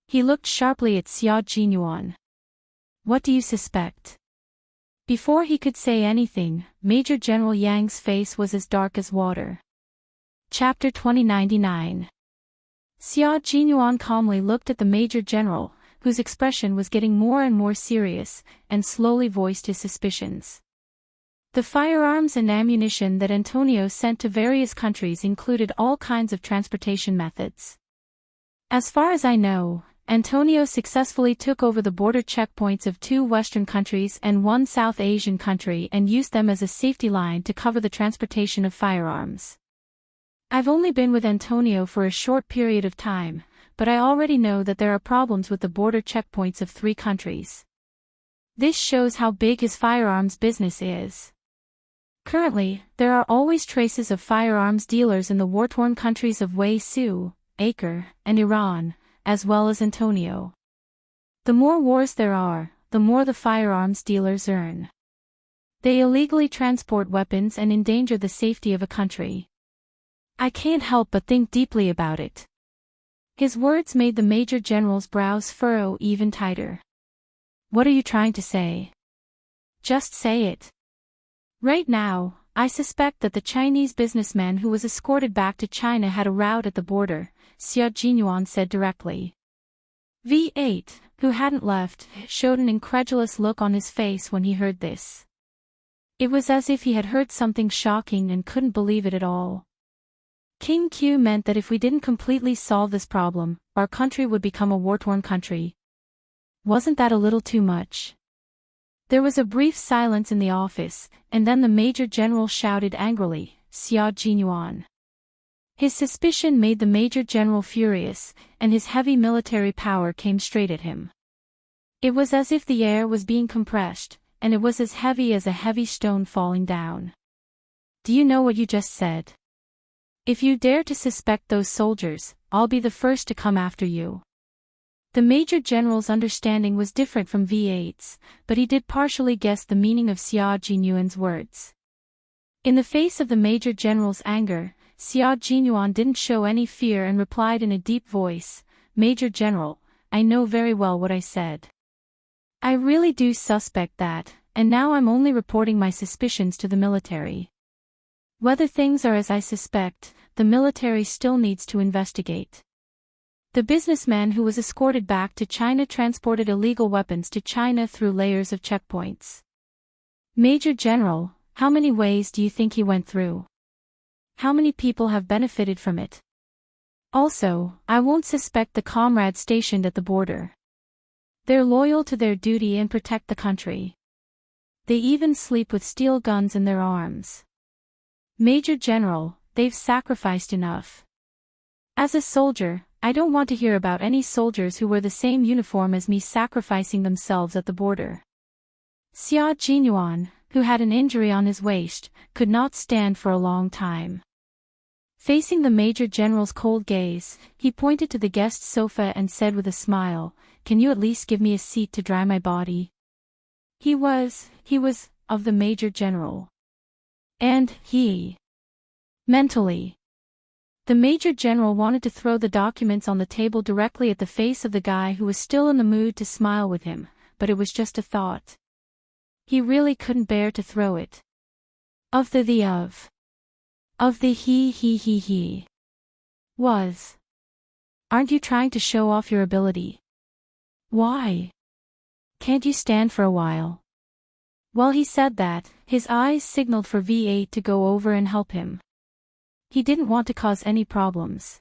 He looked sharply at Xia Jinyuan. "What do you suspect?" Before he could say anything, Major General Yang's face was as dark as water. Chapter 2099. Xia Jinyuan calmly looked at the Major General, whose expression was getting more and more serious, and slowly voiced his suspicions. The firearms and ammunition that Antonio sent to various countries included all kinds of transportation methods. As far as I know, Antonio successfully took over the border checkpoints of 2 Western countries and 1 South Asian country and used them as a safety line to cover the transportation of firearms. I've only been with Antonio for a short period of time, but I already know that there are problems with the border checkpoints of 3 countries. This shows how big his firearms business is. Currently, there are always traces of firearms dealers in the war-torn countries of Wei-Su, Acre, and Iran, as well as Antonio. The more wars there are, the more the firearms dealers earn. They illegally transport weapons and endanger the safety of a country. I can't help but think deeply about it. His words made the Major General's brows furrow even tighter. What are you trying to say? Just say it. Right now, I suspect that the Chinese businessman who was escorted back to China had a route at the border, Xia Jinyuan said directly. V8, who hadn't left, showed an incredulous look on his face when he heard this. It was as if he had heard something shocking and couldn't believe it at all. King Q meant that if we didn't completely solve this problem, our country would become a war-torn country. Wasn't that a little too much? There was a brief silence in the office, and then the Major General shouted angrily, Xia Jinyuan. His suspicion made the Major General furious, and his heavy military power came straight at him. It was as if the air was being compressed, and it was as heavy as a heavy stone falling down. Do you know what you just said? If you dare to suspect those soldiers, I'll be the first to come after you. The Major General's understanding was different from V8's, but he did partially guess the meaning of Xia Jinyuan's words. In the face of the Major General's anger, Xia Jinyuan didn't show any fear and replied in a deep voice, Major General, I know very well what I said. I really do suspect that, and now I'm only reporting my suspicions to the military. Whether things are as I suspect, the military still needs to investigate. The businessman who was escorted back to China transported illegal weapons to China through layers of checkpoints. Major General, how many ways do you think he went through? How many people have benefited from it? Also, I won't suspect the comrades stationed at the border. They're loyal to their duty and protect the country. They even sleep with steel guns in their arms. Major General, they've sacrificed enough. As a soldier, I don't want to hear about any soldiers who wear the same uniform as me sacrificing themselves at the border. Xia Jinyuan, who had an injury on his waist, could not stand for a long time. Facing the Major General's cold gaze, he pointed to the guest sofa and said with a smile, Can you at least give me a seat to dry my body? He was, of the Major General. And, mentally. The Major General wanted to throw the documents on the table directly at the face of the guy who was still in the mood to smile with him, but it was just a thought. He really couldn't bear to throw it. Of the he. Was. Aren't you trying to show off your ability? Why? Can't you stand for a while? While he said that, his eyes signaled for V8 to go over and help him. He didn't want to cause any problems.